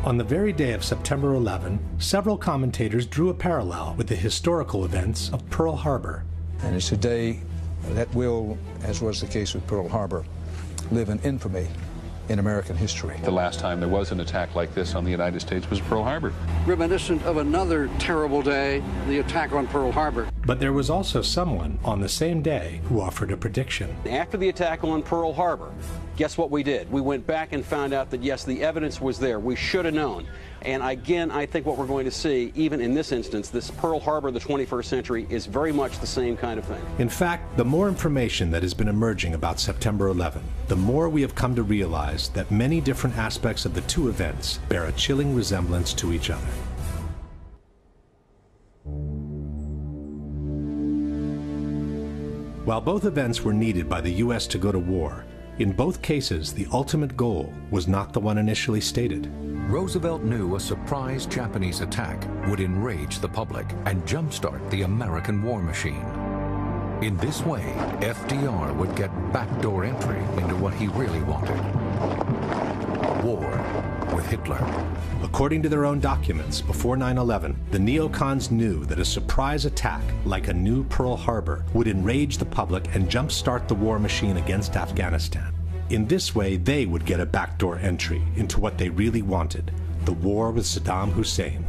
On the very day of September 11, several commentators drew a parallel with the historical events of Pearl Harbor. And it's a day that will, as was the case with Pearl Harbor, live in infamy in American history. The last time there was an attack like this on the United States was Pearl Harbor. Reminiscent of another terrible day, the attack on Pearl Harbor. But there was also someone on the same day who offered a prediction. After the attack on Pearl Harbor, guess what we did? We went back and found out that, yes, the evidence was there. We should have known. And again, I think what we're going to see, even in this instance, this Pearl Harbor of the 21st century, is very much the same kind of thing. In fact, the more information that has been emerging about September 11, the more we have come to realize that many different aspects of the two events bear a chilling resemblance to each other. While both events were needed by the U.S. to go to war, in both cases, the ultimate goal was not the one initially stated. Roosevelt knew a surprise Japanese attack would enrage the public and jumpstart the American war machine. In this way, FDR would get backdoor entry into what he really wanted: war with Hitler. According to their own documents, before 9/11, the neocons knew that a surprise attack, like a new Pearl Harbor, would enrage the public and jumpstart the war machine against Afghanistan. In this way, they would get a backdoor entry into what they really wanted: the war with Saddam Hussein.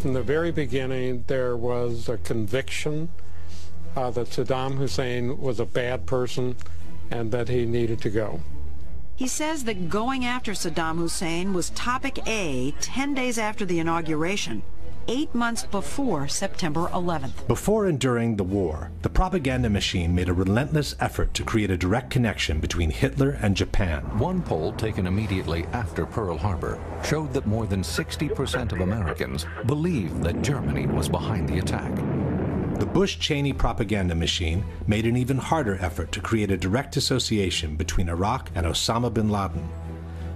From the very beginning, there was a conviction that Saddam Hussein was a bad person and that he needed to go. He says that going after Saddam Hussein was topic A 10 days after the inauguration, 8 months before September 11th. Before and during the war, the propaganda machine made a relentless effort to create a direct connection between Hitler and Japan. One poll taken immediately after Pearl Harbor showed that more than 60% of Americans believed that Germany was behind the attack. The Bush-Cheney propaganda machine made an even harder effort to create a direct association between Iraq and Osama bin Laden.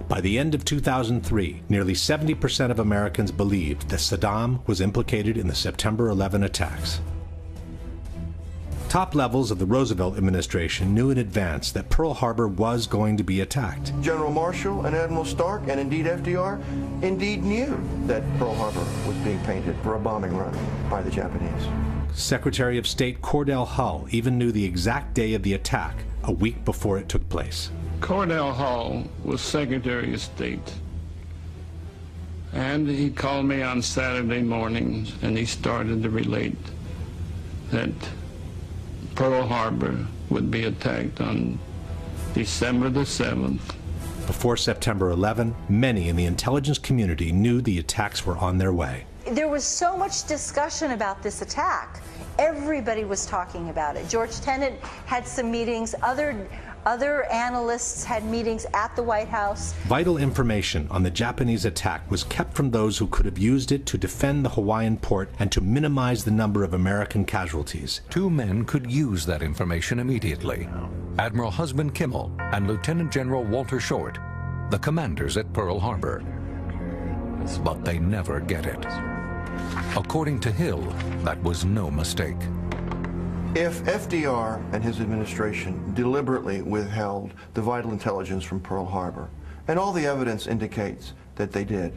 By the end of 2003, nearly 70% of Americans believed that Saddam was implicated in the September 11 attacks. Top levels of the Roosevelt administration knew in advance that Pearl Harbor was going to be attacked. General Marshall and Admiral Stark, and indeed FDR, indeed knew that Pearl Harbor was being painted for a bombing run by the Japanese. Secretary of State Cordell Hull even knew the exact day of the attack, a week before it took place. Cordell Hull was Secretary of State, and he called me on Saturday morning and he started to relate that Pearl Harbor would be attacked on December the 7th. Before September 11, many in the intelligence community knew the attacks were on their way. There was so much discussion about this attack. Everybody was talking about it. George Tenet had some meetings. Other analysts had meetings at the White House. Vital information on the Japanese attack was kept from those who could have used it to defend the Hawaiian port and to minimize the number of American casualties. Two men could use that information immediately: Admiral Husband Kimmel and Lieutenant General Walter Short, the commanders at Pearl Harbor. But they never get it. According to Hill, that was no mistake. If FDR and his administration deliberately withheld the vital intelligence from Pearl Harbor, and all the evidence indicates that they did,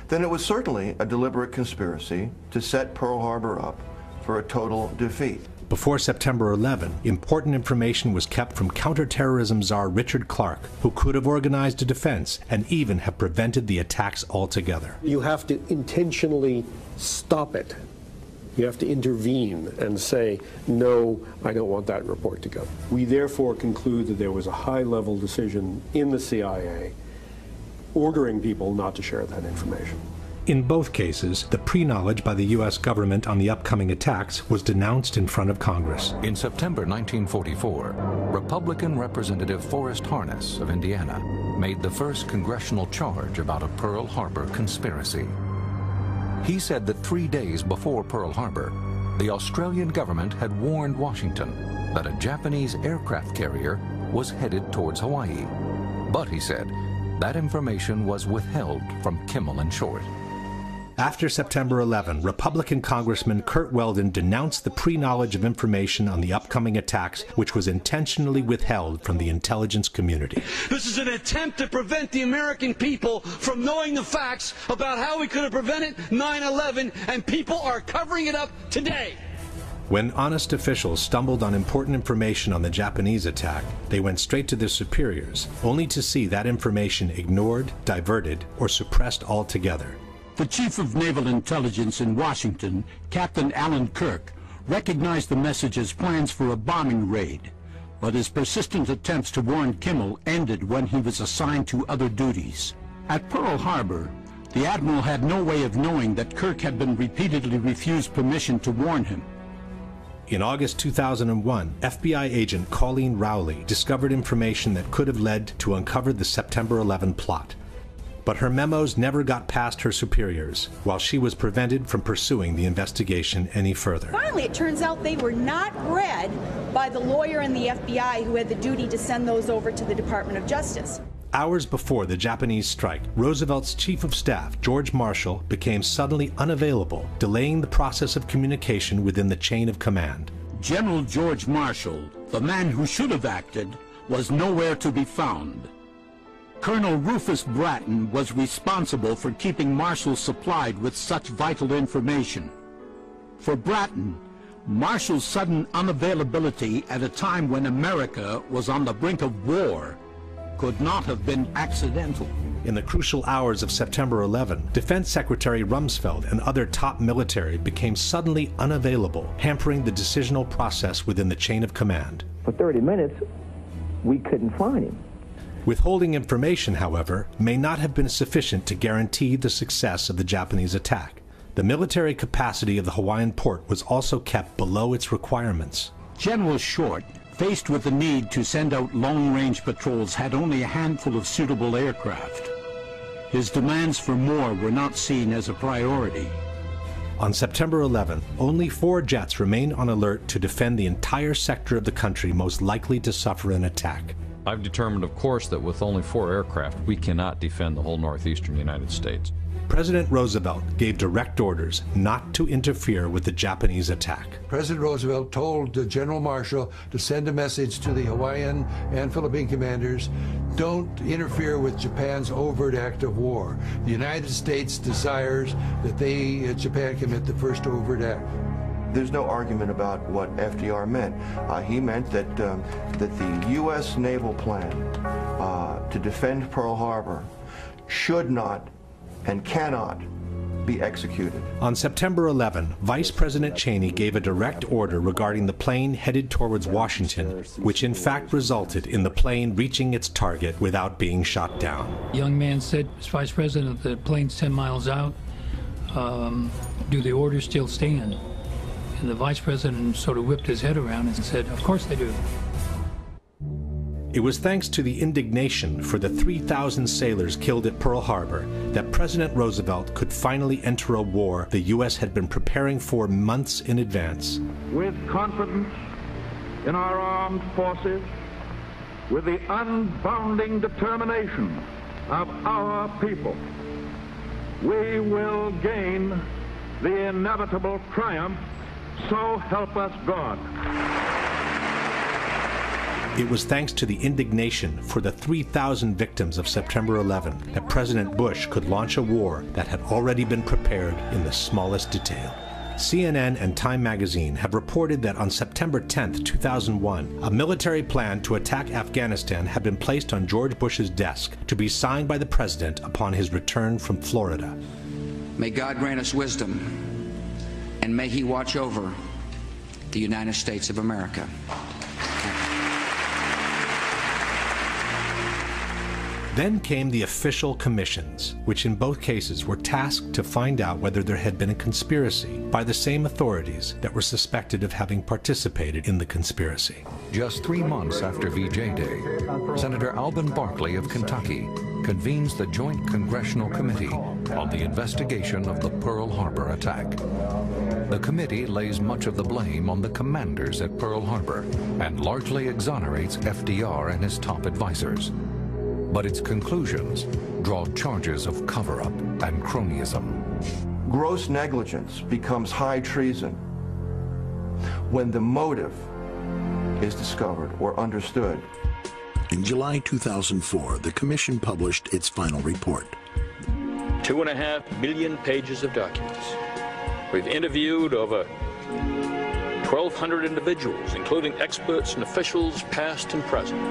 then it was certainly a deliberate conspiracy to set Pearl Harbor up for a total defeat. Before September 11, important information was kept from counterterrorism czar Richard Clark, who could have organized a defense and even have prevented the attacks altogether. You have to intentionally stop it. You have to intervene and say, no, I don't want that report to go. We therefore conclude that there was a high-level decision in the CIA ordering people not to share that information. In both cases, the pre-knowledge by the U.S. government on the upcoming attacks was denounced in front of Congress. In September 1944, Republican Representative Forrest Harness of Indiana made the first congressional charge about a Pearl Harbor conspiracy. He said that 3 days before Pearl Harbor, the Australian government had warned Washington that a Japanese aircraft carrier was headed towards Hawaii. But, he said, that information was withheld from Kimmel and Short. After September 11, Republican Congressman Curt Weldon denounced the pre-knowledge of information on the upcoming attacks, which was intentionally withheld from the intelligence community. This is an attempt to prevent the American people from knowing the facts about how we could have prevented 9/11, and people are covering it up today. When honest officials stumbled on important information on the Japanese attack, they went straight to their superiors, only to see that information ignored, diverted, or suppressed altogether. The Chief of Naval Intelligence in Washington, Captain Alan Kirk, recognized the message as plans for a bombing raid, but his persistent attempts to warn Kimmel ended when he was assigned to other duties. At Pearl Harbor, the Admiral had no way of knowing that Kirk had been repeatedly refused permission to warn him. In August 2001, FBI agent Colleen Rowley discovered information that could have led to uncover the September 11 plot. But her memos never got past her superiors, while she was prevented from pursuing the investigation any further. Finally, it turns out they were not read by the lawyer in the FBI who had the duty to send those over to the Department of Justice. Hours before the Japanese strike, Roosevelt's Chief of Staff, George Marshall, became suddenly unavailable, delaying the process of communication within the chain of command. General George Marshall, the man who should have acted, was nowhere to be found. Colonel Rufus Bratton was responsible for keeping Marshall supplied with such vital information. For Bratton, Marshall's sudden unavailability at a time when America was on the brink of war could not have been accidental. In the crucial hours of September 11, Defense Secretary Rumsfeld and other top military became suddenly unavailable, hampering the decisional process within the chain of command. For 30 minutes, we couldn't find him. Withholding information, however, may not have been sufficient to guarantee the success of the Japanese attack. The military capacity of the Hawaiian port was also kept below its requirements. General Short, faced with the need to send out long-range patrols, had only a handful of suitable aircraft. His demands for more were not seen as a priority. On September 11, only 4 jets remained on alert to defend the entire sector of the country most likely to suffer an attack. I've determined, of course, that with only 4 aircraft, we cannot defend the whole northeastern United States. President Roosevelt gave direct orders not to interfere with the Japanese attack. President Roosevelt told General Marshall to send a message to the Hawaiian and Philippine commanders, don't interfere with Japan's overt act of war. The United States desires that Japan commit the first overt act. There's no argument about what FDR meant. He meant that the U.S. naval plan to defend Pearl Harbor should not and cannot be executed. On September 11, Vice President Cheney gave a direct order regarding the plane headed towards Washington, which in fact resulted in the plane reaching its target without being shot down. The young man said, Vice President, the plane's 10 miles out. Do the orders still stand? And the Vice President sort of whipped his head around and said, of course they do. It was thanks to the indignation for the 3,000 sailors killed at Pearl Harbor that President Roosevelt could finally enter a war the U.S. had been preparing for months in advance. With confidence in our armed forces, with the unbounding determination of our people, we will gain the inevitable triumph. So help us God. It was thanks to the indignation for the 3,000 victims of September 11 that President Bush could launch a war that had already been prepared in the smallest detail. CNN and Time magazine have reported that on September 10, 2001, a military plan to attack Afghanistan had been placed on George Bush's desk to be signed by the president upon his return from Florida. May God grant us wisdom, and may He watch over the United States of America. Then came the official commissions, which in both cases were tasked to find out whether there had been a conspiracy by the same authorities that were suspected of having participated in the conspiracy. Just 3 months after VJ Day, Senator Alvin Barkley of Kentucky convenes the Joint Congressional Committee on the investigation of the Pearl Harbor attack. The committee lays much of the blame on the commanders at Pearl Harbor and largely exonerates FDR and his top advisors. But its conclusions draw charges of cover-up and cronyism. gross negligence becomes high treason when the motive is discovered or understood. In July 2004, the Commission published its final report. 2.5 million pages of documents. We've interviewed over 1,200 individuals, including experts and officials past and present.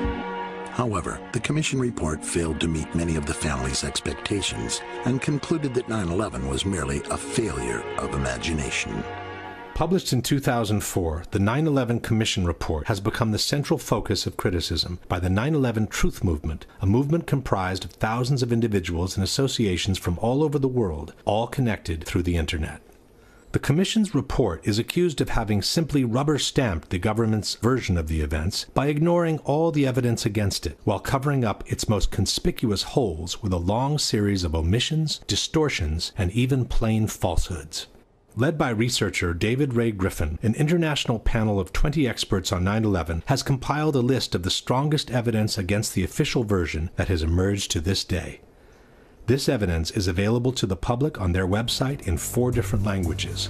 However, the Commission report failed to meet many of the family's expectations and concluded that 9/11 was merely a failure of imagination. Published in 2004, the 9/11 Commission Report has become the central focus of criticism by the 9/11 Truth Movement, a movement comprised of thousands of individuals and associations from all over the world, all connected through the Internet. The Commission's report is accused of having simply rubber-stamped the government's version of the events by ignoring all the evidence against it, while covering up its most conspicuous holes with a long series of omissions, distortions, and even plain falsehoods. Led by researcher David Ray Griffin, an international panel of 20 experts on 9/11 has compiled a list of the strongest evidence against the official version that has emerged to this day. This evidence is available to the public on their website in 4 different languages.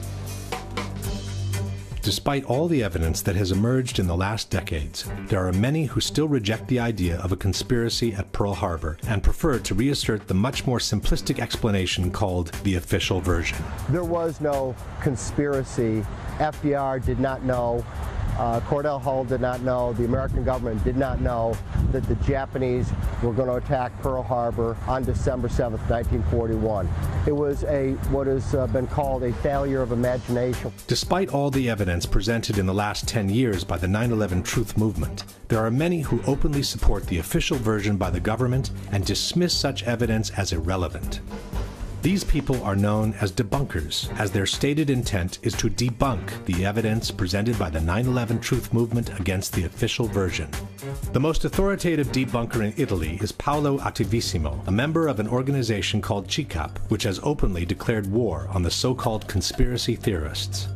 Despite all the evidence that has emerged in the last decades, there are many who still reject the idea of a conspiracy at Pearl Harbor and prefer to reassert the much more simplistic explanation called the official version. There was no conspiracy. FDR did not know. Cordell Hull did not know. The American government did not know that the Japanese were going to attack Pearl Harbor on December 7th, 1941. It was what has been called a failure of imagination. Despite all the evidence presented in the last 10 years by the 9/11 Truth Movement, there are many who openly support the official version by the government and dismiss such evidence as irrelevant. These people are known as debunkers, as their stated intent is to debunk the evidence presented by the 9/11 Truth Movement against the official version. The most authoritative debunker in Italy is Paolo Attivissimo, a member of an organization called CICAP, which has openly declared war on the so-called conspiracy theorists.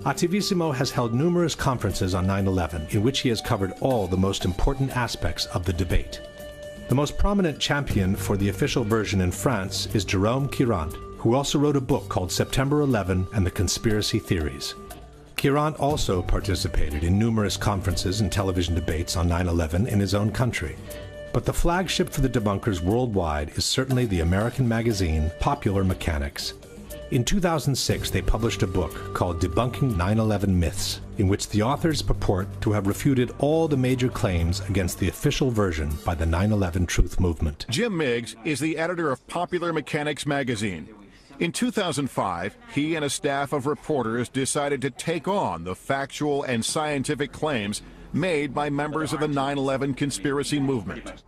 Attivissimo has held numerous conferences on 9/11 in which he has covered all the most important aspects of the debate. The most prominent champion for the official version in France is Jérôme Quirant, who also wrote a book called September 11 and the Conspiracy Theories. Quirant also participated in numerous conferences and television debates on 9/11 in his own country. But the flagship for the debunkers worldwide is certainly the American magazine Popular Mechanics. In 2006, they published a book called Debunking 9/11 Myths, in which the authors purport to have refuted all the major claims against the official version by the 9/11 Truth Movement. Jim Miggs is the editor of Popular Mechanics magazine. In 2005, he and a staff of reporters decided to take on the factual and scientific claims made by members of the 9/11 conspiracy movement.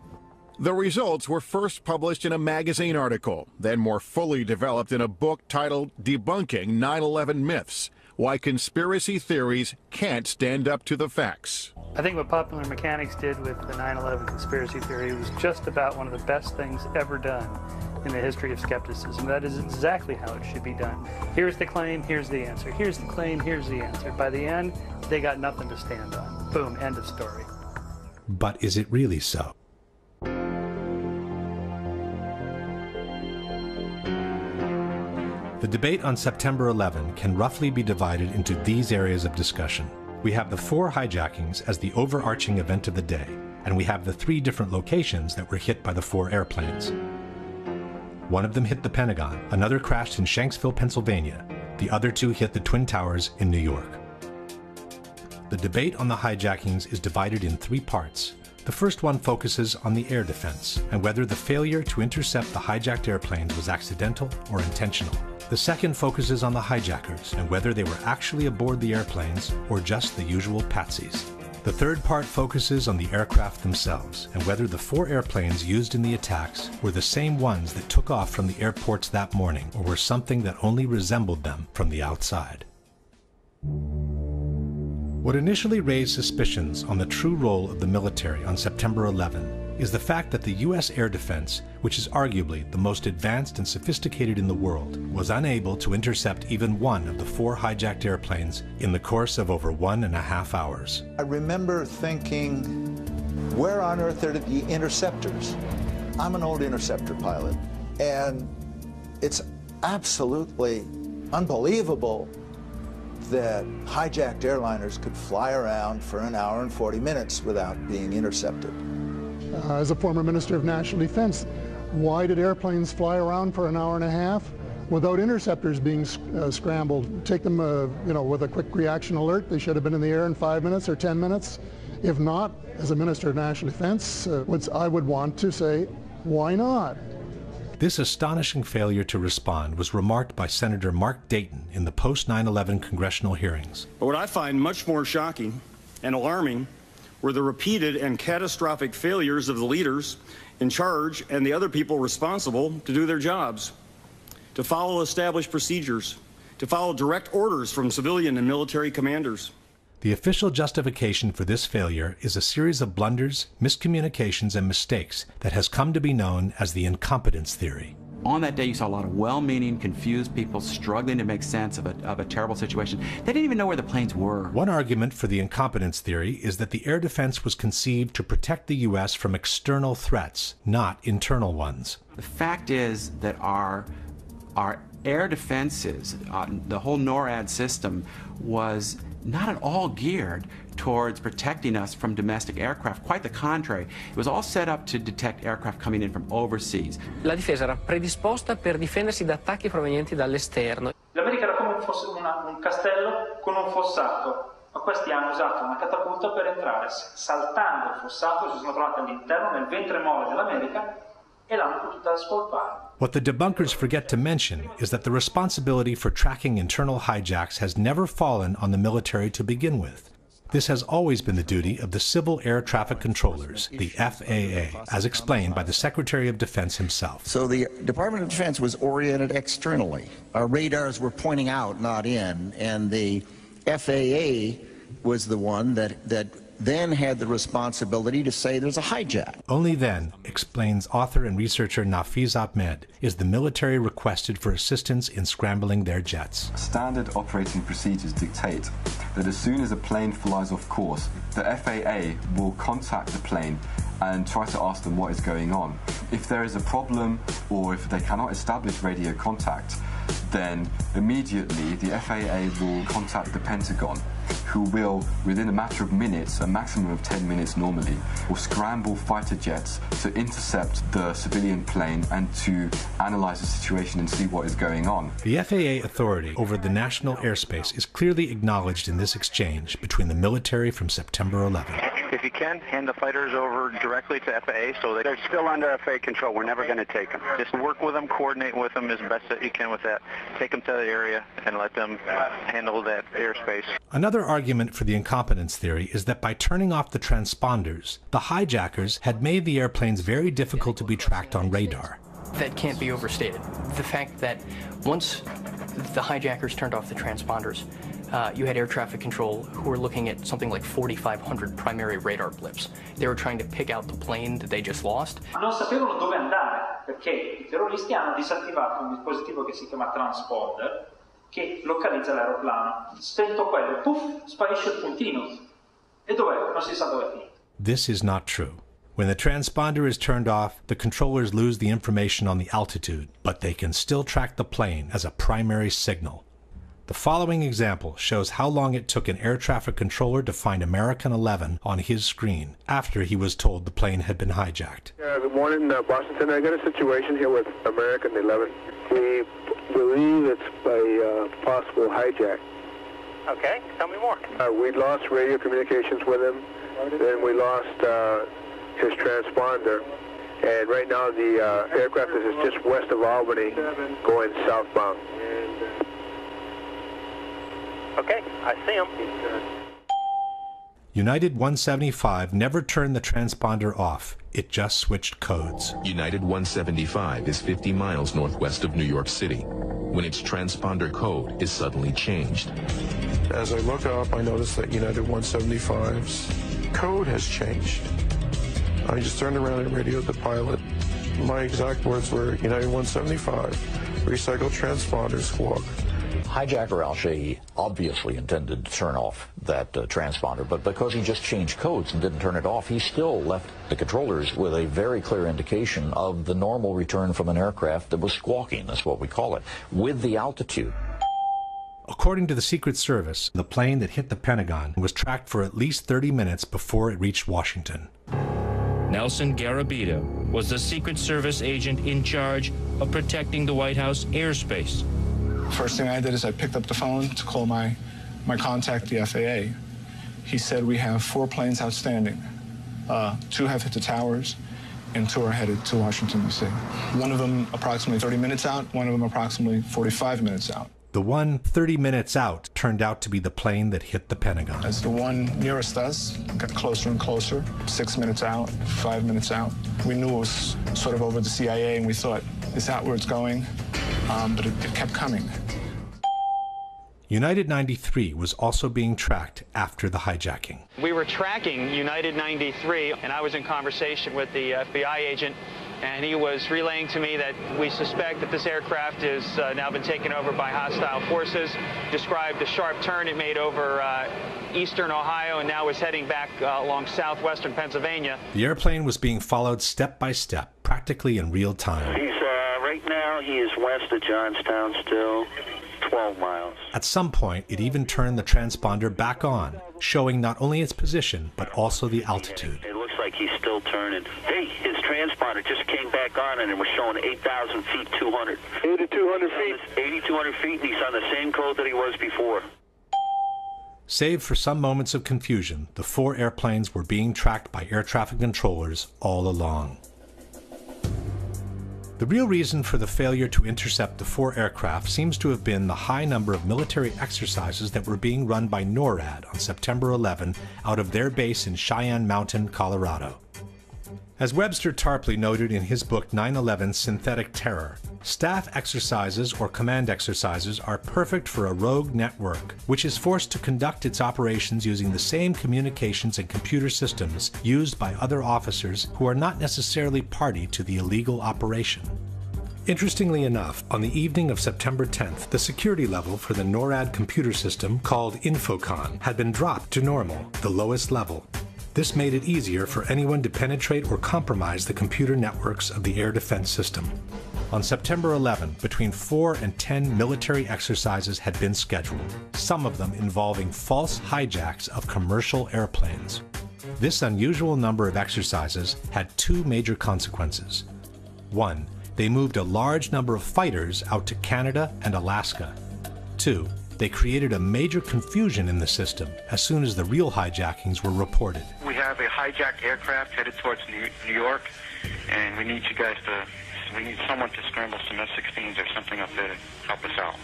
The results were first published in a magazine article, then more fully developed in a book titled Debunking 9/11 Myths: Why Conspiracy Theories Can't Stand Up to the Facts. I think what Popular Mechanics did with the 9/11 conspiracy theory was just about one of the best things ever done in the history of skepticism. That is exactly how it should be done. Here's the claim, here's the answer. Here's the claim, here's the answer. By the end, they got nothing to stand on. Boom, end of story. But is it really so? The debate on September 11 can roughly be divided into these areas of discussion. We have the 4 hijackings as the overarching event of the day, and we have the 3 different locations that were hit by the 4 airplanes. One of them hit the Pentagon, another crashed in Shanksville, Pennsylvania, the other 2 hit the Twin Towers in New York. The debate on the hijackings is divided in 3 parts. The first one focuses on the air defense and whether the failure to intercept the hijacked airplanes was accidental or intentional. The second focuses on the hijackers and whether they were actually aboard the airplanes or just the usual patsies. The third part focuses on the aircraft themselves and whether the 4 airplanes used in the attacks were the same ones that took off from the airports that morning or were something that only resembled them from the outside. What initially raised suspicions on the true role of the military on September 11 is the fact that the U.S. air defense, which is arguably the most advanced and sophisticated in the world, was unable to intercept even one of the 4 hijacked airplanes in the course of over 1.5 hours. I remember thinking, where on earth are the interceptors? I'm an old interceptor pilot, and it's absolutely unbelievable that hijacked airliners could fly around for an hour and 40 minutes without being intercepted. As a former Minister of National Defense, why did airplanes fly around for an hour and a half without interceptors being scrambled? Take them, with a quick reaction alert. They should have been in the air in 5 minutes or 10 minutes. If not, as a Minister of National Defense, I would want to say, why not? This astonishing failure to respond was remarked by Senator Mark Dayton in the post-9/11 congressional hearings. But what I find much more shocking and alarming were the repeated and catastrophic failures of the leaders in charge and the other people responsible to do their jobs, to follow established procedures, to follow direct orders from civilian and military commanders. The official justification for this failure is a series of blunders, miscommunications, and mistakes that has come to be known as the incompetence theory. On that day, you saw a lot of well-meaning, confused people struggling to make sense of a terrible situation. They didn't even know where the planes were. One argument for the incompetence theory is that the air defense was conceived to protect the U.S. from external threats, not internal ones. The fact is that our air defenses, the whole NORAD system, was not at all geared towards protecting us from domestic aircraft. Quite the contrary. It was all set up to detect aircraft coming in from overseas. La difesa era predisposta per difendersi da attacchi provenienti dall'esterno. L'America era come un castello con un fossato, ma questi hanno usato una catapulta per entrare. Saltando il fossato si sono trovati all'interno nel ventre mole dell'America e l'hanno potuta scolpare. What the debunkers forget to mention is that the responsibility for tracking internal hijacks has never fallen on the military to begin with. This has always been the duty of the Civil Air Traffic Controllers, the FAA, as explained by the Secretary of Defense himself. So the Department of Defense was oriented externally. Our radars were pointing out, not in, and the FAA was the one that then had the responsibility to say there's a hijack. Only then, explains author and researcher Nafiz Ahmed, is the military requested for assistance in scrambling their jets. Standard operating procedures dictate that as soon as a plane flies off course, the FAA will contact the plane and try to ask them what is going on. If there is a problem or if they cannot establish radio contact, then immediately the FAA will contact the Pentagon, who will, within a matter of minutes, a maximum of 10 minutes normally, will scramble fighter jets to intercept the civilian plane and to analyze the situation and see what is going on. The FAA authority over the national airspace is clearly acknowledged in this exchange between the military from September 11. If you can, hand the fighters over directly to FAA so that they're still under FAA control. We're never going to take them. Just work with them, coordinate with them as best that you can with that. Take them to the area and let them handle that airspace. Another argument for the incompetence theory is that by turning off the transponders, the hijackers had made the airplanes very difficult to be tracked on radar. That can't be overstated. The fact that once the hijackers turned off the transponders, you had air traffic control who were looking at something like 4,500 primary radar blips. They were trying to pick out the plane that they just lost. Non sapevano dove andare perché i terroristi hanno disattivato un dispositivo che si chiama transponder che localizza l'aeroplano. Spento quello, puff, sparisce il puntino. E dov'è? Non si sa dove è finito. This is not true. When the transponder is turned off, the controllers lose the information on the altitude, but they can still track the plane as a primary signal. The following example shows how long it took an air traffic controller to find American 11 on his screen after he was told the plane had been hijacked. Good morning, Washington. I got a situation here with American 11. We believe it's a possible hijack. Okay, tell me more. We lost radio communications with him. Then we lost his transponder. And right now the aircraft is just west of Albany going southbound. Okay, I see him. United 175 never turned the transponder off. It just switched codes. United 175 is 50 miles northwest of New York City when its transponder code is suddenly changed. As I look up, I notice that United 175's code has changed. I just turned around and radioed the pilot. My exact words were, United 175, recycle transponder squawk. Hijacker Al-Shehhi obviously intended to turn off that transponder, but because he just changed codes and didn't turn it off, he still left the controllers with a very clear indication of the normal return from an aircraft that was squawking, that's what we call it, with the altitude. According to the Secret Service, the plane that hit the Pentagon was tracked for at least 30 minutes before it reached Washington. Nelson Garabito was the Secret Service agent in charge of protecting the White House airspace. First thing I did is I picked up the phone to call my contact, the FAA. He said we have 4 planes outstanding. 2 have hit the towers, and 2 are headed to Washington, D.C. One of them approximately 30 minutes out, one of them approximately 45 minutes out. The one 30 minutes out turned out to be the plane that hit the Pentagon. As the one nearest us got closer and closer, 6 minutes out, 5 minutes out, we knew it was sort of over the CIA, and we thought, is that where it's going? But it kept coming. United 93 was also being tracked after the hijacking. We were tracking United 93, and I was in conversation with the FBI agent, and he was relaying to me that we suspect that this aircraft has now been taken over by hostile forces, described the sharp turn it made over eastern Ohio and now is heading back along southwestern Pennsylvania. The airplane was being followed step by step, practically in real time. Right now he is west of Johnstown still, 12 miles. At some point, it even turned the transponder back on, showing not only its position, but also the altitude. It looks like he's still turning. Hey, his transponder just came back on and it was showing 8,000 feet, 200. 8,200 feet? 8,200 feet, and he's on the same code that he was before. Save for some moments of confusion, the 4 airplanes were being tracked by air traffic controllers all along. The real reason for the failure to intercept the 4 aircraft seems to have been the high number of military exercises that were being run by NORAD on September 11 out of their base in Cheyenne Mountain, Colorado. As Webster Tarpley noted in his book 9/11 Synthetic Terror, staff exercises or command exercises are perfect for a rogue network, which is forced to conduct its operations using the same communications and computer systems used by other officers who are not necessarily party to the illegal operation. Interestingly enough, on the evening of September 10th, the security level for the NORAD computer system, called Infocon, had been dropped to normal, the lowest level. This made it easier for anyone to penetrate or compromise the computer networks of the air defense system. On September 11, between 4 and 10 military exercises had been scheduled, some of them involving false hijacks of commercial airplanes. This unusual number of exercises had 2 major consequences. 1, they moved a large number of fighters out to Canada and Alaska. 2, they created a major confusion in the system as soon as the real hijackings were reported. We have a hijacked aircraft headed towards New York, and we need someone to scramble some F-16s or something up there to help us out.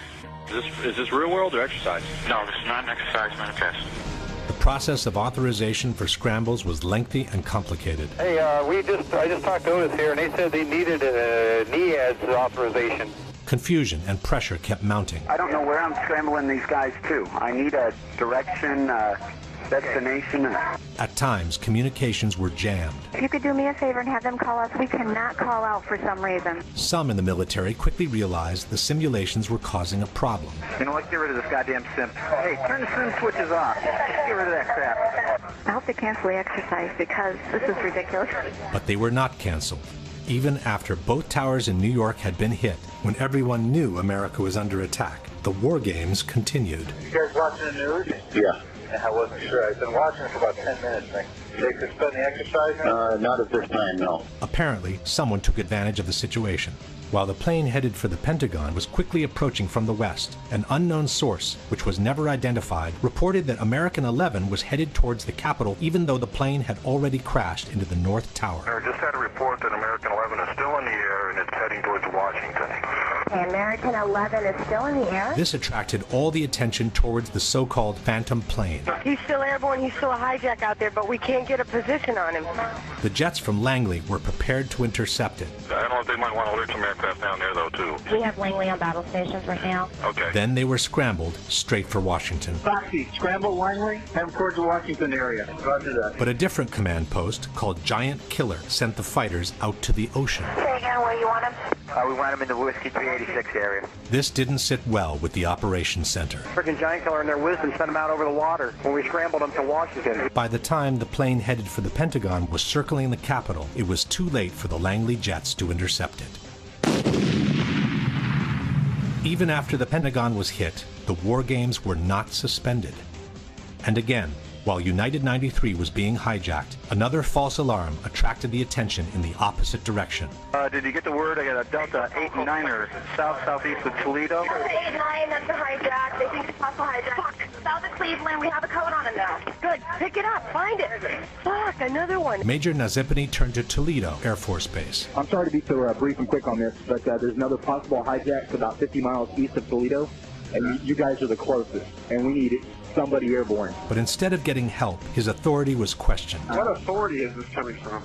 Is this real world or exercise? No, this is not an exercise manifest. The process of authorization for scrambles was lengthy and complicated. Hey, I just talked to Otis here, and they said they needed a NEADS authorization. Confusion and pressure kept mounting. I don't know where I'm scrambling these guys to. I need a direction, destination. At times, communications were jammed. If you could do me a favor and have them call us, we cannot call out for some reason. Some in the military quickly realized the simulations were causing a problem. You know what? Get rid of this goddamn sim. Hey, turn the sim switches off. Get rid of that crap. I hope they cancel the exercise because this is ridiculous. But they were not canceled. Even after both towers in New York had been hit, when everyone knew America was under attack, the war games continued. You guys watching the news? Yeah. I wasn't sure. I've been watching for about 10 minutes. They suspend the exercise? Not at this time, no. Apparently, someone took advantage of the situation. While the plane headed for the Pentagon was quickly approaching from the west, an unknown source, which was never identified, reported that American 11 was headed towards the Capitol even though the plane had already crashed into the North Tower. I just had a report that American 11 is still in the air and it's heading towards Washington. Okay, American 11 is still in the air? This attracted all the attention towards the so-called Phantom plane. He's still airborne, he's still a hijack out there, but we can't get a position on him. The jets from Langley were prepared to intercept it. I don't know if they might want to alert some aircraft down there, though, too. We have Langley on battle stations right now. Okay. Then they were scrambled straight for Washington. Foxy, scramble Langley, head towards the Washington area. Roger that. But a different command post, called Giant Killer, sent the fighters out to the ocean. Say again where you want him? We want him in the Whiskey 386 area. This didn't sit well with the operations center. Freaking Giant Killer in their wisdom sent him out over the water when we scrambled him to Washington. By the time the plane headed for the Pentagon was circling the Capitol, it was too late for the Langley jets to intercept it. Even after the Pentagon was hit, the war games were not suspended. And again, while United 93 was being hijacked, another false alarm attracted the attention in the opposite direction. Did you get the word? I got a Delta 89er southeast of Toledo. Delta 89, that's a hijack. They think it's possible hijack. Fuck, south of Cleveland, we have a code on it now. Good, pick it up, find it. Fuck, another one. Major Nazipany turned to Toledo Air Force Base. I'm sorry to be so brief and quick on this, but there's another possible hijack about 50 miles east of Toledo, and you guys are the closest, and we need it. Somebody airborne. But instead of getting help, his authority was questioned. What authority is this coming from?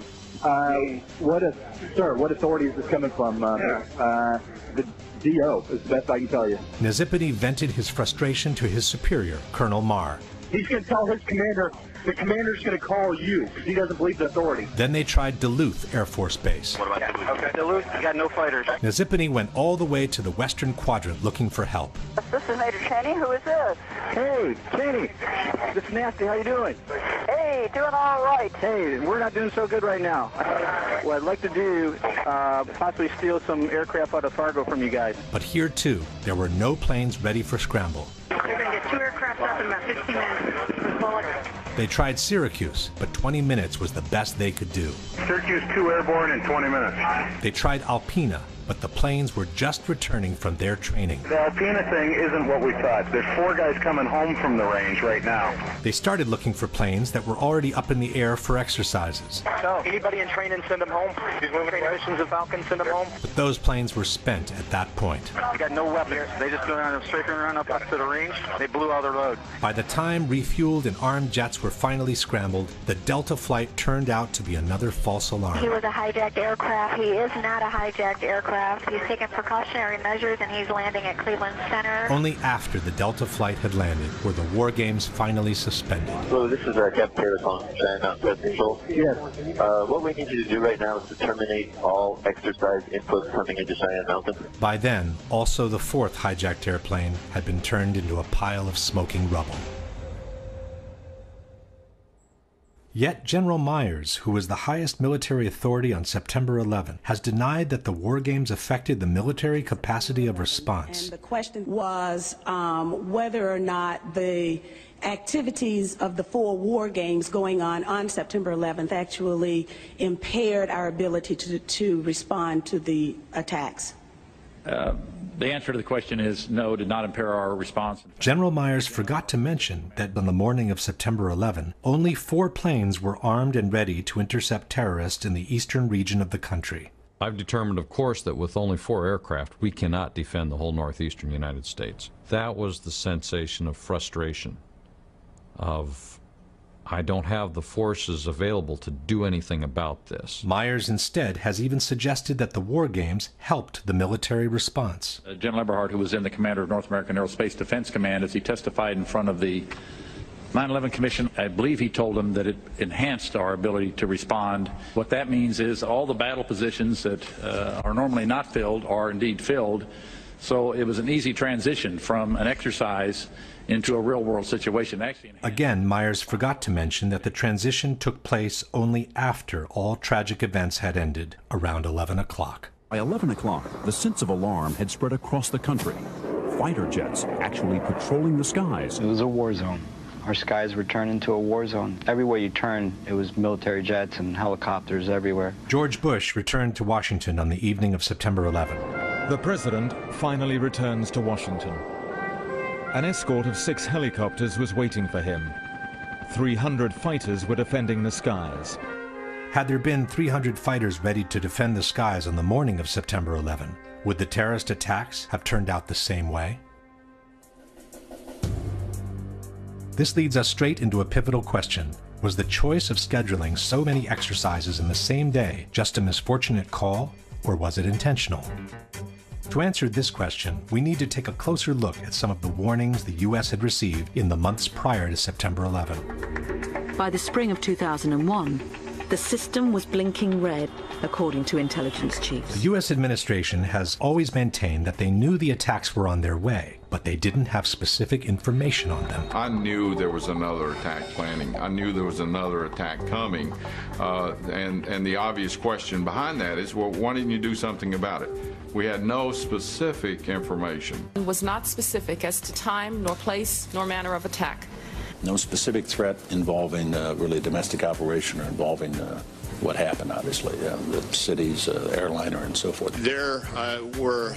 What authority is this coming from? The DO is the best I can tell you. Nazipany vented his frustration to his superior, Colonel Marr. He's going to tell his commander, the commander's going to call you, because he doesn't believe the authority. Then they tried Duluth Air Force Base. What about Duluth? Okay, Duluth, you got no fighters. Nazipany went all the way to the western quadrant looking for help. This is Major Cheney. Who is this? Hey, Kenny, this is Nasty. How you doing? Hey, doing all right. Hey, we're not doing so good right now. What I'd like to do, possibly steal some aircraft out of Fargo from you guys. But here, too, there were no planes ready for scramble. You're going to get 2 aircraft up in about 15 minutes. They tried Syracuse, but 20 minutes was the best they could do. Syracuse 2 airborne in 20 minutes. They tried Alpena, but the planes were just returning from their training. The Alpena thing isn't what we thought. There's 4 guys coming home from the range right now. They started looking for planes that were already up in the air for exercises. So, anybody in training, send them home. These moving missions of Falcon, send them home. But those planes were spent at that point. They got no weapons. They just go around and straight around up to the range. They blew all their load. By the time refueled and armed jets were finally scrambled, the Delta flight turned out to be another false alarm. He was a hijacked aircraft. He is not a hijacked aircraft. He's taken precautionary measures and he's landing at Cleveland Center. Only after the Delta flight had landed were the war games finally suspended. So this is Captain Harris on China Control. Yes. What we need you to do right now is to terminate all exercise inputs coming into Cheyenne Mountain. By then, also the 4th hijacked airplane had been turned into a pile of smoking rubble. Yet General Myers, who was the highest military authority on September 11, has denied that the war games affected the military capacity of response. And the question was whether or not the activities of the 4 war games going on September 11th actually impaired our ability to respond to the attacks. The answer to the question is no, did not impair our response. General Myers forgot to mention that on the morning of September 11, only 4 planes were armed and ready to intercept terrorists in the eastern region of the country. I've determined, of course, that with only 4 aircraft, we cannot defend the whole northeastern United States. That was the sensation of frustration, of I don't have the forces available to do anything about this. Myers instead has even suggested that the war games helped the military response. General Eberhard, who was then the commander of North American Aerospace Defense Command, as he testified in front of the 9/11 Commission, I believe he told them that it enhanced our ability to respond. What that means is all the battle positions that are normally not filled are indeed filled. So it was an easy transition from an exercise into a real-world situation. Again, Myers forgot to mention that the transition took place only after all tragic events had ended, around 11 o'clock. By 11 o'clock, the sense of alarm had spread across the country. Fighter jets actually patrolling the skies. It was a war zone. Our skies were turned into a war zone. Everywhere you turn, it was military jets and helicopters everywhere. George Bush returned to Washington on the evening of September 11. The president finally returns to Washington. An escort of 6 helicopters was waiting for him. 300 fighters were defending the skies. Had there been 300 fighters ready to defend the skies on the morning of September 11, would the terrorist attacks have turned out the same way? This leads us straight into a pivotal question. Was the choice of scheduling so many exercises in the same day just a misfortunate call, or was it intentional? To answer this question, we need to take a closer look at some of the warnings the U.S. had received in the months prior to September 11. By the spring of 2001, the system was blinking red, according to intelligence chiefs. The U.S. administration has always maintained that they knew the attacks were on their way, but they didn't have specific information on them. I knew there was another attack planning. I knew there was another attack coming. And the obvious question behind that is, well, why didn't you do something about it? We had no specific information. It was not specific as to time, nor place, nor manner of attack. No specific threat involving really a domestic operation or involving what happened, obviously, the city's airliner and so forth. There were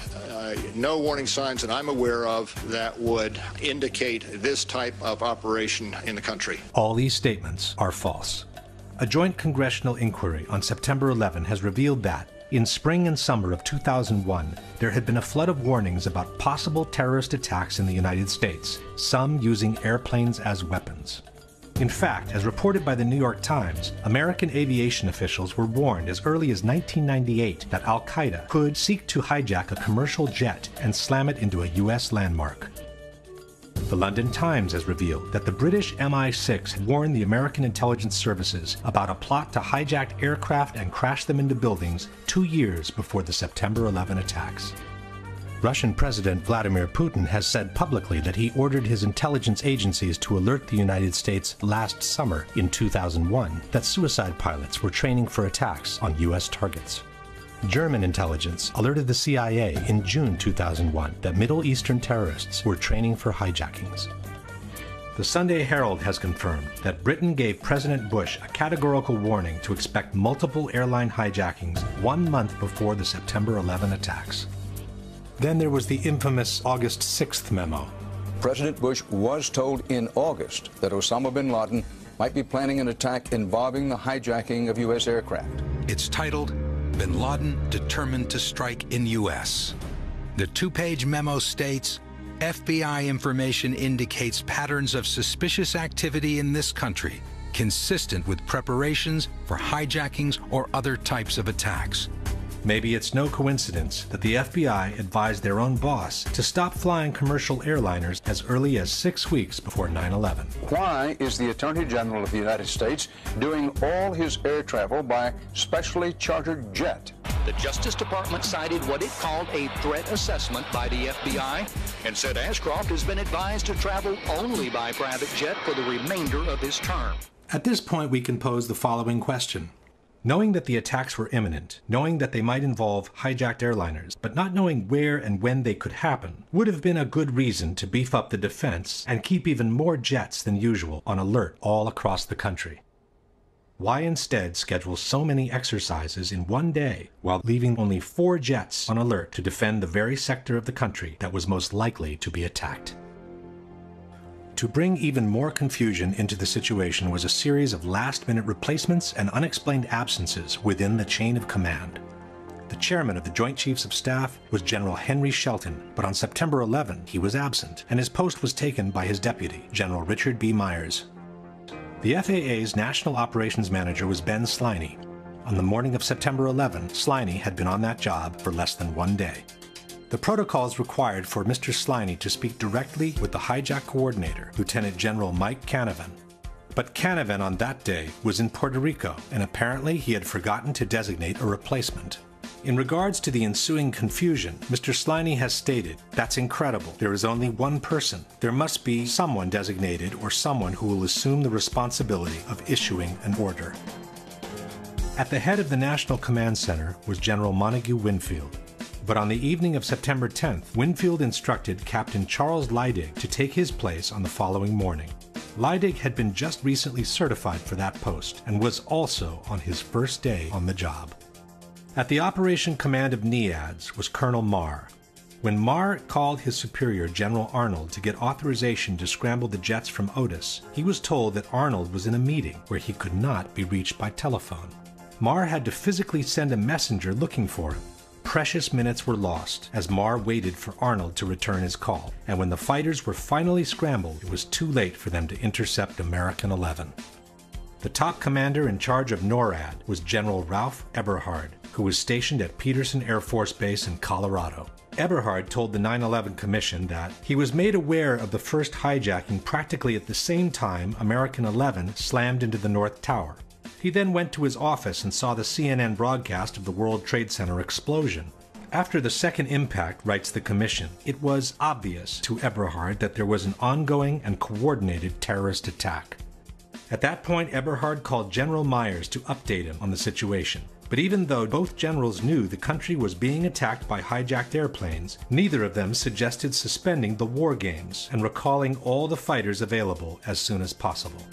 no warning signs that I'm aware of that would indicate this type of operation in the country. All these statements are false. A joint congressional inquiry on September 11 has revealed that, in spring and summer of 2001, there had been a flood of warnings about possible terrorist attacks in the United States, some using airplanes as weapons. In fact, as reported by the New York Times, American aviation officials were warned as early as 1998 that Al-Qaeda could seek to hijack a commercial jet and slam it into a U.S. landmark. The London Times has revealed that the British MI6 had warned the American intelligence services about a plot to hijack aircraft and crash them into buildings 2 years before the September 11 attacks. Russian President Vladimir Putin has said publicly that he ordered his intelligence agencies to alert the United States last summer in 2001 that suicide pilots were training for attacks on U.S. targets. German intelligence alerted the CIA in June 2001 that Middle Eastern terrorists were training for hijackings. The Sunday Herald has confirmed that Britain gave President Bush a categorical warning to expect multiple airline hijackings 1 month before the September 11 attacks. Then there was the infamous August 6th memo. President Bush was told in August that Osama bin Laden might be planning an attack involving the hijacking of U.S. aircraft. It's titled, Bin Laden Determined to Strike in U.S. The 2-page memo states, FBI information indicates patterns of suspicious activity in this country, consistent with preparations for hijackings or other types of attacks. Maybe it's no coincidence that the FBI advised their own boss to stop flying commercial airliners as early as 6 weeks before 9/11. Why is the Attorney General of the United States doing all his air travel by specially chartered jet? The Justice Department cited what it called a threat assessment by the FBI and said Ashcroft has been advised to travel only by private jet for the remainder of his term. At this point, we can pose the following question. Knowing that the attacks were imminent, knowing that they might involve hijacked airliners, but not knowing where and when they could happen, would have been a good reason to beef up the defense and keep even more jets than usual on alert all across the country. Why instead schedule so many exercises in one day while leaving only 4 jets on alert to defend the very sector of the country that was most likely to be attacked? To bring even more confusion into the situation was a series of last-minute replacements and unexplained absences within the chain of command. The chairman of the Joint Chiefs of Staff was General Henry Shelton, but on September 11 he was absent, and his post was taken by his deputy, General Richard B. Myers. The FAA's National Operations Manager was Ben Sliney. On the morning of September 11, Sliney had been on that job for less than 1 day. The protocols required for Mr. Sliney to speak directly with the hijack coordinator, Lieutenant General Mike Canavan. But Canavan on that day was in Puerto Rico, and apparently he had forgotten to designate a replacement. In regards to the ensuing confusion, Mr. Sliney has stated, "That's incredible. There is only one person. There must be someone designated or someone who will assume the responsibility of issuing an order." At the head of the National Command Center was General Montague Winfield. But on the evening of September 10th, Winfield instructed Captain Charles Leidig to take his place on the following morning. Leidig had been just recently certified for that post and was also on his first day on the job. At the operation command of NEADS was Colonel Marr. When Marr called his superior, General Arnold, to get authorization to scramble the jets from Otis, he was told that Arnold was in a meeting where he could not be reached by telephone. Marr had to physically send a messenger looking for him. Precious minutes were lost as Marr waited for Arnold to return his call, and when the fighters were finally scrambled, it was too late for them to intercept American 11. The top commander in charge of NORAD was General Ralph Eberhard, who was stationed at Peterson Air Force Base in Colorado. Eberhard told the 9/11 Commission that he was made aware of the first hijacking practically at the same time American 11 slammed into the North Tower. He then went to his office and saw the CNN broadcast of the World Trade Center explosion. After the second impact, writes the Commission, it was obvious to Eberhard that there was an ongoing and coordinated terrorist attack. At that point, Eberhard called General Myers to update him on the situation. But even though both generals knew the country was being attacked by hijacked airplanes, neither of them suggested suspending the war games and recalling all the fighters available as soon as possible.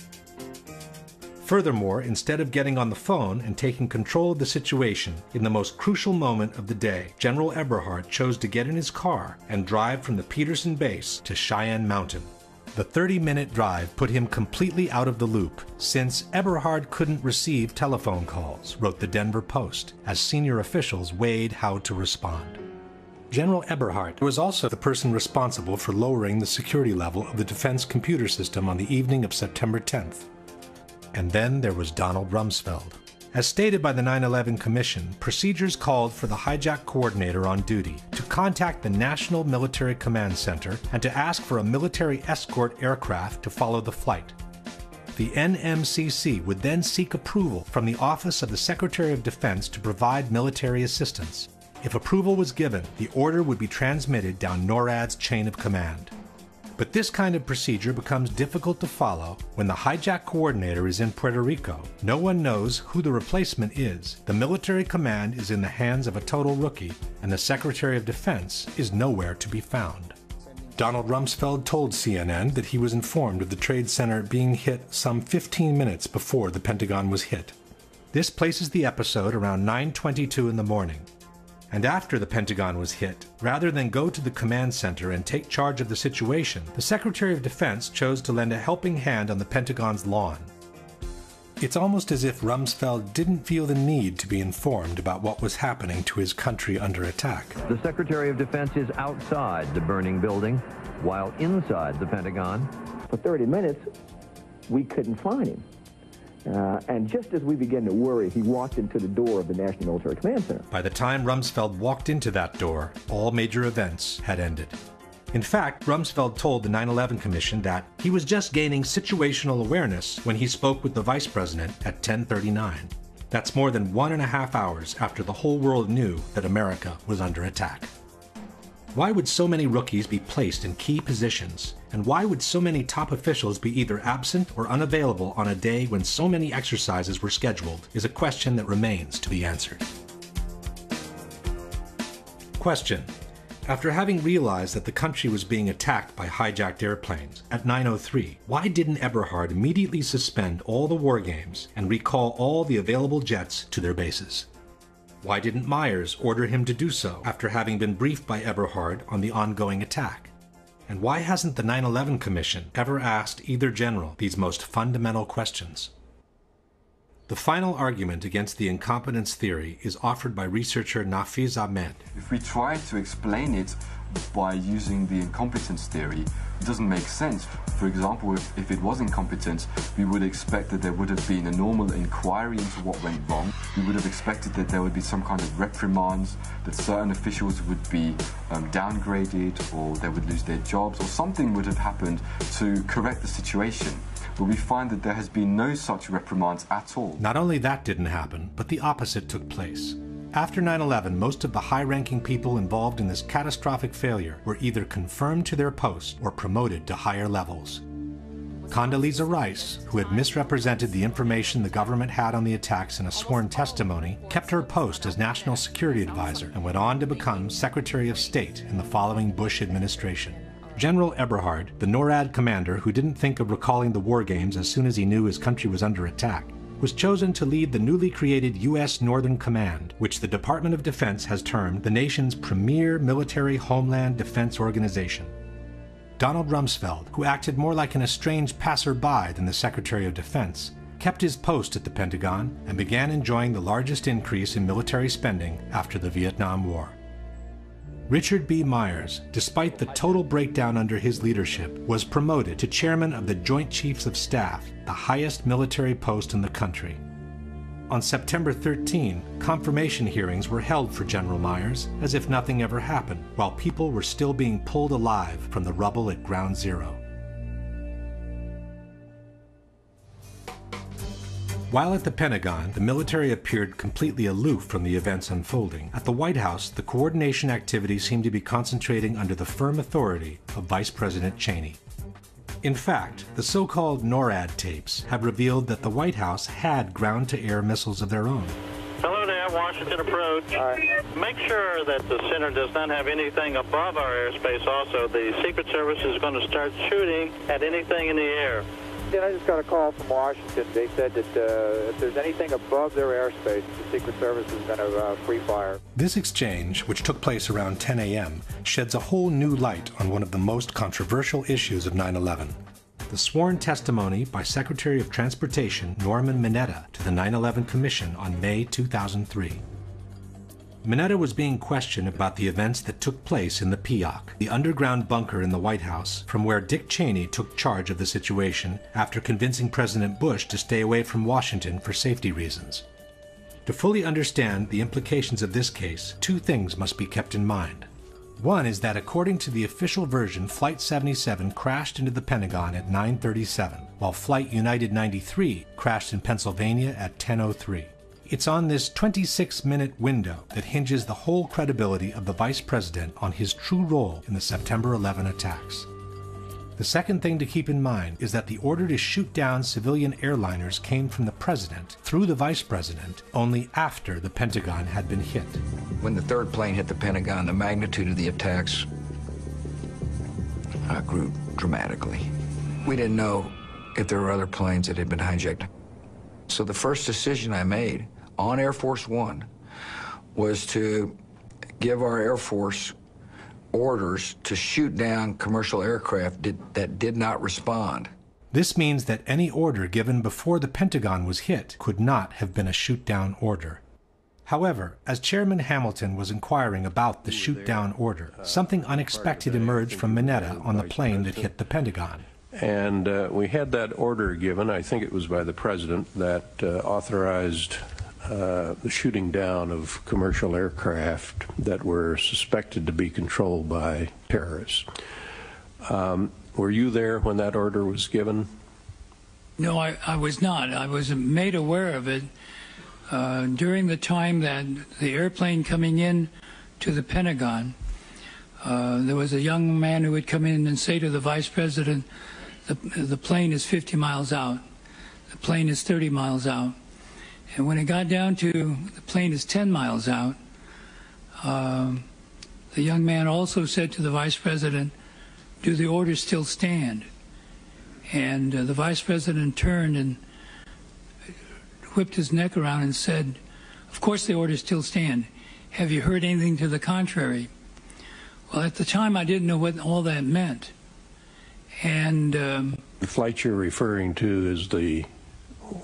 Furthermore, instead of getting on the phone and taking control of the situation in the most crucial moment of the day, General Eberhard chose to get in his car and drive from the Peterson base to Cheyenne Mountain. The 30-minute drive put him completely out of the loop, since Eberhard couldn't receive telephone calls, wrote the Denver Post, as senior officials weighed how to respond. General Eberhard was also the person responsible for lowering the security level of the defense computer system on the evening of September 10th. And then there was Donald Rumsfeld. As stated by the 9/11 Commission, procedures called for the hijack coordinator on duty to contact the National Military Command Center and to ask for a military escort aircraft to follow the flight. The NMCC would then seek approval from the Office of the Secretary of Defense to provide military assistance. If approval was given, the order would be transmitted down NORAD's chain of command. But this kind of procedure becomes difficult to follow when the hijack coordinator is in Puerto Rico. No one knows who the replacement is. The military command is in the hands of a total rookie, and the Secretary of Defense is nowhere to be found. Donald Rumsfeld told CNN that he was informed of the Trade Center being hit some 15 minutes before the Pentagon was hit. This places the episode around 9:22 in the morning. And after the Pentagon was hit, rather than go to the command center and take charge of the situation, the Secretary of Defense chose to lend a helping hand on the Pentagon's lawn. It's almost as if Rumsfeld didn't feel the need to be informed about what was happening to his country under attack. The Secretary of Defense is outside the burning building, while inside the Pentagon. For 30 minutes, we couldn't find him. And just as we began to worry, he walked into the door of the National Military Command Center. By the time Rumsfeld walked into that door, all major events had ended. In fact, Rumsfeld told the 9/11 Commission that he was just gaining situational awareness when he spoke with the Vice President at 10:39. That's more than 1.5 hours after the whole world knew that America was under attack. Why would so many rookies be placed in key positions? And why would so many top officials be either absent or unavailable on a day when so many exercises were scheduled is a question that remains to be answered. Question. After having realized that the country was being attacked by hijacked airplanes at 9:03, why didn't Eberhard immediately suspend all the war games and recall all the available jets to their bases? Why didn't Myers order him to do so after having been briefed by Eberhard on the ongoing attack? And why hasn't the 9/11 Commission ever asked either general these most fundamental questions? The final argument against the incompetence theory is offered by researcher Nafiz Ahmed. If we try to explain it by using the incompetence theory, it doesn't make sense. For example, if it was incompetence, we would expect that there would have been a normal inquiry into what went wrong. We would have expected that there would be some kind of reprimands, that certain officials would be downgraded, or they would lose their jobs, or something would have happened to correct the situation. But we find that there has been no such reprimands at all. Not only that didn't happen, but the opposite took place. After 9/11, most of the high-ranking people involved in this catastrophic failure were either confirmed to their post or promoted to higher levels. Condoleezza Rice, who had misrepresented the information the government had on the attacks in a sworn testimony, kept her post as National Security Advisor and went on to become Secretary of State in the following Bush administration. General Eberhard, the NORAD commander who didn't think of recalling the war games as soon as he knew his country was under attack, was chosen to lead the newly created U.S. Northern Command, which the Department of Defense has termed the nation's premier military homeland defense organization. Donald Rumsfeld, who acted more like an estranged passerby than the Secretary of Defense, kept his post at the Pentagon and began enjoying the largest increase in military spending after the Vietnam War. Richard B. Myers, despite the total breakdown under his leadership, was promoted to chairman of the Joint Chiefs of Staff, the highest military post in the country. On September 13, confirmation hearings were held for General Myers as if nothing ever happened, while people were still being pulled alive from the rubble at Ground Zero. While at the Pentagon, the military appeared completely aloof from the events unfolding. At the White House, the coordination activities seemed to be concentrating under the firm authority of Vice President Cheney. In fact, the so-called NORAD tapes have revealed that the White House had ground-to-air missiles of their own. Hello there, Washington approach. Make sure that the center does not have anything above our airspace also. The Secret Service is going to start shooting at anything in the air. Yeah, I just got a call from Washington. They said that if there's anything above their airspace, the Secret Service is going to free fire. This exchange, which took place around 10 a.m., sheds a whole new light on one of the most controversial issues of 9/11. The sworn testimony by Secretary of Transportation Norman Mineta to the 9/11 Commission on May 2003. Mineta was being questioned about the events that took place in the PIAC, the underground bunker in the White House, from where Dick Cheney took charge of the situation after convincing President Bush to stay away from Washington for safety reasons. To fully understand the implications of this case, two things must be kept in mind. One is that according to the official version, Flight 77 crashed into the Pentagon at 9:37, while Flight United 93 crashed in Pennsylvania at 10:03. It's on this 26-minute window that hinges the whole credibility of the Vice President on his true role in the September 11 attacks. The second thing to keep in mind is that the order to shoot down civilian airliners came from the President through the Vice President only after the Pentagon had been hit. When the third plane hit the Pentagon, the magnitude of the attacks grew dramatically. We didn't know if there were other planes that had been hijacked. So the first decision I made on Air Force One was to give our Air Force orders to shoot down commercial aircraft that did not respond. This means that any order given before the Pentagon was hit could not have been a shoot-down order. However, as Chairman Hamilton was inquiring about the shoot-down order, something unexpected emerged from Mineta on the plane that hit the Pentagon. And we had that order given, I think it was by the President, that authorized the shooting down of commercial aircraft that were suspected to be controlled by terrorists. Were you there when that order was given? No, I was not. I was made aware of it during the time that the airplane coming in to the Pentagon, there was a young man who would come in and say to the Vice President, the plane is 50 miles out, the plane is 30 miles out. And when it got down to the plane is 10 miles out, the young man also said to the Vice President, do the orders still stand? And the Vice President turned and whipped his neck around and said, of course the orders still stand. Have you heard anything to the contrary? Well, at the time I didn't know what all that meant. And the flight you're referring to is the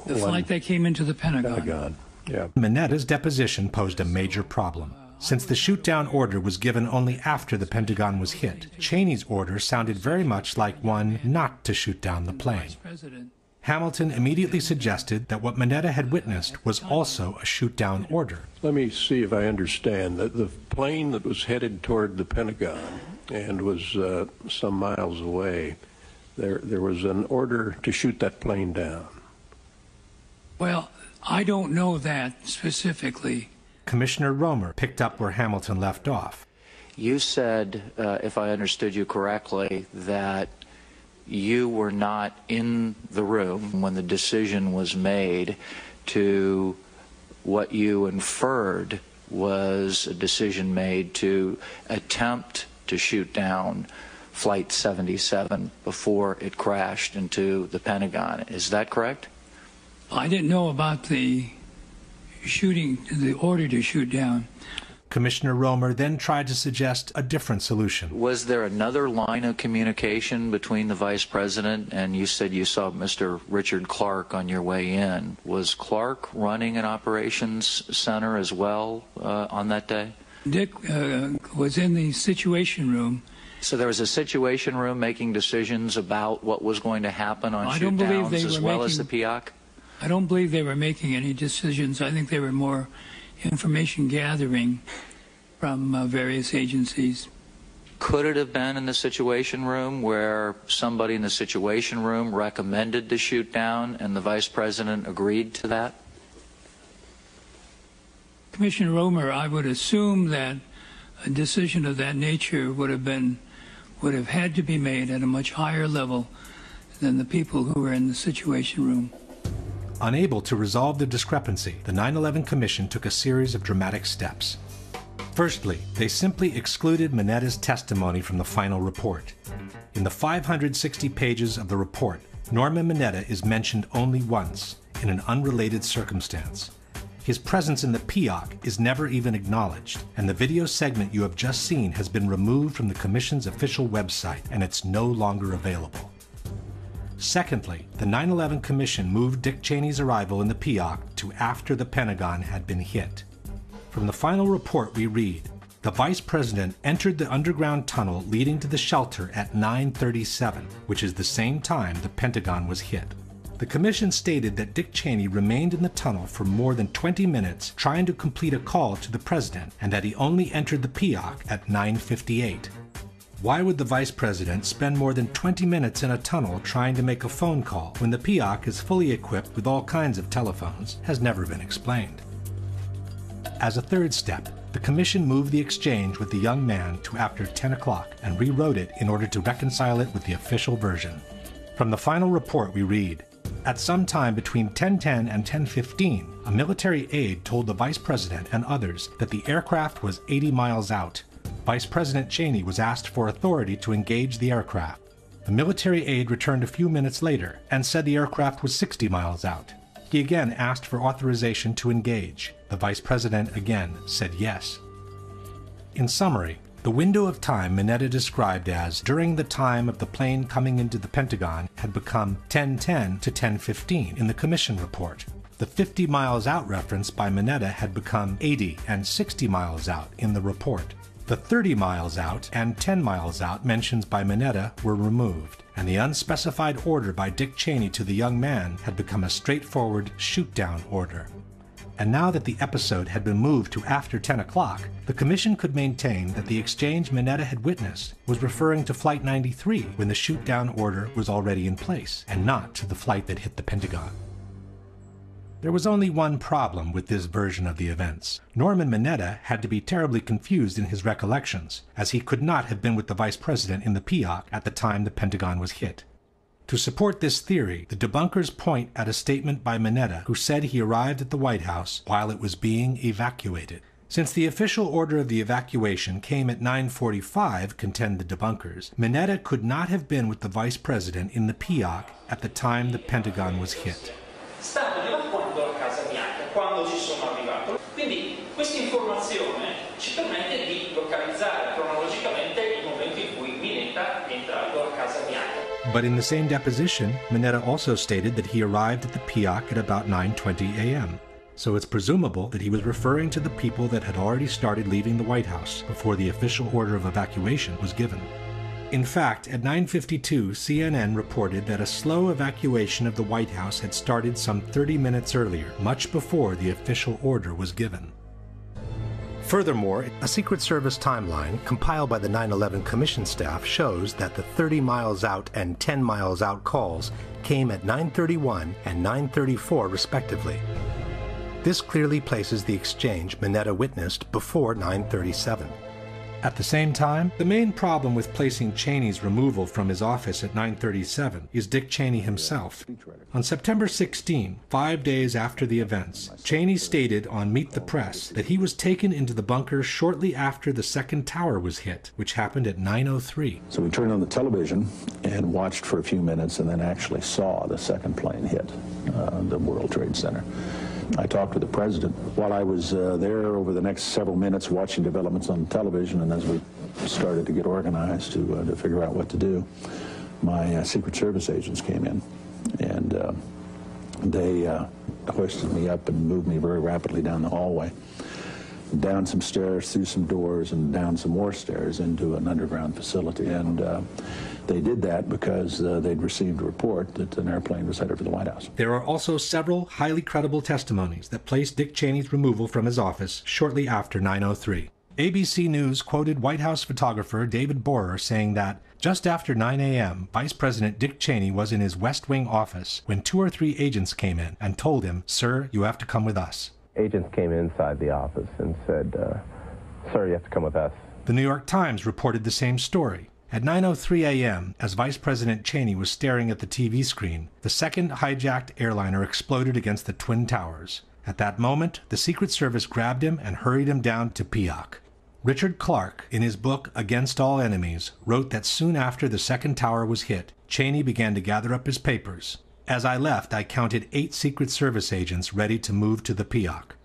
flight that came into the Pentagon. Yeah. Mineta's deposition posed a major problem. Since the shoot-down order was given only after the Pentagon was hit, Cheney's order sounded very much like one not to shoot down the plane. Hamilton immediately suggested that what Mineta had witnessed was also a shoot-down order. Let me see if I understand. The plane that was headed toward the Pentagon and was some miles away, there was an order to shoot that plane down. Well, I don't know that specifically. Commissioner Romer picked up where Hamilton left off. You said, if I understood you correctly, that you were not in the room when the decision was made to what you inferred was a decision made to attempt to shoot down Flight 77 before it crashed into the Pentagon. Is that correct? I didn't know about the shooting, the order to shoot down. Commissioner Romer then tried to suggest a different solution. Was there another line of communication between the Vice President and you said you saw Mr. Richard Clark on your way in? Was Clark running an operations center as well on that day? Dick was in the Situation Room. So there was a Situation Room making decisions about what was going to happen on shoot-downs as well as the PIAC? I don't believe they were making any decisions. I think they were more information gathering from various agencies. Could it have been in the Situation Room where somebody in the Situation Room recommended the shoot down and the Vice President agreed to that? Commissioner Romer, I would assume that a decision of that nature would have had to be made at a much higher level than the people who were in the Situation Room. Unable to resolve the discrepancy, the 9/11 Commission took a series of dramatic steps. Firstly, they simply excluded Minetta's testimony from the final report. In the 560 pages of the report, Norman Minetta is mentioned only once, in an unrelated circumstance. His presence in the PIOC is never even acknowledged, and the video segment you have just seen has been removed from the Commission's official website, and it's no longer available. Secondly, the 9/11 Commission moved Dick Cheney's arrival in the PIOC to after the Pentagon had been hit. From the final report we read, the Vice President entered the underground tunnel leading to the shelter at 9:37, which is the same time the Pentagon was hit. The Commission stated that Dick Cheney remained in the tunnel for more than 20 minutes trying to complete a call to the President, and that he only entered the PIOC at 9:58. Why would the Vice President spend more than 20 minutes in a tunnel trying to make a phone call when the PIOC is fully equipped with all kinds of telephones has never been explained. As a third step, the Commission moved the exchange with the young man to after 10 o'clock and rewrote it in order to reconcile it with the official version. From the final report we read, at some time between 10:10 and 10:15, a military aide told the Vice President and others that the aircraft was 80 miles out. Vice President Cheney was asked for authority to engage the aircraft. The military aide returned a few minutes later and said the aircraft was 60 miles out. He again asked for authorization to engage. The Vice President again said yes. In summary, the window of time Minetta described as during the time of the plane coming into the Pentagon had become 10:10 to 10:15 in the Commission report. The 50 miles out reference by Minetta had become 80 and 60 miles out in the report. The 30 miles out and 10 miles out mentions by Minetta were removed, and the unspecified order by Dick Cheney to the young man had become a straightforward shoot-down order. And now that the episode had been moved to after 10 o'clock, the Commission could maintain that the exchange Minetta had witnessed was referring to Flight 93 when the shoot-down order was already in place, and not to the flight that hit the Pentagon. There was only one problem with this version of the events. Norman Minetta had to be terribly confused in his recollections, as he could not have been with the Vice President in the PIOC at the time the Pentagon was hit. To support this theory, the debunkers point at a statement by Minetta, who said he arrived at the White House while it was being evacuated. Since the official order of the evacuation came at 9:45, contend the debunkers, Minetta could not have been with the Vice President in the PIOC at the time the Pentagon was hit. Stavano evacuando la Casa Bianca quando ci sono arrivato. Quindi questa informazione ci permette di localizzare cronologicamente il momento in cui Minetta è entrato alla Casa Bianca. But in the same deposition, Minetta also stated that he arrived at the PIOC at about 9:20 a.m. So it's presumable that he was referring to the people that had already started leaving the White House before the official order of evacuation was given. In fact, at 9:52, CNN reported that a slow evacuation of the White House had started some 30 minutes earlier, much before the official order was given. Furthermore, a Secret Service timeline compiled by the 9/11 Commission staff shows that the 30 miles out and 10 miles out calls came at 9:31 and 9:34 respectively. This clearly places the exchange Minetta witnessed before 9:37. At the same time, the main problem with placing Cheney's removal from his office at 9:37 is Dick Cheney himself. On September 16, 5 days after the events, Cheney stated on Meet the Press that he was taken into the bunker shortly after the second tower was hit, which happened at 9:03. So we turned on the television and watched for a few minutes and then actually saw the second plane hit the World Trade Center. I talked to the president while I was there over the next several minutes watching developments on television, and as we started to get organized to figure out what to do, my Secret Service agents came in, and they hoisted me up and moved me very rapidly down the hallway, down some stairs, through some doors, and down some more stairs into an underground facility. And they did that because they'd received a report that an airplane was headed for the White House. There are also several highly credible testimonies that place Dick Cheney's removal from his office shortly after 9:03. ABC News quoted White House photographer David Borer saying that just after 9 a.m., Vice President Dick Cheney was in his West Wing office when 2 or 3 agents came in and told him, "Sir, you have to come with us." Agents came inside the office and said, "Sir, you have to come with us." The New York Times reported the same story. At 9:03 a.m., as Vice President Cheney was staring at the TV screen, the second hijacked airliner exploded against the Twin Towers. At that moment, the Secret Service grabbed him and hurried him down to Peoc. Richard Clarke, in his book Against All Enemies, wrote that soon after the second tower was hit, Cheney began to gather up his papers. As I left, I counted 8 Secret Service agents ready to move to the Peoc.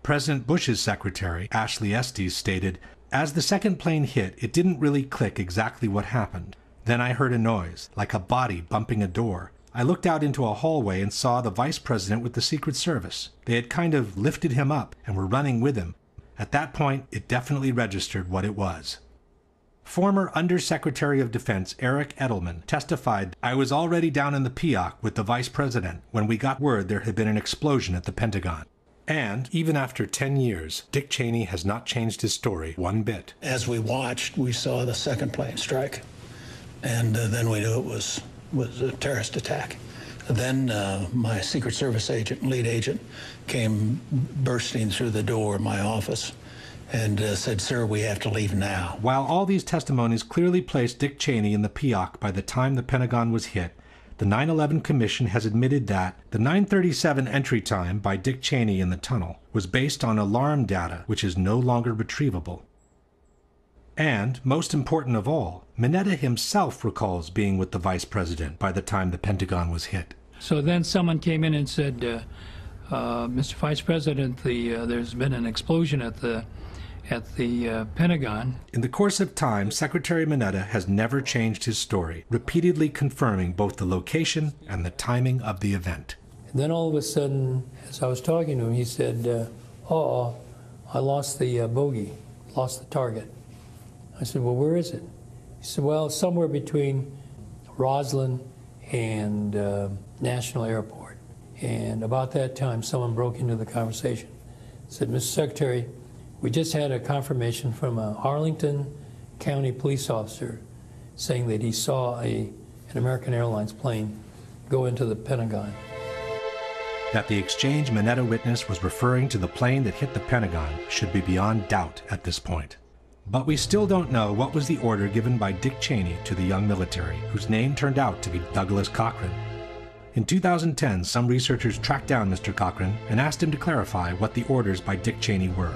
President Bush's secretary, Ashley Estes, stated, "As the second plane hit, it didn't really click exactly what happened. Then I heard a noise, like a body bumping a door. I looked out into a hallway and saw the vice president with the Secret Service. They had kind of lifted him up and were running with him. At that point, it definitely registered what it was." Former Undersecretary of Defense Eric Edelman testified, "I was already down in the Peoc with the vice president when we got word there had been an explosion at the Pentagon." And even after 10 years, Dick Cheney has not changed his story one bit. As we watched, we saw the second plane strike, and then we knew it was a terrorist attack. Then my Secret Service agent, lead agent, came bursting through the door of my office and said, "Sir, we have to leave now." While all these testimonies clearly placed Dick Cheney in the Peoc by the time the Pentagon was hit, the 9/11 Commission has admitted that the 9:37 entry time by Dick Cheney in the tunnel was based on alarm data which is no longer retrievable. And, most important of all, Mineta himself recalls being with the vice president by the time the Pentagon was hit. So then someone came in and said, Mr. Vice President, there's been an explosion at the Pentagon. In the course of time, Secretary Mineta has never changed his story, repeatedly confirming both the location and the timing of the event. And then all of a sudden, as I was talking to him, he said, I lost the bogey, lost the target. I said, well, where is it? He said, well, somewhere between Roslyn and National Airport. And about that time, someone broke into the conversation. Said, Mr. Secretary, we just had a confirmation from a Arlington County police officer saying that he saw an American Airlines plane go into the Pentagon. That the exchange Mineta witnessed was referring to the plane that hit the Pentagon should be beyond doubt at this point. But we still don't know what was the order given by Dick Cheney to the young military, whose name turned out to be Douglas Cochran. In 2010, some researchers tracked down Mr. Cochran and asked him to clarify what the orders by Dick Cheney were.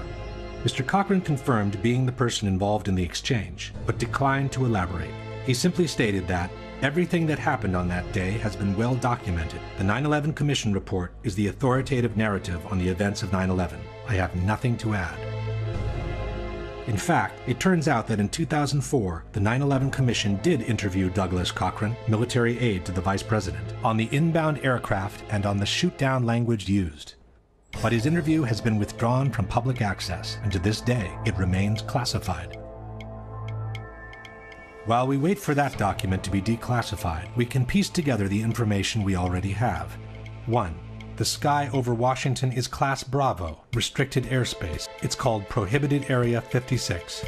Mr. Cochran confirmed being the person involved in the exchange, but declined to elaborate. He simply stated that everything that happened on that day has been well documented. The 9/11 Commission report is the authoritative narrative on the events of 9/11. I have nothing to add. In fact, it turns out that in 2004, the 9/11 Commission did interview Douglas Cochran, military aide to the Vice President, on the inbound aircraft and on the shoot-down language used. But his interview has been withdrawn from public access, and to this day, it remains classified. While we wait for that document to be declassified, we can piece together the information we already have. 1. The sky over Washington is Class Bravo, restricted airspace. It's called Prohibited Area 56.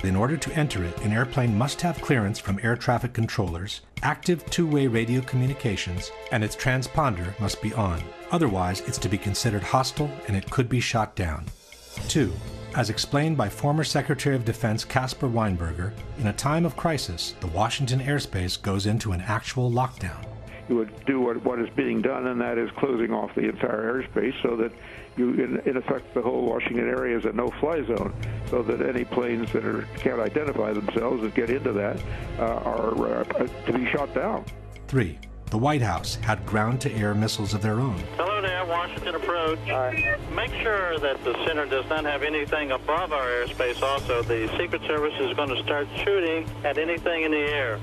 In order to enter it, an airplane must have clearance from air traffic controllers, active two-way radio communications, and its transponder must be on. Otherwise, it's to be considered hostile and it could be shot down. 2. As explained by former Secretary of Defense Caspar Weinberger, in a time of crisis, the Washington airspace goes into an actual lockdown. You would do what is being done, and that is closing off the entire airspace so that you, in effect, the whole Washington area is a no-fly zone, so that any planes that can't identify themselves that get into that are to be shot down. 3. The White House had ground-to-air missiles of their own. Hello there, Washington approach. Make sure that the center does not have anything above our airspace also. The Secret Service is going to start shooting at anything in the air.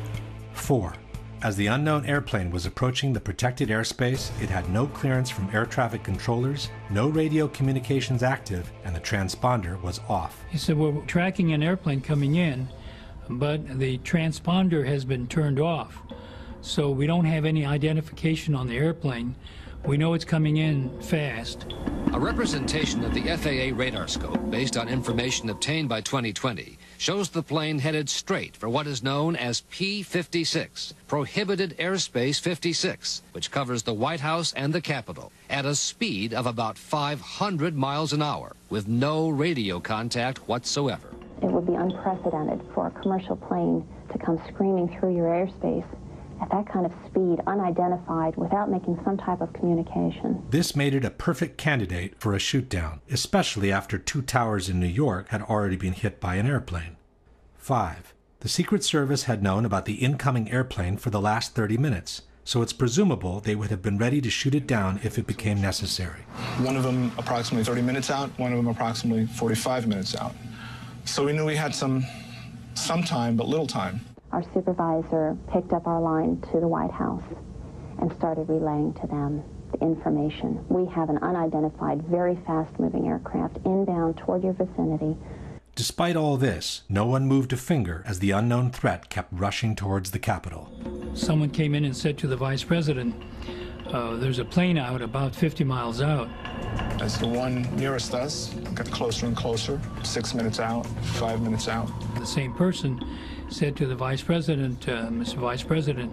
4. As the unknown airplane was approaching the protected airspace, it had no clearance from air traffic controllers, no radio communications active, and the transponder was off. He said, we're tracking an airplane coming in, but the transponder has been turned off. So we don't have any identification on the airplane. We know it's coming in fast. A representation of the FAA radar scope based on information obtained by 2020 shows the plane headed straight for what is known as P-56, Prohibited Airspace 56, which covers the White House and the Capitol, at a speed of about 500 miles an hour, with no radio contact whatsoever. It would be unprecedented for a commercial plane to to come screaming through your airspace at that kind of speed, unidentified, without making some type of communication. This made it a perfect candidate for a shoot-down, especially after 2 towers in New York had already been hit by an airplane. 5. The Secret Service had known about the incoming airplane for the last 30 minutes, so it's presumable they would have been ready to shoot it down if it became necessary. One of them approximately 30 minutes out, one of them approximately 45 minutes out. So we knew we had some time, but little time. Our supervisor picked up our line to the White House and started relaying to them the information. We have an unidentified, very fast-moving aircraft inbound toward your vicinity. Despite all this, no one moved a finger as the unknown threat kept rushing towards the Capitol. Someone came in and said to the vice president, there's a plane out about 50 miles out. As the one nearest us got closer and closer, 6 minutes out, 5 minutes out. The same person said to the vice president, Mr. Vice President,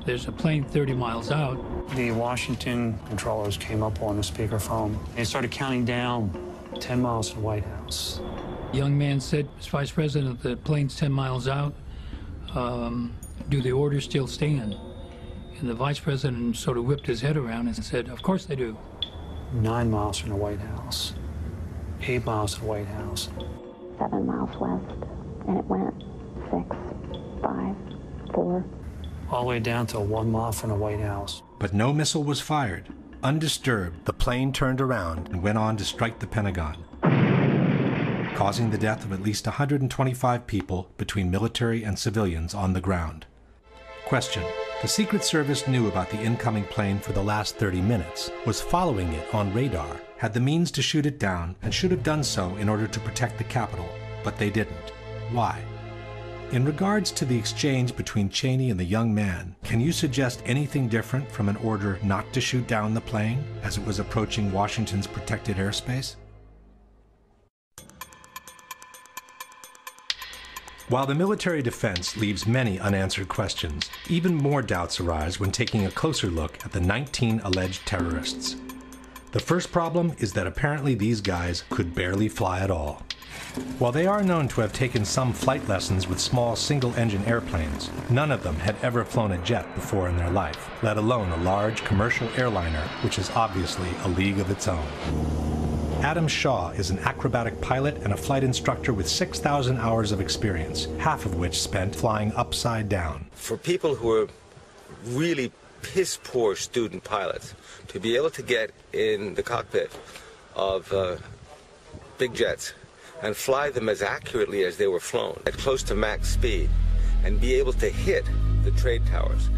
there's a plane 30 miles out. The Washington controllers came up on the speakerphone. They started counting down 10 miles to the White House. The young man said, Mr. Vice President, the plane's 10 miles out. Do the orders still stand? And the vice president sort of whipped his head around and said, of course they do. 9 miles from the White House. 8 miles to the White House. 7 miles west, and it went 6, 5, 4. All the way down to 1 mile from the White House. But no missile was fired. Undisturbed, the plane turned around and went on to strike the Pentagon, causing the death of at least 125 people between military and civilians on the ground. Question: the Secret Service knew about the incoming plane for the last 30 minutes, was following it on radar, had the means to shoot it down, and should have done so in order to protect the Capitol, but they didn't. Why? In regards to the exchange between Cheney and the young man, can you suggest anything different from an order not to shoot down the plane as it was approaching Washington's protected airspace? While the military defense leaves many unanswered questions, even more doubts arise when taking a closer look at the 19 alleged terrorists. The first problem is that apparently these guys could barely fly at all. While they are known to have taken some flight lessons with small single-engine airplanes, none of them had ever flown a jet before in their life, let alone a large commercial airliner, which is obviously a league of its own. Adam Shaw is an acrobatic pilot and a flight instructor with 6,000 hours of experience, half of which spent flying upside down. For people who are really piss-poor student pilots, to be able to get in the cockpit of big jets and fly them as accurately as they were flown, at close to max speed, and be able to hit the trade towers.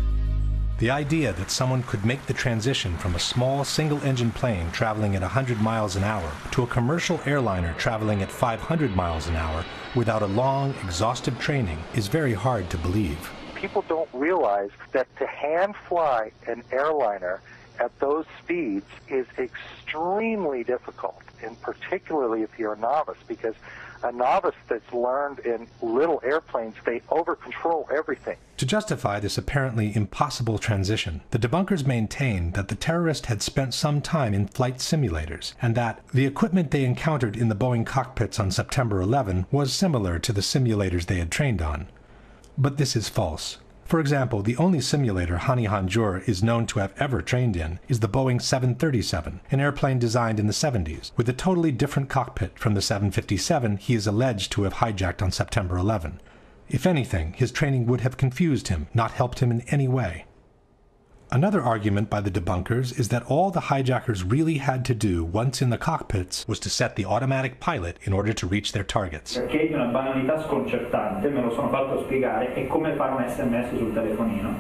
The idea that someone could make the transition from a small single-engine plane traveling at 100 miles an hour to a commercial airliner traveling at 500 miles an hour without a long, exhaustive training is very hard to believe. People don't realize that to hand fly an airliner at those speeds is extremely difficult, and particularly if you're a novice, because a novice that's learned in little airplanes, they over-control everything. To justify this apparently impossible transition, the debunkers maintained that the terrorist had spent some time in flight simulators, and that the equipment they encountered in the Boeing cockpits on September 11 was similar to the simulators they had trained on. But this is false. For example, the only simulator Hani Hanjour is known to have ever trained in is the Boeing 737, an airplane designed in the 70s, with a totally different cockpit from the 757 he is alleged to have hijacked on September 11. If anything, his training would have confused him, not helped him in any way. Another argument by the debunkers is that all the hijackers really had to do once in the cockpits was to set the automatic pilot in order to reach their targets. Perché di una banalità sconcertante, me lo sono fatto spiegare, è come fare un SMS sul telefonino.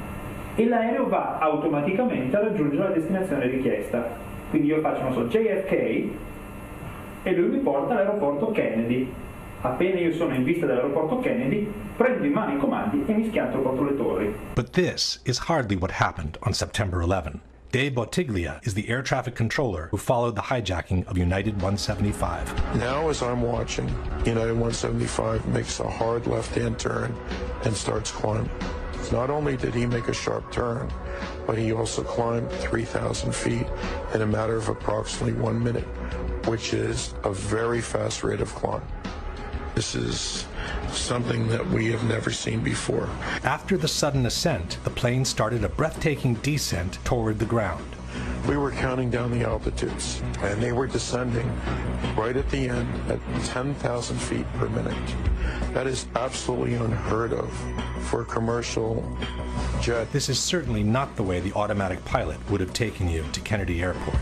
E l'aereo va automaticamente a raggiungere la destinazione richiesta. Quindi io faccio, non so, JFK e lui mi porta all'aeroporto Kennedy. Appena io sono in vista dell'aeroporto Kennedy, prendo in mano i comandi e mi schianto contro le torri. But this is hardly what happened on September 11. Dave Bottiglia is the air traffic controller who followed the hijacking of United 175. Now, as I'm watching, United 175 makes a hard left-hand turn and starts climbing. Not only did he make a sharp turn, but he also climbed 3,000 feet in a matter of approximately 1 minute, which is a very fast rate of climb. This is something that we have never seen before. After the sudden ascent, the plane started a breathtaking descent toward the ground. We were counting down the altitudes, and they were descending right at the end at 10,000 feet per minute. That is absolutely unheard of for a commercial jet. This is certainly not the way the automatic pilot would have taken you to Kennedy Airport.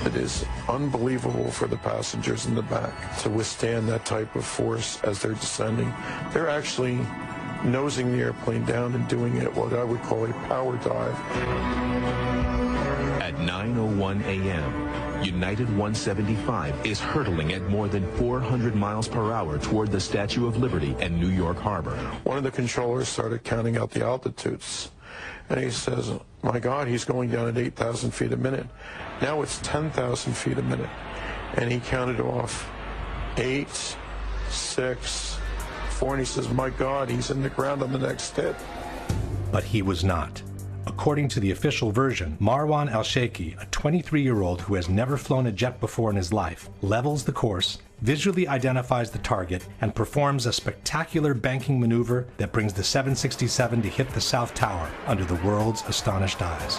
It is unbelievable for the passengers in the back to withstand that type of force as they're descending. They're actually nosing the airplane down and doing it what I would call a power dive. At 9:01 a.m., United 175 is hurtling at more than 400 miles per hour toward the Statue of Liberty and New York Harbor. One of the controllers started counting out the altitudes, and he says, my God, he's going down at 8,000 feet a minute. Now it's 10,000 feet a minute. And he counted off 8, 6, 4, and he says, my God, he's in the ground on the next hit. But he was not. According to the official version, Marwan Al-Sheikhi, a 23-year-old who has never flown a jet before in his life, levels the course, visually identifies the target, and performs a spectacular banking maneuver that brings the 767 to hit the South Tower under the world's astonished eyes.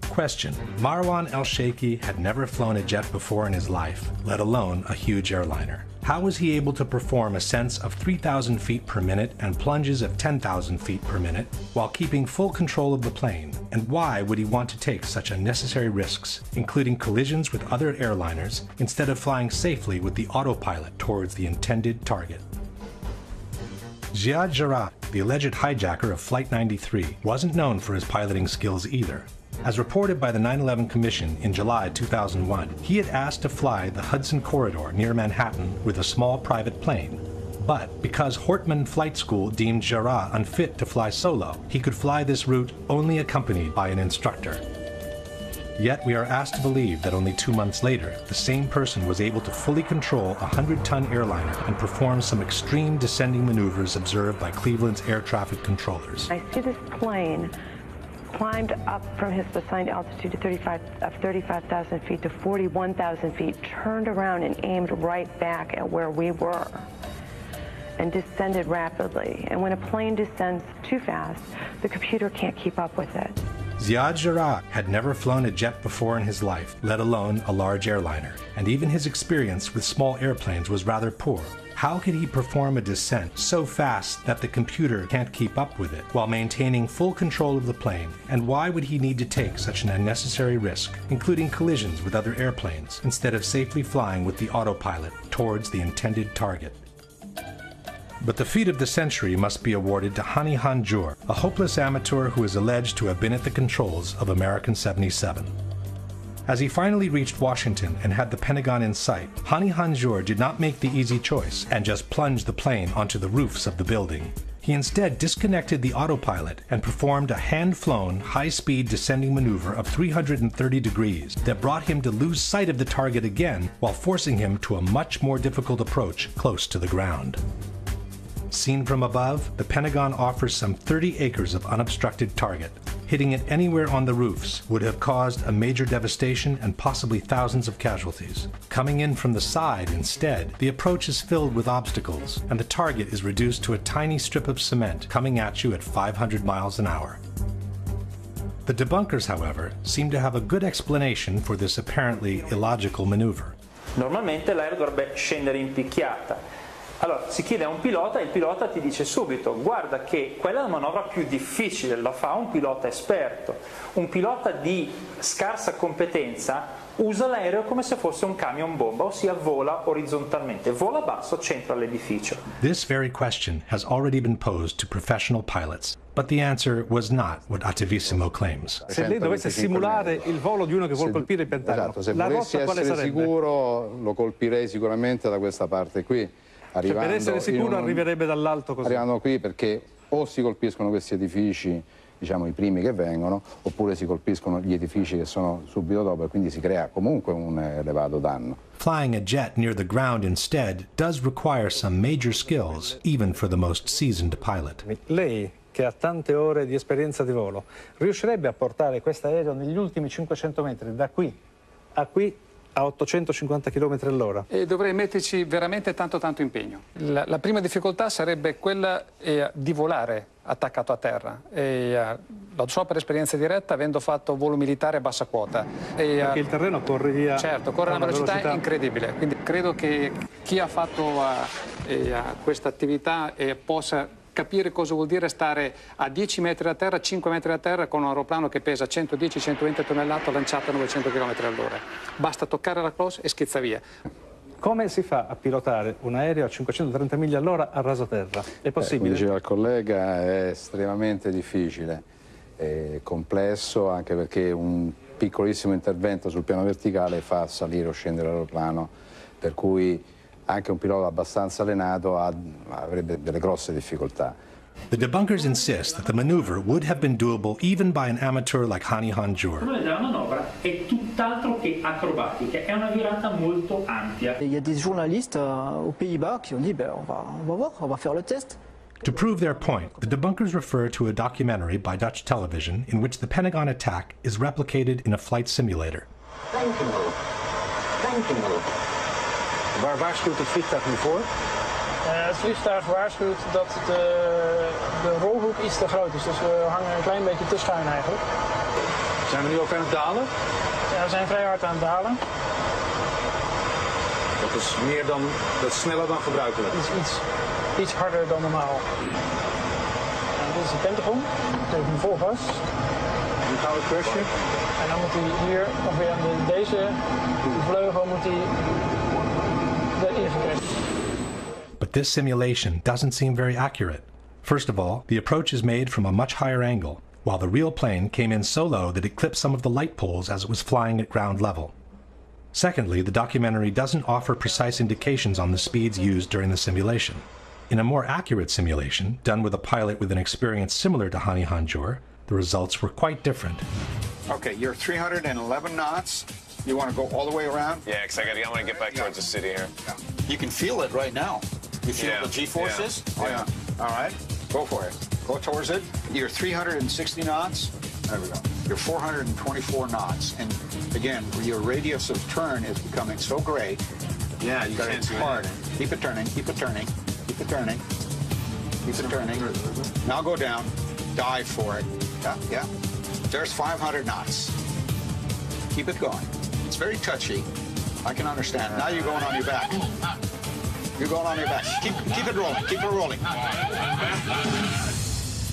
Question: Marwan Al-Sheikhi had never flown a jet before in his life, let alone a huge airliner. How was he able to perform ascents of 3,000 feet per minute and plunges of 10,000 feet per minute while keeping full control of the plane? And why would he want to take such unnecessary risks, including collisions with other airliners, instead of flying safely with the autopilot towards the intended target? Ziad Jarrah, the alleged hijacker of Flight 93, wasn't known for his piloting skills either. As reported by the 9/11 Commission in July 2001, he had asked to fly the Hudson Corridor near Manhattan with a small private plane. But because Hortman Flight School deemed Jarrah unfit to fly solo, he could fly this route only accompanied by an instructor. Yet we are asked to believe that only 2 months later, the same person was able to fully control a 100-ton airliner and perform some extreme descending maneuvers observed by Cleveland's air traffic controllers. I see this plane climbed up from his assigned altitude to 35,000 feet to 41,000 feet, turned around and aimed right back at where we were, and descended rapidly. And when a plane descends too fast, the computer can't keep up with it. Ziad Jarrah had never flown a jet before in his life, let alone a large airliner, and even his experience with small airplanes was rather poor. How could he perform a descent so fast that the computer can't keep up with it while maintaining full control of the plane? And why would he need to take such an unnecessary risk, including collisions with other airplanes, instead of safely flying with the autopilot towards the intended target? But the feat of the century must be awarded to Hani Hanjour, a hopeless amateur who is alleged to have been at the controls of American 77. As he finally reached Washington and had the Pentagon in sight, Hani Hanjour did not make the easy choice and just plunge the plane onto the roofs of the building. He instead disconnected the autopilot and performed a hand-flown, high-speed descending maneuver of 330 degrees that brought him to lose sight of the target again while forcing him to a much more difficult approach close to the ground. Seen from above, the Pentagon offers some 30 acres of unobstructed target. Hitting it anywhere on the roofs would have caused a major devastation and possibly thousands of casualties. Coming in from the side instead, the approach is filled with obstacles, and the target is reduced to a tiny strip of cement coming at you at 500 miles an hour. The debunkers, however, seem to have a good explanation for this apparently illogical maneuver. Normalmente l'aereo dovrebbe scendere in picchiata. Allora si chiede a un pilota e il pilota ti dice subito: guarda che quella è la manovra più difficile, la fa un pilota esperto. Un pilota di scarsa competenza usa l'aereo come se fosse un camion bomba, ossia vola orizzontalmente, vola basso, centro all'edificio. This very question has already been posed to professional pilots, but the answer was not what Attivissimo claims. Se lei dovesse simulare il volo di uno che vuole colpire il Pentagono, esatto, se la volessi rotta quale essere sarebbe? sicuro lo colpirei sicuramente da questa parte qui. Cioè, per essere sicuro arriverebbe dall'alto così? Arrivando qui perché o si colpiscono questi edifici, diciamo i primi che vengono, oppure si colpiscono gli edifici che sono subito dopo e quindi si crea comunque un elevato danno. Flying a jet near the ground instead does require some major skills, even for the most seasoned pilot. Lei, che ha tante ore di esperienza di volo, riuscirebbe a portare questo aereo negli ultimi 500 metri, da qui a qui, a 850 km all'ora. E dovrei metterci veramente tanto impegno. La prima difficoltà sarebbe quella di volare attaccato a terra. Lo so per esperienza diretta, avendo fatto volo militare a bassa quota. Perché il terreno corre via. Certo, corre a una velocità incredibile. Quindi credo che chi ha fatto questa attività possa capire cosa vuol dire stare a 10 metri da terra, 5 metri da terra con un aeroplano che pesa 110-120 tonnellate lanciato a 900 km all'ora. Basta toccare la cross e schizza via. Come si fa a pilotare un aereo a 530 miglia all'ora a rasoterra? È possibile? Come diceva il collega, è estremamente difficile, è complesso, anche perché un piccolissimo intervento sul piano verticale fa salire o scendere l'aeroplano, per cui anche un pilota abbastanza allenato avrebbe delle grosse difficoltà. The debunkers insist that the maneuver would have been doable even by an amateur like Hani Hanjour. La manovra è tutt'altro che acrobatica, è una virata molto ampia. Il y a des journalistes aux Pays-Bas qui ont dit on va voir, on va faire le test. To prove their point, the debunkers refer to a documentary by Dutch television in which the Pentagon attack is replicated in a flight simulator. Waar waarschuwt het vliegtuig nu voor? Het vliegtuig waarschuwt dat de rolhoek iets te groot is, dus we hangen een klein beetje te schuin eigenlijk. Zijn we nu ook aan het dalen? Ja, we zijn vrij hard aan het dalen. Dat is sneller dan gebruikelijk. Iets harder dan normaal. En dit is de Pentagon, dat is nu vol gas. Nu gaan we crashen. En dan moet hij hier, of weer aan deze vleugel moet hij erin gecrashed. But this simulation doesn't seem very accurate. First of all, the approach is made from a much higher angle, while the real plane came in so low that it clipped some of the light poles as it was flying at ground level. Secondly, the documentary doesn't offer precise indications on the speeds used during the simulation. In a more accurate simulation, done with a pilot with an experience similar to Hani Hanjour, the results were quite different. Okay, you're 311 knots. You want to go all the way around? Yeah, because I want to get back towards the city here. You can feel it right now. You feel the G-forces? Yeah. Oh, yeah. All right, go for it. Go towards it. You're 360 knots. There we go. You're 424 knots. And again, your radius of turn is becoming so great. Yeah, you can't it's see hard. anything. Keep it turning, keep it turning, keep it turning. Keep it turning. Now go down. Dive for it. Yeah. There's 500 knots. Keep it going. It's very touchy. I can understand it. Now you're going on your back. You're going on your back. Keep it rolling. Keep it rolling.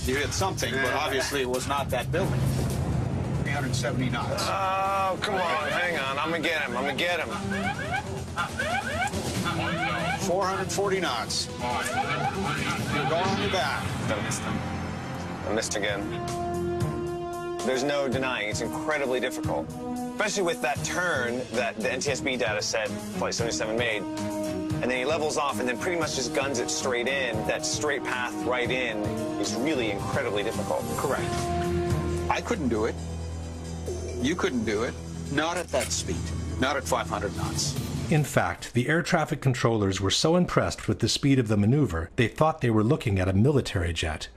You hit something, but obviously it was not that building. 370 knots. Oh, come on. Hang on. I'm going to get him. 440 knots. You're going on your back. I missed him. I missed again. There's no denying it's incredibly difficult, especially with that turn that the NTSB data said Flight 77 made. And then he levels off and then pretty much just guns it straight in. That straight path right in is really incredibly difficult. Correct. I couldn't do it. You couldn't do it. Not at that speed. Not at 500 knots. In fact, the air traffic controllers were so impressed with the speed of the maneuver, they thought they were looking at a military jet.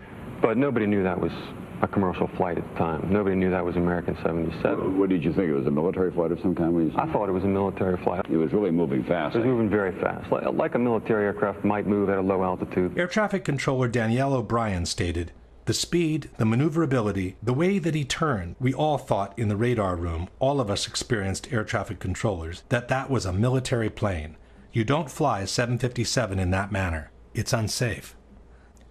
But nobody knew that was a commercial flight at the time. Nobody knew that was American 77. What did you think? It was a military flight of some kind? I thought it was a military flight. It was really moving fast. It was moving very fast, like a military aircraft might move at a low altitude. Air traffic controller Danielle O'Brien stated, "The speed, the maneuverability, the way that he turned, we all thought in the radar room, all of us experienced air traffic controllers, that was a military plane. You don't fly a 757 in that manner. It's unsafe."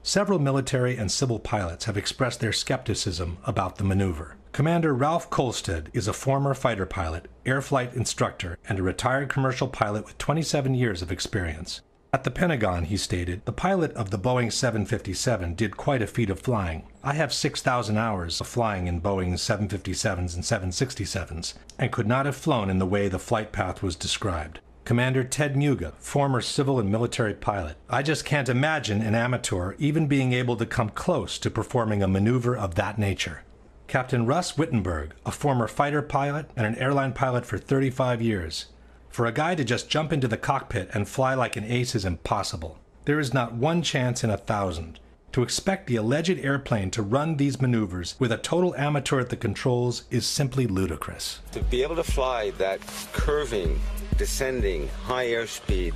Several military and civil pilots have expressed their skepticism about the maneuver. Commander Ralph Kolstad is a former fighter pilot, air flight instructor, and a retired commercial pilot with 27 years of experience. At the Pentagon, he stated, "The pilot of the Boeing 757 did quite a feat of flying. I have 6,000 hours of flying in Boeing 757s and 767s, and could not have flown in the way the flight path was described." Commander Ted Muga, former civil and military pilot, "I just can't imagine an amateur even being able to come close to performing a maneuver of that nature." Captain Russ Wittenberg, a former fighter pilot and an airline pilot for 35 years. "For a guy to just jump into the cockpit and fly like an ace is impossible. There is not one chance in 1,000. To expect the alleged airplane to run these maneuvers with a total amateur at the controls is simply ludicrous. To be able to fly that curving, descending, high airspeed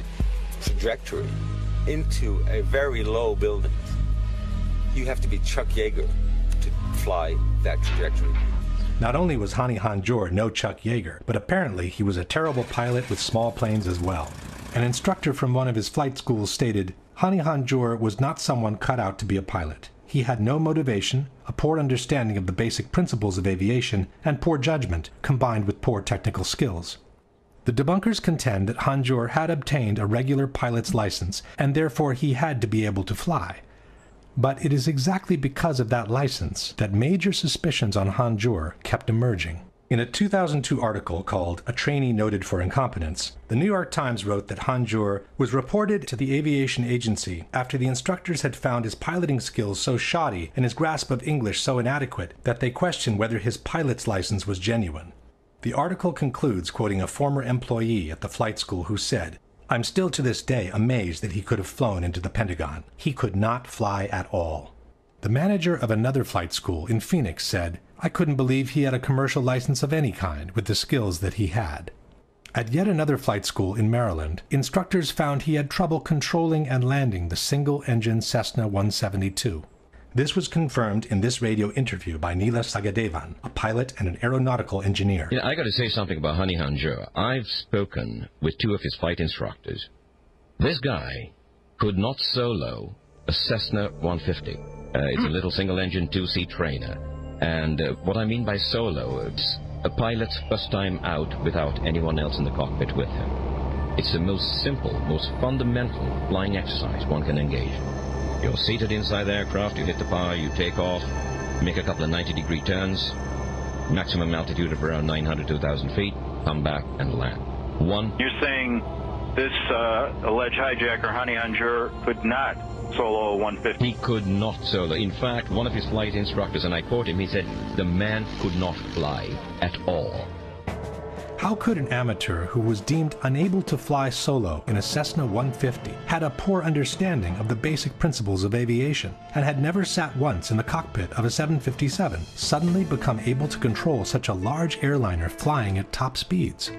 trajectory into a very low building, you have to be Chuck Yeager to fly that trajectory. Not only was Hani Hanjour no Chuck Yeager, but apparently he was a terrible pilot with small planes as well. An instructor from one of his flight schools stated, Hani Hanjour was not someone cut out to be a pilot. He had no motivation, a poor understanding of the basic principles of aviation, and poor judgment, combined with poor technical skills. The debunkers contend that Hanjour had obtained a regular pilot's license, and therefore he had to be able to fly. But it is exactly because of that license that major suspicions on Hanjour kept emerging. In a 2002 article called A Trainee Noted for Incompetence, the New York Times wrote that Hanjour was reported to the aviation agency after the instructors had found his piloting skills so shoddy and his grasp of English so inadequate that they questioned whether his pilot's license was genuine. The article concludes quoting a former employee at the flight school who said, "I'm still to this day amazed that he could have flown into the Pentagon. He could not fly at all." The manager of another flight school in Phoenix said, "I couldn't believe he had a commercial license of any kind with the skills that he had." At yet another flight school in Maryland, instructors found he had trouble controlling and landing the single-engine Cessna 172. This was confirmed in this radio interview by Neela Sagadevan, a pilot and an aeronautical engineer. You know, I got to say something about Hani Hanjour. I've spoken with two of his flight instructors. This guy could not solo a Cessna 150. It's a little single-engine two-seat trainer. And what I mean by solo, it's a pilot's first time out without anyone else in the cockpit with him. It's the most simple, most fundamental flying exercise one can engage in. You're seated inside the aircraft, you hit the power, you take off, make a couple of 90-degree turns, maximum altitude of around 900 to 1,000 feet, come back and land. You're saying this alleged hijacker, Hani Hanjour, could not solo a 150? He could not solo. In fact, one of his flight instructors, and I quote him, he said, the man could not fly at all. How could an amateur who was deemed unable to fly solo in a Cessna 150, had a poor understanding of the basic principles of aviation, and had never sat once in the cockpit of a 757, suddenly become able to control such a large airliner flying at top speeds?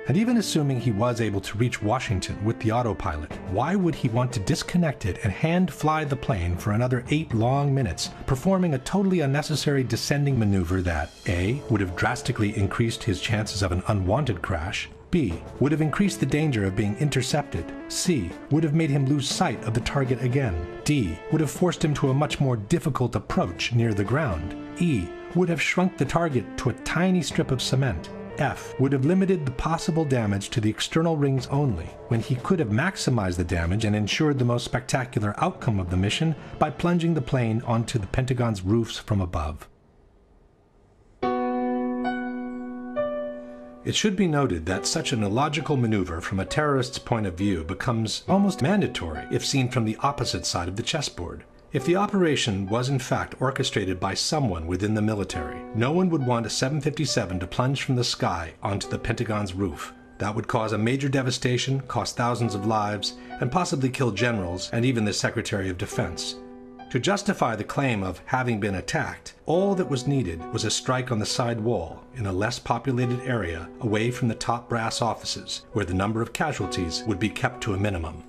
And even assuming he was able to reach Washington with the autopilot, why would he want to disconnect it and hand-fly the plane for another 8 long minutes, performing a totally unnecessary descending maneuver that A. would have drastically increased his chances of an unwanted crash, B. would have increased the danger of being intercepted, C. would have made him lose sight of the target again, D. would have forced him to a much more difficult approach near the ground, E. would have shrunk the target to a tiny strip of cement, F. would have limited the possible damage to the external rings only, when he could have maximized the damage and ensured the most spectacular outcome of the mission by plunging the plane onto the Pentagon's roofs from above. It should be noted that such an illogical maneuver from a terrorist's point of view becomes almost mandatory if seen from the opposite side of the chessboard. If the operation was in fact orchestrated by someone within the military, no one would want a 757 to plunge from the sky onto the Pentagon's roof. That would cause a major devastation, cost thousands of lives, and possibly kill generals and even the Secretary of Defense. To justify the claim of having been attacked, all that was needed was a strike on the side wall in a less populated area away from the top brass offices, where the number of casualties would be kept to a minimum.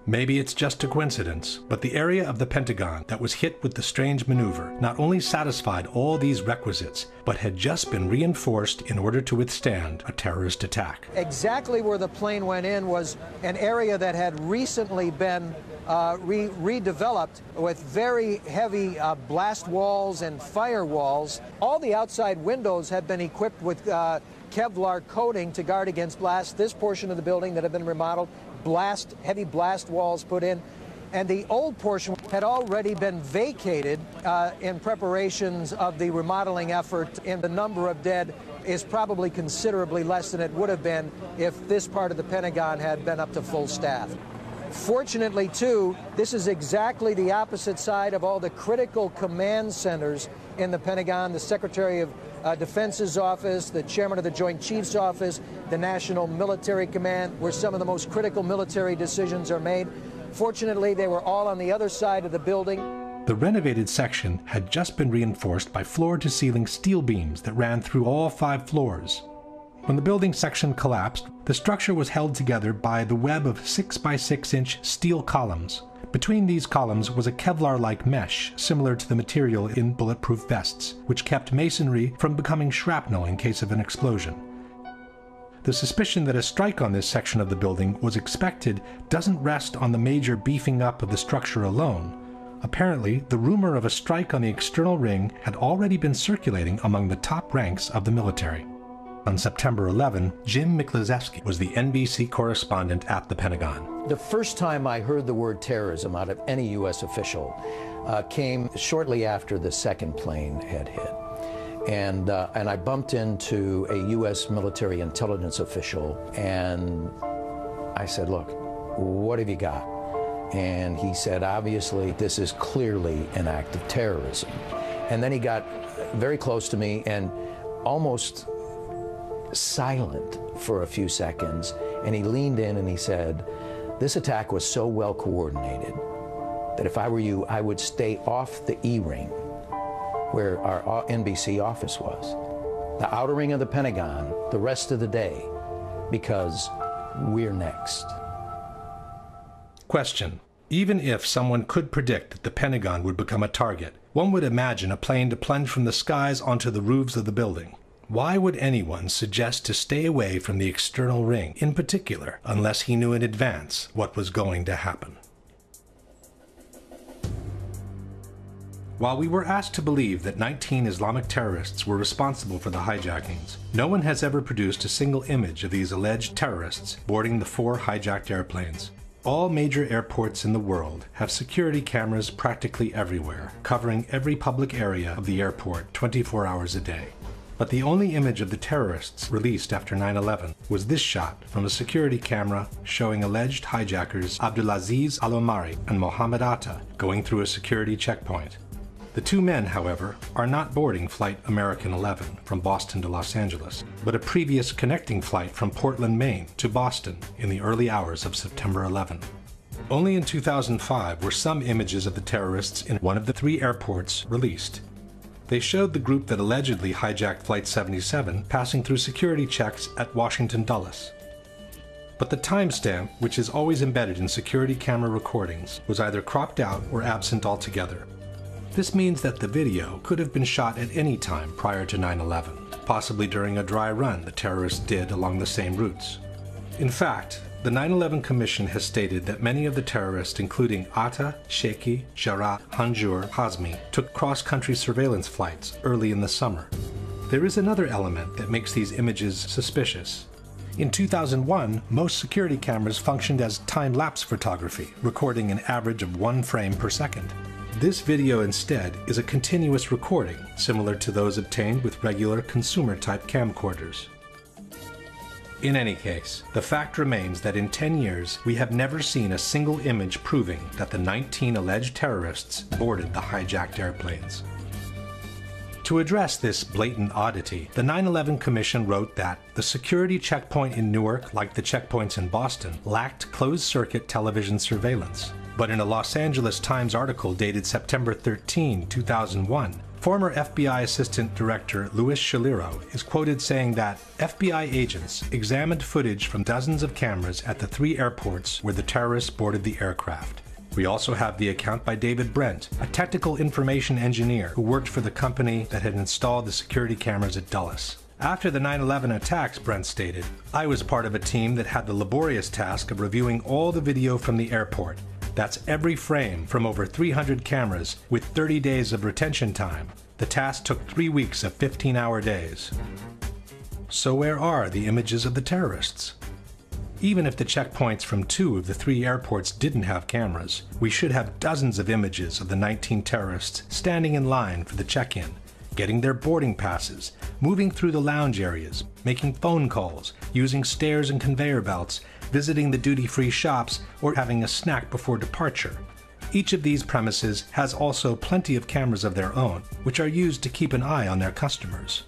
Maybe it's just a coincidence, but the area of the Pentagon that was hit with the strange maneuver not only satisfied all these requisites, but had just been reinforced in order to withstand a terrorist attack. Exactly where the plane went in was an area that had recently been redeveloped with very heavy blast walls and firewalls. All the outside windows had been equipped with Kevlar coating to guard against blast. This portion of the building that had been remodeled, heavy blast walls put in, and the old portion had already been vacated in preparations of the remodeling effort, and the number of dead is probably considerably less than it would have been if this part of the Pentagon had been up to full staff. Fortunately, too, this is exactly the opposite side of all the critical command centers in the Pentagon. The Secretary of Defense's office, the Chairman of the Joint Chiefs office, the National Military Command, where some of the most critical military decisions are made. Fortunately, they were all on the other side of the building. The renovated section had just been reinforced by floor-to-ceiling steel beams that ran through all 5 floors. When the building section collapsed, the structure was held together by the web of 6 by 6 inch steel columns. Between these columns was a Kevlar-like mesh similar to the material in bulletproof vests, which kept masonry from becoming shrapnel in case of an explosion. The suspicion that a strike on this section of the building was expected doesn't rest on the major beefing up of the structure alone. Apparently, the rumor of a strike on the external ring had already been circulating among the top ranks of the military. On September 11, Jim Miklaszewski was the NBC correspondent at the Pentagon. The first time I heard the word terrorism out of any U.S. official came shortly after the second plane had hit. And I bumped into a U.S. military intelligence official, and I said, look, what have you got? And he said, obviously, this is clearly an act of terrorism. And then he got very close to me and almost silent for a few seconds, and he leaned in and he said, this attack was so well coordinated that if I were you, I would stay off the E-ring where our NBC office was, the outer ring of the Pentagon, the rest of the day, because we're next. Question. Even if someone could predict that the Pentagon would become a target, one would imagine a plane to plunge from the skies onto the roofs of the building. Why would anyone suggest to stay away from the external ring, in particular, unless he knew in advance what was going to happen? While we were asked to believe that 19 Islamic terrorists were responsible for the hijackings, no one has ever produced a single image of these alleged terrorists boarding the 4 hijacked airplanes. All major airports in the world have security cameras practically everywhere, covering every public area of the airport 24 hours a day. But the only image of the terrorists released after 9/11 was this shot from a security camera showing alleged hijackers Abdulaziz Al-Omari and Mohammed Atta going through a security checkpoint. The 2 men, however, are not boarding Flight American 11 from Boston to Los Angeles, but a previous connecting flight from Portland, Maine to Boston in the early hours of September 11. Only in 2005 were some images of the terrorists in one of the 3 airports released. They showed the group that allegedly hijacked Flight 77 passing through security checks at Washington Dulles. But the timestamp, which is always embedded in security camera recordings, was either cropped out or absent altogether. This means that the video could have been shot at any time prior to 9/11, possibly during a dry run the terrorists did along the same routes. In fact, the 9/11 Commission has stated that many of the terrorists, including Atta, Sheikhi, Jarrah, Hanjour, Hazmi, took cross-country surveillance flights early in the summer. There is another element that makes these images suspicious. In 2001, most security cameras functioned as time-lapse photography, recording an average of 1 frame per second. This video instead is a continuous recording, similar to those obtained with regular consumer-type camcorders. In any case, the fact remains that in 10 years, we have never seen a single image proving that the 19 alleged terrorists boarded the hijacked airplanes. To address this blatant oddity, the 9/11 Commission wrote that the security checkpoint in Newark, like the checkpoints in Boston, lacked closed-circuit television surveillance. But in a Los Angeles Times article dated September 13, 2001, former FBI Assistant Director Louis Shaliro is quoted saying that FBI agents examined footage from dozens of cameras at the 3 airports where the terrorists boarded the aircraft. We also have the account by David Brent, a technical information engineer who worked for the company that had installed the security cameras at Dulles. After the 9/11 attacks, Brent stated, I was part of a team that had the laborious task of reviewing all the video from the airport. That's every frame from over 300 cameras with 30 days of retention time. The task took 3 weeks of 15-hour days. So where are the images of the terrorists? Even if the checkpoints from 2 of the 3 airports didn't have cameras, we should have dozens of images of the 19 terrorists standing in line for the check-in, getting their boarding passes, moving through the lounge areas, making phone calls, using stairs and conveyor belts, visiting the duty-free shops, or having a snack before departure. Each of these premises has also plenty of cameras of their own, which are used to keep an eye on their customers.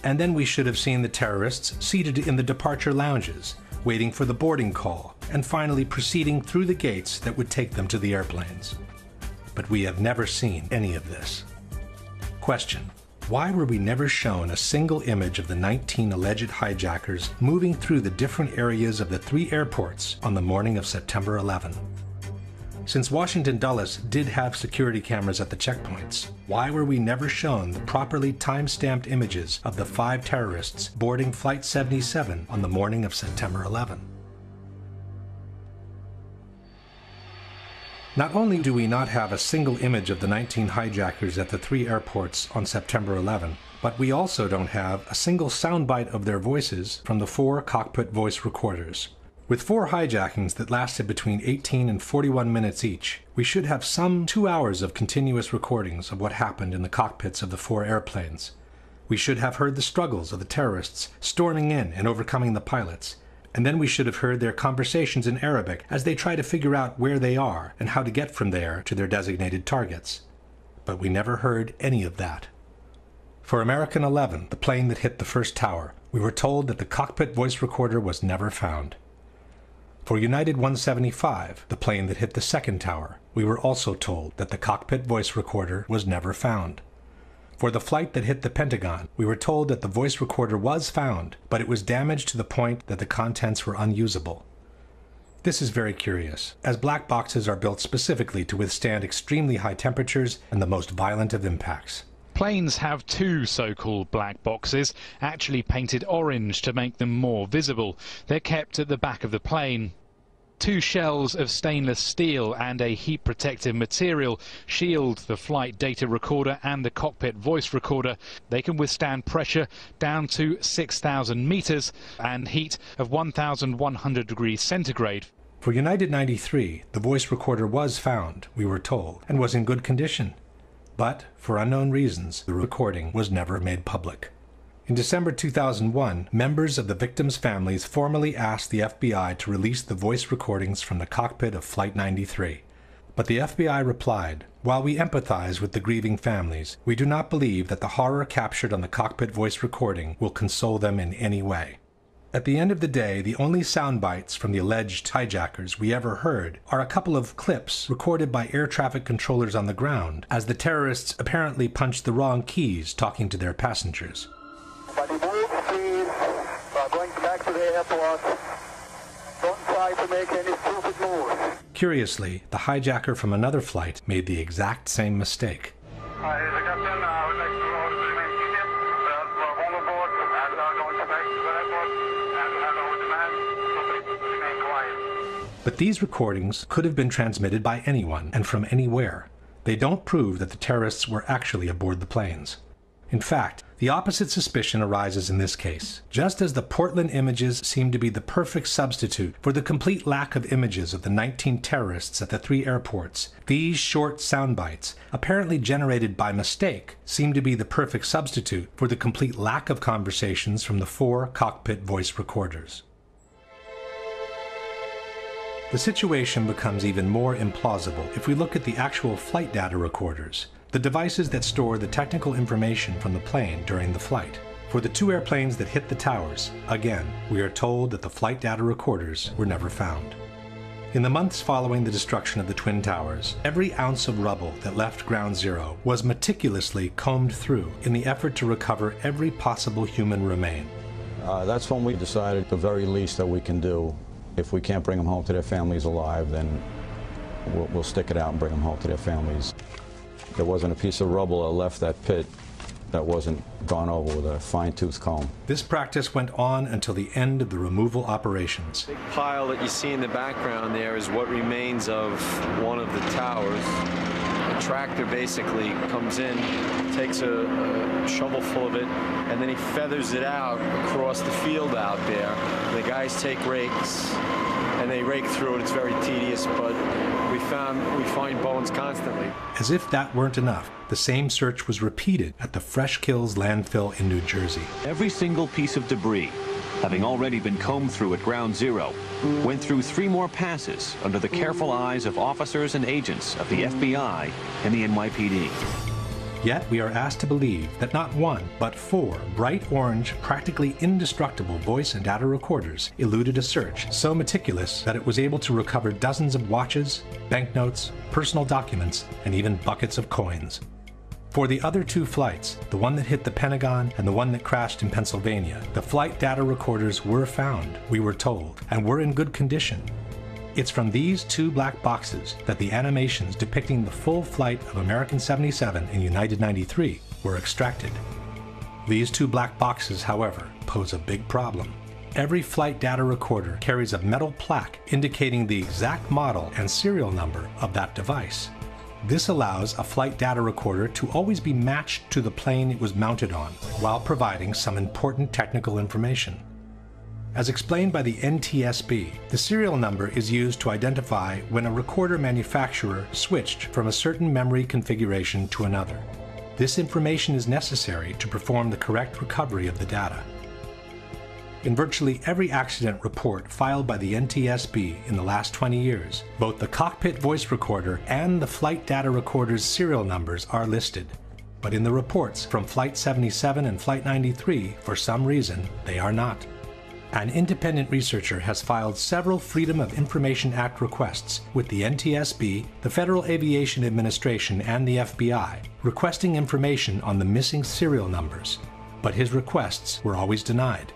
And then we should have seen the terrorists seated in the departure lounges, waiting for the boarding call, and finally proceeding through the gates that would take them to the airplanes. But we have never seen any of this. Question: why were we never shown a single image of the 19 alleged hijackers moving through the different areas of the 3 airports on the morning of September 11? Since Washington Dulles did have security cameras at the checkpoints, why were we never shown the properly time-stamped images of the 5 terrorists boarding Flight 77 on the morning of September 11? Not only do we not have a single image of the 19 hijackers at the 3 airports on September 11, but we also don't have a single soundbite of their voices from the 4 cockpit voice recorders. With 4 hijackings that lasted between 18 and 41 minutes each, we should have some 2 hours of continuous recordings of what happened in the cockpits of the 4 airplanes. We should have heard the struggles of the terrorists storming in and overcoming the pilots, and then we should have heard their conversations in Arabic as they try to figure out where they are and how to get from there to their designated targets. But we never heard any of that. For American 11, the plane that hit the first tower, we were told that the cockpit voice recorder was never found. For United 175, the plane that hit the second tower, we were also told that the cockpit voice recorder was never found. For the flight that hit the Pentagon, we were told that the voice recorder was found, but it was damaged to the point that the contents were unusable. This is very curious, as black boxes are built specifically to withstand extremely high temperatures and the most violent of impacts. Planes have 2 so-called black boxes, actually painted orange to make them more visible. They're kept at the back of the plane. 2 shells of stainless steel and a heat protective material shield the flight data recorder and the cockpit voice recorder. They can withstand pressure down to 6,000 meters and heat of 1,100 degrees centigrade. For United 93, the voice recorder was found, we were told, and was in good condition. But, for unknown reasons, the recording was never made public. In December 2001, members of the victims' families formally asked the FBI to release the voice recordings from the cockpit of Flight 93. But the FBI replied, "While we empathize with the grieving families, we do not believe that the horror captured on the cockpit voice recording will console them in any way." At the end of the day, the only sound bites from the alleged hijackers we ever heard are a couple of clips recorded by air traffic controllers on the ground as the terrorists apparently punched the wrong keys talking to their passengers. Everybody move, please. We're going back to the airport. Don't try to make any stupid moves. Curiously, the hijacker from another flight made the exact same mistake. Hi, the captain. I would like to remain seated. We're all aboard and going back to the airport and have our demand. So please remain quiet. But these recordings could have been transmitted by anyone and from anywhere. They don't prove that the terrorists were actually aboard the planes. In fact, the opposite suspicion arises in this case. Just as the Portland images seem to be the perfect substitute for the complete lack of images of the 19 terrorists at the 3 airports, these short sound bites, apparently generated by mistake, seem to be the perfect substitute for the complete lack of conversations from the 4 cockpit voice recorders. The situation becomes even more implausible if we look at the actual flight data recorders, the devices that store the technical information from the plane during the flight. For the 2 airplanes that hit the towers, again, we are told that the flight data recorders were never found. In the months following the destruction of the Twin Towers, every ounce of rubble that left Ground Zero was meticulously combed through in the effort to recover every possible human remain. That's when we decided the very least that we can do. If we can't bring them home to their families alive, then we'll stick it out and bring them home to their families. There wasn't a piece of rubble that left that pit that wasn't gone over with a fine-tooth comb. This practice went on until the end of the removal operations. The big pile that you see in the background there is what remains of one of the towers. A tractor basically comes in, takes a shovel full of it, and then he feathers it out across the field out there. The guys take rakes, and they rake through it. It's very tedious, but we find bones constantly. As if that weren't enough, the same search was repeated at the Fresh Kills landfill in New Jersey. Every single piece of debris, having already been combed through at Ground Zero, went through 3 more passes under the careful eyes of officers and agents of the FBI and the NYPD. Yet we are asked to believe that not one, but 4 bright orange, practically indestructible voice and data recorders eluded a search so meticulous that it was able to recover dozens of watches, banknotes, personal documents, and even buckets of coins. For the other 2 flights, the one that hit the Pentagon and the one that crashed in Pennsylvania, the flight data recorders were found, we were told, and were in good condition. It's from these 2 black boxes that the animations depicting the full flight of American 77 and United 93 were extracted. These 2 black boxes, however, pose a big problem. Every flight data recorder carries a metal plaque indicating the exact model and serial number of that device. This allows a flight data recorder to always be matched to the plane it was mounted on, while providing some important technical information. As explained by the NTSB, the serial number is used to identify when a recorder manufacturer switched from a certain memory configuration to another. This information is necessary to perform the correct recovery of the data. In virtually every accident report filed by the NTSB in the last 20 years, both the cockpit voice recorder and the flight data recorder's serial numbers are listed. But in the reports from Flight 77 and Flight 93, for some reason, they are not. An independent researcher has filed several Freedom of Information Act requests with the NTSB, the Federal Aviation Administration, and the FBI, requesting information on the missing serial numbers, but his requests were always denied.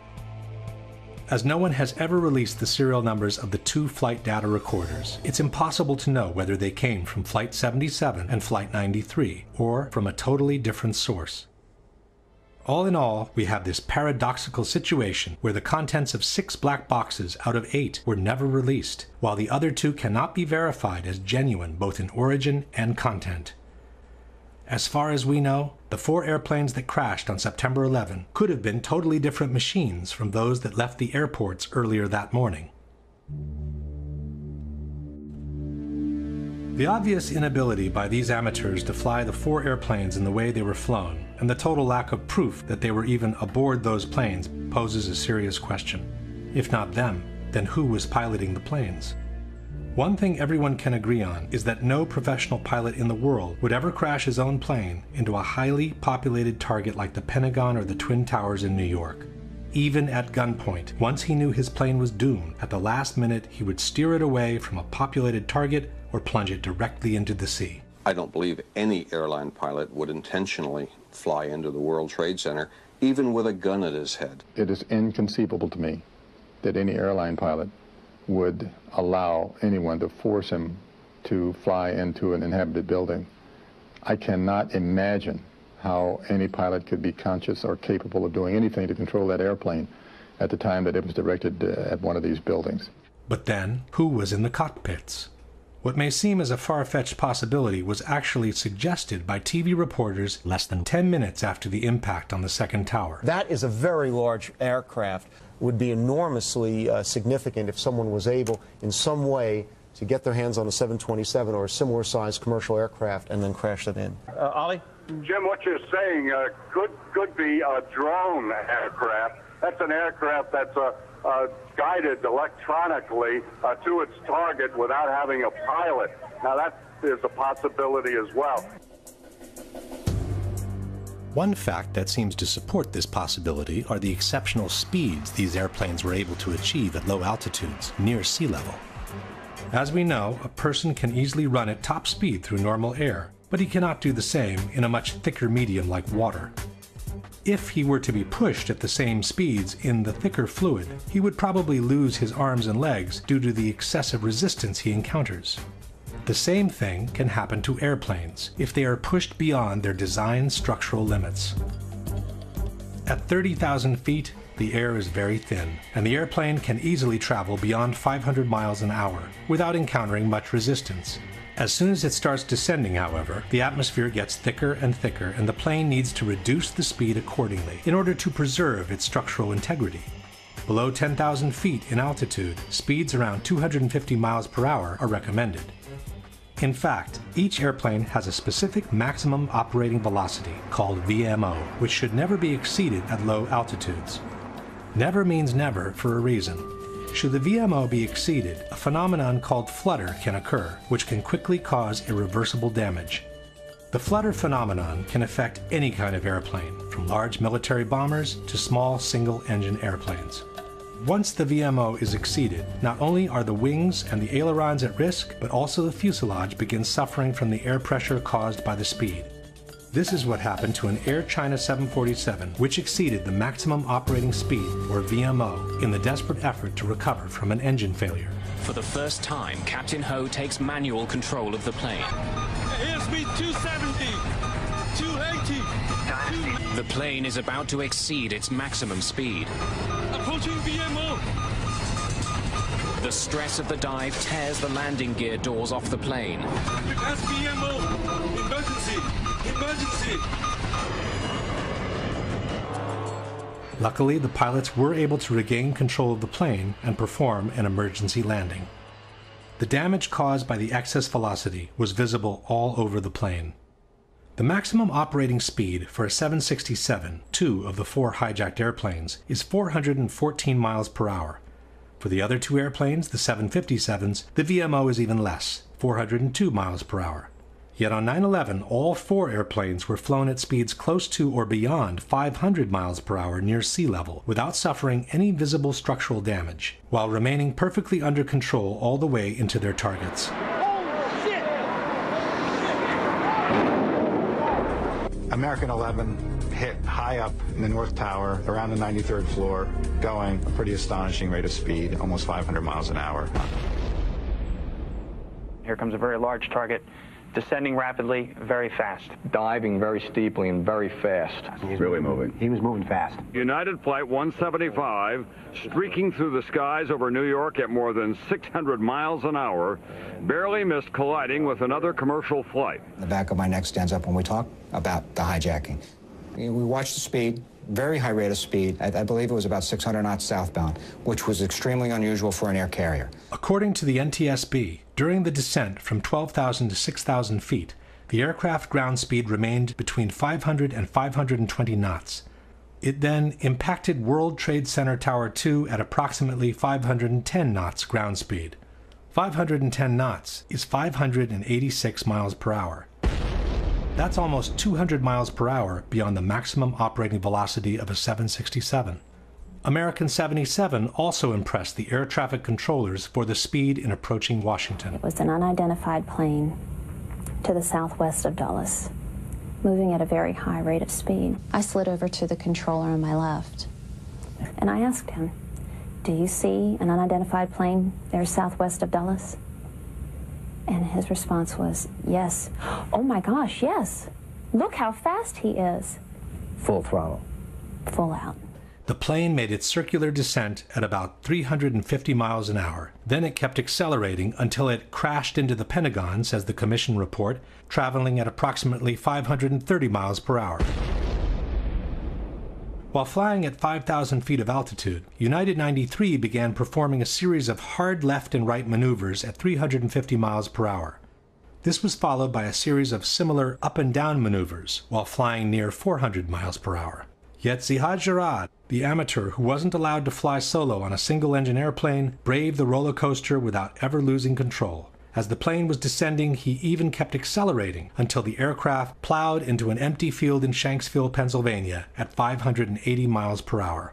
As no one has ever released the serial numbers of the 2 flight data recorders, it's impossible to know whether they came from Flight 77 and Flight 93, or from a totally different source. All in all, we have this paradoxical situation where the contents of 6 black boxes out of 8 were never released, while the other 2 cannot be verified as genuine both in origin and content. As far as we know, the 4 airplanes that crashed on September 11 could have been totally different machines from those that left the airports earlier that morning. The obvious inability by these amateurs to fly the 4 airplanes in the way they were flown, and the total lack of proof that they were even aboard those planes, poses a serious question. If not them, then who was piloting the planes? One thing everyone can agree on is that no professional pilot in the world would ever crash his own plane into a highly populated target like the Pentagon or the Twin Towers in New York. Even at gunpoint, once he knew his plane was doomed, at the last minute he would steer it away from a populated target or plunge it directly into the sea. I don't believe any airline pilot would intentionally fly into the World Trade Center, even with a gun at his head. It is inconceivable to me that any airline pilot would allow anyone to force him to fly into an inhabited building. I cannot imagine how any pilot could be conscious or capable of doing anything to control that airplane at the time that it was directed at one of these buildings. But then, who was in the cockpits? What may seem as a far-fetched possibility was actually suggested by TV reporters less than 10 minutes after the impact on the second tower. That is a very large aircraft. Would be enormously significant if someone was able in some way to get their hands on a 727 or a similar sized commercial aircraft and then crash it in. Ollie? Jim, what you're saying could be a drone aircraft. That's an aircraft that's guided electronically to its target without having a pilot. Now that is a possibility as well. One fact that seems to support this possibility are the exceptional speeds these airplanes were able to achieve at low altitudes, near sea level. As we know, a person can easily run at top speed through normal air, but he cannot do the same in a much thicker medium like water. If he were to be pushed at the same speeds in the thicker fluid, he would probably lose his arms and legs due to the excessive resistance he encounters. The same thing can happen to airplanes if they are pushed beyond their design structural limits. At 30,000 feet, the air is very thin, and the airplane can easily travel beyond 500 miles an hour without encountering much resistance. As soon as it starts descending, however, the atmosphere gets thicker and thicker, and the plane needs to reduce the speed accordingly in order to preserve its structural integrity. Below 10,000 feet in altitude, speeds around 250 miles per hour are recommended. In fact, each airplane has a specific maximum operating velocity, called VMO, which should never be exceeded at low altitudes. Never means never for a reason. Should the VMO be exceeded, a phenomenon called flutter can occur, which can quickly cause irreversible damage. The flutter phenomenon can affect any kind of airplane, from large military bombers to small single-engine airplanes. Once the VMO is exceeded, not only are the wings and the ailerons at risk, but also the fuselage begins suffering from the air pressure caused by the speed. This is what happened to an Air China 747, which exceeded the maximum operating speed, or VMO, in the desperate effort to recover from an engine failure. For the first time, Captain Ho takes manual control of the plane. Airspeed 270, 280. The plane is about to exceed its maximum speed. Approaching VMO. The stress of the dive tears the landing gear doors off the plane. We pass VMO. Emergency. Emergency. Luckily, the pilots were able to regain control of the plane and perform an emergency landing. The damage caused by the excess velocity was visible all over the plane. The maximum operating speed for a 767, two of the 4 hijacked airplanes, is 414 miles per hour. For the other 2 airplanes, the 757s, the VMO is even less, 402 miles per hour. Yet on 9/11, all 4 airplanes were flown at speeds close to or beyond 500 miles per hour near sea level without suffering any visible structural damage, while remaining perfectly under control all the way into their targets. American 11 hit high up in the North Tower, around the 93rd floor, going a pretty astonishing rate of speed, almost 500 miles an hour. Here comes a very large target, descending rapidly, very fast. Diving very steeply and very fast. He's really moving. He was moving fast. United Flight 175, streaking through the skies over New York at more than 600 miles an hour, barely missed colliding with another commercial flight. The back of my neck stands up when we talk about the hijacking. We watched the speed, very high rate of speed. I believe it was about 600 knots southbound, which was extremely unusual for an air carrier. According to the NTSB, during the descent from 12,000 to 6,000 feet, the aircraft ground speed remained between 500 and 520 knots. It then impacted World Trade Center Tower 2 at approximately 510 knots ground speed. 510 knots is 586 miles per hour. That's almost 200 miles per hour beyond the maximum operating velocity of a 767. American 77 also impressed the air traffic controllers for the speed in approaching Washington. It was an unidentified plane to the southwest of Dulles, moving at a very high rate of speed. I slid over to the controller on my left, and I asked him, "Do you see an unidentified plane there southwest of Dulles?" And his response was, "Yes." "Oh my gosh, yes. Look how fast he is." Full throttle. Full out. The plane made its circular descent at about 350 miles an hour. Then it kept accelerating until it crashed into the Pentagon, says the commission report, traveling at approximately 530 miles per hour. While flying at 5,000 feet of altitude, United 93 began performing a series of hard left and right maneuvers at 350 miles per hour. This was followed by a series of similar up and down maneuvers while flying near 400 miles per hour. Yet Zihad Jarrad, the amateur who wasn't allowed to fly solo on a single-engine airplane, braved the roller coaster without ever losing control. As the plane was descending, he even kept accelerating until the aircraft plowed into an empty field in Shanksville, Pennsylvania at 580 miles per hour.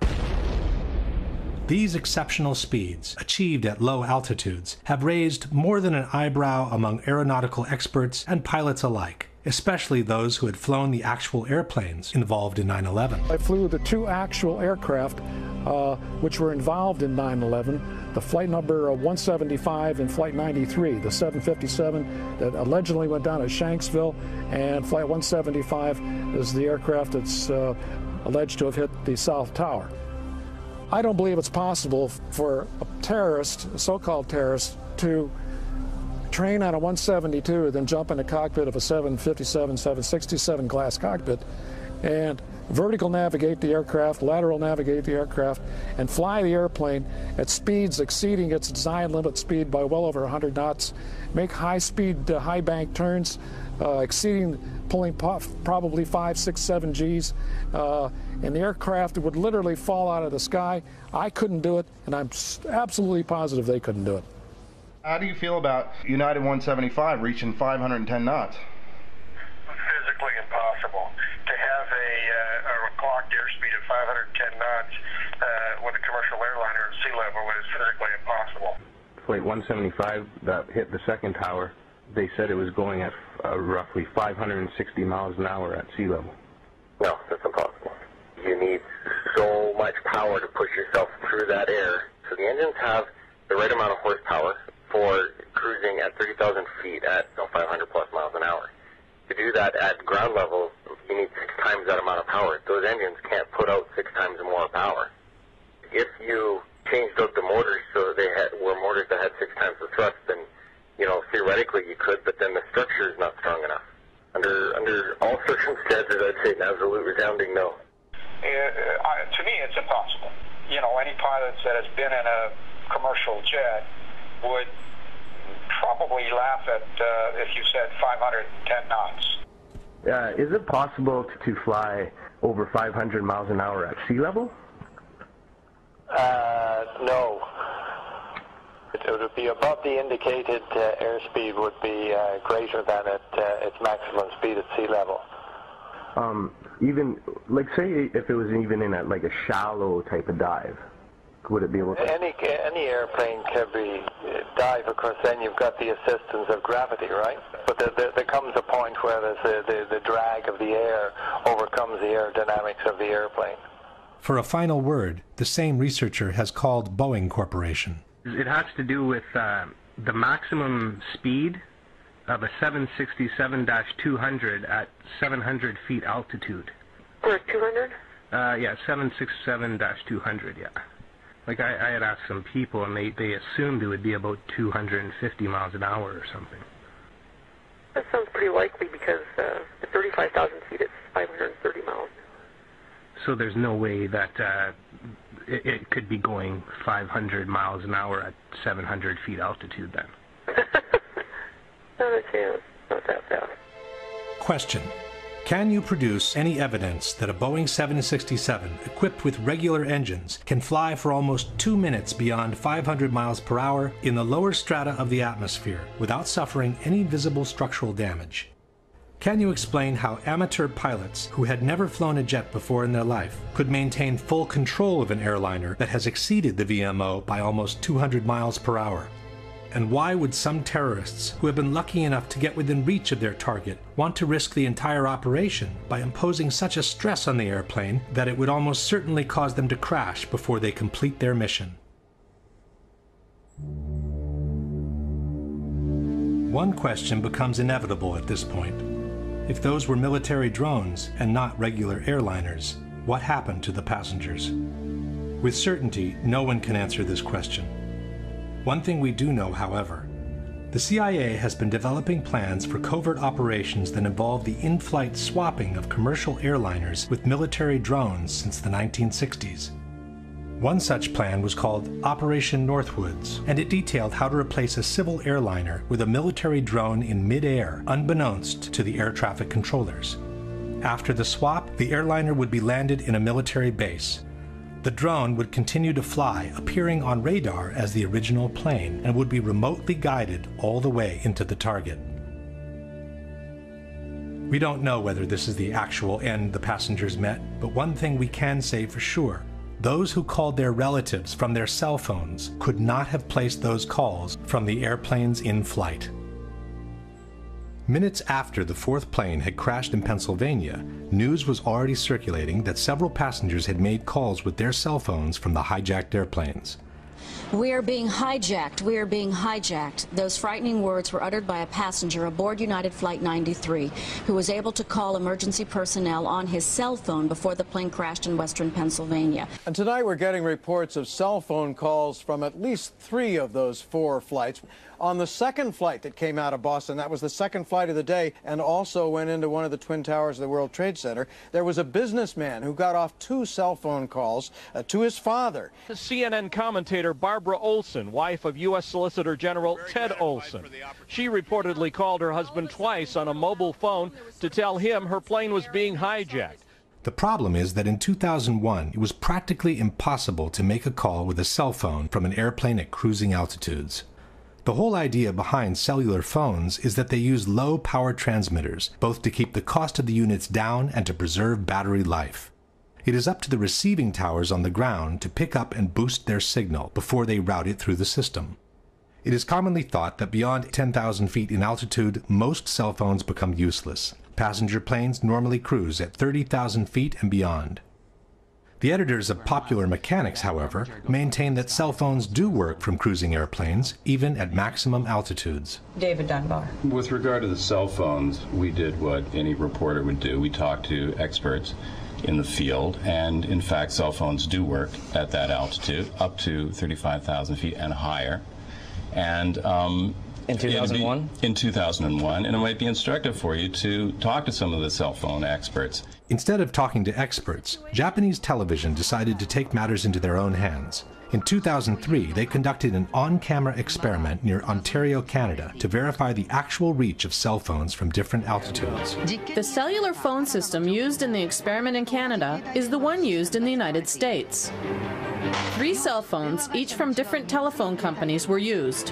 These exceptional speeds, achieved at low altitudes, have raised more than an eyebrow among aeronautical experts and pilots alike, especially those who had flown the actual airplanes involved in 9/11. I flew the 2 actual aircraft which were involved in 9/11, the flight number 175 and flight 93, the 757 that allegedly went down at Shanksville, and flight 175 is the aircraft that's alleged to have hit the South Tower. I don't believe it's possible for a terrorist, a so-called terrorist, to train on a 172, then jump in the cockpit of a 757, 767 glass cockpit, and vertical navigate the aircraft, lateral navigate the aircraft, and fly the airplane at speeds exceeding its design limit speed by well over 100 knots, make high-speed, high-bank turns, pulling probably 5, 6, 7 Gs, and the aircraft would literally fall out of the sky. I couldn't do it, and I'm absolutely positive they couldn't do it. How do you feel about United 175 reaching 510 knots? level is frankly impossible. Flight 175 that hit the second tower, they said it was going at roughly 560 miles an hour at sea level. No, that's impossible. You need so much power to push yourself through that air. So the engines have the right amount of horsepower for cruising at 30,000 feet at 500 plus miles an hour. To do that at ground level, you need 6 times that amount of power. Those engines can't put out 6 times more power. If you changed out the motors so they were motors that had 6 times the thrust, then theoretically you could, but then the structure is not strong enough. Under all circumstances, I'd say an absolute resounding no. To me, it's impossible. Any pilot that has been in a commercial jet would probably laugh at if you said 510 knots. Is it possible to fly over 500 miles an hour at sea level? No. It would be above the indicated airspeed would be greater than its maximum speed at sea level. Even, like, say if it was even in a shallow type of dive, would it be able to? Any airplane can be dive, of course, then you've got the assistance of gravity, right? But there comes a point where the drag of the air overcomes the aerodynamics of the airplane. For a final word, the same researcher has called Boeing Corporation. It has to do with the maximum speed of a 767-200 at 700 feet altitude. Or 200? Yeah, 767-200, yeah. Like, I had asked some people, and they assumed it would be about 250 miles an hour or something. That sounds pretty likely because at 35,000 feet it's 530 miles. So there's no way that it could be going 500 miles an hour at 700 feet altitude then. Not a chance. Not that fast. Question. Can you produce any evidence that a Boeing 767 equipped with regular engines can fly for almost 2 minutes beyond 500 miles per hour in the lower strata of the atmosphere without suffering any visible structural damage? Can you explain how amateur pilots who had never flown a jet before in their life could maintain full control of an airliner that has exceeded the VMO by almost 200 miles per hour? And why would some terrorists who have been lucky enough to get within reach of their target want to risk the entire operation by imposing such a stress on the airplane that it would almost certainly cause them to crash before they complete their mission? One question becomes inevitable at this point. If those were military drones and not regular airliners, what happened to the passengers? With certainty, no one can answer this question. One thing we do know, however, the CIA has been developing plans for covert operations that involve the in-flight swapping of commercial airliners with military drones since the 1960s. One such plan was called Operation Northwoods, and it detailed how to replace a civil airliner with a military drone in mid-air, unbeknownst to the air traffic controllers. After the swap, the airliner would be landed in a military base. The drone would continue to fly, appearing on radar as the original plane, and would be remotely guided all the way into the target. We don't know whether this is the actual end the passengers met, but one thing we can say for sure. Those who called their relatives from their cell phones could not have placed those calls from the airplanes in flight. Minutes after the fourth plane had crashed in Pennsylvania, news was already circulating that several passengers had made calls with their cell phones from the hijacked airplanes. We are being hijacked. We are being hijacked. Those frightening words were uttered by a passenger aboard United Flight 93 who was able to call emergency personnel on his cell phone before the plane crashed in western Pennsylvania. And tonight we're getting reports of cell phone calls from at least 3 of those 4 flights. On the second flight that came out of Boston, that was the second flight of the day and also went into one of the Twin Towers of the World Trade Center, there was a businessman who got off 2 cell phone calls to his father. CNN commentator Barbara Olson, wife of U.S. Solicitor General Ted Olson. She reportedly called her husband twice on a mobile phone to tell him her plane was being hijacked. The problem is that in 2001, it was practically impossible to make a call with a cell phone from an airplane at cruising altitudes. The whole idea behind cellular phones is that they use low power transmitters, both to keep the cost of the units down and to preserve battery life. It is up to the receiving towers on the ground to pick up and boost their signal before they route it through the system. It is commonly thought that beyond 10,000 feet in altitude, most cell phones become useless. Passenger planes normally cruise at 30,000 feet and beyond. The editors of Popular Mechanics, however, maintain that cell phones do work from cruising airplanes, even at maximum altitudes. David Dunbar. With regard to the cell phones, we did what any reporter would do. We talked to experts in the field, and in fact, cell phones do work at that altitude, up to 35,000 feet and higher. And in 2001? In 2001, and it might be instructive for you to talk to some of the cell phone experts. Instead of talking to experts, Japanese television decided to take matters into their own hands. In 2003, they conducted an on-camera experiment near Ontario, Canada, to verify the actual reach of cell phones from different altitudes. The cellular phone system used in the experiment in Canada is the one used in the United States. 3 cell phones, each from different telephone companies, were used.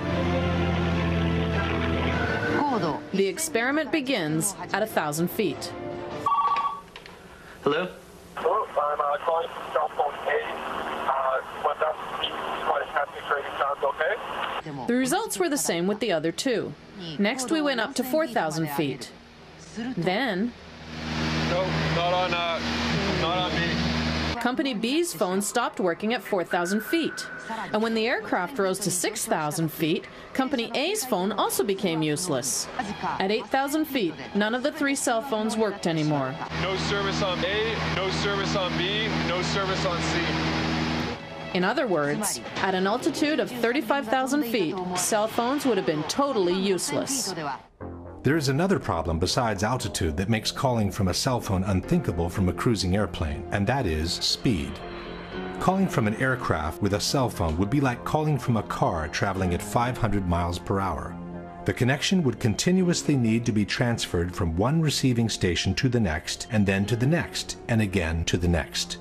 The experiment begins at 1,000 feet. Hello? Hello, I'm calling from cell phone A. 1,000 feet, flight passing trading sounds okay? The results were the same with the other 2. Next, we went up to 4,000 feet. Then, No, not on me. Company B's phone stopped working at 4,000 feet. And when the aircraft rose to 6,000 feet, Company A's phone also became useless. At 8,000 feet, none of the 3 cell phones worked anymore. No service on A, no service on B, no service on C. In other words, at an altitude of 35,000 feet, cell phones would have been totally useless. There is another problem besides altitude that makes calling from a cell phone unthinkable from a cruising airplane, and that is speed. Calling from an aircraft with a cell phone would be like calling from a car traveling at 500 miles per hour. The connection would continuously need to be transferred from one receiving station to the next, and then to the next, and again to the next.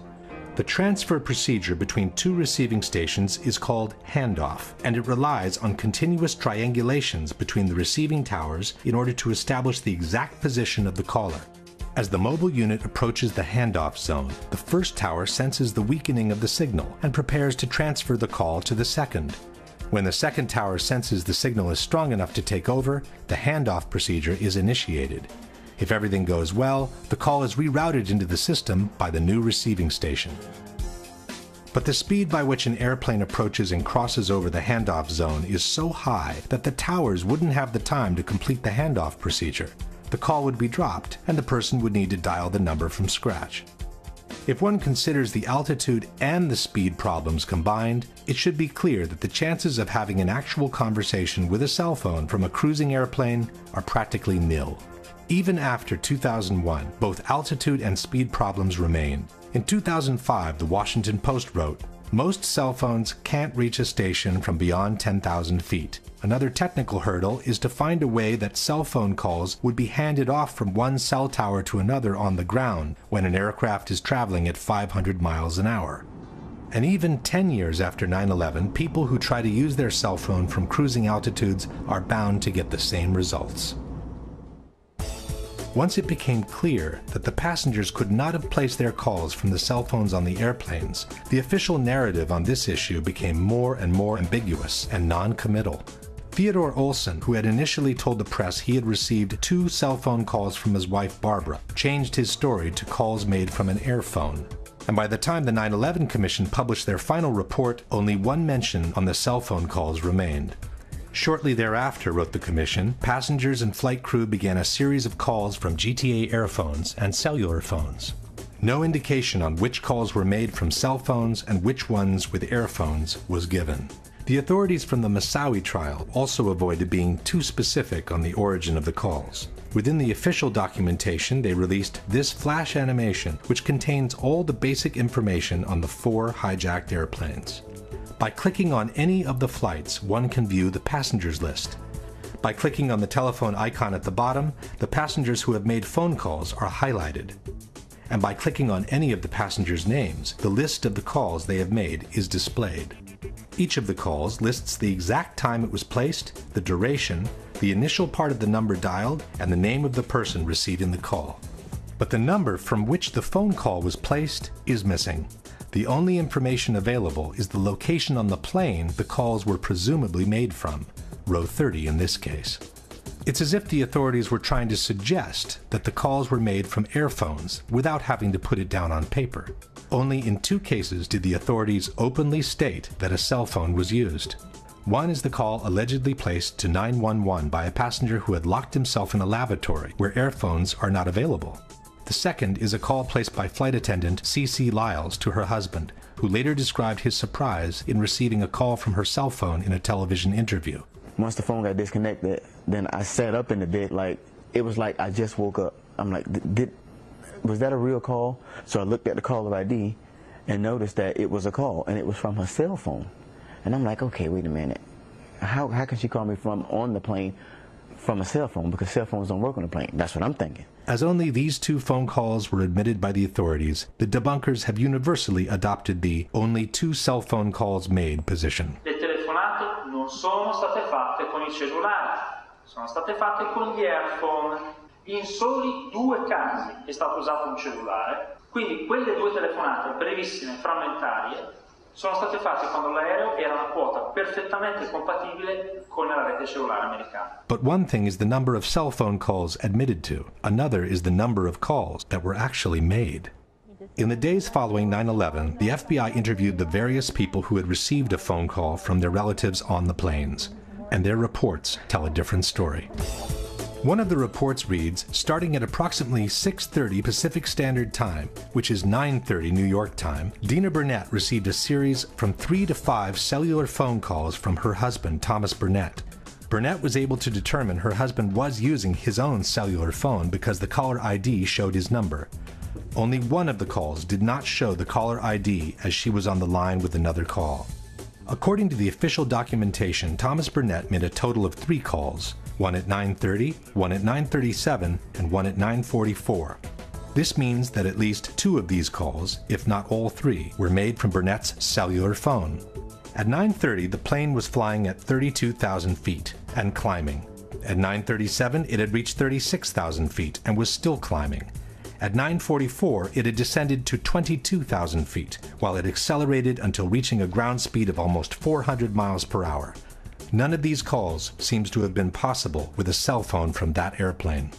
The transfer procedure between 2 receiving stations is called handoff, and it relies on continuous triangulations between the receiving towers in order to establish the exact position of the caller. As the mobile unit approaches the handoff zone, the first tower senses the weakening of the signal and prepares to transfer the call to the second. When the second tower senses the signal is strong enough to take over, the handoff procedure is initiated. If everything goes well, the call is rerouted into the system by the new receiving station. But the speed by which an airplane approaches and crosses over the handoff zone is so high that the towers wouldn't have the time to complete the handoff procedure. The call would be dropped, and the person would need to dial the number from scratch. If one considers the altitude and the speed problems combined, it should be clear that the chances of having an actual conversation with a cell phone from a cruising airplane are practically nil. Even after 2001, both altitude and speed problems remain. In 2005, the Washington Post wrote, "Most cell phones can't reach a station from beyond 10,000 feet. Another technical hurdle is to find a way that cell phone calls would be handed off from one cell tower to another on the ground when an aircraft is traveling at 500 miles an hour." And even 10 years after 9/11, people who try to use their cell phone from cruising altitudes are bound to get the same results. Once it became clear that the passengers could not have placed their calls from the cell phones on the airplanes, the official narrative on this issue became more and more ambiguous and non-committal. Theodore Olson, who had initially told the press he had received 2 cell phone calls from his wife Barbara, changed his story to calls made from an airphone. And by the time the 9/11 Commission published their final report, only one mention on the cell phone calls remained. Shortly thereafter, wrote the Commission, passengers and flight crew began a series of calls from GTA airphones and cellular phones. No indication on which calls were made from cell phones and which ones with airphones was given. The authorities from the Moussaoui trial also avoided being too specific on the origin of the calls. Within the official documentation, they released this flash animation, which contains all the basic information on the 4 hijacked airplanes. By clicking on any of the flights, one can view the passengers list. By clicking on the telephone icon at the bottom, the passengers who have made phone calls are highlighted. And by clicking on any of the passengers' names, the list of the calls they have made is displayed. Each of the calls lists the exact time it was placed, the duration, the initial part of the number dialed, and the name of the person receiving the call. But the number from which the phone call was placed is missing. The only information available is the location on the plane the calls were presumably made from, row 30 in this case. It's as if the authorities were trying to suggest that the calls were made from airphones without having to put it down on paper. Only in 2 cases did the authorities openly state that a cell phone was used. One is the call allegedly placed to 911 by a passenger who had locked himself in a lavatory where airphones are not available. The second is a call placed by flight attendant C.C. Lyles to her husband, who later described his surprise in receiving a call from her cell phone in a television interview. Once the phone got disconnected, then I sat up in the bed like, it was like I just woke up. I'm like, was that a real call? So I looked at the caller ID and noticed that it was a call, and it was from her cell phone. And I'm like, okay, wait a minute. How can she call me from on the plane from a cell phone? Because cell phones don't work on the plane. That's what I'm thinking. As only these 2 phone calls were admitted by the authorities, the debunkers have universally adopted the only 2 cell phone calls made position. Le telefonate non sono state fatte con il cellulare, sono state fatte con gli earphone. In soli 2 casi è stato usato un cellulare, quindi quelle 2 telefonate brevissime, frammentarie, sono state fatte quando l'aereo era una quota perfettamente compatibile con la rete cellulare americana. But one thing is the number of cell phone calls admitted to. Another is the number of calls that were actually made. In the days following 9/11, the FBI interviewed the various people who had received a phone call from their relatives on the planes, and their reports tell a different story. One of the reports reads, starting at approximately 6:30 Pacific Standard Time, which is 9:30 New York time, Dina Burnett received a series from 3 to 5 cellular phone calls from her husband, Thomas Burnett. Burnett was able to determine her husband was using his own cellular phone because the caller ID showed his number. Only one of the calls did not show the caller ID as she was on the line with another call. According to the official documentation, Thomas Burnett made a total of 3 calls. One at 9:30, one at 9:37, and one at 9:44. This means that at least 2 of these calls, if not all 3, were made from Burnett's cellular phone. At 9:30, the plane was flying at 32,000 feet and climbing. At 9:37, it had reached 36,000 feet and was still climbing. At 9:44, it had descended to 22,000 feet, while it accelerated until reaching a ground speed of almost 400 miles per hour. None of these calls seems to have been possible with a cell phone from that airplane.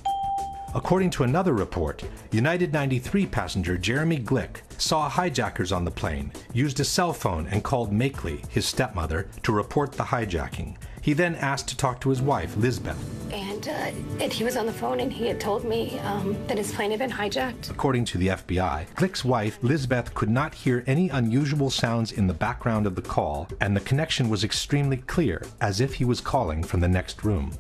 According to another report, United 93 passenger Jeremy Glick saw hijackers on the plane, used a cell phone, and called Makeley, his stepmother, to report the hijacking. He then asked to talk to his wife, Lisbeth. And he was on the phone and he had told me that his plane had been hijacked. According to the FBI, Glick's wife, Lisbeth, could not hear any unusual sounds in the background of the call, and the connection was extremely clear, as if he was calling from the next room.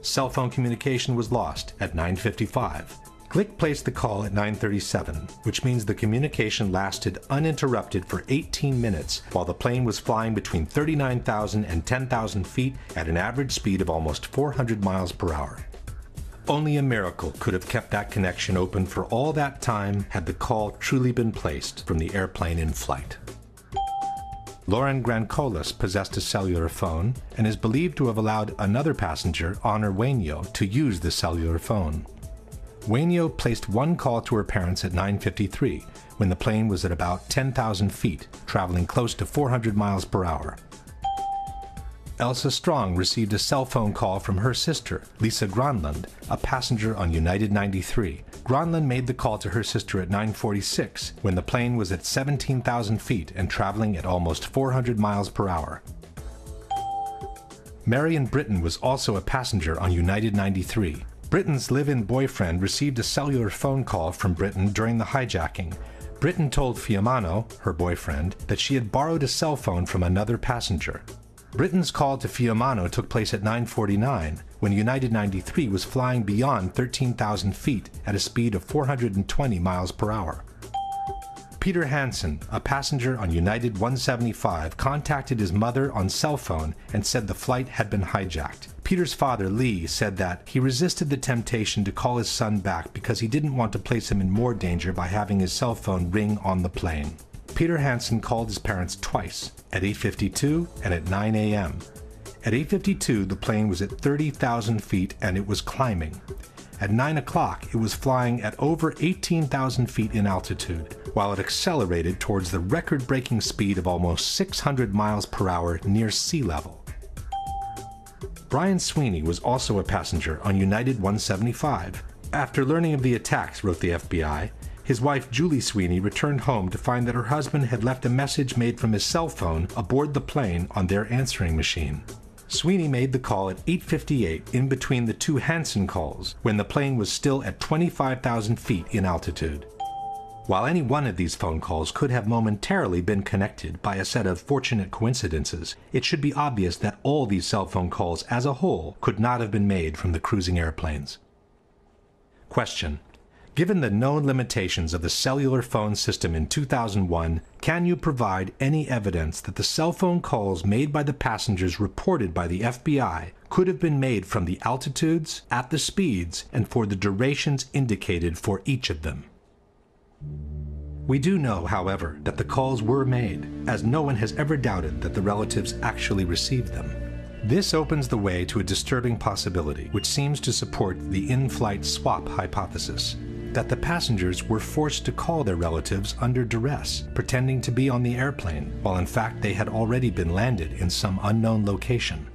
Cell phone communication was lost at 9:55. Glick placed the call at 9:37, which means the communication lasted uninterrupted for 18 minutes while the plane was flying between 39,000 and 10,000 feet at an average speed of almost 400 miles per hour. Only a miracle could have kept that connection open for all that time had the call truly been placed from the airplane in flight. Lauren Grancolas possessed a cellular phone and is believed to have allowed another passenger, Honor Wainio, to use the cellular phone. Wainio placed 1 call to her parents at 9:53, when the plane was at about 10,000 feet, traveling close to 400 miles per hour. Elsa Strong received a cell phone call from her sister, Lisa Gronlund, a passenger on United 93. Gronlund made the call to her sister at 9:46, when the plane was at 17,000 feet and traveling at almost 400 miles per hour. Marion Britton was also a passenger on United 93. Britton's live-in boyfriend received a cellular phone call from Britton during the hijacking. Britton told Fiumano, her boyfriend, that she had borrowed a cell phone from another passenger. Britton's call to Fiumano took place at 9:49, when United 93 was flying beyond 13,000 feet at a speed of 420 miles per hour. Peter Hansen, a passenger on United 175, contacted his mother on cell phone and said the flight had been hijacked. Peter's father, Lee, said that he resisted the temptation to call his son back because he didn't want to place him in more danger by having his cell phone ring on the plane. Peter Hansen called his parents twice, at 8:52 and at 9 a.m. At 8:52, the plane was at 30,000 feet and it was climbing. At 9 o'clock, it was flying at over 18,000 feet in altitude, while it accelerated towards the record-breaking speed of almost 600 miles per hour near sea level. Brian Sweeney was also a passenger on United 175. After learning of the attacks, wrote the FBI, his wife Julie Sweeney returned home to find that her husband had left a message made from his cell phone aboard the plane on their answering machine. Sweeney made the call at 8:58 in between the two Hansen calls when the plane was still at 25,000 feet in altitude. While any one of these phone calls could have momentarily been connected by a set of fortunate coincidences, it should be obvious that all these cell phone calls as a whole could not have been made from the cruising airplanes. Question: given the known limitations of the cellular phone system in 2001, can you provide any evidence that the cell phone calls made by the passengers reported by the FBI could have been made from the altitudes, at the speeds, and for the durations indicated for each of them? We do know, however, that the calls were made, as no one has ever doubted that the relatives actually received them. This opens the way to a disturbing possibility, which seems to support the in-flight swap hypothesis, that the passengers were forced to call their relatives under duress, pretending to be on the airplane, while in fact they had already been landed in some unknown location.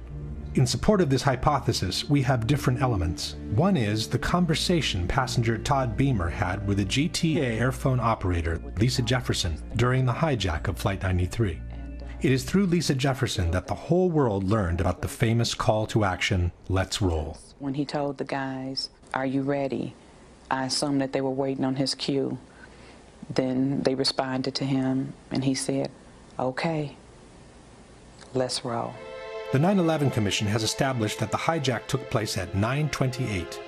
In support of this hypothesis, we have different elements. One is the conversation passenger Todd Beamer had with a GTA airphone operator, Lisa Jefferson, during the hijack of Flight 93. It is through Lisa Jefferson that the whole world learned about the famous call to action, "Let's roll." When he told the guys, "Are you ready?" I assumed that they were waiting on his cue. Then they responded to him, and he said, "Okay, let's roll." The 9/11 Commission has established that the hijack took place at 9:28.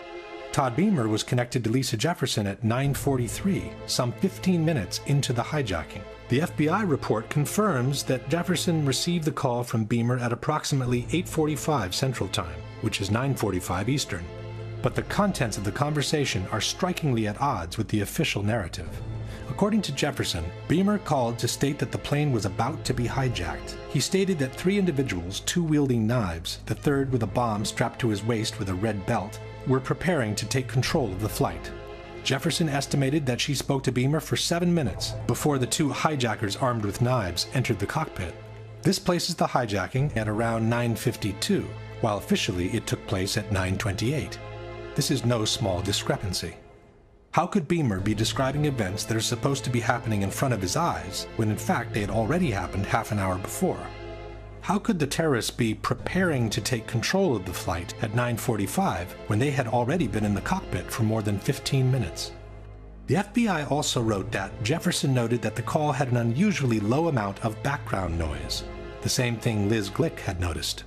Todd Beamer was connected to Lisa Jefferson at 9:43, some 15 minutes into the hijacking. The FBI report confirms that Jefferson received the call from Beamer at approximately 8:45 Central Time, which is 9:45 Eastern. But the contents of the conversation are strikingly at odds with the official narrative. According to Jefferson, Beamer called to state that the plane was about to be hijacked. He stated that 3 individuals, 2 wielding knives, the third with a bomb strapped to his waist with a red belt, were preparing to take control of the flight. Jefferson estimated that she spoke to Beamer for 7 minutes before the 2 hijackers armed with knives entered the cockpit. This places the hijacking at around 9:52, while officially it took place at 9:28. This is no small discrepancy. How could Beamer be describing events that are supposed to be happening in front of his eyes, when in fact they had already happened half an hour before? How could the terrorists be preparing to take control of the flight at 9:45 when they had already been in the cockpit for more than 15 minutes? The FBI also wrote that Jefferson noted that the call had an unusually low amount of background noise, the same thing Liz Glick had noticed.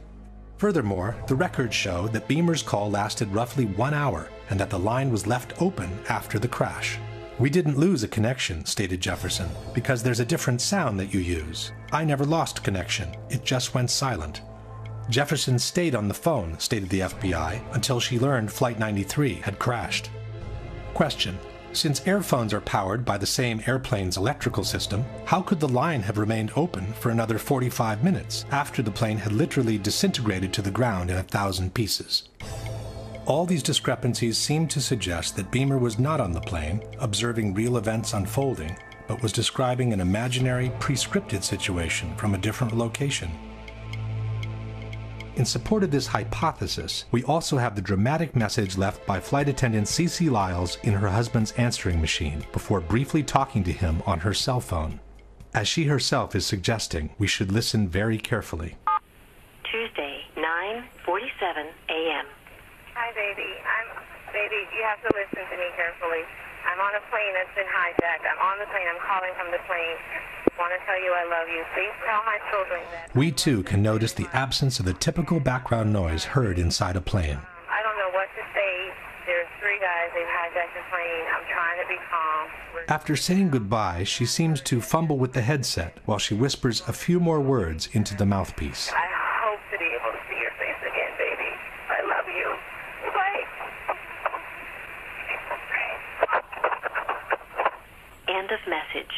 Furthermore, the records show that Beamer's call lasted roughly 1 hour and that the line was left open after the crash. "We didn't lose a connection," stated Jefferson, "because there's a different sound that you use. I never lost connection. It just went silent." Jefferson stayed on the phone, stated the FBI, until she learned Flight 93 had crashed. Question: since airphones are powered by the same airplane's electrical system, how could the line have remained open for another 45 minutes after the plane had literally disintegrated to the ground in 1,000 pieces? All these discrepancies seem to suggest that Beamer was not on the plane, observing real events unfolding, but was describing an imaginary, pre-scripted situation from a different location. In support of this hypothesis, we also have the dramatic message left by flight attendant Cece Lyles in her husband's answering machine before briefly talking to him on her cell phone. As she herself is suggesting, we should listen very carefully. Tuesday, 9:47 a.m. Hi, baby. Baby, you have to listen to me carefully. I'm on a plane that's been hijacked. I'm on the plane. I'm calling from the plane. I want to tell you I love you. Please tell my children that. We too can notice the absence of the typical background noise heard inside a plane. I don't know what to say. There's 3 guys. They've hijacked the plane. I'm trying to be calm. After saying goodbye, she seems to fumble with the headset while she whispers a few more words into the mouthpiece. I hope to be able to see your face again, baby. I love you. Bye. End of message.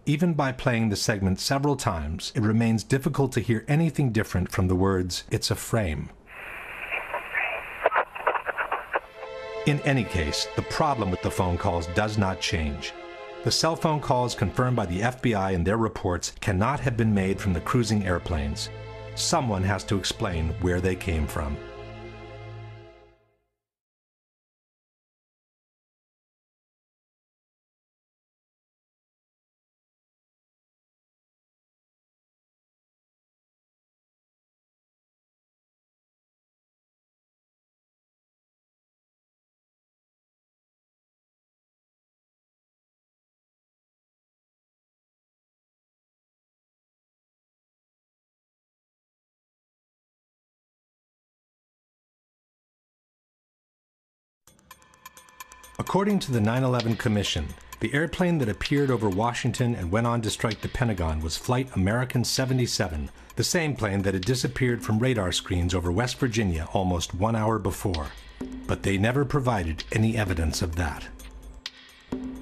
Even by playing the segment several times, it remains difficult to hear anything different from the words, "It's a frame." In any case, the problem with the phone calls does not change. The cell phone calls confirmed by the FBI in their reports cannot have been made from the cruising airplanes. Someone has to explain where they came from. According to the 9/11 Commission, the airplane that appeared over Washington and went on to strike the Pentagon was Flight American 77, the same plane that had disappeared from radar screens over West Virginia almost 1 hour before. But they never provided any evidence of that.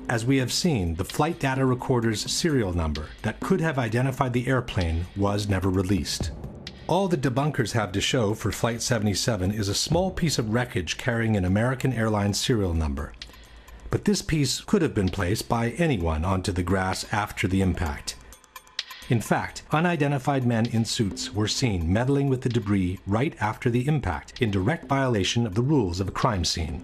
As we have seen, the flight data recorder's serial number that could have identified the airplane was never released. All the debunkers have to show for Flight 77 is a small piece of wreckage carrying an American Airlines serial number. But this piece could have been placed by anyone onto the grass after the impact. In fact, unidentified men in suits were seen meddling with the debris right after the impact, in direct violation of the rules of a crime scene.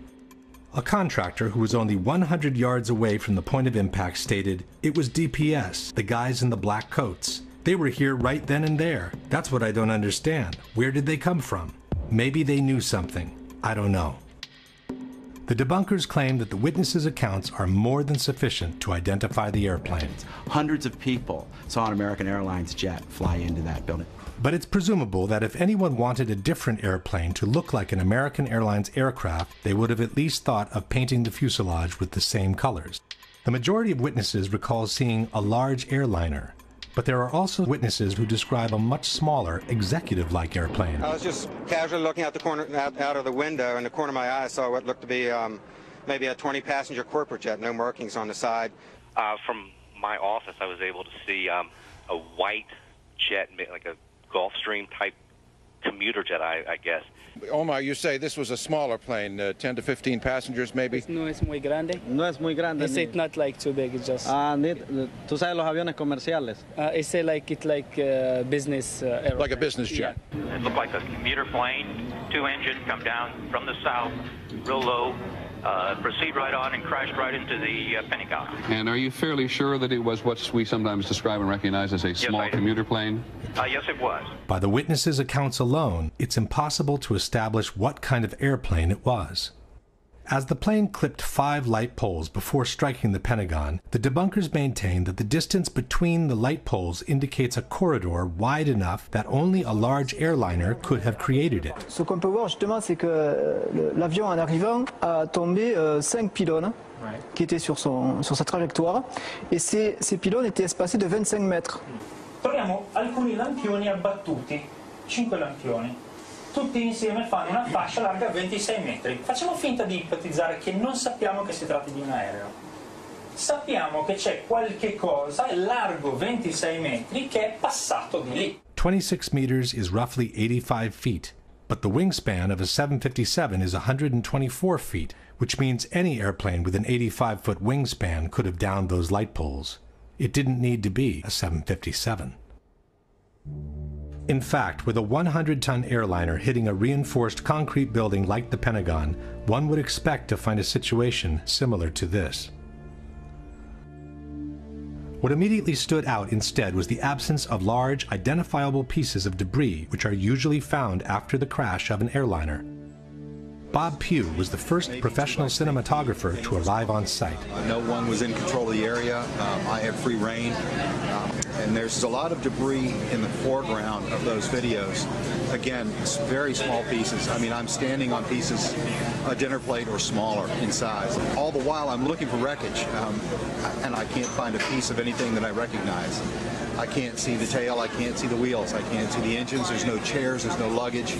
A contractor who was only 100 yards away from the point of impact stated, "It was DPS, the guys in the black coats. They were here right then and there. That's what I don't understand. Where did they come from? Maybe they knew something. I don't know." The debunkers claim that the witnesses' accounts are more than sufficient to identify the airplane. Hundreds of people saw an American Airlines jet fly into that building. But it's presumable that if anyone wanted a different airplane to look like an American Airlines aircraft, they would have at least thought of painting the fuselage with the same colors. The majority of witnesses recall seeing a large airliner, but there are also witnesses who describe a much smaller, executive-like airplane. I was just casually looking out the corner, out of the window. In the corner of my eye, I saw what looked to be maybe a 20-passenger corporate jet. No markings on the side. From my office, I was able to see a white jet, like a Gulfstream type commuter jet, I guess. Omar, you say this was a smaller plane, 10 to 15 passengers maybe? No es muy grande. No es muy grande. It's not like too big, it's just... ¿Tú sabes los aviones comerciales? It's like business airplane. Like a business jet. Yeah. It looked like a commuter plane, 2 engines, come down from the south, real low, proceed right on and crashed right into the Pentagon. And are you fairly sure that it was what we sometimes describe and recognize as a small commuter plane? Yes, it was. By the witnesses' accounts alone, it's impossible to establish what kind of airplane it was. As the plane clipped 5 light poles before striking the Pentagon, the debunkers maintain that the distance between the light poles indicates a corridor wide enough that only a large airliner could have created it. Ce qu'on peut voir justement, c'est que l'avion en arrivant a tombé 5 pylônes qui étaient sur sa trajectoire, et ces pylônes étaient espacés de 25 mètres. Troviamo alcuni lampioni abbattuti, 5 lampioni. Tutti insieme fanno una fascia larga 26 metri. Facciamo finta di ipotizzare che non sappiamo che si tratti di un aereo. Sappiamo che c'è qualche cosa largo 26 metri che è passato di lì. 26 meters is roughly 85 feet, but the wingspan of a 757 is 124 feet, which means any airplane with an 85-foot wingspan could have downed those light poles. It didn't need to be a 757. In fact, with a 100-ton airliner hitting a reinforced concrete building like the Pentagon, one would expect to find a situation similar to this. What immediately stood out instead was the absence of large, identifiable pieces of debris which are usually found after the crash of an airliner. Bob Pugh was the first professional cinematographer to arrive on site. No one was in control of the area. I had free reign. And there's a lot of debris in the foreground of those videos. Again, very small pieces. I mean, I'm standing on pieces, a dinner plate or smaller in size. All the while I'm looking for wreckage, and I can't find a piece of anything that I recognize. I can't see the tail, I can't see the wheels, I can't see the engines, there's no chairs, there's no luggage.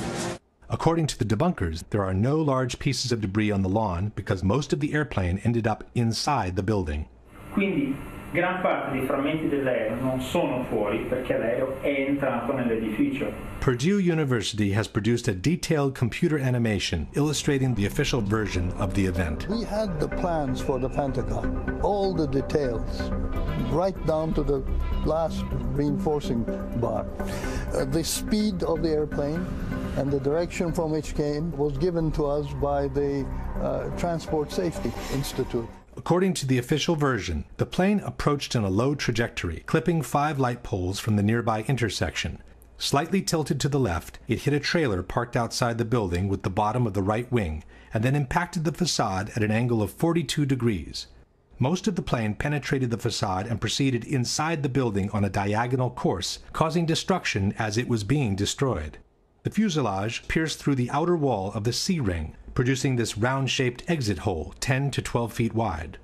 According to the debunkers, there are no large pieces of debris on the lawn because most of the airplane ended up inside the building. Quindi Gran parte dei frammenti dell'aereo non sono fuori perché l'aereo è entrato nell'edificio. Purdue University has produced a detailed computer animation illustrating the official version of the event. We had the plans for the Pentagon, all the details, right down to the last reinforcing bar. The speed of the airplane and the direction from which came was given to us by the Transport Safety Institute. According to the official version, the plane approached in a low trajectory, clipping 5 light poles from the nearby intersection. Slightly tilted to the left, it hit a trailer parked outside the building with the bottom of the right wing, and then impacted the facade at an angle of 42 degrees. Most of the plane penetrated the facade and proceeded inside the building on a diagonal course, causing destruction as it was being destroyed. The fuselage pierced through the outer wall of the C-ring, producing this round-shaped exit hole 10 to 12 feet wide.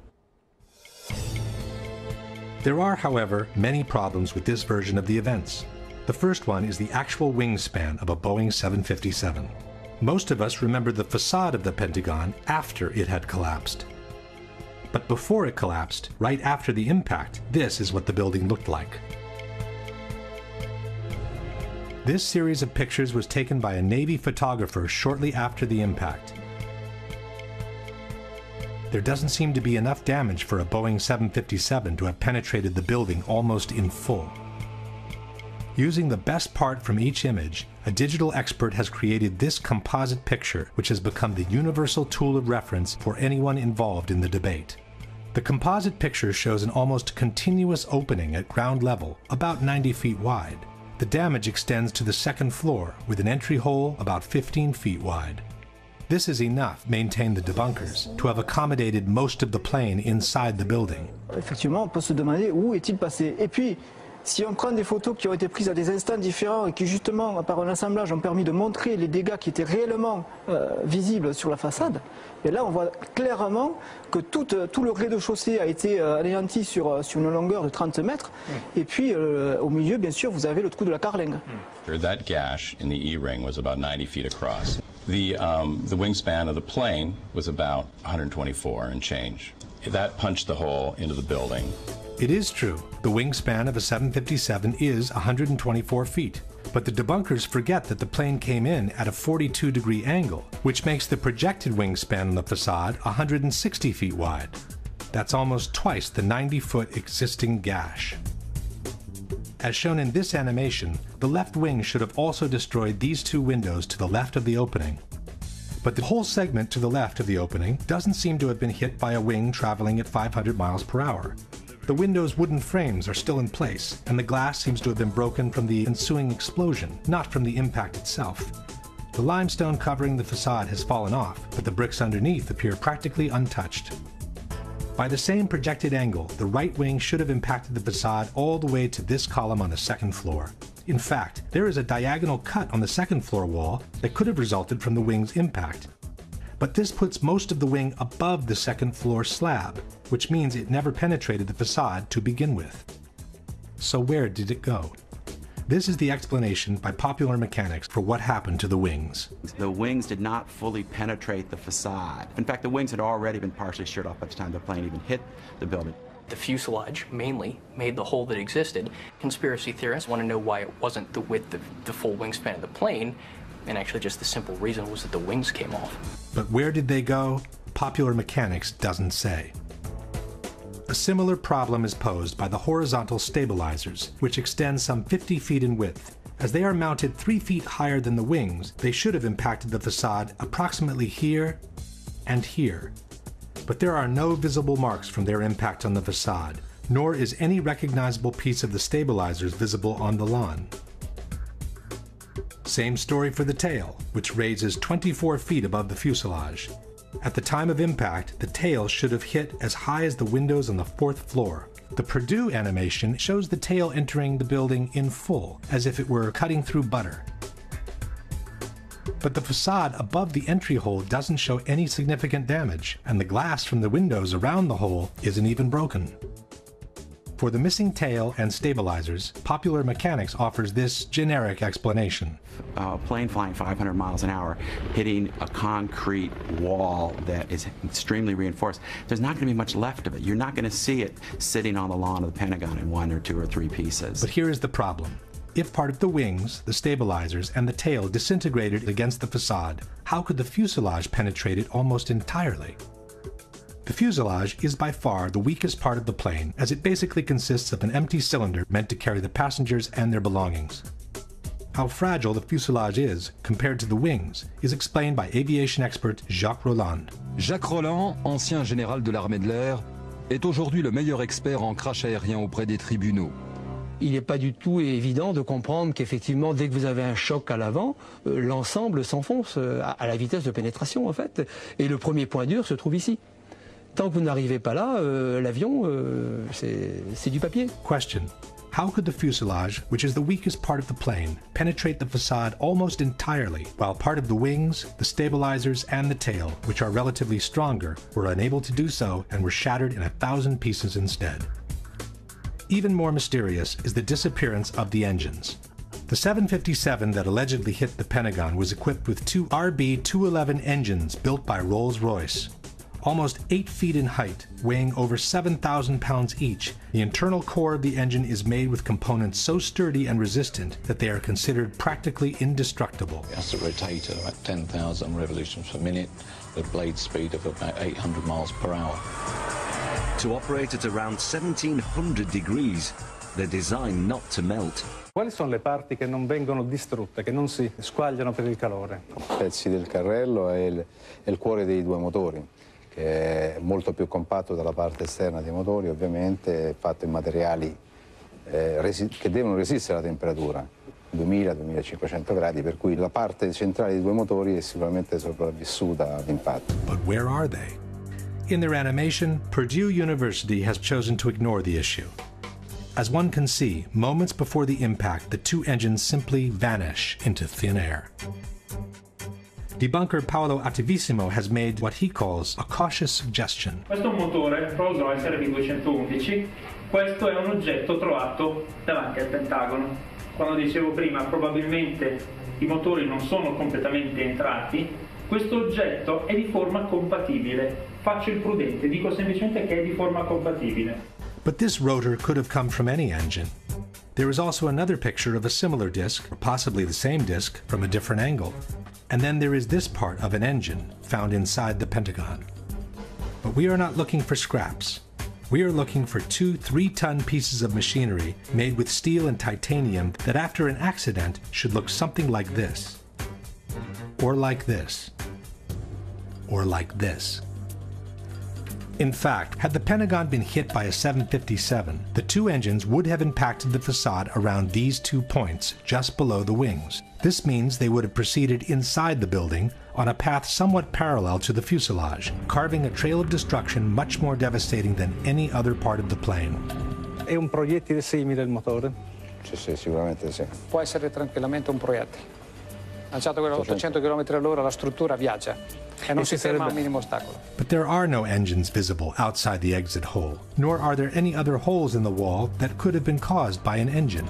There are, however, many problems with this version of the events. The first one is the actual wingspan of a Boeing 757. Most of us remember the facade of the Pentagon after it had collapsed. But before it collapsed, right after the impact, this is what the building looked like. This series of pictures was taken by a Navy photographer shortly after the impact. There doesn't seem to be enough damage for a Boeing 757 to have penetrated the building almost in full. Using the best part from each image, a digital expert has created this composite picture, which has become the universal tool of reference for anyone involved in the debate. The composite picture shows an almost continuous opening at ground level, about 90 feet wide. The damage extends to the second floor, with an entry hole about 15 feet wide. This is enough, maintain the debunkers, to have accommodated most of the plane inside the building. Effectivement, on peut se demander où est-il passé. Et puis, si on prend des photos qui ont été prises à des instants différents et qui justement, par un assemblage, ont permis de montrer les dégâts qui étaient réellement visibles sur la façade, et là on voit clairement que tout le rez-de-chaussée a été anéanti sur une longueur de 30 mètres, et puis au milieu, bien sûr, vous avez le trou de la carlingue. That gash in the E-ring was about 90 feet across. The wingspan of the plane was about 124 and change. That punched the hole into the building. It is true, the wingspan of a 757 is 124 feet, but the debunkers forget that the plane came in at a 42-degree angle, which makes the projected wingspan on the facade 160 feet wide. That's almost twice the 90-foot existing gash. As shown in this animation, the left wing should have also destroyed these 2 windows to the left of the opening. But the whole segment to the left of the opening doesn't seem to have been hit by a wing traveling at 500 miles per hour. The window's wooden frames are still in place, and the glass seems to have been broken from the ensuing explosion, not from the impact itself. The limestone covering the facade has fallen off, but the bricks underneath appear practically untouched. By the same projected angle, the right wing should have impacted the facade all the way to this column on the second floor. In fact, there is a diagonal cut on the second floor wall that could have resulted from the wing's impact. But this puts most of the wing above the second floor slab, which means it never penetrated the facade to begin with. So where did it go? This is the explanation by Popular Mechanics for what happened to the wings. The wings did not fully penetrate the facade. In fact, the wings had already been partially sheared off by the time the plane even hit the building. The fuselage mainly made the hole that existed. Conspiracy theorists want to know why it wasn't the width of the full wingspan of the plane, and actually just the simple reason was that the wings came off. But where did they go? Popular Mechanics doesn't say. A similar problem is posed by the horizontal stabilizers, which extend some 50 feet in width. As they are mounted 3 feet higher than the wings, they should have impacted the facade approximately here and here. But there are no visible marks from their impact on the facade, nor is any recognizable piece of the stabilizers visible on the lawn. Same story for the tail, which raises 24 feet above the fuselage. At the time of impact, the tail should have hit as high as the windows on the 4th floor. The Purdue animation shows the tail entering the building in full, as if it were cutting through butter. But the facade above the entry hole doesn't show any significant damage, and the glass from the windows around the hole isn't even broken. For the missing tail and stabilizers, Popular Mechanics offers this generic explanation. A plane flying 500 miles an hour, hitting a concrete wall that is extremely reinforced, there's not going to be much left of it. You're not going to see it sitting on the lawn of the Pentagon in 1 or 2 or 3 pieces. But here is the problem. If part of the wings, the stabilizers, and the tail disintegrated against the facade, how could the fuselage penetrate it almost entirely? The fuselage is by far the weakest part of the plane, as it basically consists of an empty cylinder meant to carry the passengers and their belongings. How fragile the fuselage is compared to the wings is explained by aviation expert Jacques Rolland. Jacques Rolland, ancien général de l'armée de l'air, est aujourd'hui le meilleur expert en crash aérien auprès des tribunaux. Il n'est pas du tout évident de comprendre qu'effectivement, dès que vous avez un choc à l'avant, l'ensemble s'enfonce à la vitesse de pénétration en fait. Et le premier point dur se trouve ici. Tant que vous n'arrivez pas là, l'avion, c'est du papier. Question. How could the fuselage, which is the weakest part of the plane, penetrate the facade almost entirely, while part of the wings, the stabilizers, and the tail, which are relatively stronger, were unable to do so and were shattered in 1,000 pieces instead? Even more mysterious is the disappearance of the engines. The 757 that allegedly hit the Pentagon was equipped with 2 RB-211 engines built by Rolls-Royce. Almost 8 feet in height, weighing over 7,000 pounds each, the internal core of the engine is made with components so sturdy and resistant that they are considered practically indestructible. It has to rotate at about 10,000 revolutions per minute, a blade speed of about 800 miles per hour. To operate at around 1700 degrees, they're designed not to melt. Quali sono le parti che non vengono distrutte, che non si squagliano per il calore? Pezzi del carrello e il cuore dei 2 motori, che è molto più compatto dalla parte esterna dei motori, ovviamente è fatto in materiali che devono resistere alla temperatura, 2000-2500 gradi, per cui la parte centrale dei 2 motori è sicuramente sopravvissuta all'impatto. But where are they? In their animation, Purdue University has chosen to ignore the issue. As one can see, moments before the impact, the 2 engines simply vanish into thin air. Debunker Paolo Attivissimo has made what he calls a cautious suggestion. Questo è un motore Rolls-Royce RB211. Questo è un oggetto trovato davanti al Pentagono. Quando dicevo prima, probabilmente i motori non sono completamente entrati, questo oggetto è di forma compatibile. Faccio il prudente, dico semplicemente che è di forma compatibile. But this rotor could have come from any engine. There is also another picture of a similar disc, or possibly the same disc, from a different angle. And then there is this part of an engine found inside the Pentagon. But we are not looking for scraps. We are looking for 2 3-ton pieces of machinery made with steel and titanium that after an accident should look something like this. Or like this. Or like this. In fact, had the Pentagon been hit by a 757, the 2 engines would have impacted the facade around these 2 points, just below the wings. This means they would have proceeded inside the building on a path somewhat parallel to the fuselage, carving a trail of destruction much more devastating than any other part of the plane. È un proiettile simile il motore? Sì, sicuramente sì. Può essere tranquillamente un proiettile. Lanciato a 800 km/h la struttura viaggia e non si ferma a un minimo ostacolo. But there are no engines visible outside the exit hole, nor are there any other holes in the wall that could have been caused by an engine.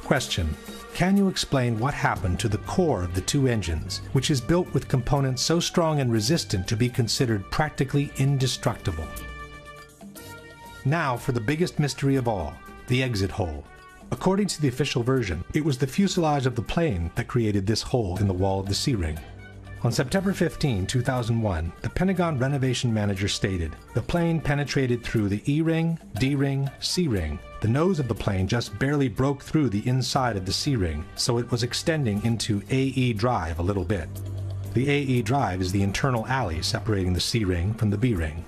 Question. Can you explain what happened to the core of the 2 engines, which is built with components so strong and resistant to be considered practically indestructible? Now for the biggest mystery of all, the exit hole. According to the official version, it was the fuselage of the plane that created this hole in the wall of the C-ring. On September 15, 2001, the Pentagon renovation manager stated, the plane penetrated through the E-ring, D-ring, C-ring. The nose of the plane just barely broke through the inside of the C-ring, so it was extending into AE drive a little bit. The AE drive is the internal alley separating the C-ring from the B-ring.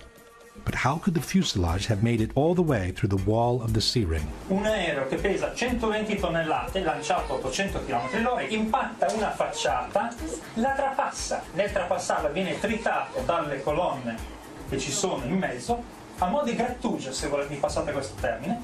But how could the fuselage have made it all the way through the wall of the C-ring? Un aereo che pesa 120 tonnellate, lanciato a 800 km/h, impatta una facciata, la trapassa. Nel trapassarla viene tritato dalle colonne che ci sono in mezzo, a mo' di grattugia, se volete, passate questo termine,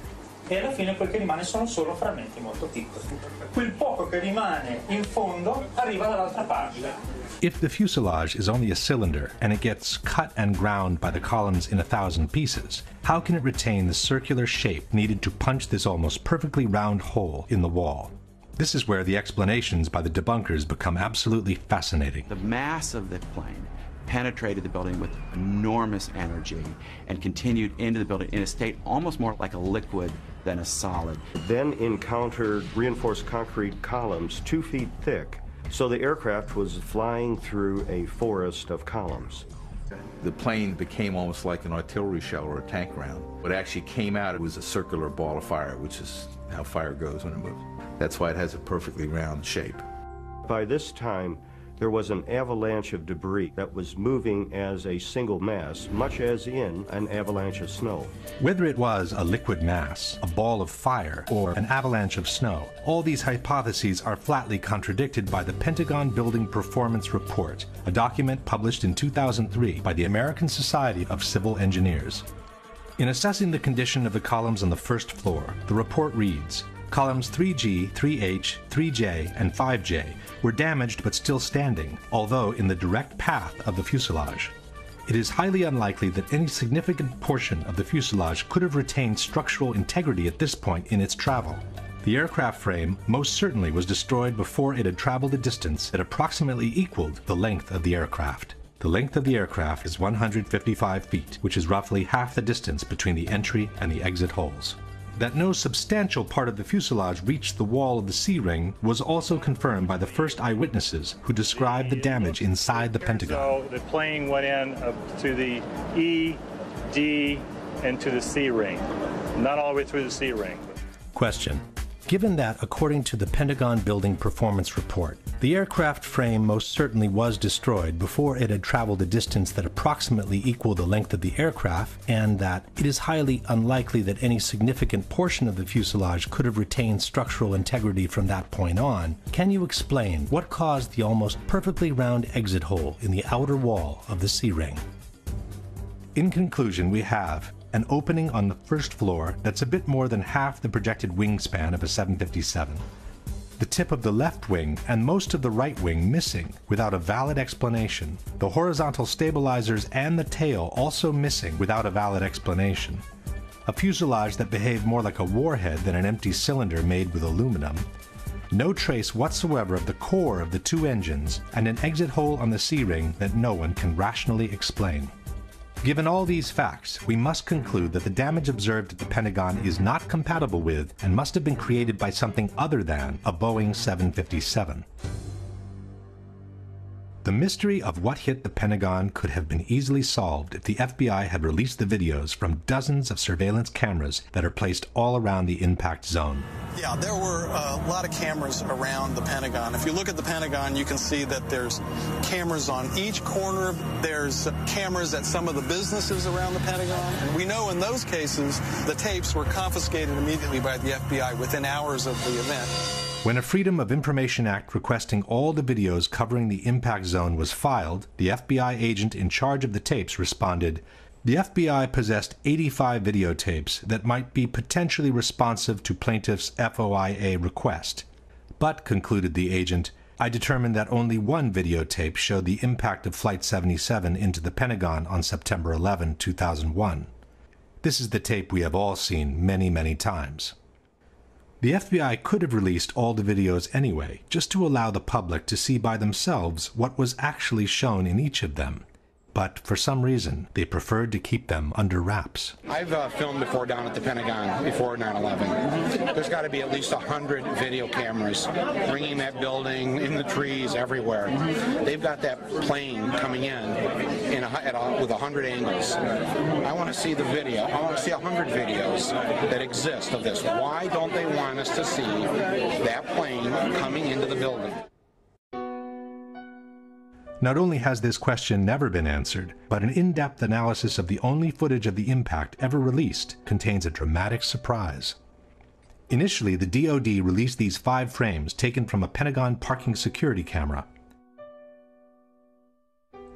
e alla fine quel che rimane sono solo frammenti molto piccoli. Quel poco che rimane in fondo arriva dall'altra parte. If the fuselage is only a cylinder and it gets cut and ground by the columns in 1,000 pieces, how can it retain the circular shape needed to punch this almost perfectly round hole in the wall? This is where the explanations by the debunkers become absolutely fascinating. The mass of the plane penetrated the building with enormous energy and continued into the building in a state almost more like a liquid than a solid. Then encountered reinforced concrete columns 2 feet thick, so the aircraft was flying through a forest of columns. The plane became almost like an artillery shell or a tank round. What actually came out, it was a circular ball of fire, which is how fire goes when it moves. That's why it has a perfectly round shape. By this time, there was an avalanche of debris that was moving as a single mass, much as in an avalanche of snow. Whether it was a liquid mass, a ball of fire, or an avalanche of snow, all these hypotheses are flatly contradicted by the Pentagon Building Performance Report, a document published in 2003 by the American Society of Civil Engineers. In assessing the condition of the columns on the first floor, the report reads, columns 3G, 3H, 3J, and 5J were damaged but still standing, although in the direct path of the fuselage. It is highly unlikely that any significant portion of the fuselage could have retained structural integrity at this point in its travel. The aircraft frame most certainly was destroyed before it had traveled a distance that approximately equaled the length of the aircraft. The length of the aircraft is 155 feet, which is roughly half the distance between the entry and the exit holes. That no substantial part of the fuselage reached the wall of the C-ring was also confirmed by the first eyewitnesses who described the damage inside the Pentagon. So the plane went in up to the E, D, and to the C-ring. Not all the way through the C-ring. Question. Given that, according to the Pentagon Building Performance Report, the aircraft frame most certainly was destroyed before it had traveled a distance that approximately equaled the length of the aircraft, and that it is highly unlikely that any significant portion of the fuselage could have retained structural integrity from that point on, can you explain what caused the almost perfectly round exit hole in the outer wall of the C-ring? In conclusion, we have an opening on the first floor that's a bit more than half the projected wingspan of a 757. The tip of the left wing and most of the right wing missing without a valid explanation. The horizontal stabilizers and the tail also missing without a valid explanation. A fuselage that behaved more like a warhead than an empty cylinder made with aluminum. No trace whatsoever of the core of the two engines, and an exit hole on the C-ring that no one can rationally explain. Given all these facts, we must conclude that the damage observed at the Pentagon is not compatible with and must have been created by something other than a Boeing 757. The mystery of what hit the Pentagon could have been easily solved if the FBI had released the videos from dozens of surveillance cameras that are placed all around the impact zone. Yeah, there were a lot of cameras around the Pentagon. If you look at the Pentagon, you can see that there's cameras on each corner. There's cameras at some of the businesses around the Pentagon. And we know in those cases, the tapes were confiscated immediately by the FBI within hours of the event. When a Freedom of Information Act requesting all the videos covering the impact zone was filed, the FBI agent in charge of the tapes responded, "The FBI possessed 85 videotapes that might be potentially responsive to plaintiff's FOIA request. But," concluded the agent, "I determined that only one videotape showed the impact of Flight 77 into the Pentagon on September 11, 2001. This is the tape we have all seen many, many times." The FBI could have released all the videos anyway, just to allow the public to see by themselves what was actually shown in each of them. But for some reason, they preferred to keep them under wraps. I've filmed before down at the Pentagon before 9/11. There's got to be at least 100 video cameras ringing that building, in the trees, everywhere. They've got that plane coming in with 100 angles. I want to see the video. I want to see 100 videos that exist of this. Why don't they want us to see that plane coming into the building? Not only has this question never been answered, but an in-depth analysis of the only footage of the impact ever released contains a dramatic surprise. Initially, the DoD released these 5 frames taken from a Pentagon parking security camera.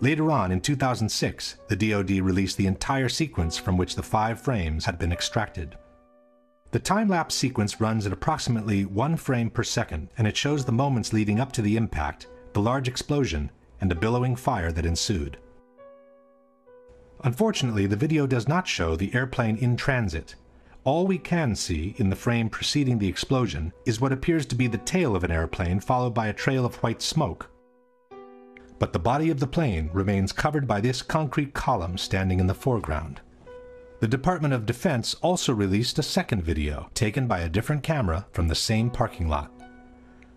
Later on, in 2006, the DoD released the entire sequence from which the 5 frames had been extracted. The time-lapse sequence runs at approximately 1 frame per second, and it shows the moments leading up to the impact, the large explosion, and a billowing fire that ensued. Unfortunately, the video does not show the airplane in transit. All we can see in the frame preceding the explosion is what appears to be the tail of an airplane followed by a trail of white smoke. But the body of the plane remains covered by this concrete column standing in the foreground. The Department of Defense also released a second video, taken by a different camera from the same parking lot.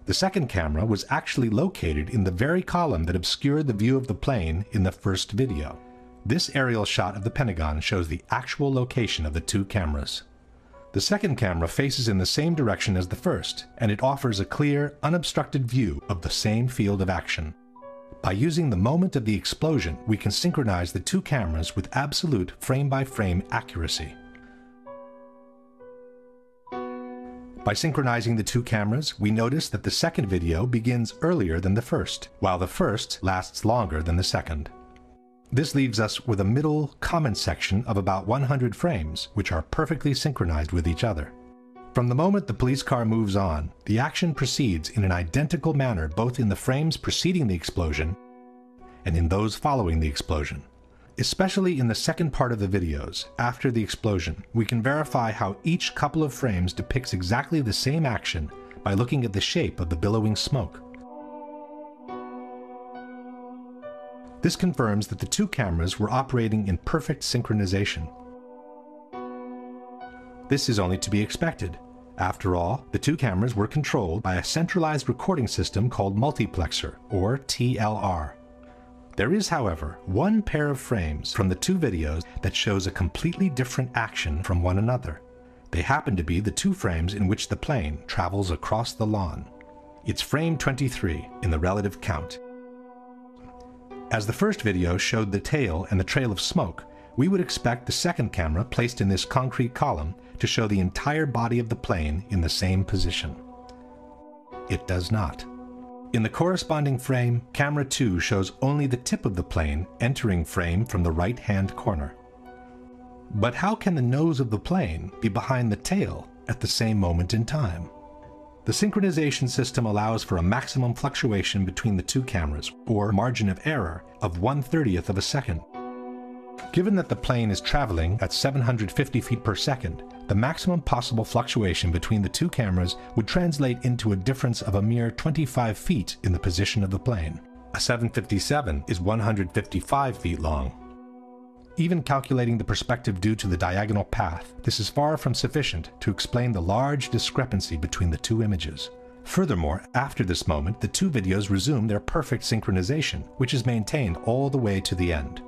The second camera was actually located in the very column that obscured the view of the plane in the first video. This aerial shot of the Pentagon shows the actual location of the two cameras. The second camera faces in the same direction as the first, and it offers a clear, unobstructed view of the same field of action. By using the moment of the explosion, we can synchronize the two cameras with absolute frame-by-frame accuracy. By synchronizing the two cameras, we notice that the second video begins earlier than the first, while the first lasts longer than the second. This leaves us with a middle comment section of about 100 frames, which are perfectly synchronized with each other. From the moment the police car moves on, the action proceeds in an identical manner both in the frames preceding the explosion and in those following the explosion. Especially in the second part of the videos, after the explosion, we can verify how each couple of frames depicts exactly the same action by looking at the shape of the billowing smoke. This confirms that the two cameras were operating in perfect synchronization. This is only to be expected. After all, the two cameras were controlled by a centralized recording system called multiplexer, or TLR. There is, however, one pair of frames from the two videos that shows a completely different action from one another. They happen to be the two frames in which the plane travels across the lawn. It's frame 23 in the relative count. As the first video showed the tail and the trail of smoke, we would expect the second camera placed in this concrete column to show the entire body of the plane in the same position. It does not. In the corresponding frame, camera 2 shows only the tip of the plane entering frame from the right-hand corner. But how can the nose of the plane be behind the tail at the same moment in time? The synchronization system allows for a maximum fluctuation between the two cameras, or margin of error, of 1/30th of a second. Given that the plane is traveling at 750 feet per second, the maximum possible fluctuation between the two cameras would translate into a difference of a mere 25 feet in the position of the plane. A 757 is 155 feet long. Even calculating the perspective due to the diagonal path, this is far from sufficient to explain the large discrepancy between the two images. Furthermore, after this moment, the two videos resume their perfect synchronization, which is maintained all the way to the end.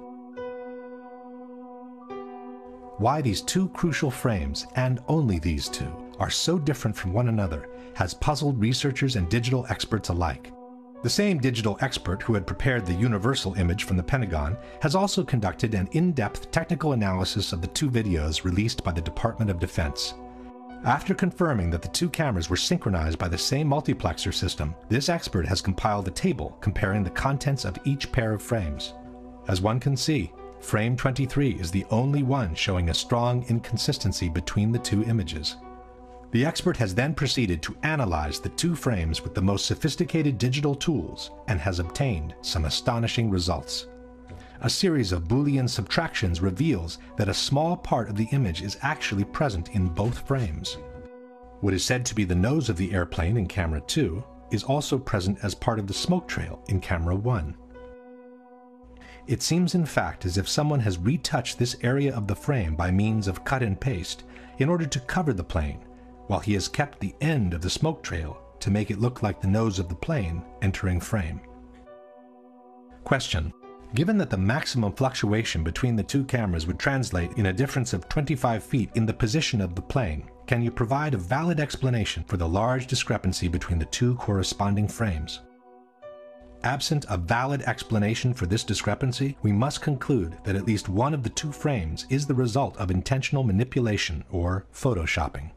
Why these two crucial frames, and only these two, are so different from one another has puzzled researchers and digital experts alike. The same digital expert who had prepared the universal image from the Pentagon has also conducted an in-depth technical analysis of the two videos released by the Department of Defense. After confirming that the two cameras were synchronized by the same multiplexer system, this expert has compiled a table comparing the contents of each pair of frames. As one can see, frame 23 is the only one showing a strong inconsistency between the two images. The expert has then proceeded to analyze the two frames with the most sophisticated digital tools and has obtained some astonishing results. A series of Boolean subtractions reveals that a small part of the image is actually present in both frames. What is said to be the nose of the airplane in camera 2 is also present as part of the smoke trail in camera 1. It seems in fact as if someone has retouched this area of the frame by means of cut and paste in order to cover the plane, while he has kept the end of the smoke trail to make it look like the nose of the plane entering frame. Question: given that the maximum fluctuation between the two cameras would translate in a difference of 25 feet in the position of the plane, can you provide a valid explanation for the large discrepancy between the two corresponding frames? Absent a valid explanation for this discrepancy, we must conclude that at least one of the two frames is the result of intentional manipulation or photoshopping.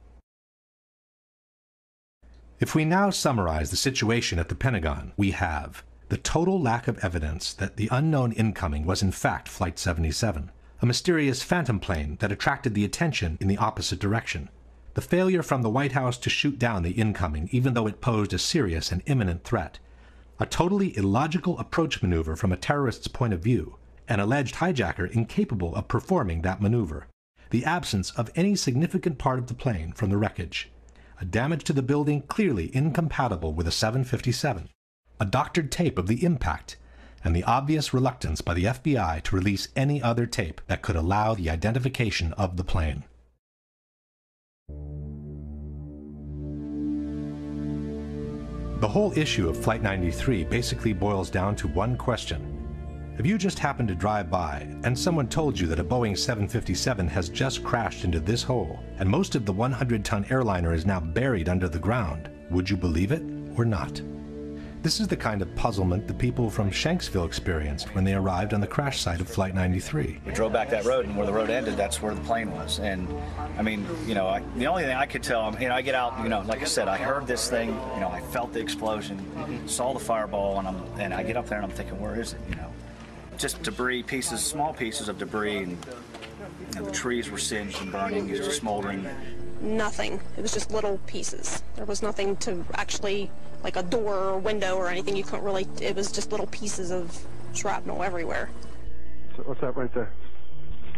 If we now summarize the situation at the Pentagon, we have the total lack of evidence that the unknown incoming was in fact Flight 77, a mysterious phantom plane that attracted the attention in the opposite direction, the failure from the White House to shoot down the incoming even though it posed a serious and imminent threat, A totally illogical approach maneuver from a terrorist's point of view, an alleged hijacker incapable of performing that maneuver, the absence of any significant part of the plane from the wreckage, a damage to the building clearly incompatible with a 757, a doctored tape of the impact, and the obvious reluctance by the FBI to release any other tape that could allow the identification of the plane. The whole issue of Flight 93 basically boils down to one question. If you just happened to drive by and someone told you that a Boeing 757 has just crashed into this hole and most of the 100-ton airliner is now buried under the ground, would you believe it or not? This is the kind of puzzlement the people from Shanksville experienced when they arrived on the crash site of Flight 93. We drove back that road, and where the road ended, that's where the plane was. And I mean, you know, the only thing I could tell, you know, I get out, you know, like I said, I heard this thing, you know, I felt the explosion, saw the fireball, and I get up there and I'm thinking, where is it, you know? Just debris, pieces, small pieces of debris, and you know, the trees were singed and burning, it was just smoldering. Nothing. It was just little pieces. There was nothing to actually, like a door or window or anything. You couldn't really, it was just little pieces of shrapnel everywhere. So what's that right there?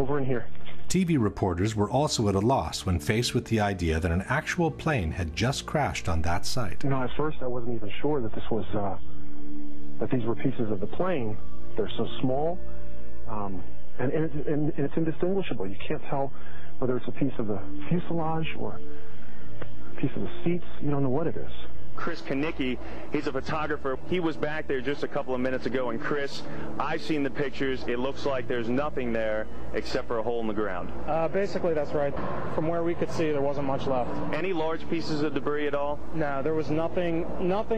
Over in here. TV reporters were also at a loss when faced with the idea that an actual plane had just crashed on that site. You know, at first I wasn't even sure that this was, that these were pieces of the plane. They're so small, and it's indistinguishable. You can't tell whether it's a piece of the fuselage or a piece of the seats. You don't know what it is. Chris Kanicki, he's a photographer. He was back there just a couple of minutes ago, and Chris, I've seen the pictures. It looks like there's nothing there except for a hole in the ground. Basically, that's right. From where we could see, there wasn't much left. Any large pieces of debris at all? No, there was nothing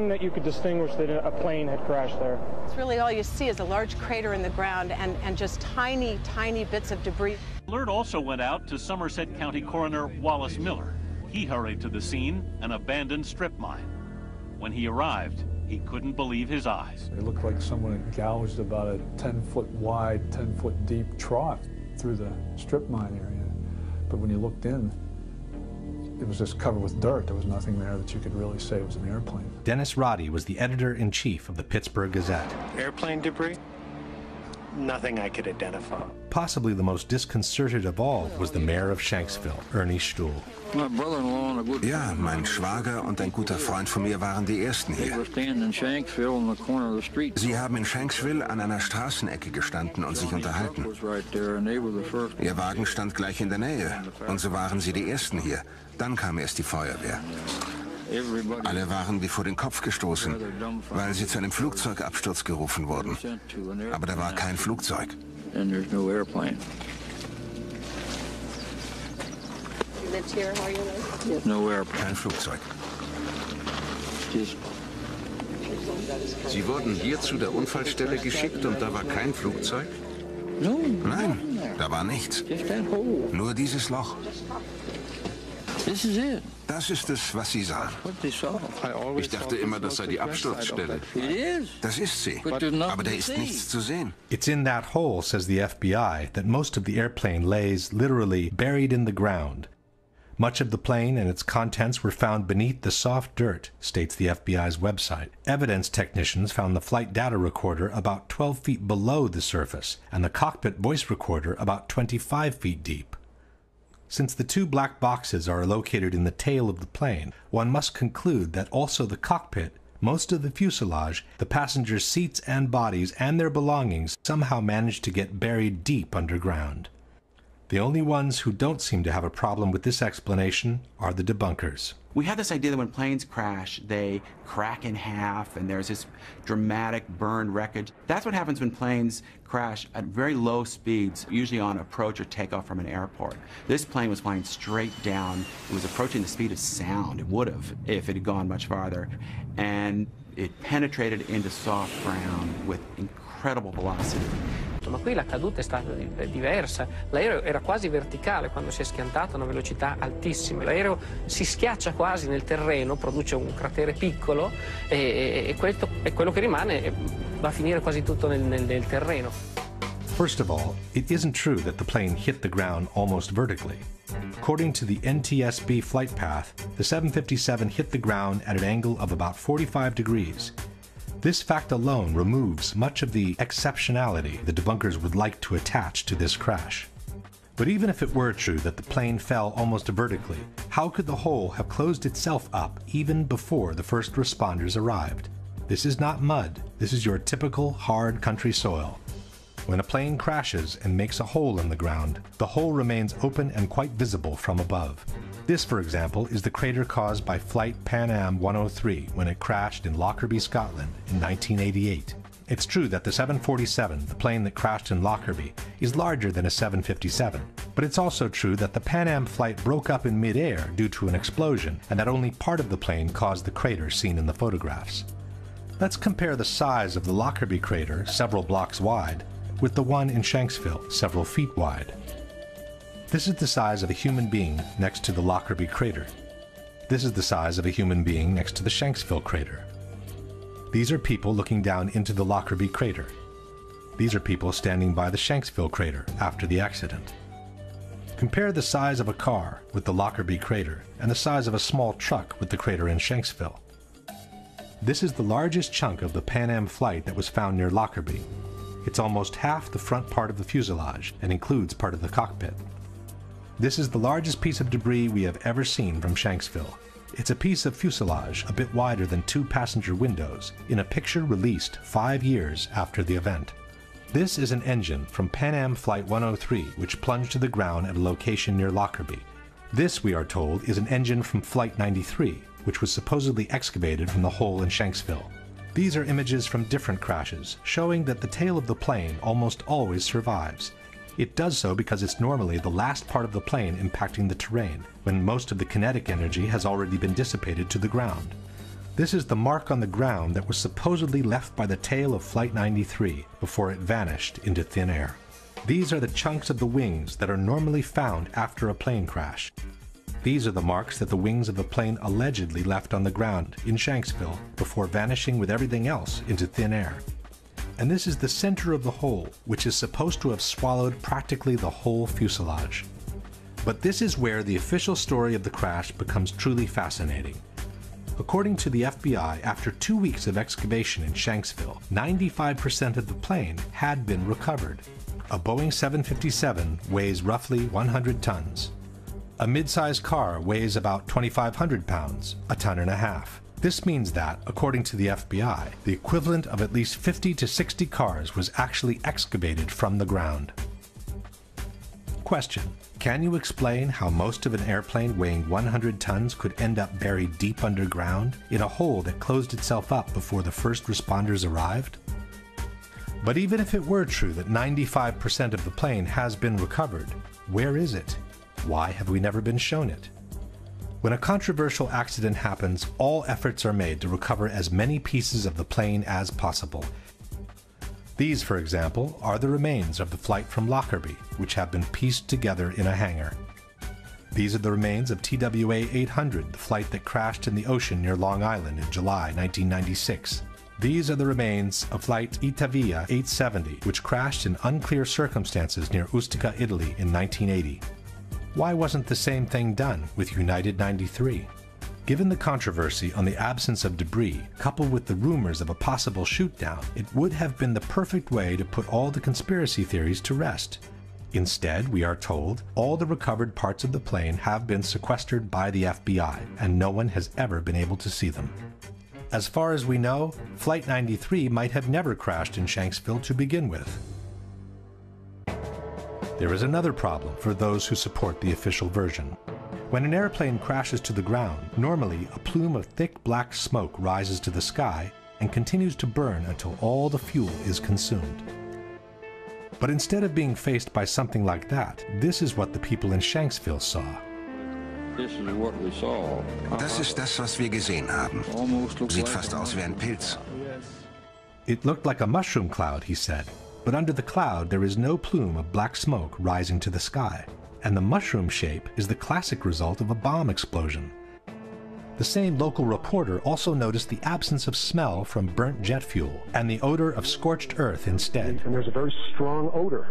that you could distinguish that a plane had crashed there. It's really all you see is a large crater in the ground and just tiny, tiny bits of debris. Alert also went out to Somerset County Coroner Wallace Miller. He hurried to the scene, an abandoned strip mine. When he arrived, he couldn't believe his eyes. It looked like someone had gouged about a 10-foot wide, 10-foot deep trough through the strip mine area. But when you looked in, it was just covered with dirt. There was nothing there that you could really say it was an airplane. Dennis Roddy was the editor-in-chief of the Pittsburgh Gazette. Airplane debris? Nothing I could identify. Possibly the most disconcerted of all was the mayor of Shanksville, Ernie Stuhl. Ja, mein Schwager und ein guter Freund von mir waren die Ersten hier. Sie haben in Shanksville an einer Straßenecke gestanden und sich unterhalten. Ihr Wagen stand gleich in der Nähe und so waren sie die Ersten hier. Dann kam erst die Feuerwehr. Alle waren wie vor den Kopf gestoßen, weil sie zu einem Flugzeugabsturz gerufen wurden. Aber da war kein Flugzeug. Kein Flugzeug. Sie wurden hier zu der Unfallstelle geschickt und da war kein Flugzeug? Nein, da war nichts. Nur dieses Loch. Das ist es, was Sie sahen. Ich dachte immer, das sei die Absturzstelle. Das ist sie, aber da ist nichts zu sehen. It's in that hole, says the FBI, that most of the airplane lays literally buried in the ground. Much of the plane and its contents were found beneath the soft dirt, states the FBI's website. Evidence technicians found the flight data recorder about 12 feet below the surface and the cockpit voice recorder about 25 feet deep. Since the two black boxes are located in the tail of the plane, one must conclude that also the cockpit, most of the fuselage, the passengers' seats and bodies, and their belongings somehow managed to get buried deep underground. The only ones who don't seem to have a problem with this explanation are the debunkers. We have this idea that when planes crash, they crack in half and there's this dramatic burned wreckage. That's what happens when planes crash at very low speeds, usually on approach or takeoff from an airport. This plane was flying straight down. It was approaching the speed of sound. It would have if it had gone much farther. And it penetrated into soft ground with incredible velocity. Ma qui la caduta è stata diversa. L'aereo era quasi verticale quando si è schiantato a una velocità altissima. L'aereo si schiaccia quasi nel terreno, produce un cratere piccolo e quello che rimane va a finire quasi tutto nel terreno. First of all, it isn't true that the plane hit the ground almost vertically. According to the NTSB flight path, the 757 hit the ground at an angle of about 45 degrees. This fact alone removes much of the exceptionality the debunkers would like to attach to this crash. But even if it were true that the plane fell almost vertically, how could the hole have closed itself up even before the first responders arrived? This is not mud. This is your typical hard country soil. When a plane crashes and makes a hole in the ground, the hole remains open and quite visible from above. This, for example, is the crater caused by Flight Pan Am 103 when it crashed in Lockerbie, Scotland in 1988. It's true that the 747, the plane that crashed in Lockerbie, is larger than a 757, but it's also true that the Pan Am flight broke up in mid-air due to an explosion, and that only part of the plane caused the crater seen in the photographs. Let's compare the size of the Lockerbie crater, several blocks wide, with the one in Shanksville, several feet wide. This is the size of a human being next to the Lockerbie crater. This is the size of a human being next to the Shanksville crater. These are people looking down into the Lockerbie crater. These are people standing by the Shanksville crater after the accident. Compare the size of a car with the Lockerbie crater and the size of a small truck with the crater in Shanksville. This is the largest chunk of the Pan Am flight that was found near Lockerbie. It's almost half the front part of the fuselage and includes part of the cockpit. This is the largest piece of debris we have ever seen from Shanksville. It's a piece of fuselage a bit wider than 2 passenger windows in a picture released 5 years after the event. This is an engine from Pan Am Flight 103 which plunged to the ground at a location near Lockerbie. This, we are told, is an engine from Flight 93 which was supposedly excavated from the hole in Shanksville. These are images from different crashes, showing that the tail of the plane almost always survives. It does so because it's normally the last part of the plane impacting the terrain, when most of the kinetic energy has already been dissipated to the ground. This is the mark on the ground that was supposedly left by the tail of Flight 93 before it vanished into thin air. These are the chunks of the wings that are normally found after a plane crash. These are the marks that the wings of the plane allegedly left on the ground in Shanksville before vanishing with everything else into thin air. And this is the center of the hole, which is supposed to have swallowed practically the whole fuselage. But this is where the official story of the crash becomes truly fascinating. According to the FBI, after 2 weeks of excavation in Shanksville, 95% of the plane had been recovered. A Boeing 757 weighs roughly 100 tons. A mid-sized car weighs about 2,500 pounds, a ton and a half. This means that, according to the FBI, the equivalent of at least 50 to 60 cars was actually excavated from the ground. Question: can you explain how most of an airplane weighing 100 tons could end up buried deep underground in a hole that closed itself up before the first responders arrived? But even if it were true that 95% of the plane has been recovered, where is it? Why have we never been shown it? When a controversial accident happens, all efforts are made to recover as many pieces of the plane as possible. These, for example, are the remains of the flight from Lockerbie, which have been pieced together in a hangar. These are the remains of TWA 800, the flight that crashed in the ocean near Long Island in July 1996. These are the remains of Flight Itavia 870, which crashed in unclear circumstances near Ustica, Italy in 1980. Why wasn't the same thing done with United 93? Given the controversy on the absence of debris, coupled with the rumors of a possible shoot-down, it would have been the perfect way to put all the conspiracy theories to rest. Instead, we are told, all the recovered parts of the plane have been sequestered by the FBI, and no one has ever been able to see them. As far as we know, Flight 93 might have never crashed in Shanksville to begin with. There is another problem for those who support the official version. When an airplane crashes to the ground, normally a plume of thick black smoke rises to the sky and continues to burn until all the fuel is consumed. But instead of being faced by something like that, this is what the people in Shanksville saw. Das ist das, was wir gesehen haben. Sieht fast aus wie ein Pilz. It looked like a mushroom cloud, he said. But under the cloud there is no plume of black smoke rising to the sky, and the mushroom shape is the classic result of a bomb explosion. The same local reporter also noticed the absence of smell from burnt jet fuel and the odor of scorched earth instead. And there's a very strong odor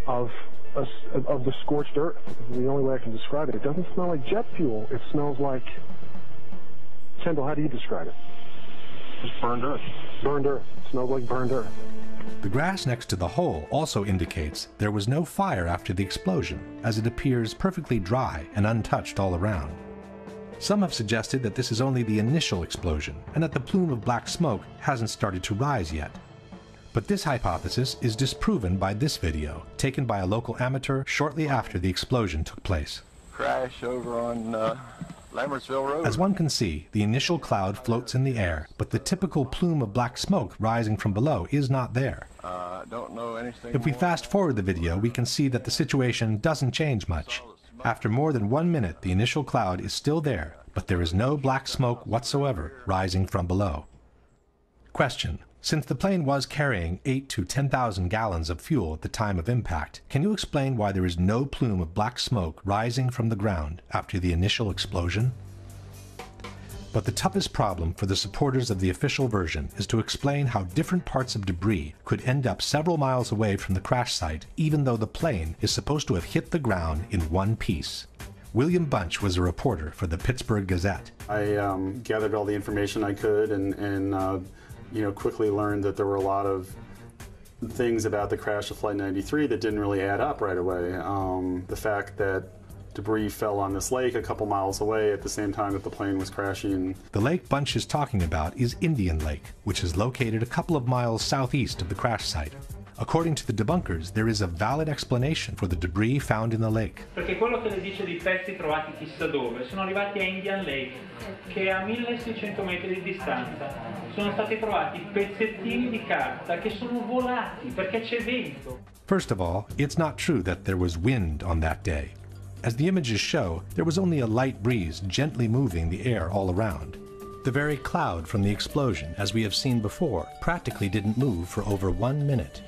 of the scorched earth. This is the only way I can describe it. It doesn't smell like jet fuel. It smells like... Kendall, how do you describe it? just burned earth. Burned earth. It smelled like burned earth. The grass next to the hole also indicates there was no fire after the explosion, as it appears perfectly dry and untouched all around. Some have suggested that this is only the initial explosion, and that the plume of black smoke hasn't started to rise yet. But this hypothesis is disproven by this video, taken by a local amateur shortly after the explosion took place. Crash over on Lambertsville Road. As one can see, the initial cloud floats in the air, but the typical plume of black smoke rising from below is not there. Don't know anything If we fast forward the video, we can see that the situation doesn't change much. After more than 1 minute, the initial cloud is still there, but there is no black smoke whatsoever rising from below. Question: since the plane was carrying 8,000 to 10,000 gallons of fuel at the time of impact, can you explain why there is no plume of black smoke rising from the ground after the initial explosion? But the toughest problem for the supporters of the official version is to explain how different parts of debris could end up several miles away from the crash site, even though the plane is supposed to have hit the ground in one piece. William Bunch was a reporter for the Pittsburgh Gazette. I gathered all the information I could and quickly learned that there were a lot of things about the crash of Flight 93 that didn't really add up right away. The fact that debris fell on this lake a couple miles away at the same time that the plane was crashing. The lake Bunch is talking about is Indian Lake, which is located a couple of miles southeast of the crash site. According to the debunkers, there is a valid explanation for the debris found in the lake. Perché quello che le dice di pezzi trovati chissà dove sono arrivati a Indian Lake, che è a 1600 metri di distanza. Sono stati trovati pezzettini di carta che sono volati perché c'è vento. First of all, it's not true that there was wind on that day. As the images show, there was only a light breeze gently moving the air all around. The very cloud from the explosion, as we have seen before, practically didn't move for over 1 minute.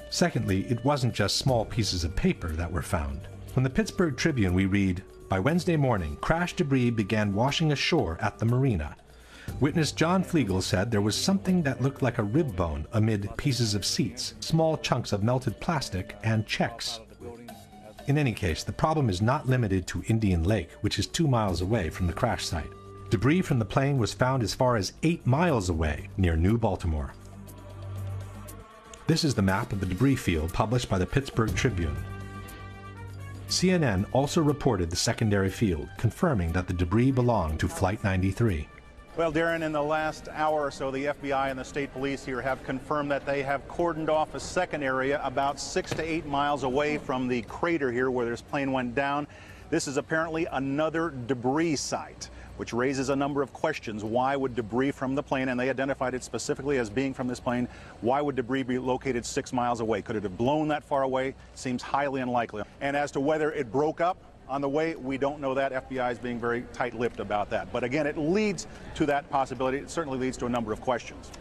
Secondly, it wasn't just small pieces of paper that were found. From the Pittsburgh Tribune we read, "By Wednesday morning, crash debris began washing ashore at the marina. Witness John Flegel said there was something that looked like a rib bone amid pieces of seats, small chunks of melted plastic, and checks." In any case, the problem is not limited to Indian Lake, which is 2 miles away from the crash site. Debris from the plane was found as far as 8 miles away, near New Baltimore. This is the map of the debris field published by the Pittsburgh Tribune. CNN also reported the secondary field, confirming that the debris belonged to Flight 93. Well, Darren, in the last hour or so, the FBI and the state police here have confirmed that they have cordoned off a second area about 6 to 8 miles away from the crater here where this plane went down. This is apparently another debris site, which raises a number of questions. Why would debris from the plane, and they identified it specifically as being from this plane, why would debris be located 6 miles away? Could it have blown that far away? Seems highly unlikely. And as to whether it broke up on the way, we don't know that. FBI is being very tight-lipped about that. But again, it leads to that possibility. It certainly leads to a number of questions.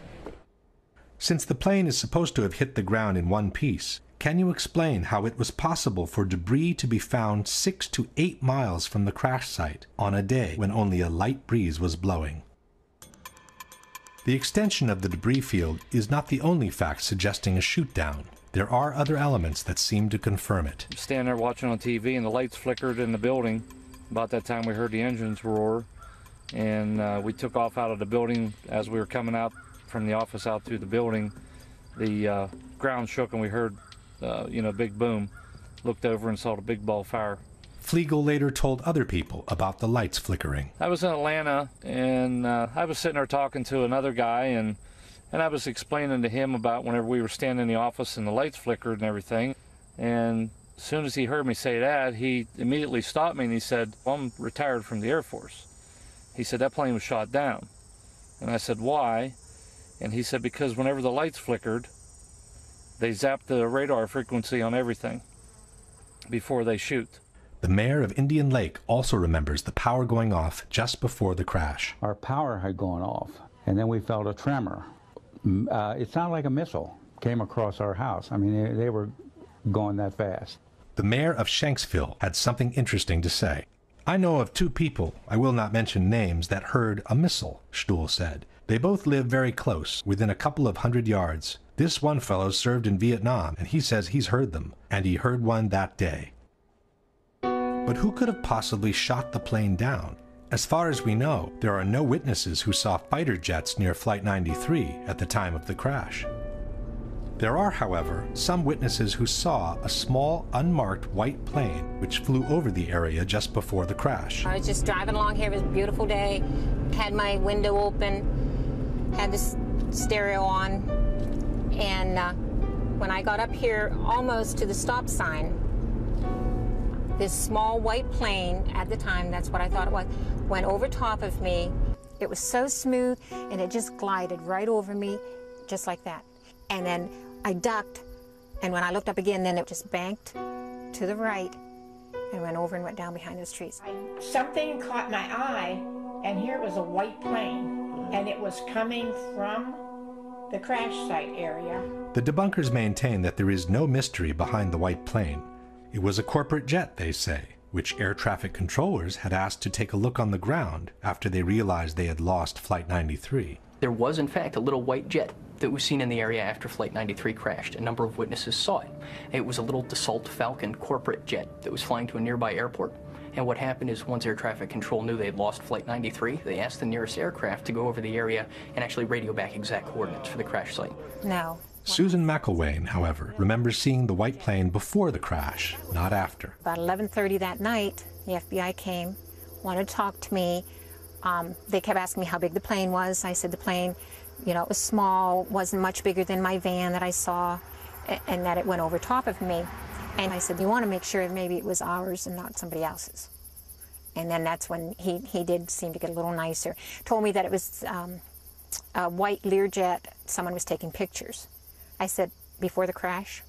Since the plane is supposed to have hit the ground in one piece, can you explain how it was possible for debris to be found 6 to 8 miles from the crash site on a day when only a light breeze was blowing? The extension of the debris field is not the only fact suggesting a shoot-down. There are other elements that seem to confirm it. Standing there watching on TV and the lights flickered in the building. About that time we heard the engines roar, and we took off out of the building. As we were coming out from the office out through the building, the ground shook and we heard big boom. Looked over and saw the big ball of fire. Flegel later told other people about the lights flickering. I was in Atlanta, and I was sitting there talking to another guy, and I was explaining to him about whenever we were standing in the office and the lights flickered and everything. And as soon as he heard me say that, he immediately stopped me and he said, "Well, I'm retired from the Air Force." He said, "That plane was shot down." And I said, "Why?" And he said, "Because whenever the lights flickered, they zapped the radar frequency on everything before they shoot." The mayor of Indian Lake also remembers the power going off just before the crash. Our power had gone off, and then we felt a tremor. It sounded like a missile came across our house. I mean, they were going that fast. The mayor of Shanksville had something interesting to say. "I know of 2 people, I will not mention names, that heard a missile," Stuhl said. "They both live very close, within a couple of 100 yards. This one fellow served in Vietnam, and he says he's heard them, and he heard one that day." But who could have possibly shot the plane down? As far as we know, there are no witnesses who saw fighter jets near Flight 93 at the time of the crash. There are, however, some witnesses who saw a small, unmarked white plane which flew over the area just before the crash. I was just driving along here. It was a beautiful day. Had my window open, had the stereo on, and when I got up here almost to the stop sign, this small white plane, at the time, that's what I thought it was, went over top of me. It was so smooth, and it just glided right over me, just like that. And then I ducked, and when I looked up again, then it just banked to the right and went over and went down behind those trees. Something caught my eye, and here was a white plane, and it was coming from the crash site area. The debunkers maintain that there is no mystery behind the white plane. It was a corporate jet, they say, which air traffic controllers had asked to take a look on the ground after they realized they had lost Flight 93. There was, in fact, a little white jet that was seen in the area after Flight 93 crashed. A number of witnesses saw it. It was a little Dassault Falcon corporate jet that was flying to a nearby airport. And what happened is once air traffic control knew they had lost Flight 93, they asked the nearest aircraft to go over the area and actually radio back exact coordinates for the crash site. No. Susan McElwain, however, remembers seeing the white plane before the crash, not after. About 11:30 that night, the FBI came, wanted to talk to me. They kept asking me how big the plane was. I said the plane, you know, it was small, wasn't much bigger than my van that I saw, and that it went over top of me. And I said, you want to make sure maybe it was ours and not somebody else's. And then that's when he did seem to get a little nicer. Told me that it was a white Learjet. Someone was taking pictures. I said, before the crash?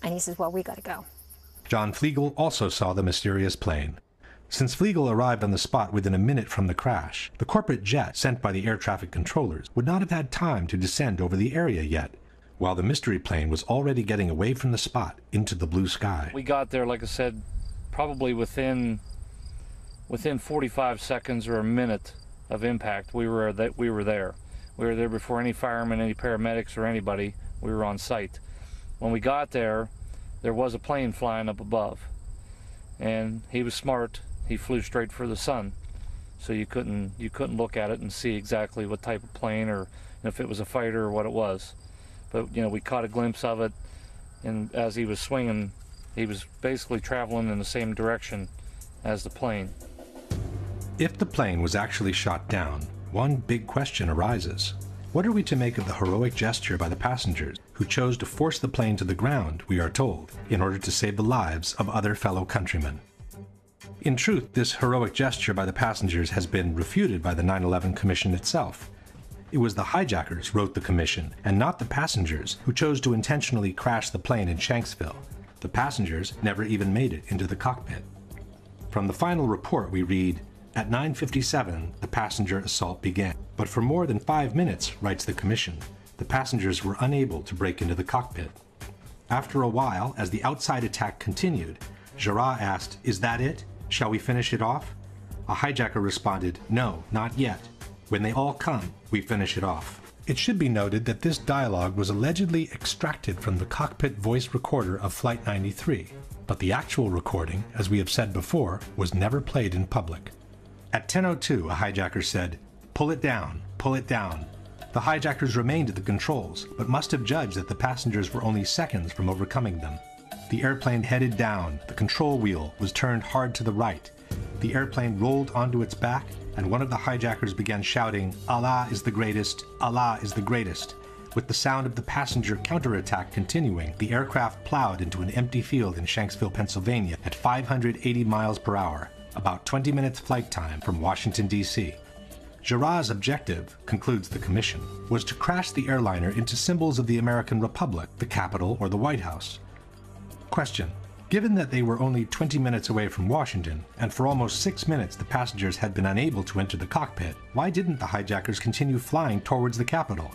And he says, well, we got to go. John Flegel also saw the mysterious plane. Since Flegel arrived on the spot within a minute from the crash, the corporate jet sent by the air traffic controllers would not have had time to descend over the area yet, while the mystery plane was already getting away from the spot into the blue sky. We got there, like I said, probably within 45 seconds or a minute of impact. We were there. We were there before any firemen, any paramedics, or anybody. We were on site. When we got there, there was a plane flying up above, and he was smart. He flew straight for the sun, so you couldn't look at it and see exactly what type of plane or if it was a fighter or what it was. But you know, we caught a glimpse of it, and as he was swinging, he was basically traveling in the same direction as the plane. If the plane was actually shot down, one big question arises. What are we to make of the heroic gesture by the passengers who chose to force the plane to the ground, we are told, in order to save the lives of other fellow countrymen? In truth, this heroic gesture by the passengers has been refuted by the 9/11 Commission itself. It was the hijackers, wrote the commission, and not the passengers, who chose to intentionally crash the plane in Shanksville. The passengers never even made it into the cockpit. From the final report we read, at 9:57, the passenger assault began. But for more than 5 minutes, writes the commission, the passengers were unable to break into the cockpit. After a while, as the outside attack continued, Jarrah asked, "Is that it? Shall we finish it off?" A hijacker responded, "No, not yet. When they all come, we finish it off." It should be noted that this dialogue was allegedly extracted from the cockpit voice recorder of Flight 93, but the actual recording, as we have said before, was never played in public. At 10:02, a hijacker said, "Pull it down, pull it down." The hijackers remained at the controls, but must have judged that the passengers were only seconds from overcoming them. The airplane headed down, the control wheel was turned hard to the right. The airplane rolled onto its back, and one of the hijackers began shouting, "Allah is the greatest, Allah is the greatest." With the sound of the passenger counterattack continuing, the aircraft plowed into an empty field in Shanksville, Pennsylvania at 580 miles per hour, about 20 minutes flight time from Washington, D.C. Jarrah's objective, concludes the commission, was to crash the airliner into symbols of the American Republic, the Capitol, or the White House. Question: given that they were only 20 minutes away from Washington, and for almost 6 minutes the passengers had been unable to enter the cockpit, why didn't the hijackers continue flying towards the Capitol?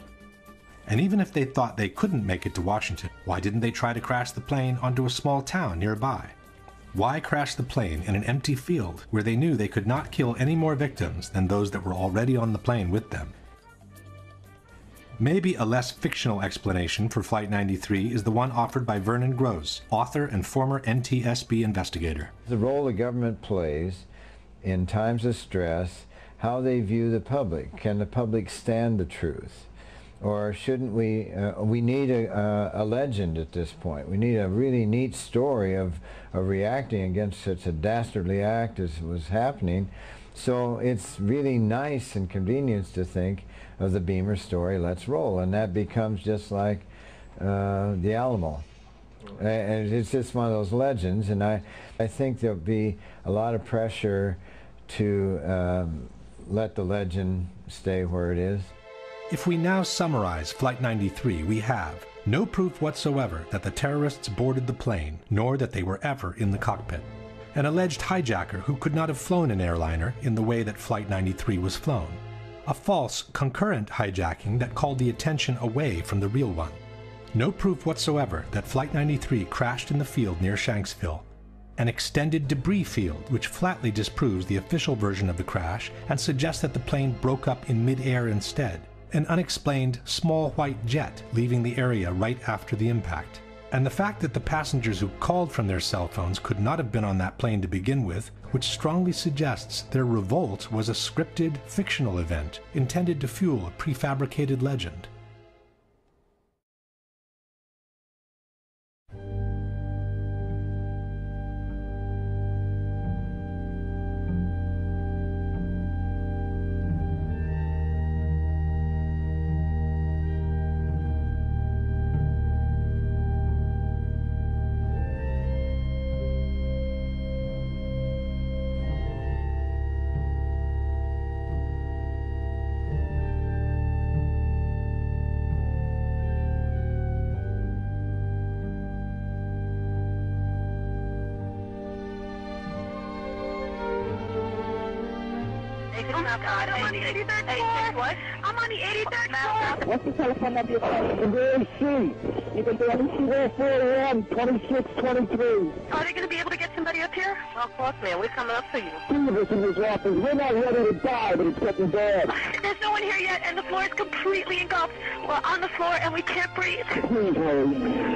And even if they thought they couldn't make it to Washington, why didn't they try to crash the plane onto a small town nearby? Why crash the plane in an empty field where they knew they could not kill any more victims than those that were already on the plane with them? Maybe a less fictional explanation for Flight 93 is the one offered by Vernon Gross, author and former NTSB investigator. The role the government plays in times of stress, how they view the public. Can the public stand the truth? Or shouldn't we, we need a legend at this point. We need a really neat story of reacting against such a dastardly act as was happening. So it's really nice and convenient to think of the Beamer story, let's roll. And that becomes just like the Alamo. And it's just one of those legends, and I think there'll be a lot of pressure to let the legend stay where it is. If we now summarize Flight 93, we have no proof whatsoever that the terrorists boarded the plane, nor that they were ever in the cockpit. An alleged hijacker who could not have flown an airliner in the way that Flight 93 was flown. A false, concurrent hijacking that called the attention away from the real one. No proof whatsoever that Flight 93 crashed in the field near Shanksville. An extended debris field which flatly disproves the official version of the crash and suggests that the plane broke up in mid-air instead. An unexplained small white jet leaving the area right after the impact. And the fact that the passengers who called from their cell phones could not have been on that plane to begin with, which strongly suggests their revolt was a scripted, fictional event intended to fuel a prefabricated legend. I'm on the 83rd floor. What? I'm on the 83rd floor. What's the telephone number? Very C. You can do anything 441 2623. Are they going to be able to get somebody up here? Well, of course, man. We're coming up to you. Two of us in this office. We're not ready to die, but it's getting bad. There's no one here yet, and the floor is completely engulfed. We're on the floor, and we can't breathe. Please, hurry.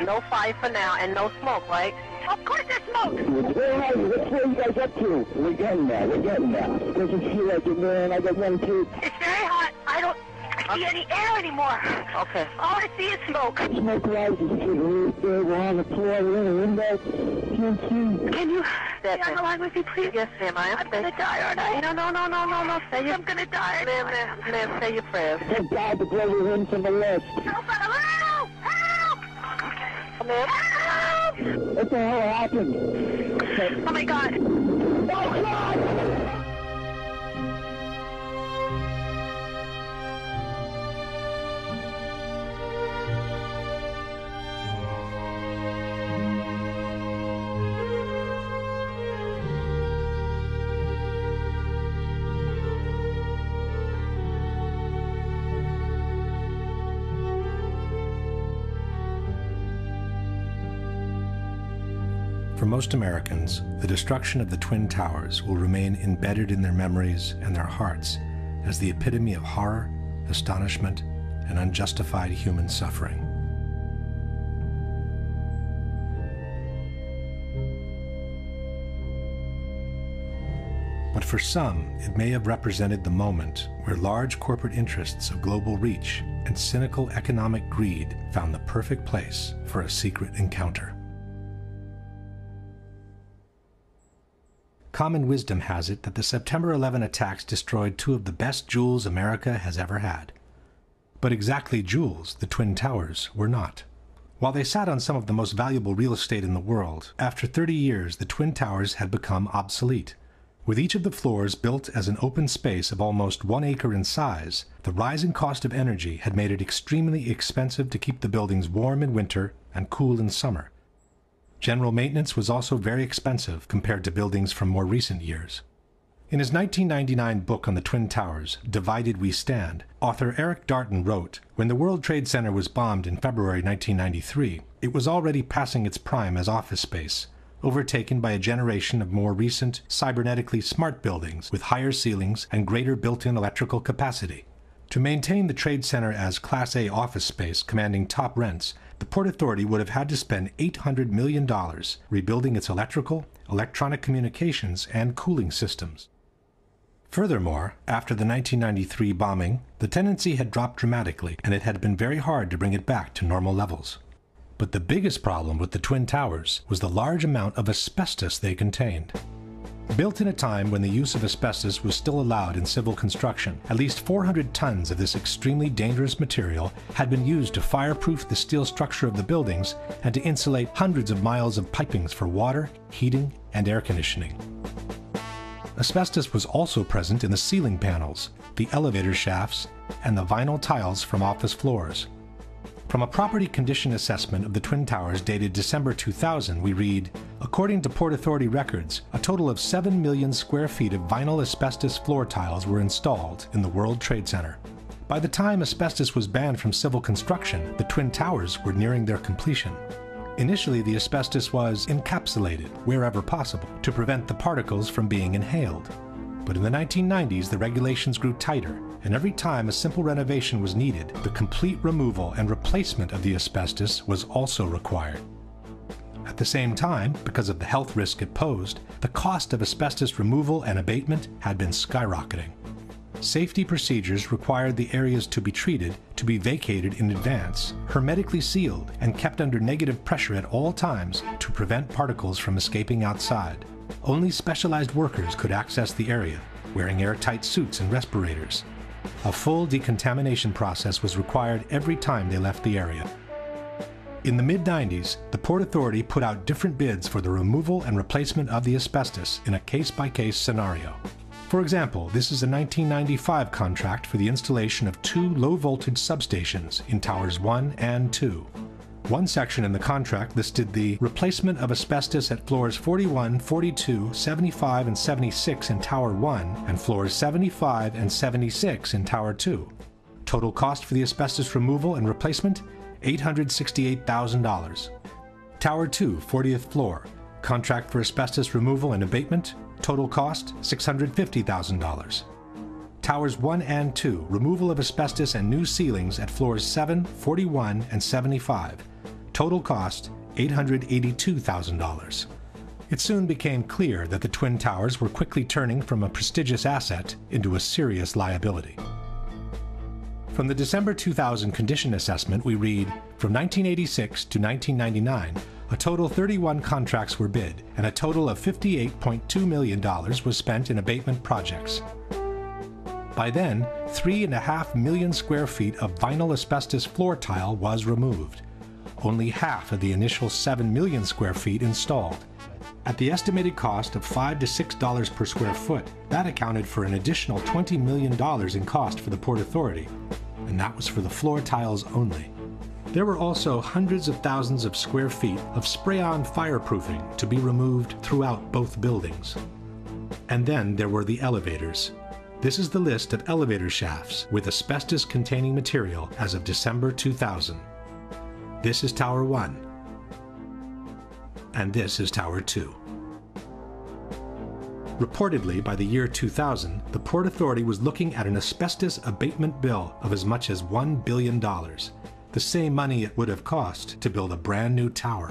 No fire for now, and no smoke, right? Of course there's smoke. Where are you? Which way you guys up to? We're getting there. We're getting there. Doesn't feel like it, man. I got one too. It's very hot. I don't see any air anymore. Okay. All I see is smoke. Smoke rises. We're on the floor. We're in a window. Can't see. Can you stay on the line with me, please? Yes, ma'am. I'm going to die, aren't I? No. Say I'm going to die. Ma'am, say your prayers. Thank God to blow you in from the left. Help! Ma'am? What the hell happened? Oh, my God. Oh, God! For most Americans, the destruction of the Twin Towers will remain embedded in their memories and their hearts as the epitome of horror, astonishment, and unjustified human suffering. But for some, it may have represented the moment where large corporate interests of global reach and cynical economic greed found the perfect place for a secret encounter. Common wisdom has it that the September 11 attacks destroyed two of the best jewels America has ever had. But exactly jewels, the Twin Towers, were not. While they sat on some of the most valuable real estate in the world, after 30 years the Twin Towers had become obsolete. With each of the floors built as an open space of almost 1 acre in size, the rising cost of energy had made it extremely expensive to keep the buildings warm in winter and cool in summer. General maintenance was also very expensive compared to buildings from more recent years. In his 1999 book on the Twin Towers, Divided We Stand, author Eric Darton wrote, "When the World Trade Center was bombed in February 1993, it was already passing its prime as office space, overtaken by a generation of more recent, cybernetically smart buildings with higher ceilings and greater built-in electrical capacity. To maintain the Trade Center as Class A office space commanding top rents, the Port Authority would have had to spend $800 million rebuilding its electrical, electronic communications, and cooling systems. Furthermore, after the 1993 bombing, the tendency had dropped dramatically, and it had been very hard to bring it back to normal levels. But the biggest problem with the Twin Towers was the large amount of asbestos they contained. Built in a time when the use of asbestos was still allowed in civil construction, at least 400 tons of this extremely dangerous material had been used to fireproof the steel structure of the buildings and to insulate hundreds of miles of pipings for water, heating, and air conditioning. Asbestos was also present in the ceiling panels, the elevator shafts, and the vinyl tiles from office floors. From a property condition assessment of the Twin Towers dated December 2000, we read, according to Port Authority records, a total of 7 million square feet of vinyl asbestos floor tiles were installed in the World Trade Center. By the time asbestos was banned from civil construction, the Twin Towers were nearing their completion. Initially, the asbestos was encapsulated wherever possible to prevent the particles from being inhaled. But in the 1990s, the regulations grew tighter, and every time a simple renovation was needed, the complete removal and replacement of the asbestos was also required. At the same time, because of the health risk it posed, the cost of asbestos removal and abatement had been skyrocketing. Safety procedures required the areas to be treated to be vacated in advance, hermetically sealed, and kept under negative pressure at all times to prevent particles from escaping outside. Only specialized workers could access the area, wearing airtight suits and respirators. A full decontamination process was required every time they left the area. In the mid-90s, the Port Authority put out different bids for the removal and replacement of the asbestos in a case-by-case scenario. For example, this is a 1995 contract for the installation of 2 low-voltage substations in Towers 1 and 2. One section in the contract listed the replacement of asbestos at floors 41, 42, 75, and 76 in Tower 1 and floors 75 and 76 in Tower 2. Total cost for the asbestos removal and replacement, $868,000. Tower 2, 40th floor, contract for asbestos removal and abatement, total cost, $650,000. Towers 1 and 2, removal of asbestos and new ceilings at floors 7, 41, and 75. Total cost, $882,000. It soon became clear that the Twin Towers were quickly turning from a prestigious asset into a serious liability. From the December 2000 condition assessment, we read, from 1986 to 1999, a total 31 contracts were bid, and a total of $58.2 million was spent in abatement projects. By then, 3.5 million square feet of vinyl asbestos floor tile was removed. Only half of the initial 7 million square feet installed. At the estimated cost of $5 to $6 per square foot, that accounted for an additional $20 million in cost for the Port Authority, and that was for the floor tiles only. There were also hundreds of thousands of square feet of spray-on fireproofing to be removed throughout both buildings. And then there were the elevators. This is the list of elevator shafts with asbestos-containing material as of December 2000. This is Tower 1, and this is Tower 2. Reportedly, by the year 2000, the Port Authority was looking at an asbestos abatement bill of as much as $1 billion, the same money it would have cost to build a brand new tower.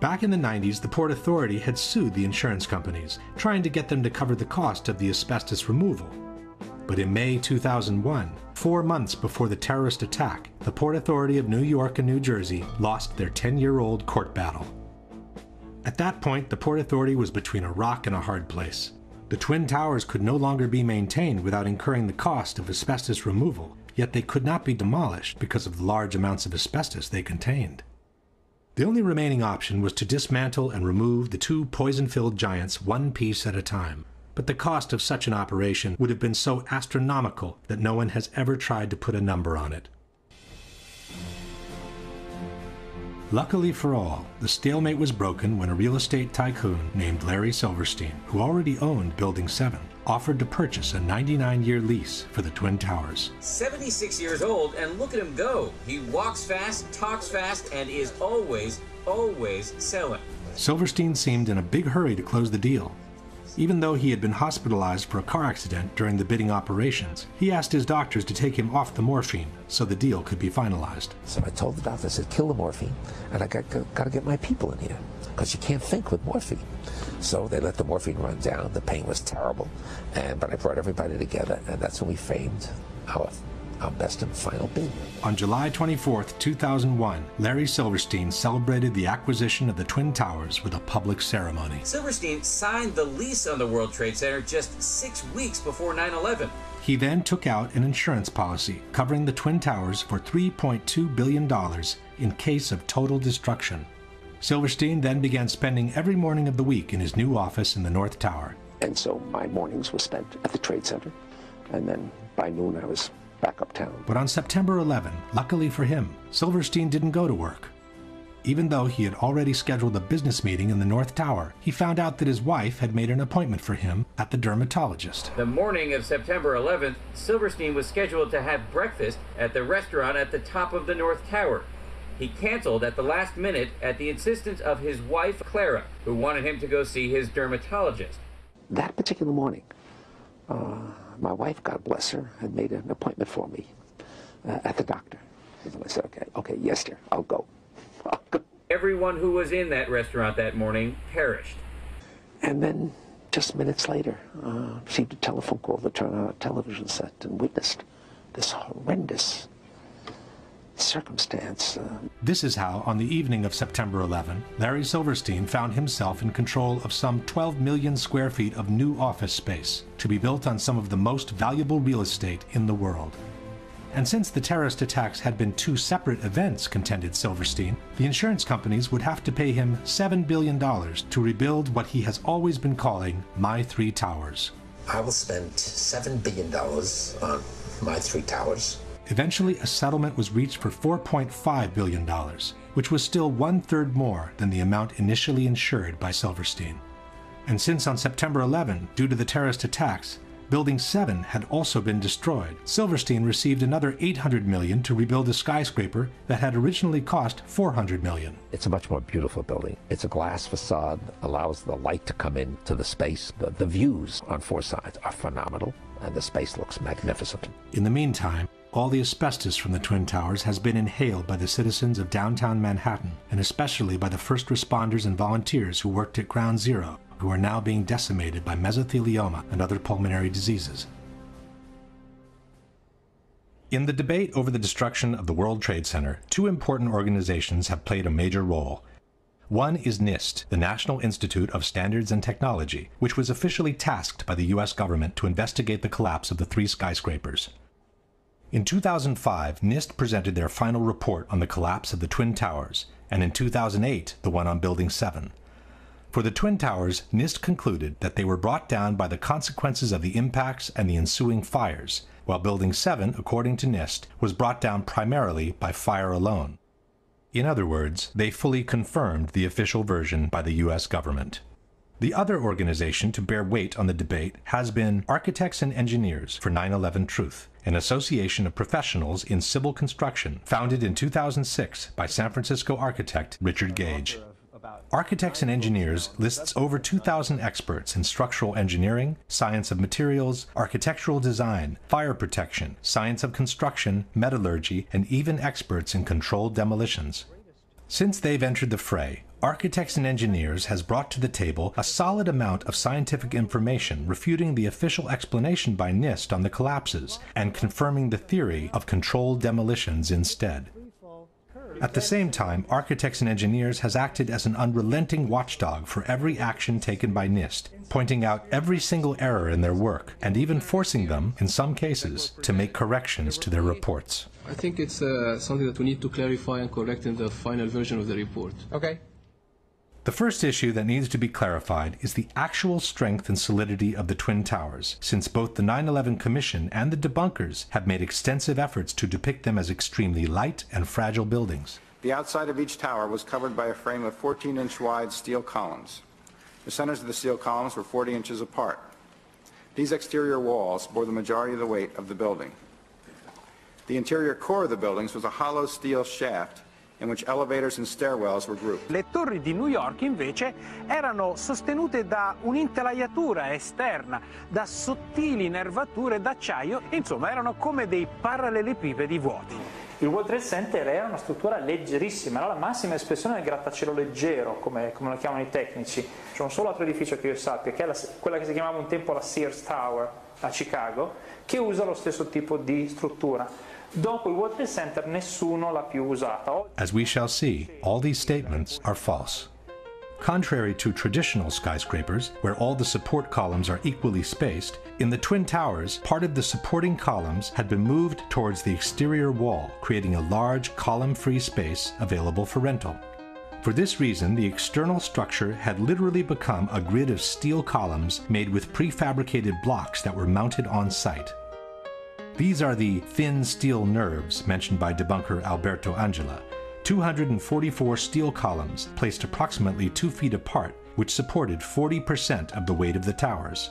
Back in the 90s, the Port Authority had sued the insurance companies, trying to get them to cover the cost of the asbestos removal. But in May 2001, 4 months before the terrorist attack, the Port Authority of New York and New Jersey lost their 10-year-old court battle. At that point, the Port Authority was between a rock and a hard place. The Twin Towers could no longer be maintained without incurring the cost of asbestos removal, yet they could not be demolished because of the large amounts of asbestos they contained. The only remaining option was to dismantle and remove the 2 poison-filled giants one piece at a time. But the cost of such an operation would have been so astronomical that no one has ever tried to put a number on it. Luckily for all, the stalemate was broken when a real estate tycoon named Larry Silverstein, who already owned Building 7, offered to purchase a 99-year lease for the Twin Towers. 76 years old, and look at him go. He walks fast, talks fast, and is always selling. Silverstein seemed in a big hurry to close the deal. Even though he had been hospitalized for a car accident during the bidding operations, he asked his doctors to take him off the morphine so the deal could be finalized. So I told the doctor, I said, kill the morphine, and I got to get my people in here, because you can't think with morphine. So they let the morphine run down. The pain was terrible, but I brought everybody together, and that's when we framed our best and final bid. On July 24, 2001, Larry Silverstein celebrated the acquisition of the Twin Towers with a public ceremony. Silverstein signed the lease on the World Trade Center just 6 weeks before 9/11. He then took out an insurance policy covering the Twin Towers for $3.2 billion in case of total destruction. Silverstein then began spending every morning of the week in his new office in the North Tower. And so my mornings were spent at the Trade Center, and then by noon I was back uptown. But on September 11, luckily for him, Silverstein didn't go to work. Even though he had already scheduled a business meeting in the North Tower, he found out that his wife had made an appointment for him at the dermatologist. The morning of September 11th, Silverstein was scheduled to have breakfast at the restaurant at the top of the North Tower. He canceled at the last minute at the insistence of his wife, Clara, who wanted him to go see his dermatologist. That particular morning, my wife, God bless her, had made an appointment for me at the doctor. And I said, okay, yes, dear, I'll go. Everyone who was in that restaurant that morning perished. And then, just minutes later, received a telephone call to turn on a television set and witnessed this horrendous circumstance. This is how, on the evening of September 11, Larry Silverstein found himself in control of some 12 million square feet of new office space to be built on some of the most valuable real estate in the world. And since the terrorist attacks had been two separate events, contended Silverstein, the insurance companies would have to pay him $7 billion to rebuild what he has always been calling My Three Towers. I will spend $7 billion on My Three Towers. Eventually, a settlement was reached for $4.5 billion, which was still 1/3 more than the amount initially insured by Silverstein. And since on September 11, due to the terrorist attacks, Building 7 had also been destroyed, Silverstein received another $800 million to rebuild a skyscraper that had originally cost $400 million. It's a much more beautiful building. It's a glass facade, allows the light to come into the space. The views on four sides are phenomenal, and the space looks magnificent. In the meantime, all the asbestos from the Twin Towers has been inhaled by the citizens of downtown Manhattan, and especially by the first responders and volunteers who worked at Ground Zero, who are now being decimated by mesothelioma and other pulmonary diseases. In the debate over the destruction of the World Trade Center, two important organizations have played a major role. One is NIST, the National Institute of Standards and Technology, which was officially tasked by the U.S. government to investigate the collapse of the three skyscrapers. In 2005, NIST presented their final report on the collapse of the Twin Towers, and in 2008, the one on Building 7. For the Twin Towers, NIST concluded that they were brought down by the consequences of the impacts and the ensuing fires, while Building 7, according to NIST, was brought down primarily by fire alone. In other words, they fully confirmed the official version by the U.S. government. The other organization to bear weight on the debate has been Architects and Engineers for 9/11 Truth, an association of professionals in civil construction founded in 2006 by San Francisco architect Richard Gage. Architects and Engineers lists over 2,000 experts in structural engineering, science of materials, architectural design, fire protection, science of construction, metallurgy, and even experts in controlled demolitions. Since they've entered the fray, Architects and Engineers has brought to the table a solid amount of scientific information refuting the official explanation by NIST on the collapses and confirming the theory of controlled demolitions instead. At the same time, Architects and Engineers has acted as an unrelenting watchdog for every action taken by NIST, pointing out every single error in their work, and even forcing them, in some cases, to make corrections to their reports. I think it's something that we need to clarify and correct in the final version of the report. Okay. The first issue that needs to be clarified is the actual strength and solidity of the Twin Towers, since both the 9/11 Commission and the debunkers have made extensive efforts to depict them as extremely light and fragile buildings. The outside of each tower was covered by a frame of 14-inch wide steel columns. The centers of the steel columns were 40 inches apart. These exterior walls bore the majority of the weight of the building. The interior core of the buildings was a hollow steel shaft in which elevators and stairwells were grouped. Le torri di New York invece erano sostenute da un'intelaiatura esterna, da sottili nervature d'acciaio, insomma erano come dei parallelepipedi vuoti. Il World Trade Center era una struttura leggerissima, era la massima espressione del grattacielo leggero, come lo chiamano i tecnici. C'è un solo altro edificio che io sappia, che è quella che si chiamava un tempo la Sears Tower a Chicago, che usa lo stesso tipo di struttura. Dopo il World Trade Center nessuno l'ha più usata. As we shall see, all these statements are false. Contrary to traditional skyscrapers, where all the support columns are equally spaced, in the Twin Towers, part of the supporting columns had been moved towards the exterior wall, creating a large column-free space available for rental. For this reason, the external structure had literally become a grid of steel columns made with prefabricated blocks that were mounted on site. These are the thin steel nerves mentioned by debunker Alberto Angela, 244 steel columns placed approximately 2 feet apart, which supported 40% of the weight of the towers.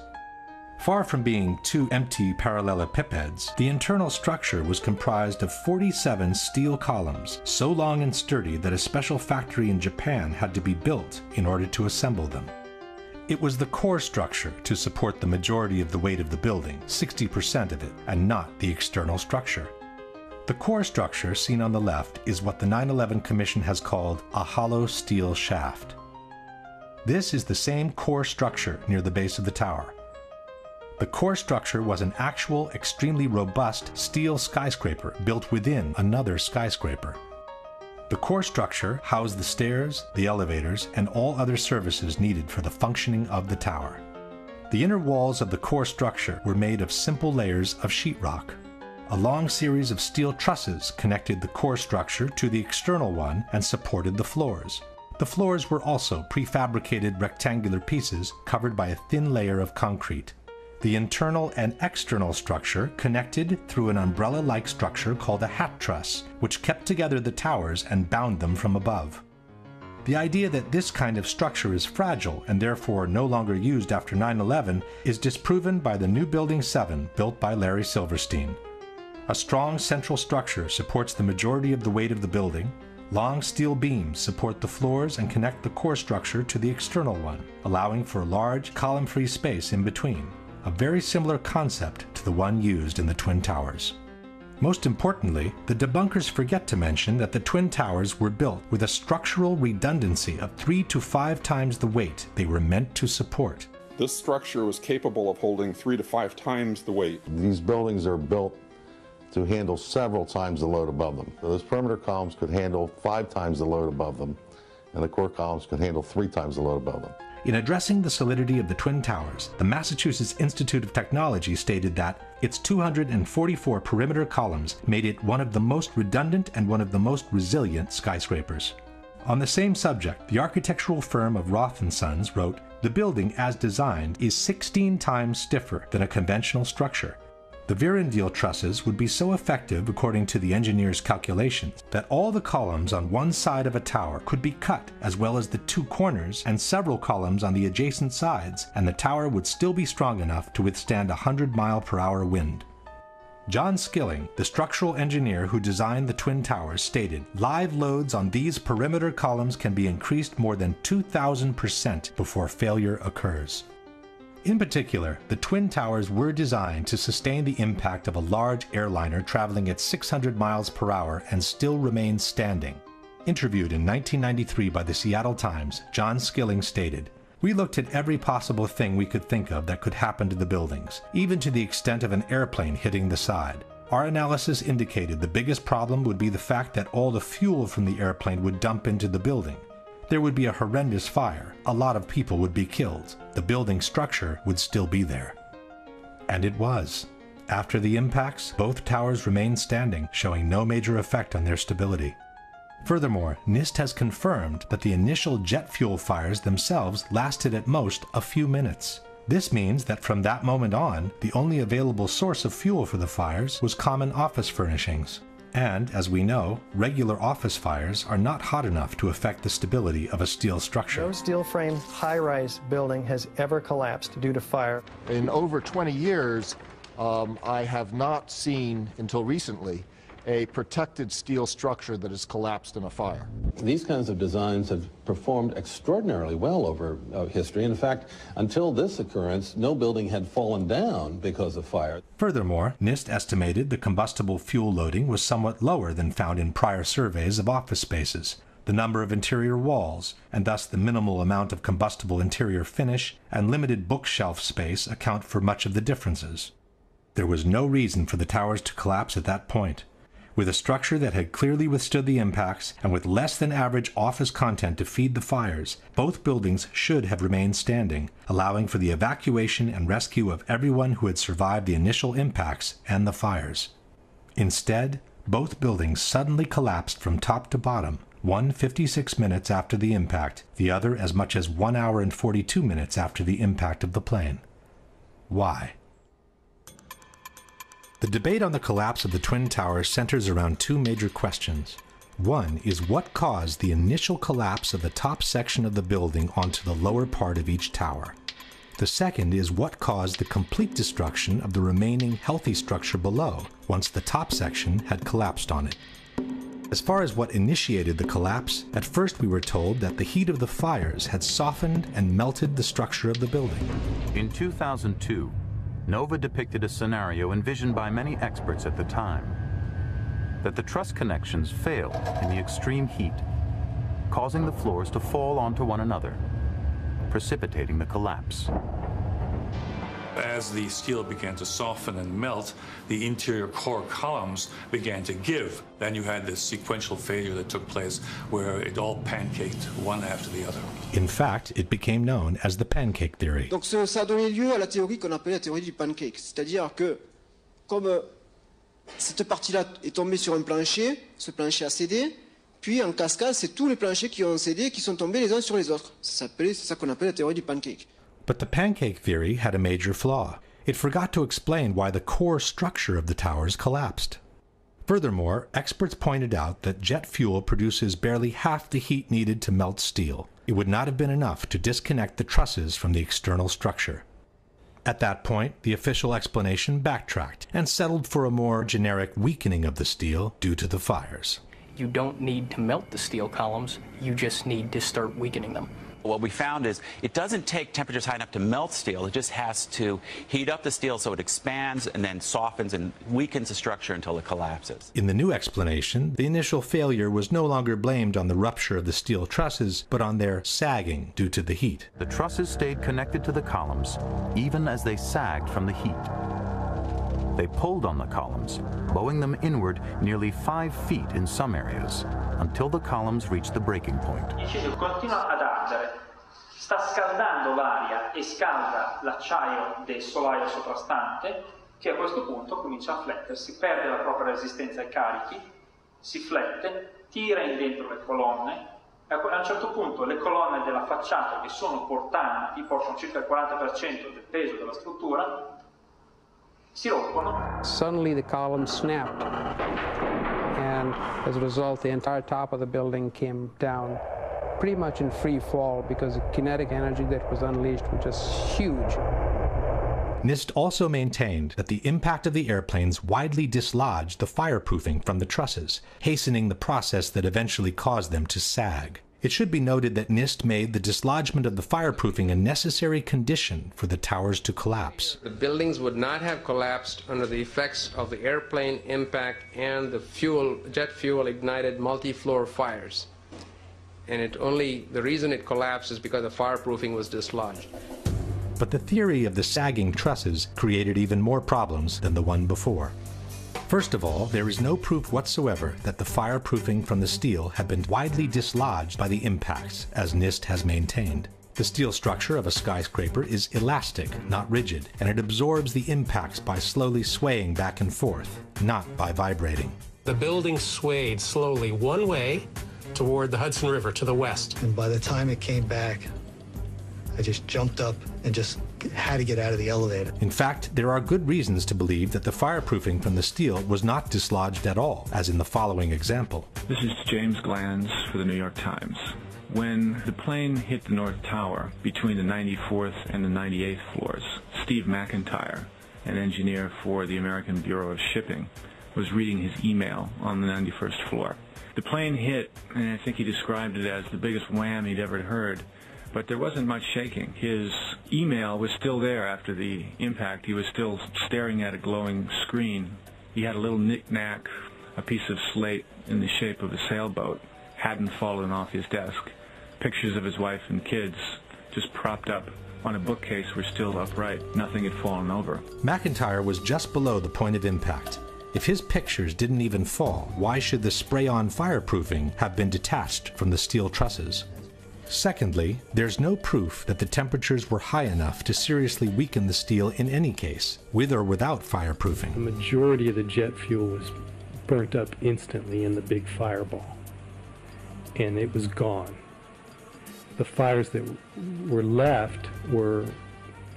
Far from being two empty parallelepipeds, the internal structure was comprised of 47 steel columns, so long and sturdy that a special factory in Japan had to be built in order to assemble them. It was the core structure to support the majority of the weight of the building, 60% of it, and not the external structure. The core structure seen on the left is what the 9/11 Commission has called a hollow steel shaft. This is the same core structure near the base of the tower. The core structure was an actual, extremely robust steel skyscraper built within another skyscraper. The core structure housed the stairs, the elevators, and all other services needed for the functioning of the tower. The inner walls of the core structure were made of simple layers of sheetrock. A long series of steel trusses connected the core structure to the external one and supported the floors. The floors were also prefabricated rectangular pieces covered by a thin layer of concrete. The internal and external structure connected through an umbrella-like structure called a hat truss, which kept together the towers and bound them from above. The idea that this kind of structure is fragile and therefore no longer used after 9/11 is disproven by the new Building 7 built by Larry Silverstein. A strong central structure supports the majority of the weight of the building. Long steel beams support the floors and connect the core structure to the external one, allowing for a large column-free space in between. A very similar concept to the one used in the Twin Towers. Most importantly, the debunkers forget to mention that the Twin Towers were built with a structural redundancy of 3 to 5 times the weight they were meant to support. This structure was capable of holding 3 to 5 times the weight. These buildings are built to handle several times the load above them. So those perimeter columns could handle 5 times the load above them, and the core columns could handle 3 times the load above them. In addressing the solidity of the Twin Towers, the Massachusetts Institute of Technology stated that its 244 perimeter columns made it one of the most redundant and one of the most resilient skyscrapers. On the same subject, the architectural firm of Roth & Sons wrote, "The building as designed is 16 times stiffer than a conventional structure. The Virendeel trusses would be so effective, according to the engineer's calculations, that all the columns on one side of a tower could be cut, as well as the 2 corners and several columns on the adjacent sides, and the tower would still be strong enough to withstand a 100-mile-per-hour wind." John Skilling, the structural engineer who designed the Twin Towers, stated, "Live loads on these perimeter columns can be increased more than 2,000% before failure occurs." In particular, the Twin Towers were designed to sustain the impact of a large airliner traveling at 600 miles per hour and still remain standing. Interviewed in 1993 by the Seattle Times, John Skilling stated, "We looked at every possible thing we could think of that could happen to the buildings, even to the extent of an airplane hitting the side. Our analysis indicated the biggest problem would be the fact that all the fuel from the airplane would dump into the building. There would be a horrendous fire, a lot of people would be killed, the building structure would still be there." And it was. After the impacts, both towers remained standing, showing no major effect on their stability. Furthermore, NIST has confirmed that the initial jet fuel fires themselves lasted at most a few minutes. This means that from that moment on, the only available source of fuel for the fires was common office furnishings. And, as we know, regular office fires are not hot enough to affect the stability of a steel structure. No steel frame high-rise building has ever collapsed due to fire. In over 20 years, I have not seen, until recently, a protected steel structure that has collapsed in a fire. These kinds of designs have performed extraordinarily well over history. In fact, until this occurrence, no building had fallen down because of fire. Furthermore, NIST estimated the combustible fuel loading was somewhat lower than found in prior surveys of office spaces. The number of interior walls, and thus the minimal amount of combustible interior finish and limited bookshelf space account for much of the differences. There was no reason for the towers to collapse at that point. With a structure that had clearly withstood the impacts and with less than average office content to feed the fires, both buildings should have remained standing, allowing for the evacuation and rescue of everyone who had survived the initial impacts and the fires. Instead, both buildings suddenly collapsed from top to bottom, one 56 minutes after the impact, the other as much as 1 hour and 42 minutes after the impact of the plane. Why? The debate on the collapse of the Twin Towers centers around two major questions. One is what caused the initial collapse of the top section of the building onto the lower part of each tower. The second is what caused the complete destruction of the remaining healthy structure below once the top section had collapsed on it. As far as what initiated the collapse, at first we were told that the heat of the fires had softened and melted the structure of the building. In 2002, NOVA depicted a scenario envisioned by many experts at the time, that the truss connections failed in the extreme heat, causing the floors to fall onto one another, precipitating the collapse. As the steel began to soften and melt, the interior core columns began to give. Then you had this sequential failure that took place where it all pancaked one after the other. In fact, it became known as the pancake theory. Donc ça a donné lieu à la théorie qu'on appelle la théorie du pancake. C'est-à-dire que, comme cette partie-là est tombée sur un plancher, ce plancher a cédé, puis en cascade, c'est tous les planchers qui ont cédé, qui sont tombés les uns sur les autres. C'est ça qu'on appelle la théorie du pancake. But the pancake theory had a major flaw. It forgot to explain why the core structure of the towers collapsed. Furthermore, experts pointed out that jet fuel produces barely half the heat needed to melt steel. It would not have been enough to disconnect the trusses from the external structure. At that point, the official explanation backtracked and settled for a more generic weakening of the steel due to the fires. You don't need to melt the steel columns, you just need to start weakening them. What we found is it doesn't take temperatures high enough to melt steel. It just has to heat up the steel so it expands and then softens and weakens the structure until it collapses. In the new explanation, the initial failure was no longer blamed on the rupture of the steel trusses, but on their sagging due to the heat. The trusses stayed connected to the columns, even as they sagged from the heat. They pulled on the columns, bowing them inward nearly 5 feet in some areas, until the columns reached the breaking point. Il cesio continua ad ardere, sta scaldando l'aria e scalda l'acciaio del solaio soprastante, che a questo punto comincia a flettersi, perde la propria resistenza ai carichi, si flette, tira in dentro le colonne, e a un certo punto le colonne della facciata che sono portanti, portano circa il 40% del peso della struttura, si rompono. Suddenly the column snapped, and as a result the entire top of the building came down pretty much in free fall because the kinetic energy that was unleashed was just huge. NIST also maintained that the impact of the airplanes widely dislodged the fireproofing from the trusses, hastening the process that eventually caused them to sag. It should be noted that NIST made the dislodgement of the fireproofing a necessary condition for the towers to collapse. The buildings would not have collapsed under the effects of the airplane impact and the jet fuel ignited multi-floor fires. And the reason it collapsed is because the fireproofing was dislodged. But the theory of the sagging trusses created even more problems than the one before. First of all, there is no proof whatsoever that the fireproofing from the steel had been widely dislodged by the impacts, as NIST has maintained. The steel structure of a skyscraper is elastic, not rigid, and it absorbs the impacts by slowly swaying back and forth, not by vibrating. The building swayed slowly one way toward the Hudson River to the west. And by the time it came back, I just jumped up and just had to get out of the elevator. In fact, there are good reasons to believe that the fireproofing from the steel was not dislodged at all, as in the following example. This is James Glanz for the New York Times. When the plane hit the North Tower between the 94th and the 98th floors, Steve McIntyre, an engineer for the American Bureau of Shipping, was reading his email on the 91st floor. The plane hit, and I think he described it as the biggest wham he'd ever heard, but there wasn't much shaking. His email was still there after the impact. He was still staring at a glowing screen. He had a little knick-knack, a piece of slate in the shape of a sailboat, hadn't fallen off his desk. Pictures of his wife and kids just propped up on a bookcase were still upright. Nothing had fallen over. McIntyre was just below the point of impact. If his pictures didn't even fall, why should the spray-on fireproofing have been detached from the steel trusses? Secondly, there's no proof that the temperatures were high enough to seriously weaken the steel in any case, with or without fireproofing. The majority of the jet fuel was burnt up instantly in the big fireball, and it was gone. The fires that were left were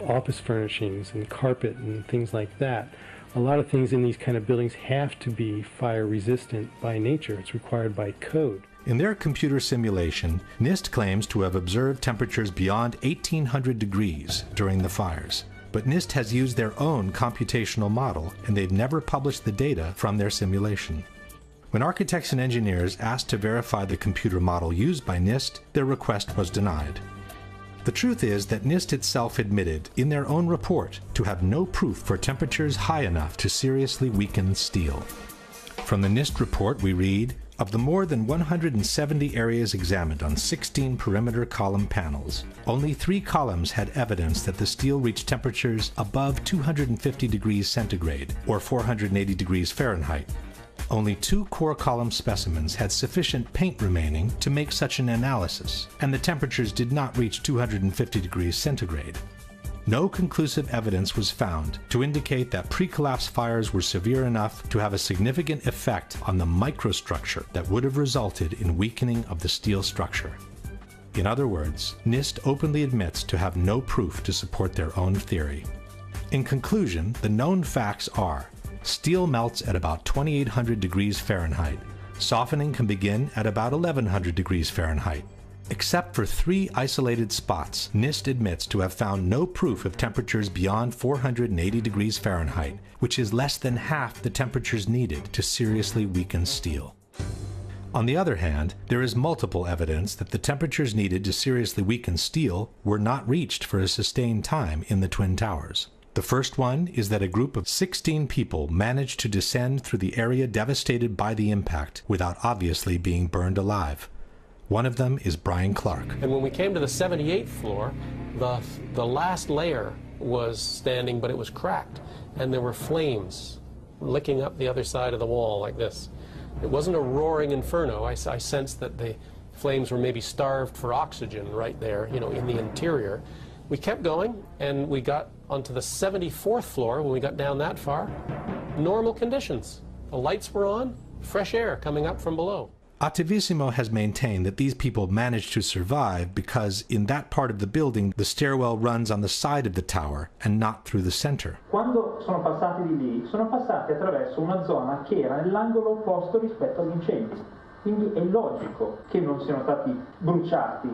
office furnishings and carpet and things like that. A lot of things in these kind of buildings have to be fire resistant by nature. It's required by code. In their computer simulation, NIST claims to have observed temperatures beyond 1800 degrees during the fires. But NIST has used their own computational model, and they've never published the data from their simulation. When architects and engineers asked to verify the computer model used by NIST, their request was denied. The truth is that NIST itself admitted in their own report to have no proof for temperatures high enough to seriously weaken steel. From the NIST report we read, of the more than 170 areas examined on 16 perimeter column panels, only 3 columns had evidence that the steel reached temperatures above 250 degrees centigrade or 480 degrees Fahrenheit. Only 2 core column specimens had sufficient paint remaining to make such an analysis, and the temperatures did not reach 250 degrees centigrade. No conclusive evidence was found to indicate that pre-collapse fires were severe enough to have a significant effect on the microstructure that would have resulted in weakening of the steel structure. In other words, NIST openly admits to have no proof to support their own theory. In conclusion, the known facts are: steel melts at about 2800 degrees Fahrenheit. Softening can begin at about 1100 degrees Fahrenheit. Except for 3 isolated spots, NIST admits to have found no proof of temperatures beyond 480 degrees Fahrenheit, which is less than half the temperatures needed to seriously weaken steel. On the other hand, there is multiple evidence that the temperatures needed to seriously weaken steel were not reached for a sustained time in the Twin Towers. The first one is that a group of 16 people managed to descend through the area devastated by the impact without obviously being burned alive. One of them is Brian Clark. And when we came to the 78th floor, the last layer was standing, but it was cracked, and there were flames licking up the other side of the wall like this. It wasn't a roaring inferno. I sensed that the flames were maybe starved for oxygen right there, you know, in the interior. We kept going, and we got onto the 74th floor. When we got down that far, normal conditions. The lights were on, fresh air coming up from below. Attivissimo has maintained that these people managed to survive because in that part of the building the stairwell runs on the side of the tower and not through the center. Quando sono passati di lì, sono passati attraverso una zona che era nell'angolo opposto rispetto agli incendi. Quindi è logico che non siano stati bruciati.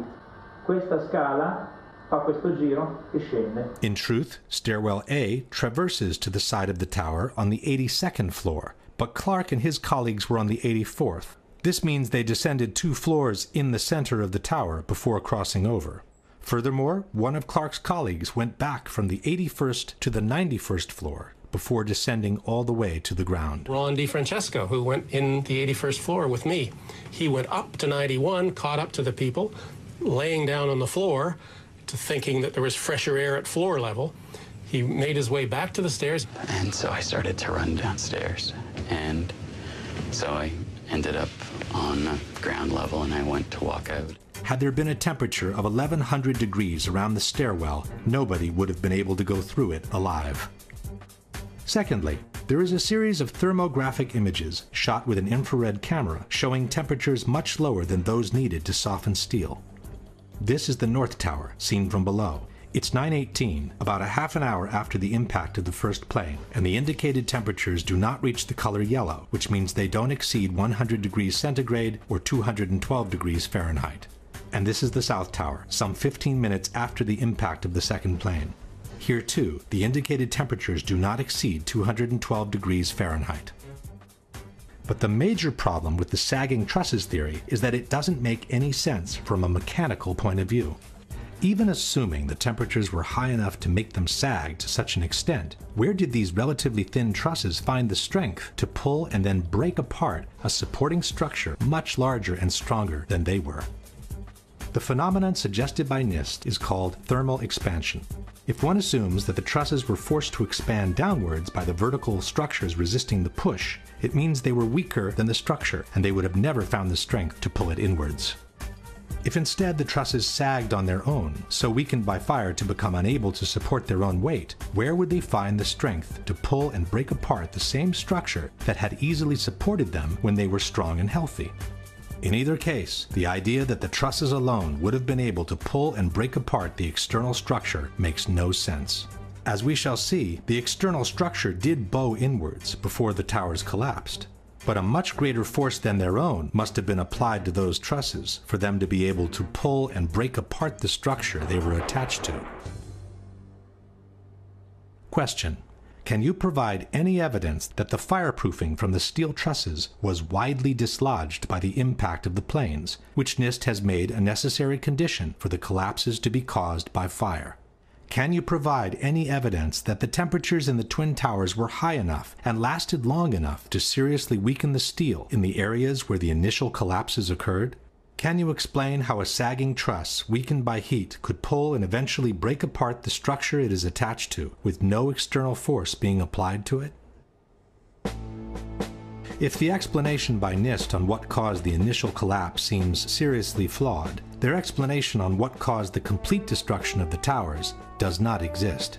Questa scala fa questo giro e scende. In truth, stairwell A traverses to the side of the tower on the 82nd floor, but Clark and his colleagues were on the 84th. This means they descended 2 floors in the center of the tower before crossing over. Furthermore, one of Clark's colleagues went back from the 81st to the 91st floor before descending all the way to the ground. Ron DiFrancesco, who went in the 81st floor with me, he went up to 91, caught up to the people, laying down on the floor, to thinking that there was fresher air at floor level. He made his way back to the stairs. And so I started to run downstairs, and so I ended up on ground level, and I went to walk out. Had there been a temperature of 1100 degrees around the stairwell, nobody would have been able to go through it alive. Secondly, there is a series of thermographic images shot with an infrared camera showing temperatures much lower than those needed to soften steel. This is the North Tower, seen from below. It's 9:18, about a half an hour after the impact of the first plane, and the indicated temperatures do not reach the color yellow, which means they don't exceed 100 degrees centigrade or 212 degrees Fahrenheit. And this is the South Tower, some 15 minutes after the impact of the second plane. Here too, the indicated temperatures do not exceed 212 degrees Fahrenheit. But the major problem with the sagging trusses theory is that it doesn't make any sense from a mechanical point of view. Even assuming the temperatures were high enough to make them sag to such an extent, where did these relatively thin trusses find the strength to pull and then break apart a supporting structure much larger and stronger than they were? The phenomenon suggested by NIST is called thermal expansion. If one assumes that the trusses were forced to expand downwards by the vertical structures resisting the push, it means they were weaker than the structure, and they would have never found the strength to pull it inwards. If instead the trusses sagged on their own, so weakened by fire to become unable to support their own weight, where would they find the strength to pull and break apart the same structure that had easily supported them when they were strong and healthy? In either case, the idea that the trusses alone would have been able to pull and break apart the external structure makes no sense. As we shall see, the external structure did bow inwards before the towers collapsed, but a much greater force than their own must have been applied to those trusses for them to be able to pull and break apart the structure they were attached to. Question: can you provide any evidence that the fireproofing from the steel trusses was widely dislodged by the impact of the planes, which NIST has made a necessary condition for the collapses to be caused by fire? Can you provide any evidence that the temperatures in the Twin Towers were high enough and lasted long enough to seriously weaken the steel in the areas where the initial collapses occurred? Can you explain how a sagging truss weakened by heat could pull and eventually break apart the structure it is attached to with no external force being applied to it? If the explanation by NIST on what caused the initial collapse seems seriously flawed, their explanation on what caused the complete destruction of the towers does not exist.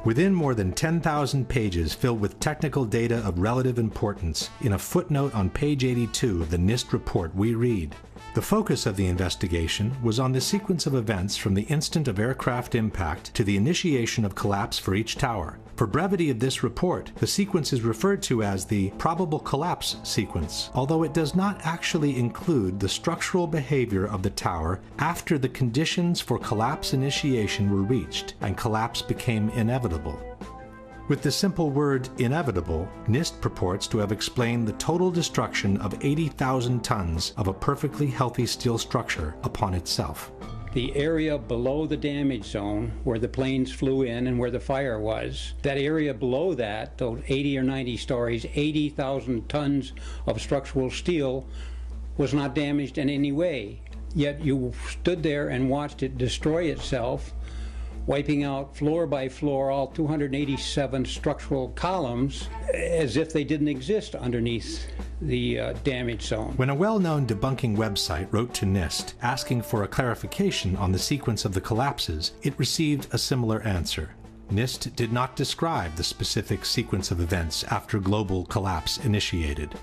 Within more than 10,000 pages filled with technical data of relative importance, in a footnote on page 82 of the NIST report we read, the focus of the investigation was on the sequence of events from the instant of aircraft impact to the initiation of collapse for each tower. For brevity of this report, the sequence is referred to as the probable collapse sequence, although it does not actually include the structural behavior of the tower after the conditions for collapse initiation were reached and collapse became inevitable. With the simple word inevitable, NIST purports to have explained the total destruction of 80,000 tons of a perfectly healthy steel structure upon itself. The area below the damage zone where the planes flew in and where the fire was, that area below that, those 80 or 90 stories, 80,000 tons of structural steel was not damaged in any way. Yet you stood there and watched it destroy itself, wiping out floor by floor all 287 structural columns as if they didn't exist underneath the damage zone. When a well-known debunking website wrote to NIST asking for a clarification on the sequence of the collapses, it received a similar answer. NIST did not describe the specific sequence of events after global collapse initiated.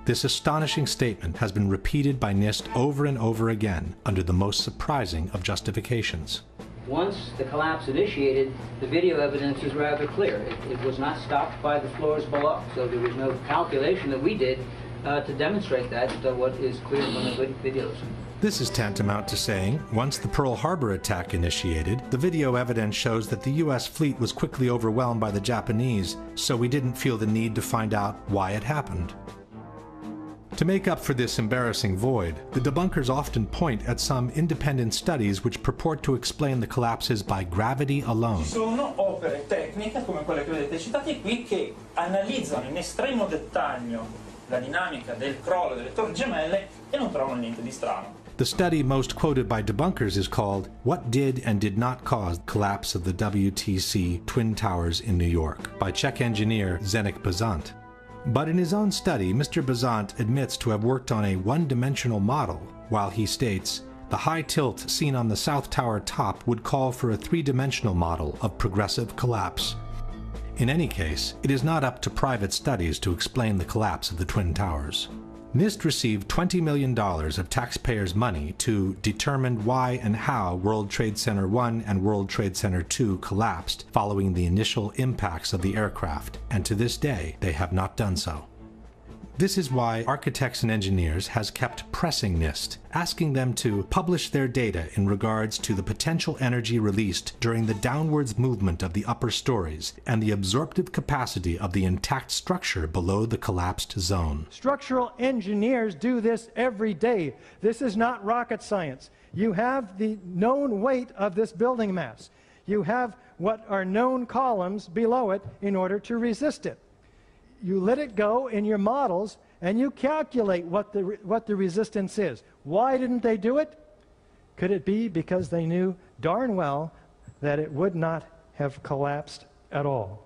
This astonishing statement has been repeated by NIST over and over again under the most surprising of justifications. Once the collapse initiated, the video evidence is rather clear. It was not stopped by the floors below, so there was no calculation that we did to demonstrate that, what is clear from the videos. This is tantamount to saying, once the Pearl Harbor attack initiated, the video evidence shows that the US fleet was quickly overwhelmed by the Japanese, so we didn't feel the need to find out why it happened. To make up for this embarrassing void, the debunkers often point at some independent studies which purport to explain the collapses by gravity alone. Ci sono opere tecniche come quelle che vedete citate qui che analizzano in estremo dettaglio la dinamica del crollo delle torri gemelle e non trovano niente di strano. The study most quoted by debunkers is called What Did and Did Not Cause Collapse of the WTC Twin Towers in New York by Czech engineer Zdeněk Bazant. But in his own study, Mr. Bazant admits to have worked on a one-dimensional model, while he states, the high tilt seen on the South Tower top would call for a three-dimensional model of progressive collapse. In any case, it is not up to private studies to explain the collapse of the Twin Towers. NIST received $20 million of taxpayers' money to determine why and how World Trade Center 1 and World Trade Center 2 collapsed following the initial impacts of the aircraft, and to this day they have not done so. This is why Architects and Engineers has kept pressing NIST, asking them to publish their data in regards to the potential energy released during the downwards movement of the upper stories and the absorptive capacity of the intact structure below the collapsed zone. Structural engineers do this every day. This is not rocket science. You have the known weight of this building mass. You have what are known columns below it in order to resist it. You let it go in your models and you calculate what the resistance is. Why didn't they do it? Could it be because they knew darn well that it would not have collapsed at all?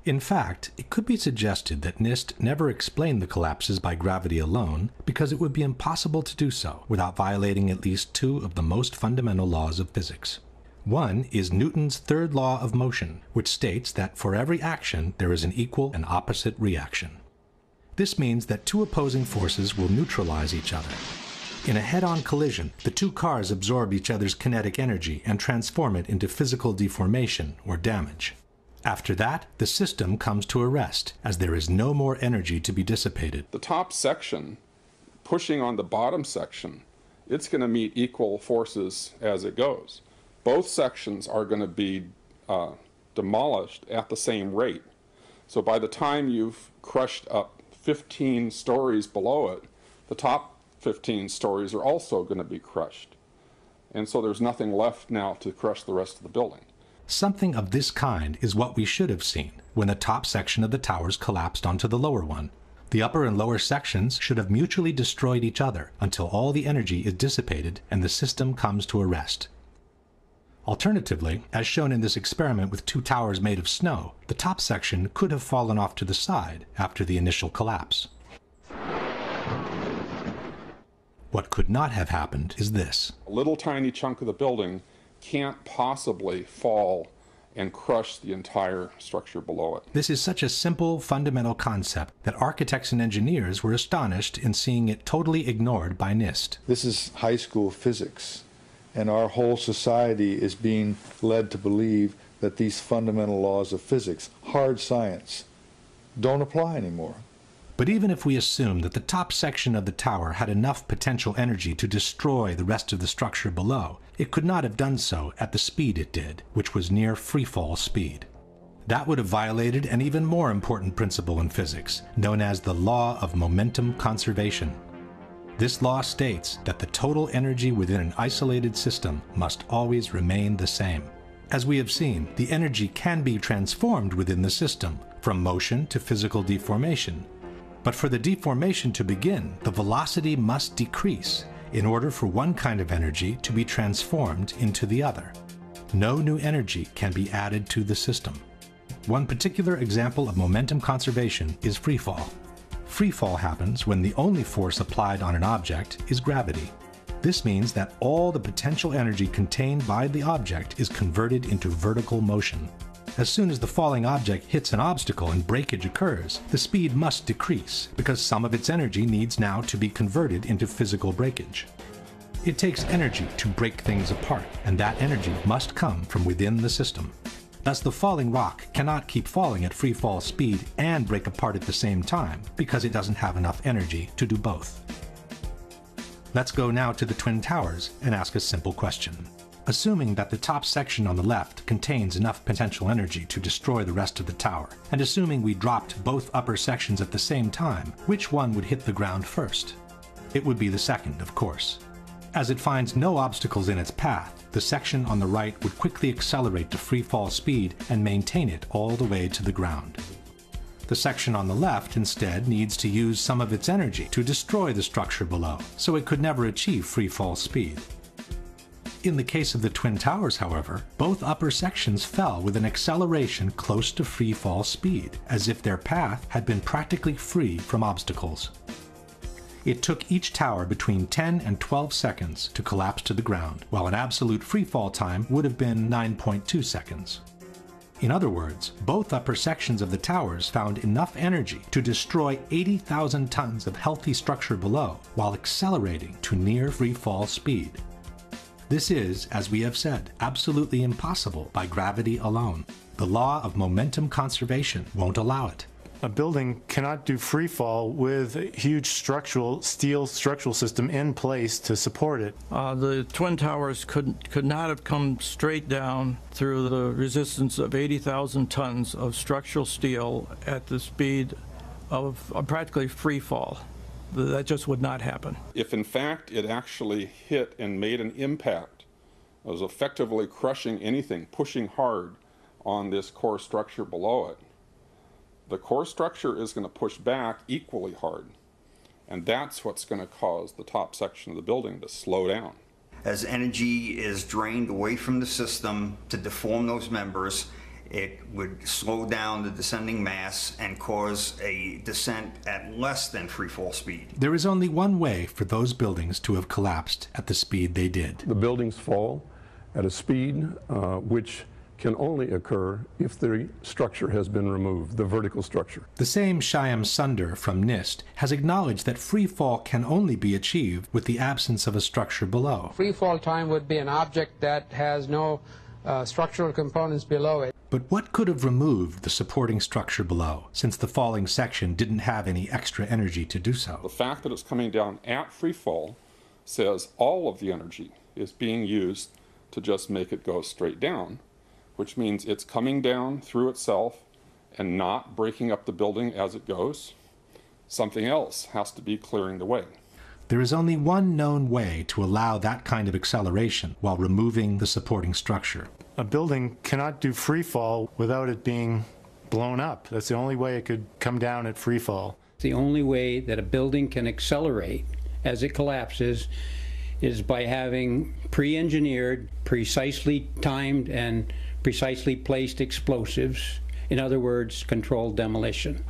In fact, it could be suggested that NIST never explained the collapses by gravity alone because it would be impossible to do so without violating at least two of the most fundamental laws of physics. One is Newton's third law of motion, which states that for every action there is an equal and opposite reaction. This means that two opposing forces will neutralize each other. In a head-on collision, the two cars absorb each other's kinetic energy and transform it into physical deformation or damage. After that, the system comes to a rest, as there is no more energy to be dissipated. The top section, pushing on the bottom section, it's going to meet equal forces as it goes. Both sections are going to be demolished at the same rate. So by the time you've crushed up 15 stories below it, the top 15 stories are also going to be crushed. And so there's nothing left now to crush the rest of the building. Something of this kind is what we should have seen when the top section of the towers collapsed onto the lower one. The upper and lower sections should have mutually destroyed each other until all the energy is dissipated and the system comes to a rest. Alternatively, as shown in this experiment with two towers made of snow, the top section could have fallen off to the side after the initial collapse. What could not have happened is this. A little tiny chunk of the building can't possibly fall and crush the entire structure below it. This is such a simple, fundamental concept that architects and engineers were astonished in seeing it totally ignored by NIST. This is high school physics, and our whole society is being led to believe that these fundamental laws of physics, hard science, don't apply anymore. But even if we assume that the top section of the tower had enough potential energy to destroy the rest of the structure below, it could not have done so at the speed it did, which was near freefall speed. That would have violated an even more important principle in physics, known as the law of momentum conservation. This law states that the total energy within an isolated system must always remain the same. As we have seen, the energy can be transformed within the system, from motion to physical deformation. But for the deformation to begin, the velocity must decrease in order for one kind of energy to be transformed into the other. No new energy can be added to the system. One particular example of momentum conservation is freefall. Freefall happens when the only force applied on an object is gravity. This means that all the potential energy contained by the object is converted into vertical motion. As soon as the falling object hits an obstacle and breakage occurs, the speed must decrease because some of its energy needs now to be converted into physical breakage. It takes energy to break things apart, and that energy must come from within the system. Thus, the falling rock cannot keep falling at free fall speed and break apart at the same time because it doesn't have enough energy to do both. Let's go now to the Twin Towers and ask a simple question. Assuming that the top section on the left contains enough potential energy to destroy the rest of the tower, and assuming we dropped both upper sections at the same time, which one would hit the ground first? It would be the second, of course. As it finds no obstacles in its path, the section on the right would quickly accelerate to free fall speed and maintain it all the way to the ground. The section on the left instead needs to use some of its energy to destroy the structure below, so it could never achieve free fall speed. In the case of the Twin Towers, however, both upper sections fell with an acceleration close to free fall speed, as if their path had been practically free from obstacles. It took each tower between 10 and 12 seconds to collapse to the ground, while an absolute freefall time would have been 9.2 seconds. In other words, both upper sections of the towers found enough energy to destroy 80,000 tons of healthy structure below, while accelerating to near freefall speed. This is, as we have said, absolutely impossible by gravity alone. The law of momentum conservation won't allow it. A building cannot do free fall with a huge steel structural system in place to support it. The Twin Towers could not have come straight down through the resistance of 80,000 tons of structural steel at the speed of practically free fall. That just would not happen. If in fact it actually hit and made an impact, it was effectively crushing anything, pushing hard on this core structure below it, the core structure is going to push back equally hard. And that's what's going to cause the top section of the building to slow down. As energy is drained away from the system to deform those members, it would slow down the descending mass and cause a descent at less than free fall speed. There is only one way for those buildings to have collapsed at the speed they did. The buildings fall at a speed which can only occur if the structure has been removed, the vertical structure. The same Shyam Sunder from NIST has acknowledged that free fall can only be achieved with the absence of a structure below. Free fall time would be an object that has no structural components below it. But what could have removed the supporting structure below, since the falling section didn't have any extra energy to do so? The fact that it's coming down at free fall says all of the energy is being used to just make it go straight down, which means it's coming down through itself and not breaking up the building as it goes. Something else has to be clearing the way. There is only one known way to allow that kind of acceleration while removing the supporting structure. A building cannot do free fall without it being blown up. That's the only way it could come down at free fall. The only way that a building can accelerate as it collapses is by having pre-engineered, precisely timed, and precisely placed explosives. In other words, controlled demolition.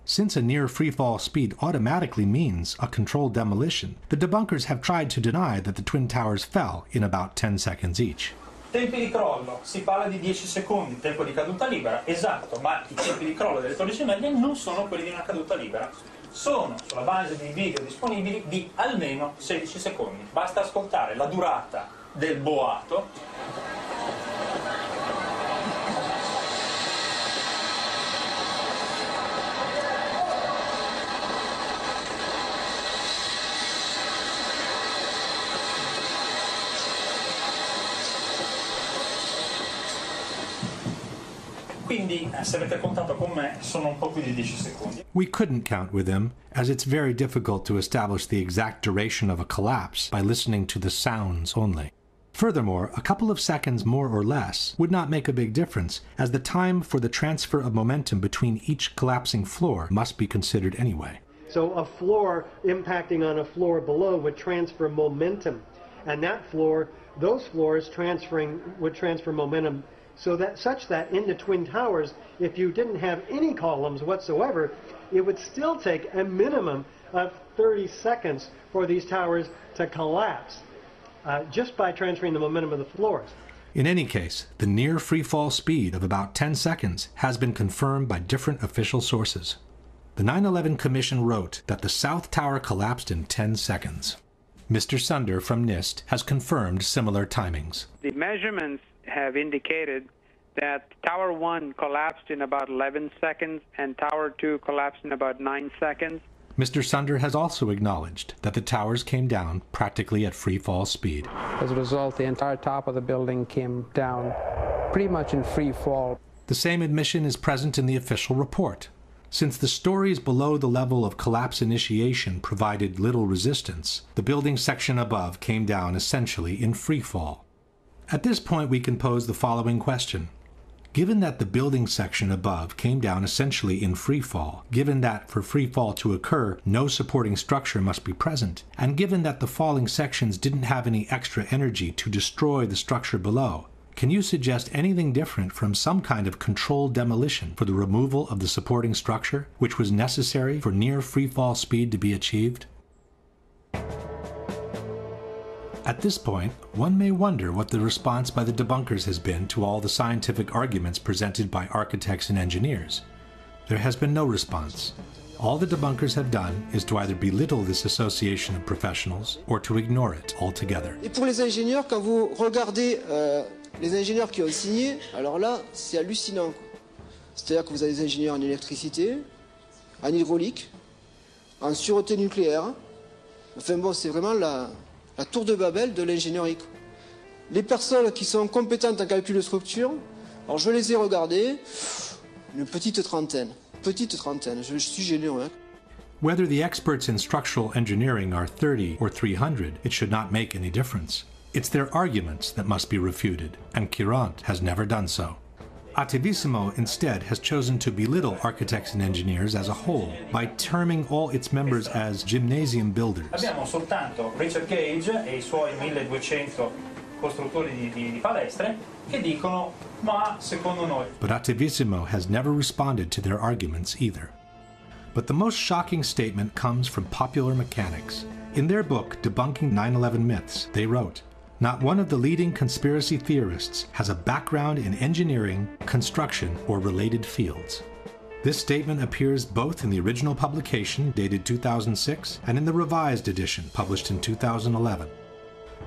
Since a near freefall speed automatically means a controlled demolition, the debunkers have tried to deny that the Twin Towers fell in about 10 seconds each. Tempi di crollo, si parla di 10 secondi, tempo di caduta libera, esatto, ma i tempi di crollo delle torri gemelle non sono quelli di una caduta libera. Sono, sulla base dei video disponibili, di almeno 16 secondi. Basta ascoltare la durata del boato. Quindi, se avete contato con me, sono un po' più di 10 secondi. We couldn't count with him, as it's very difficult to establish the exact duration of a collapse by listening to the sounds only. Furthermore, a couple of seconds more or less would not make a big difference, as the time for the transfer of momentum between each collapsing floor must be considered anyway. So a floor impacting on a floor below would transfer momentum, and that floor, those floors would transfer momentum such that in the Twin Towers, if you didn't have any columns whatsoever, it would still take a minimum of 30 seconds for these towers to collapse, just by transferring the momentum of the floors. In any case, the near freefall speed of about 10 seconds has been confirmed by different official sources. The 9/11 Commission wrote that the South Tower collapsed in 10 seconds. Mr. Sunder from NIST has confirmed similar timings. The measurements have indicated that Tower 1 collapsed in about 11 seconds and Tower 2 collapsed in about 9 seconds. Mr. Sunder has also acknowledged that the towers came down practically at free fall speed. As a result, the entire top of the building came down pretty much in free fall. The same admission is present in the official report. Since the stories below the level of collapse initiation provided little resistance, the building section above came down essentially in free fall. At this point, we can pose the following question. Given that the building section above came down essentially in free fall, given that for free fall to occur, no supporting structure must be present, and given that the falling sections didn't have any extra energy to destroy the structure below, can you suggest anything different from some kind of controlled demolition for the removal of the supporting structure, which was necessary for near free fall speed to be achieved? At this point, one may wonder what the response by the debunkers has been to all the scientific arguments presented by architects and engineers. There has been no response. All the debunkers have done is to either belittle this association of professionals or to ignore it altogether. Et pour les ingénieurs, quand vous regardez les ingénieurs qui ont signé, alors là, c'est hallucinant. C'est-à-dire que vous avez des ingénieurs en électricité, en hydraulique, en sûreté nucléaire. Enfin bon, c'est vraiment la tour de Babel de l'ingénierie. Les personnes qui sont compétentes en calcul de structure, alors je les ai regardées, une petite trentaine, je suis gêné, hein. Whether the experts in structural engineering are 30 or 300, it should not make any difference. It's their arguments that must be refuted, and Quirant has never done so. Attivissimo instead has chosen to belittle architects and engineers as a whole by terming all its members as gymnasium builders. Abbiamo soltanto Richard Gage e i suoi 1200 costruttori di palestre che dicono ma secondo noi. But Attivissimo has never responded to their arguments either. But the most shocking statement comes from Popular Mechanics. In their book, Debunking 9/11 Myths, they wrote, "Not one of the leading conspiracy theorists has a background in engineering, construction, or related fields." This statement appears both in the original publication, dated 2006, and in the revised edition, published in 2011.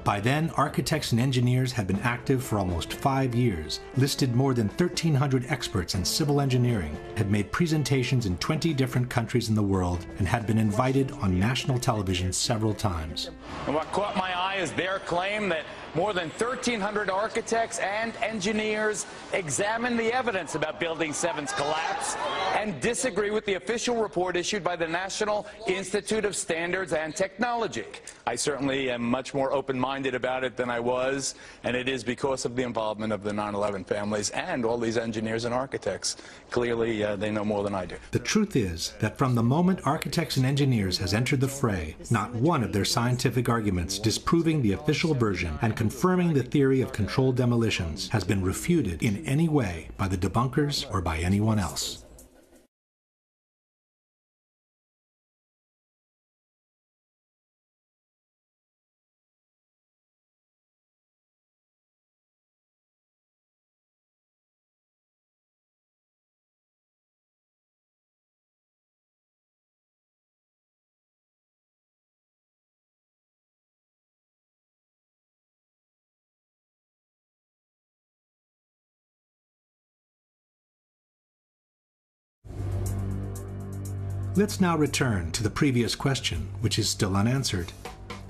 By then, architects and engineers had been active for almost 5 years, listed more than 1,300 experts in civil engineering, had made presentations in 20 different countries in the world, and had been invited on national television several times. And what caught my eye is their claim that more than 1,300 architects and engineers examined the evidence about Building 7's collapse and disagree with the official report issued by the National Institute of Standards and Technology. I certainly am much more open-minded about it than I was, and it is because of the involvement of the 9/11 families and all these engineers and architects. Clearly, they know more than I do. The truth is that from the moment architects and engineers has entered the fray, not one of their scientific arguments disproving the official version and confirming the theory of controlled demolitions has been refuted in any way by the debunkers or by anyone else. Let's now return to the previous question, which is still unanswered.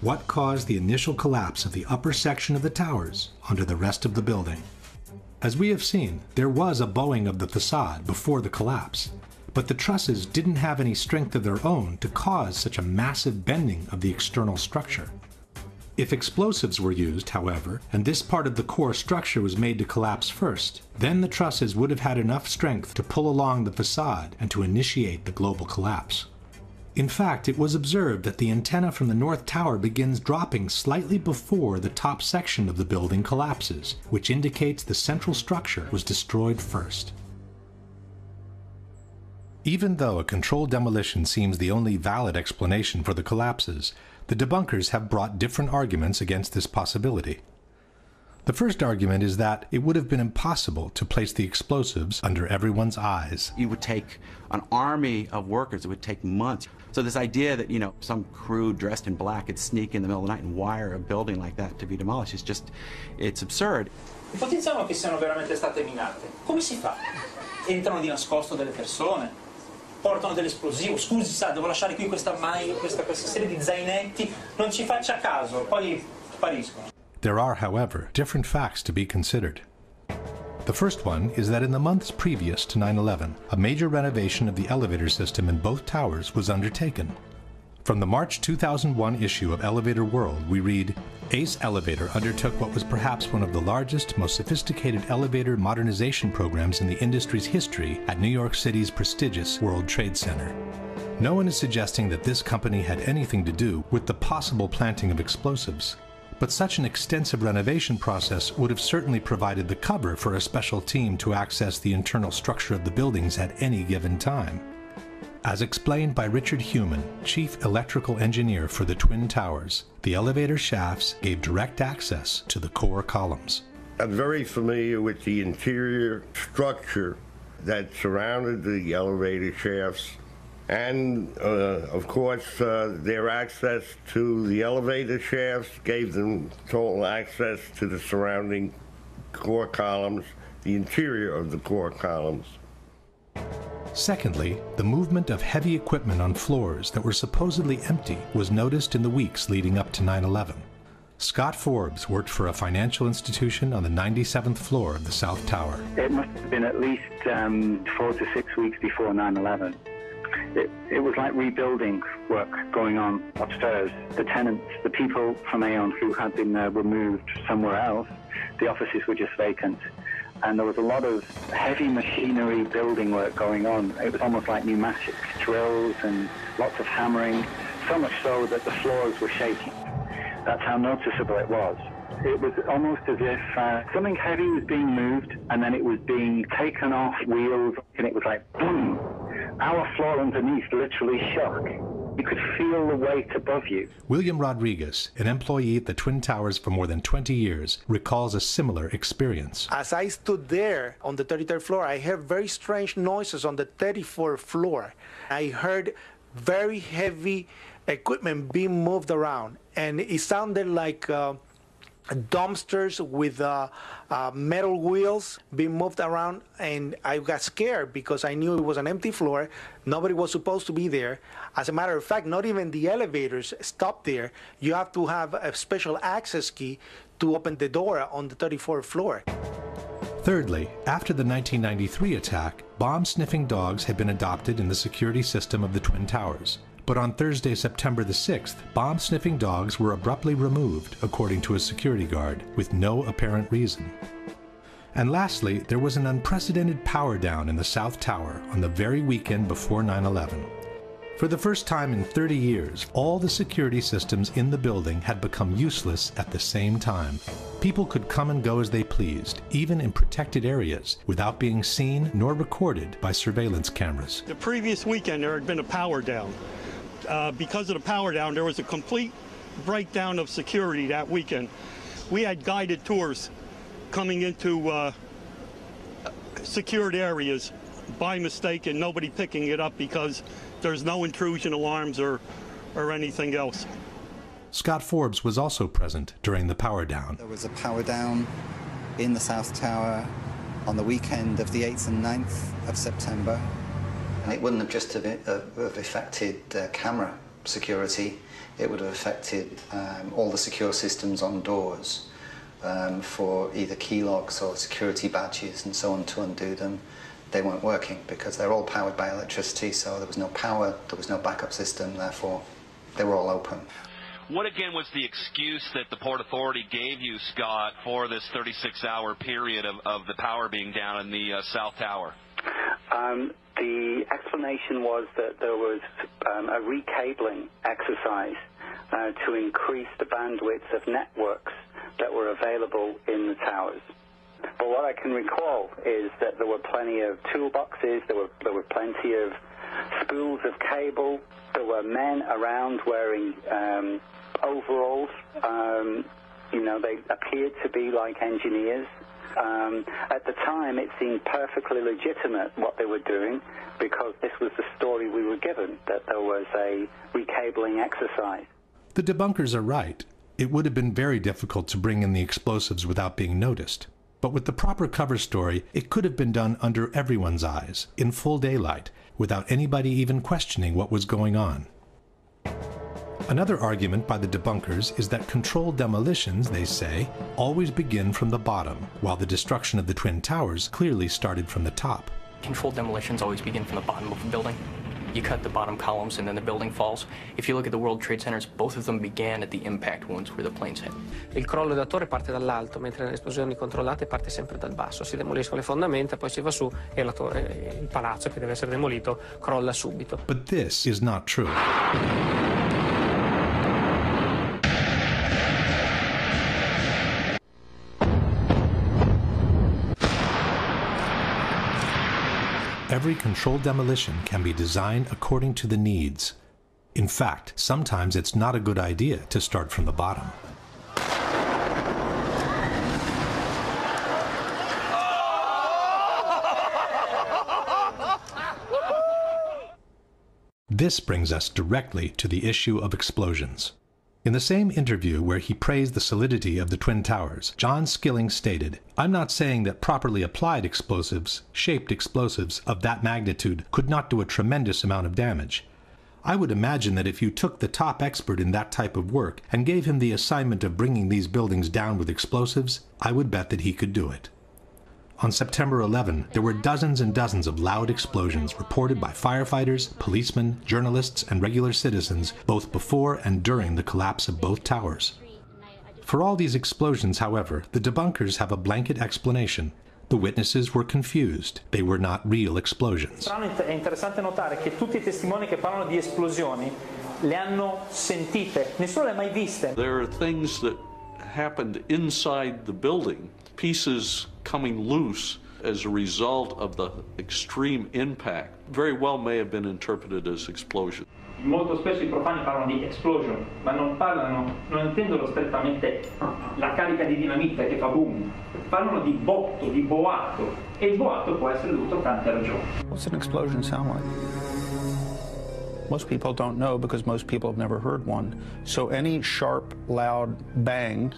What caused the initial collapse of the upper section of the towers onto the rest of the building? As we have seen, there was a bowing of the facade before the collapse, but the trusses didn't have any strength of their own to cause such a massive bending of the external structure. If explosives were used, however, and this part of the core structure was made to collapse first, then the trusses would have had enough strength to pull along the facade and to initiate the global collapse. In fact, it was observed that the antenna from the north tower begins dropping slightly before the top section of the building collapses, which indicates the central structure was destroyed first. Even though a controlled demolition seems the only valid explanation for the collapses, the debunkers have brought different arguments against this possibility. The first argument is that it would have been impossible to place the explosives under everyone's eyes. It would take an army of workers. It would take months. So this idea that, some crew dressed in black could sneak in the middle of the night and wire a building like that to be demolished is just, it's absurd. Ipotizziamo che siano veramente state minate. Come si fa? Entrano di nascosto delle persone? Portano dell'esplosivo, scusi sa, devo lasciare qui questa serie di zainetti, non ci faccia caso, poi spariscono. There are, however, different facts to be considered. The first one is that in the months previous to 9/11, a major renovation of the elevator system in both towers was undertaken. From the March 2001 issue of Elevator World, we read, "Ace Elevator undertook what was perhaps one of the largest, most sophisticated elevator modernization programs in the industry's history at New York City's prestigious World Trade Center." No one is suggesting that this company had anything to do with the possible planting of explosives. But such an extensive renovation process would have certainly provided the cover for a special team to access the internal structure of the buildings at any given time. As explained by Richard Heumann, Chief Electrical Engineer for the Twin Towers, the elevator shafts gave direct access to the core columns. I'm very familiar with the interior structure that surrounded the elevator shafts, and of course their access to the elevator shafts gave them total access to the surrounding core columns, the interior of the core columns. Secondly, the movement of heavy equipment on floors that were supposedly empty was noticed in the weeks leading up to 9/11. Scott Forbes worked for a financial institution on the 97th floor of the South Tower. It must have been at least 4 to 6 weeks before 9/11. It was like rebuilding work going on upstairs. The tenants, the people from Aon who had been removed somewhere else, the offices were just vacant. And there was a lot of heavy machinery building work going on. It was almost like pneumatic drills and lots of hammering, so much so that the floors were shaking. That's how noticeable it was. It was almost as if something heavy was being moved and then it was being taken off wheels, and it was like boom. Our floor underneath literally shook. You could feel the weight above you. William Rodriguez, an employee at the Twin Towers for more than 20 years, recalls a similar experience. As I stood there on the 33rd floor, I heard very strange noises on the 34th floor. I heard very heavy equipment being moved around, and it sounded like dumpsters with metal wheels being moved around, and I got scared because I knew it was an empty floor. Nobody was supposed to be there. As a matter of fact, not even the elevators stopped there. You have to have a special access key to open the door on the 34th floor. Thirdly, after the 1993 attack, bomb-sniffing dogs had been adopted in the security system of the Twin Towers. But on Thursday, September the 6th, bomb-sniffing dogs were abruptly removed, according to a security guard, with no apparent reason. And lastly, there was an unprecedented power down in the South Tower on the very weekend before 9/11. For the first time in 30 years, all the security systems in the building had become useless at the same time. People could come and go as they pleased, even in protected areas, without being seen nor recorded by surveillance cameras. The previous weekend, there had been a power down. Because of the power down, there was a complete breakdown of security that weekend. We had guided tours coming into secured areas by mistake and nobody picking it up because there's no intrusion alarms or anything else. Scott Forbes was also present during the power down. There was a power down in the South Tower on the weekend of the 8th and 9th of September. And it wouldn't have just have affected camera security, it would have affected all the secure systems on doors for either key locks or security badges and so on. To undo them, they weren't working because they're all powered by electricity, so there was no power, there was no backup system, therefore they were all open. What again was the excuse that the Port Authority gave you, Scott, for this 36-hour period of the power being down in the South Tower? The explanation was that there was a recabling exercise to increase the bandwidth of networks that were available in the towers. But what I can recall is that there were plenty of toolboxes, there were plenty of spools of cable, there were men around wearing overalls. You know, they appeared to be like engineers. At the time, it seemed perfectly legitimate what they were doing because this was the story we were given, that there was a recabling exercise. The debunkers are right. It would have been very difficult to bring in the explosives without being noticed. But with the proper cover story, it could have been done under everyone's eyes, in full daylight, without anybody even questioning what was going on. Another argument by the debunkers is that controlled demolitions, they say, always begin from the bottom, while the destruction of the Twin Towers clearly started from the top. Controlled demolitions always begin from the bottom of a building. You cut the bottom columns and then the building falls. If you look at the World Trade Centers, both of them began at the impact wounds where the planes hit. Il crollo da torre parte dall'alto, mentre nelle esplosioni controllate parte sempre dal basso. Si demoliscono le fondamenta, poi si va su e la torre, il palazzo che deve essere demolito, crolla subito. But this is not true. Every controlled demolition can be designed according to the needs. In fact, sometimes it's not a good idea to start from the bottom. This brings us directly to the issue of explosions. In the same interview where he praised the solidity of the Twin Towers, John Skilling stated, "I'm not saying that properly applied explosives, shaped explosives of that magnitude could not do a tremendous amount of damage. I would imagine that if you took the top expert in that type of work and gave him the assignment of bringing these buildings down with explosives, I would bet that he could do it." On September 11, there were dozens and dozens of loud explosions reported by firefighters, policemen, journalists, and regular citizens both before and during the collapse of both towers. For all these explosions, however, the debunkers have a blanket explanation. The witnesses were confused. They were not real explosions. È interessante notare che tutti I testimoni che parlano di esplosioni le hanno sentite, nessuno le ha mai viste. There are things that happened inside the building, pieces coming loose as a result of the extreme impact, very well may have been interpreted as explosion. Molto spesso I profani parlano di explosion, ma non intendono strettamente la carica di dinamite che fa boom. Parlano di botto, di boato, e il boato può essere dovuto a tante ragioni. What's an explosion sound like? Most people don't know because most people have never heard one. So any sharp, loud bang,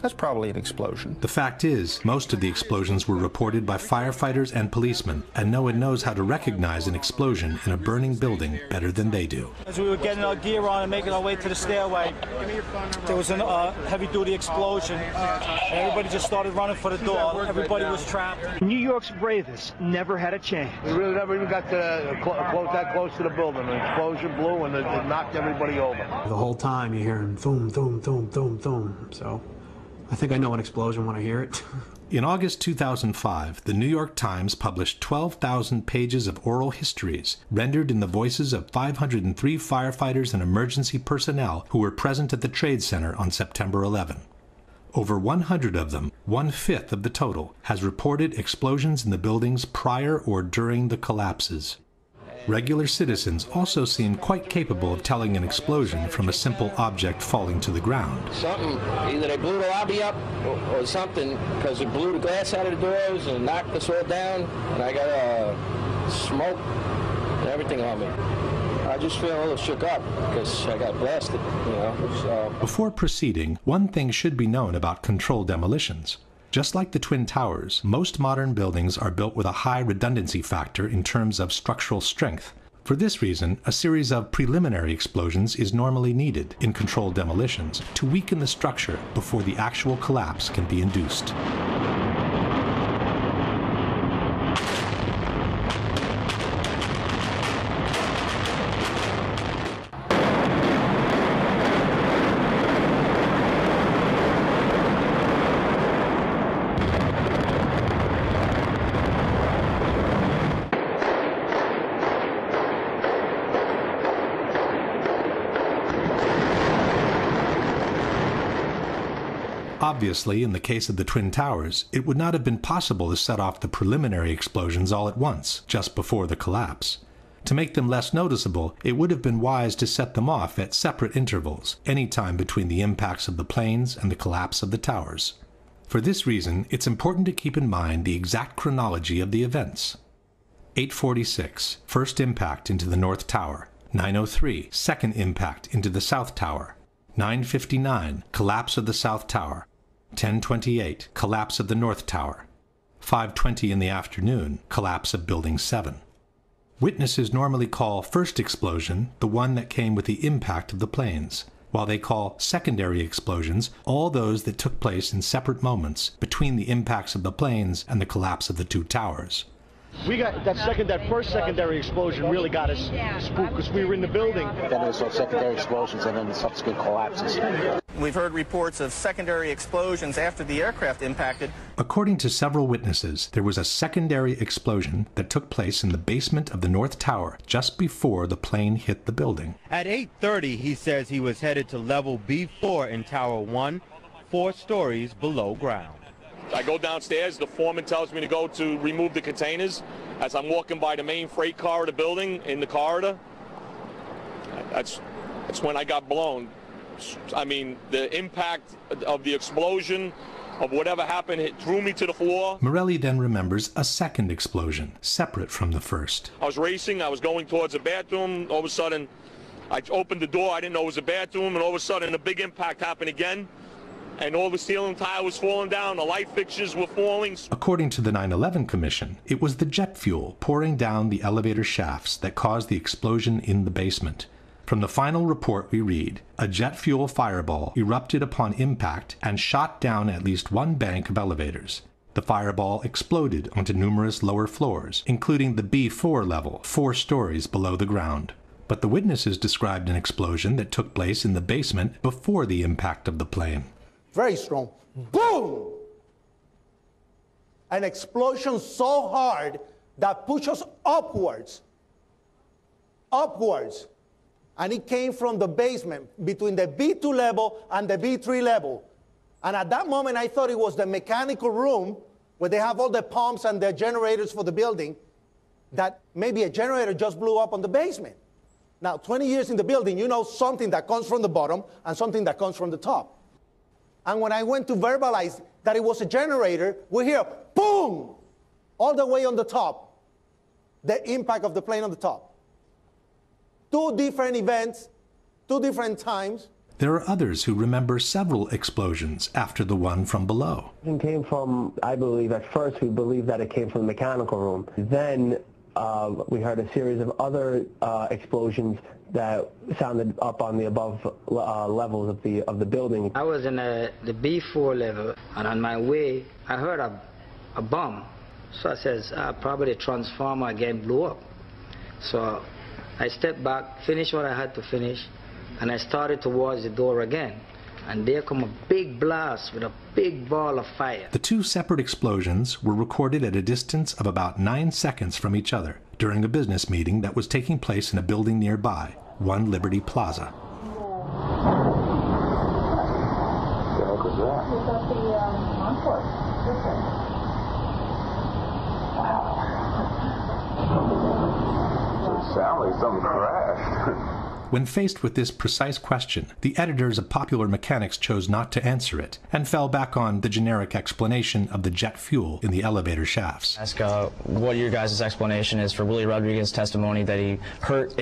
that's probably an explosion. The fact is, most of the explosions were reported by firefighters and policemen, and no one knows how to recognize an explosion in a burning building better than they do. As we were getting our gear on and making our way to the stairway, there was a heavy-duty explosion. Everybody just started running for the door. Everybody was trapped. New York's bravest never had a chance. We really never even got to that close to the building. An explosion blew and it knocked everybody over. The whole time you're hearing boom, boom, boom, boom, boom. So I think I know an explosion when I hear it. In August 2005, the New York Times published 12,000 pages of oral histories, rendered in the voices of 503 firefighters and emergency personnel who were present at the Trade Center on September 11. Over 100 of them, 1/5 of the total, has reported explosions in the buildings prior or during the collapses. Regular citizens also seem quite capable of telling an explosion from a simple object falling to the ground. Something, either they blew the lobby up or something, because it blew the glass out of the doors and knocked us all down, and I got smoke and everything on me. I just feel a little shook up because I got blasted, you know. So. Before proceeding, one thing should be known about controlled demolitions. Just like the Twin Towers, most modern buildings are built with a high redundancy factor in terms of structural strength. For this reason, a series of preliminary explosions is normally needed in controlled demolitions to weaken the structure before the actual collapse can be induced. Obviously, in the case of the Twin Towers, it would not have been possible to set off the preliminary explosions all at once, just before the collapse. To make them less noticeable, it would have been wise to set them off at separate intervals, any time between the impacts of the planes and the collapse of the towers. For this reason, it's important to keep in mind the exact chronology of the events. 8:46, first impact into the North Tower. 9:03, second impact into the South Tower. 9:59, collapse of the South Tower. 10:28, collapse of the North Tower. 5:20 in the afternoon, collapse of Building 7. Witnesses normally call first explosion the one that came with the impact of the planes, while they call secondary explosions all those that took place in separate moments between the impacts of the planes and the collapse of the two towers. We got that first secondary explosion really got us spooked because we were in the building. Then there's secondary explosions and then the subsequent collapses. We've heard reports of secondary explosions after the aircraft impacted. According to several witnesses, there was a secondary explosion that took place in the basement of the North Tower just before the plane hit the building. At 8:30, he says he was headed to level B4 in Tower 1, 4 stories below ground. I go downstairs, the foreman tells me to go to remove the containers. As I'm walking by the main freight car of the building, in the corridor, that's when I got blown. I mean, the impact of the explosion, of whatever happened, it threw me to the floor. Morelli then remembers a second explosion, separate from the first. I was racing, I was going towards the bathroom, all of a sudden, I opened the door, I didn't know it was a bathroom, and all of a sudden a big impact happened again, and all the ceiling tile was falling down, the light fixtures were falling. According to the 9/11 Commission, it was the jet fuel pouring down the elevator shafts that caused the explosion in the basement. From the final report we read, a jet fuel fireball erupted upon impact and shot down at least one bank of elevators. The fireball exploded onto numerous lower floors, including the B4 level, 4 stories below the ground. But the witnesses described an explosion that took place in the basement before the impact of the plane. Very strong. Boom! An explosion so hard that pushed us upwards. Upwards. And it came from the basement, between the B2 level and the B3 level. And at that moment, I thought it was the mechanical room where they have all the pumps and the generators for the building, that maybe a generator just blew up on the basement. Now, 20 years in the building, you know something that comes from the bottom and something that comes from the top. And when I went to verbalize that it was a generator, we hear, boom, all the way on the top, the impact of the plane on the top. 2 different events, 2 different times. There are others who remember several explosions after the one from below. It came from, I believe, at first we believed that it came from the mechanical room. Then we heard a series of other explosions that sounded up on the above levels of the building. I was in the B4 level, and on my way, I heard a bomb. So I says, probably the transformer again blew up. So I stepped back, finished what I had to finish, and I started towards the door again. And there come a big blast with a big ball of fire. The 2 separate explosions were recorded at a distance of about 9 seconds from each other during a business meeting that was taking place in a building nearby, 1 Liberty Plaza. Sound like something crashed. When faced with this precise question, the editors of Popular Mechanics chose not to answer it, and fell back on the generic explanation of the jet fuel in the elevator shafts. Ask what your guys' explanation is for Willie Rodriguez's testimony that he heard,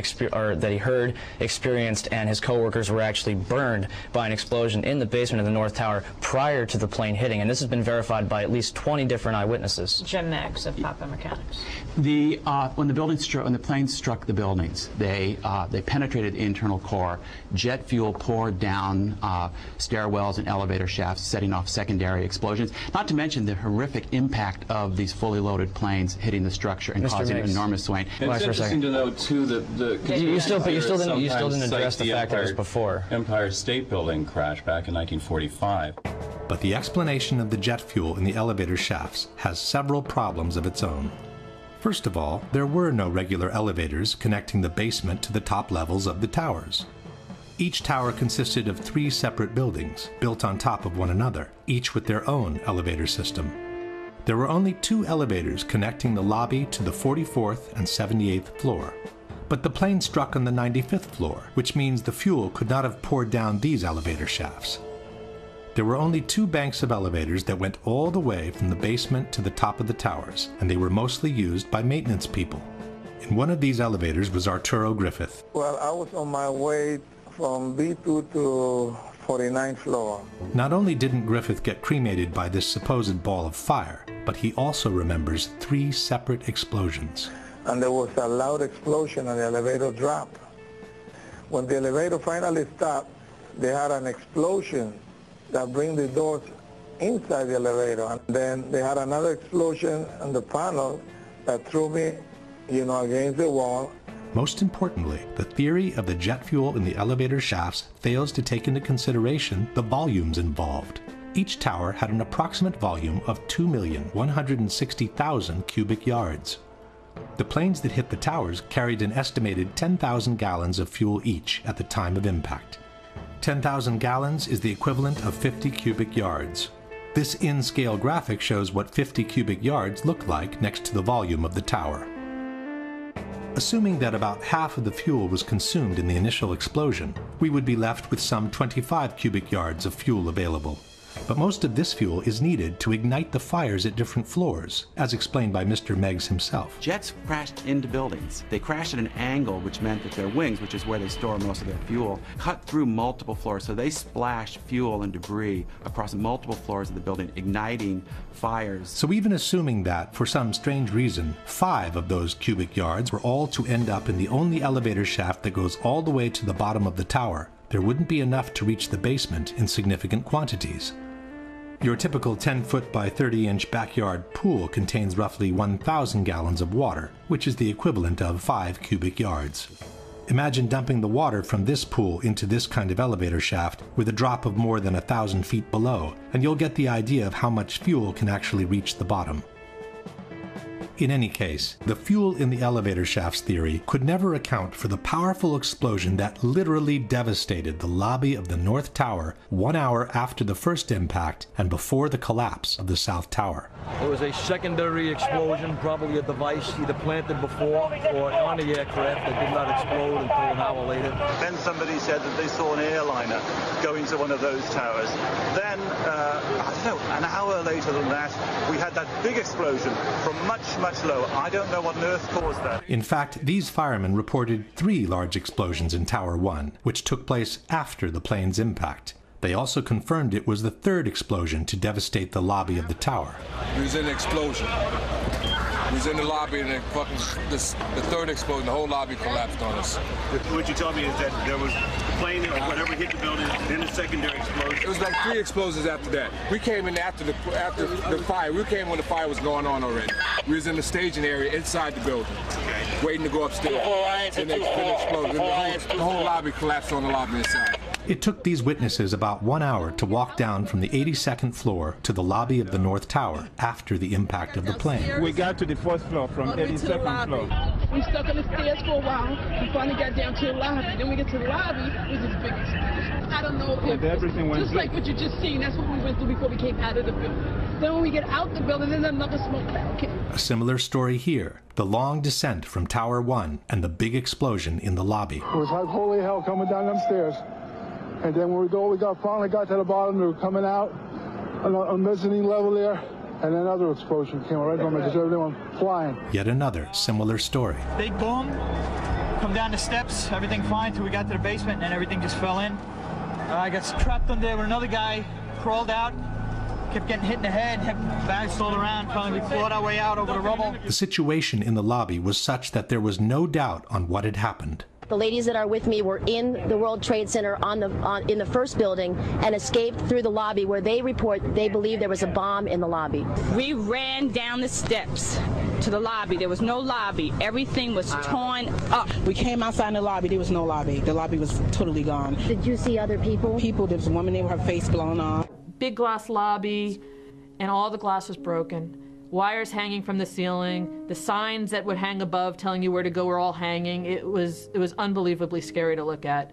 experienced, and his coworkers were actually burned by an explosion in the basement of the North Tower prior to the plane hitting, and this has been verified by at least 20 different eyewitnesses. Jim Max of Popular Mechanics. When the plane struck the buildings, they penetrated internal core. Jet fuel poured down stairwells and elevator shafts, setting off secondary explosions, not to mention the horrific impact of these fully loaded planes hitting the structure and causing an enormous swaying. It's interesting to note, too, that you still didn't address the fact that it was before. Empire State Building crash back in 1945. But the explanation of the jet fuel in the elevator shafts has several problems of its own. First of all, there were no regular elevators connecting the basement to the top levels of the towers. Each tower consisted of 3 separate buildings, built on top of one another, each with their own elevator system. There were only 2 elevators connecting the lobby to the 44th and 78th floor. But the plane struck on the 95th floor, which means the fuel could not have poured down these elevator shafts. There were only 2 banks of elevators that went all the way from the basement to the top of the towers, and they were mostly used by maintenance people. In one of these elevators was Arturo Griffith. Well, I was on my way from B2 to 49th floor. Not only didn't Griffith get cremated by this supposed ball of fire, but he also remembers 3 separate explosions. And there was a loud explosion and the elevator dropped. When the elevator finally stopped, they had an explosion that bring the doors inside the elevator. And then they had another explosion on the panel that threw me, against the wall. Most importantly, the theory of the jet fuel in the elevator shafts fails to take into consideration the volumes involved. Each tower had an approximate volume of 2,160,000 cubic yards. The planes that hit the towers carried an estimated 10,000 gallons of fuel each at the time of impact. 10,000 gallons is the equivalent of 50 cubic yards. This in-scale graphic shows what 50 cubic yards look like next to the volume of the tower. Assuming that about half of the fuel was consumed in the initial explosion, we would be left with some 25 cubic yards of fuel available. But most of this fuel is needed to ignite the fires at different floors, as explained by Mr. Meggs himself. Jets crashed into buildings. They crashed at an angle, which meant that their wings, which is where they store most of their fuel, cut through multiple floors. So they splashed fuel and debris across multiple floors of the building, igniting fires. So even assuming that, for some strange reason, 5 of those cubic yards were all to end up in the only elevator shaft that goes all the way to the bottom of the tower, there wouldn't be enough to reach the basement in significant quantities. Your typical 10-foot by 30-inch backyard pool contains roughly 1,000 gallons of water, which is the equivalent of 5 cubic yards. Imagine dumping the water from this pool into this kind of elevator shaft with a drop of more than 1,000 feet below, and you'll get the idea of how much fuel can actually reach the bottom. In any case, the fuel in the elevator shafts theory could never account for the powerful explosion that literally devastated the lobby of the North Tower 1 hour after the first impact and before the collapse of the South Tower. There was a secondary explosion, probably a device either planted before or on the aircraft that did not explode until an hour later. Then somebody said that they saw an airliner go into one of those towers. Then, I don't know, an hour later than that, we had that big explosion from much lower. I don't know what on earth caused that. In fact, these firemen reported 3 large explosions in Tower 1, which took place after the plane's impact. They also confirmed it was the 3rd explosion to devastate the lobby of the tower. It was an explosion. It was in the lobby, and the 3rd explosion, the whole lobby collapsed on us. What you told me is that there was a plane or whatever hit the building, then a secondary explosion. It was like 3 explosions after that. We came in after the fire. We came when the fire was going on already. We was in the staging area inside the building, waiting to go upstairs. Then it exploded. The whole lobby collapsed on the lobby inside. It took these witnesses about 1 hour to walk down from the 82nd floor to the lobby of the North Tower after the impact of the plane. We got to the 4th floor from 82nd floor. We stuck on the stairs for a while. We finally got down to the lobby. Then we get to the lobby, it was this big explosion. I don't know if everything went just like what you just seen, that's what we went through before we came out of the building. Then when we get out the building, then another smoke cloud came. A similar story here, the long descent from Tower 1 and the big explosion in the lobby. It was like holy hell coming down them stairs. And then when we finally got to the bottom, we were coming out on mezzanine level there, and another explosion came right from it, just everyone flying. Yet another similar story. Big boom, come down the steps, everything fine till we got to the basement, and everything just fell in. I got trapped in there with another guy, crawled out, kept getting hit in the head, had bags rolled around, finally we clawed our way out over the rubble. The situation in the lobby was such that there was no doubt on what had happened. The ladies that are with me were in the World Trade Center in the first building and escaped through the lobby where they report they believe there was a bomb in the lobby. We ran down the steps to the lobby. There was no lobby. Everything was torn up. We came outside in the lobby. There was no lobby. The lobby was totally gone. Did you see other people? There was a woman there with her face blown off. Big glass lobby, and all the glass was broken. Wires hanging from the ceiling, the signs that would hang above telling you where to go were all hanging. It was unbelievably scary to look at.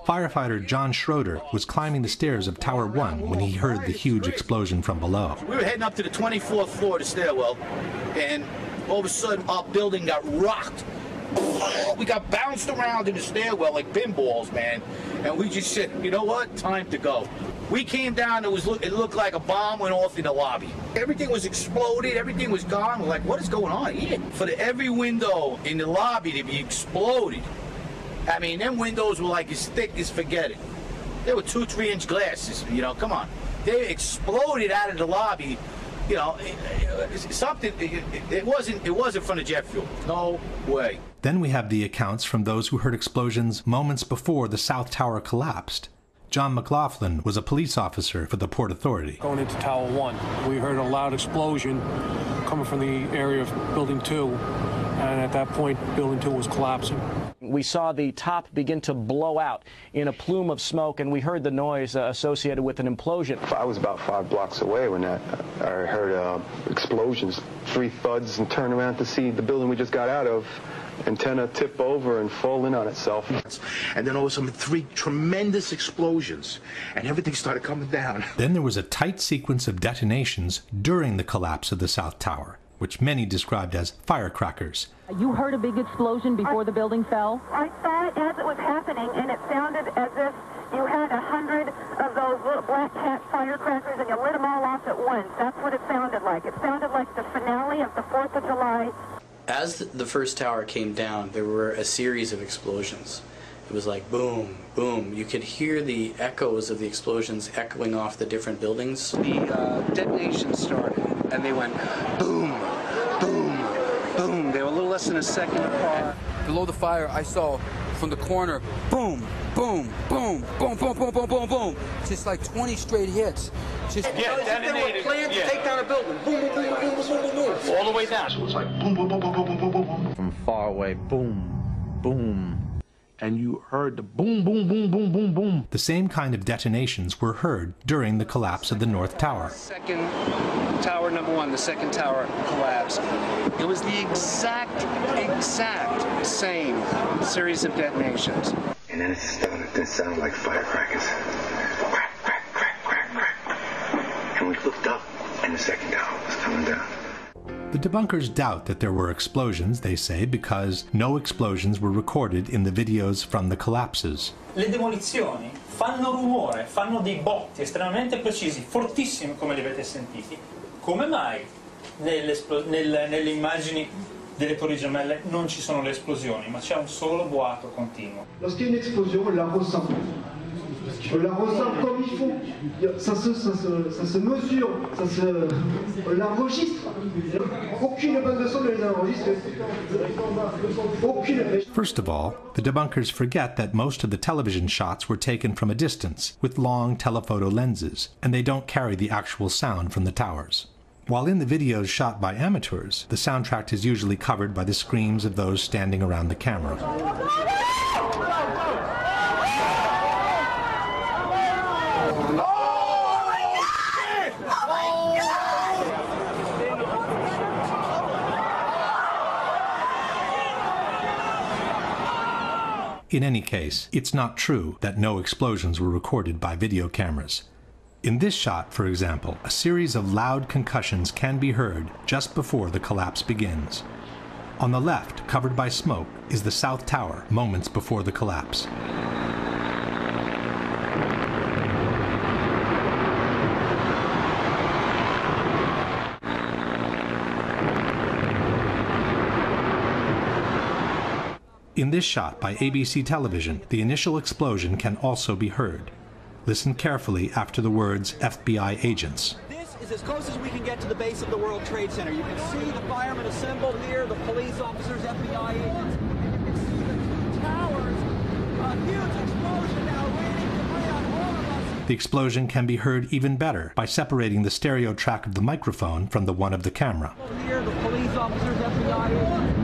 Firefighter John Schroeder was climbing the stairs of Tower 1 when he heard the huge explosion from below. We were heading up to the 24th floor of the stairwell, and all of a sudden our building got rocked. We got bounced around in the stairwell like pinballs, man. And we just said, you know what? Time to go. We came down, it looked like a bomb went off in the lobby. Everything was exploded, everything was gone. We're like, what is going on here? For every window in the lobby to be exploded, I mean, them windows were like as thick as forget it. They were 2-3-inch glasses, you know, come on. They exploded out of the lobby, you know, it wasn't from the jet fuel, no way. Then we have the accounts from those who heard explosions moments before the South Tower collapsed. John McLaughlin was a police officer for the Port Authority. Going into Tower 1, we heard a loud explosion coming from the area of Building 2, and at that point, Building 2 was collapsing. We saw the top begin to blow out in a plume of smoke, and we heard the noise associated with an implosion. I was about 5 blocks away when I heard explosions, 3 thuds, and turned around to see the building we just got out of. Antenna tip over and fall in on itself. And then all of a sudden 3 tremendous explosions and everything started coming down. Then there was a tight sequence of detonations during the collapse of the South Tower, which many described as firecrackers. You heard a big explosion before the building fell? I saw it as it was happening, and it sounded as if you had 100 of those little black cat firecrackers and you lit them all off at once. That's what it sounded like. It sounded like the finale of the 4th of July. As the first tower came down, there were a series of explosions. It was like boom, boom. You could hear the echoes of the explosions echoing off the different buildings. The detonation started, and they went boom, boom, boom. They were a little less than a second apart. Below the fire, I saw from the corner, boom, boom, boom, boom, boom, boom, boom, boom, boom. Just like 20 straight hits. Just Detonated. They were planned to take down a building. Boom, boom, boom, boom, boom, boom, boom. All the way down. So it was like boom, boom, boom, boom, boom, boom, boom, boom. From far away, boom, boom. And you heard the boom, boom, boom, boom, boom, boom. The same kind of detonations were heard during the collapse of the North Tower. Second tower, number one, the second tower collapsed. It was the exact same series of detonations. And then it started to sound like firecrackers. Crack, crack, crack, crack, crack. And we looked up, and the second tower was coming down. The debunkers doubt that there were explosions, they say, because no explosions were recorded in the videos from the collapses. Le demolizioni fanno rumore, fanno dei botti estremamente precisi, fortissimi come li avete sentiti. Come mai nelle immagini delle torri gemelle non ci sono le esplosioni, ma c'è un solo boato continuo? Lorsqu'il y a une explosion, on la ressent. On la ressent comme il faut. Ça se mesure, on l'enregistre. Aucune bande de son ne les enregistre. Aucune. First of all, the debunkers forget that most of the television shots were taken from a distance with long telephoto lenses, and they don't carry the actual sound from the towers. While in the videos shot by amateurs, the soundtrack is usually covered by the screams of those standing around the camera. In any case, it's not true that no explosions were recorded by video cameras. In this shot, for example, a series of loud concussions can be heard just before the collapse begins. On the left, covered by smoke, is the South Tower, moments before the collapse. In this shot by ABC television, the initial explosion can also be heard. Listen carefully after the words FBI agents. This is as close as we can get to the base of the World Trade Center. You can see the firemen assembled here, the police officers, FBI agents. You can see the towers. A huge explosion now raining debris on all of us. The explosion can be heard even better by separating the stereo track of the microphone from the one of the camera. Here, the police officers, FBI agents.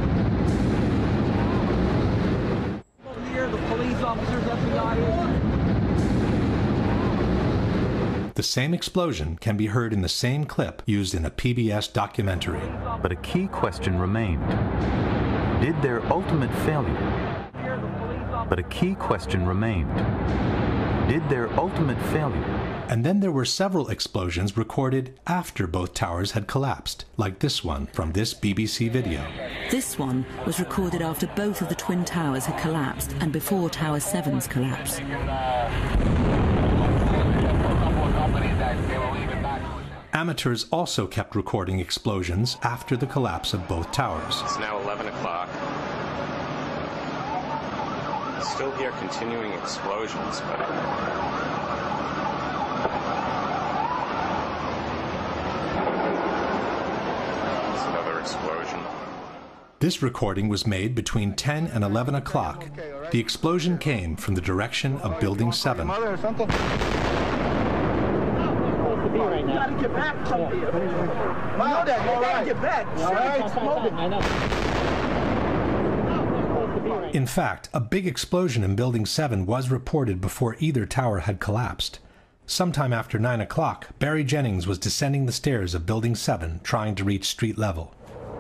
Here, the police officers, FBI agents. The same explosion can be heard in the same clip used in a PBS documentary. But a key question remained. Did their ultimate failure? But a key question remained. Did their ultimate failure? And then there were several explosions recorded after both towers had collapsed, like this one from this BBC video. This one was recorded after both of the twin towers had collapsed and before Tower 7's collapse. Amateurs also kept recording explosions after the collapse of both towers. It's now 11 o'clock. Still hear continuing explosions, but it's another explosion. This recording was made between 10 and 11 o'clock. The explosion came from the direction of Building 7. You gotta get back from here. You know that. You gotta get back. All right. In fact, a big explosion in Building 7 was reported before either tower had collapsed. Sometime after 9 o'clock, Barry Jennings was descending the stairs of Building 7, trying to reach street level.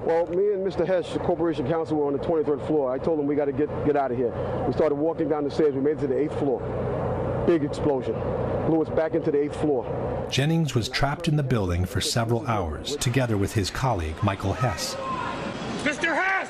Well, me and Mr. Hesh, the Corporation Counsel, were on the 23rd floor. I told him we got to get out of here. We started walking down the stairs. We made it to the 8th floor. Big explosion. Blew us back into the 8th floor. Jennings was trapped in the building for several hours, together with his colleague, Michael Hess. Mr. Hess!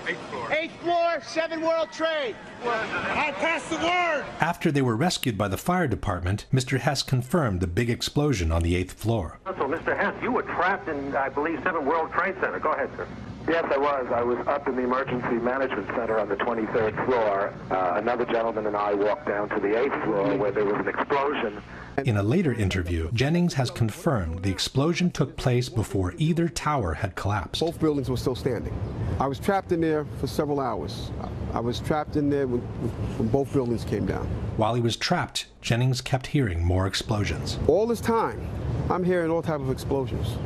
8th floor. 8th floor! floor, 7 World Trade. I pass the word. After they were rescued by the fire department, Mr. Hess confirmed the big explosion on the 8th floor. So, Mr. Hess, you were trapped in, I believe, 7 World Trade Center. Go ahead, sir. Yes, I was. I was up in the Emergency Management Center on the 23rd floor. Another gentleman and I walked down to the 8th floor where there was an explosion. In a later interview, Jennings has confirmed the explosion took place before either tower had collapsed. Both buildings were still standing. I was trapped in there for several hours. I was trapped in there when both buildings came down. While he was trapped, Jennings kept hearing more explosions. All this time, I'm hearing all types of explosions.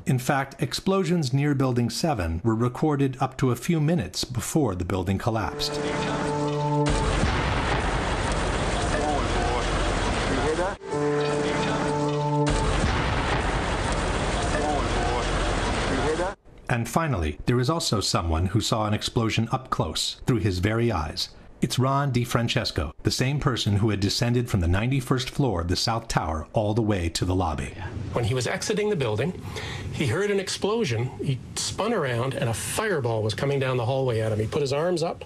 In fact, explosions near Building 7 were recorded up to a few minutes before the building collapsed. And finally, there is also someone who saw an explosion up close, through his very eyes. It's Ron DiFrancesco, the same person who had descended from the 91st floor of the South Tower all the way to the lobby. When he was exiting the building, he heard an explosion. He spun around, and a fireball was coming down the hallway at him. He put his arms up,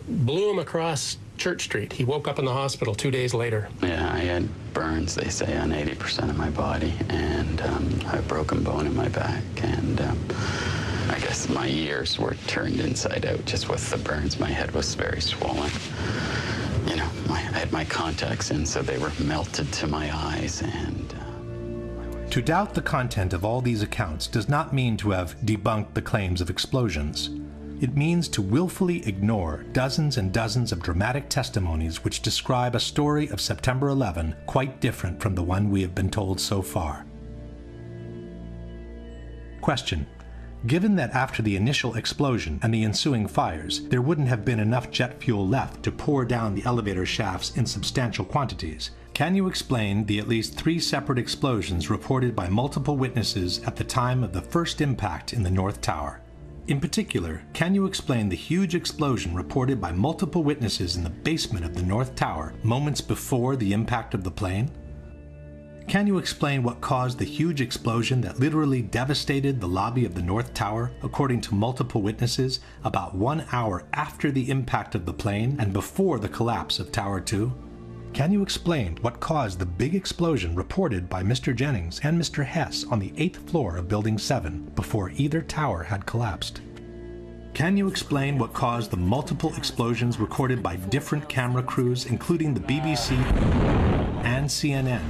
blew him across Church Street. He woke up in the hospital 2 days later. Yeah, I had burns, they say, on 80% of my body, and a broken bone in my back, and I guess my ears were turned inside out just with the burns. My head was very swollen. You know, I had my contacts in, so they were melted to my eyes, and... To doubt the content of all these accounts does not mean to have debunked the claims of explosions. It means to willfully ignore dozens and dozens of dramatic testimonies which describe a story of September 11 quite different from the one we have been told so far. Question. Given that after the initial explosion and the ensuing fires, there wouldn't have been enough jet fuel left to pour down the elevator shafts in substantial quantities, can you explain the at least 3 separate explosions reported by multiple witnesses at the time of the first impact in the North Tower? In particular, can you explain the huge explosion reported by multiple witnesses in the basement of the North Tower moments before the impact of the plane? Can you explain what caused the huge explosion that literally devastated the lobby of the North Tower, according to multiple witnesses, about 1 hour after the impact of the plane and before the collapse of Tower 2? Can you explain what caused the big explosion reported by Mr. Jennings and Mr. Hess on the 8th floor of Building 7 before either tower had collapsed? Can you explain what caused the multiple explosions recorded by different camera crews, including the BBC and CNN,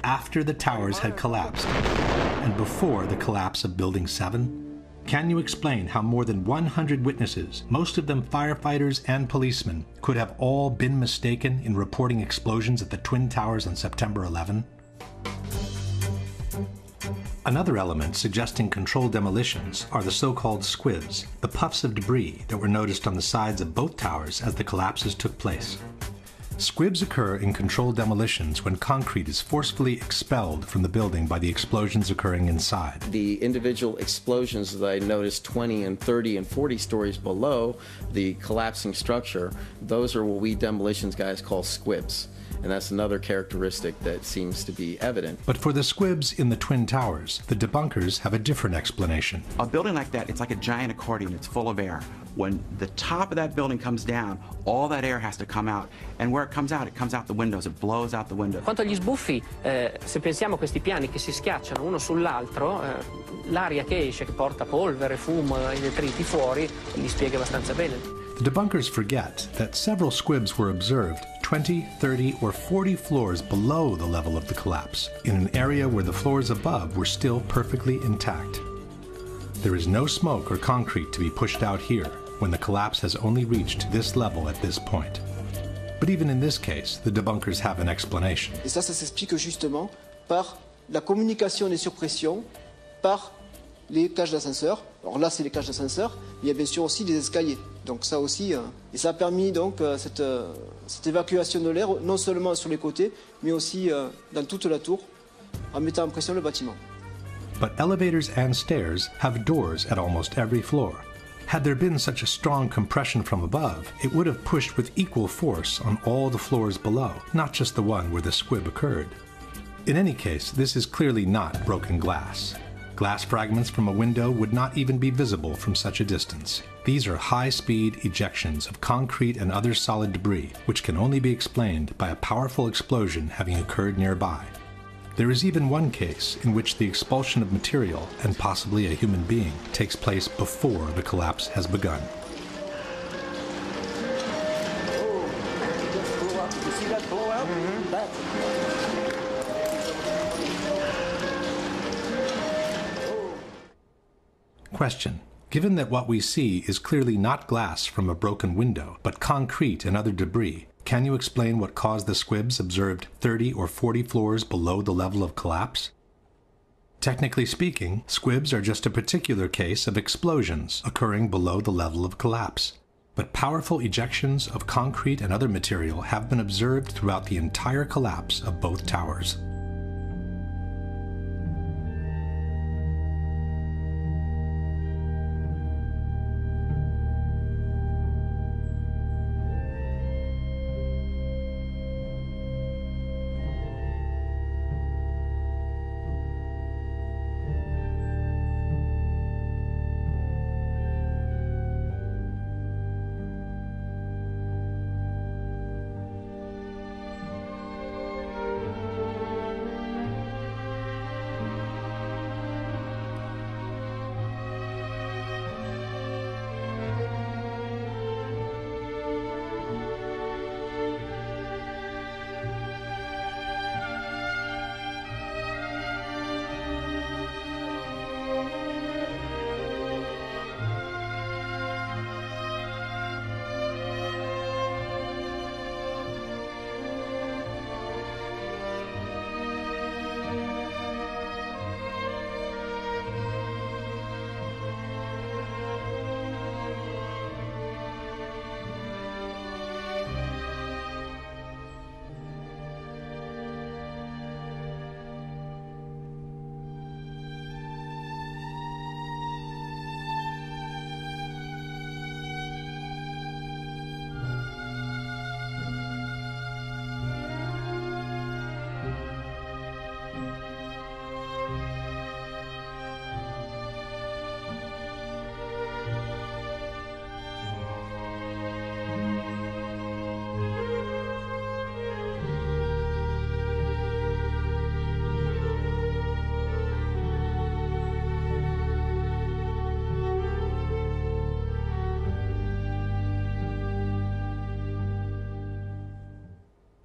after the towers had collapsed and before the collapse of Building 7? Can you explain how more than 100 witnesses, most of them firefighters and policemen, could have all been mistaken in reporting explosions at the Twin Towers on September 11? Another element suggesting controlled demolitions are the so-called squibs, the puffs of debris that were noticed on the sides of both towers as the collapses took place. Squibs occur in controlled demolitions when concrete is forcefully expelled from the building by the explosions occurring inside. The individual explosions that I noticed 20 and 30 and 40 stories below the collapsing structure, those are what we demolitions guys call squibs. And that's another characteristic that seems to be evident. But for the squibs in the Twin Towers, the debunkers have a different explanation. A building like that, it's like a giant accordion. It's full of air. When the top of that building comes down, all that air has to come out. And where it comes out the windows. It blows out the windows. Quanto agli sbuffi, se pensiamo a questi piani che si schiacciano uno sull'altro, l'aria che esce, che porta polvere, fumo e detriti fuori, li spiega abbastanza bene. The debunkers forget that several squibs were observed 20, 30, or 40 floors below the level of the collapse, in an area where the floors above were still perfectly intact. There is no smoke or concrete to be pushed out here when the collapse has only reached this level at this point. But even in this case, the debunkers have an explanation. Et ça s'explique justement par la communication des surpressions, par les cages d'ascenseur. Alors là, c'est les cages d'ascenseur, mais il y a bien sûr aussi des escaliers. Donc ça aussi, et ça a permis donc cette évacuation de l'air, non seulement sur les côtés, mais aussi dans toute la tour, en mettant en pression le bâtiment. But elevators and stairs have doors at almost every floor. Had there been such a strong compression from above, it would have pushed with equal force on all the floors below, not just the one where the squib occurred. In any case, this is clearly not broken glass. Glass fragments from a window would not even be visible from such a distance. These are high-speed ejections of concrete and other solid debris, which can only be explained by a powerful explosion having occurred nearby. There is even one case in which the expulsion of material, and possibly a human being, takes place before the collapse has begun. You see that blowout? Question. Given that what we see is clearly not glass from a broken window, but concrete and other debris, can you explain what caused the squibs observed 30 or 40 floors below the level of collapse? Technically speaking, squibs are just a particular case of explosions occurring below the level of collapse. But powerful ejections of concrete and other material have been observed throughout the entire collapse of both towers.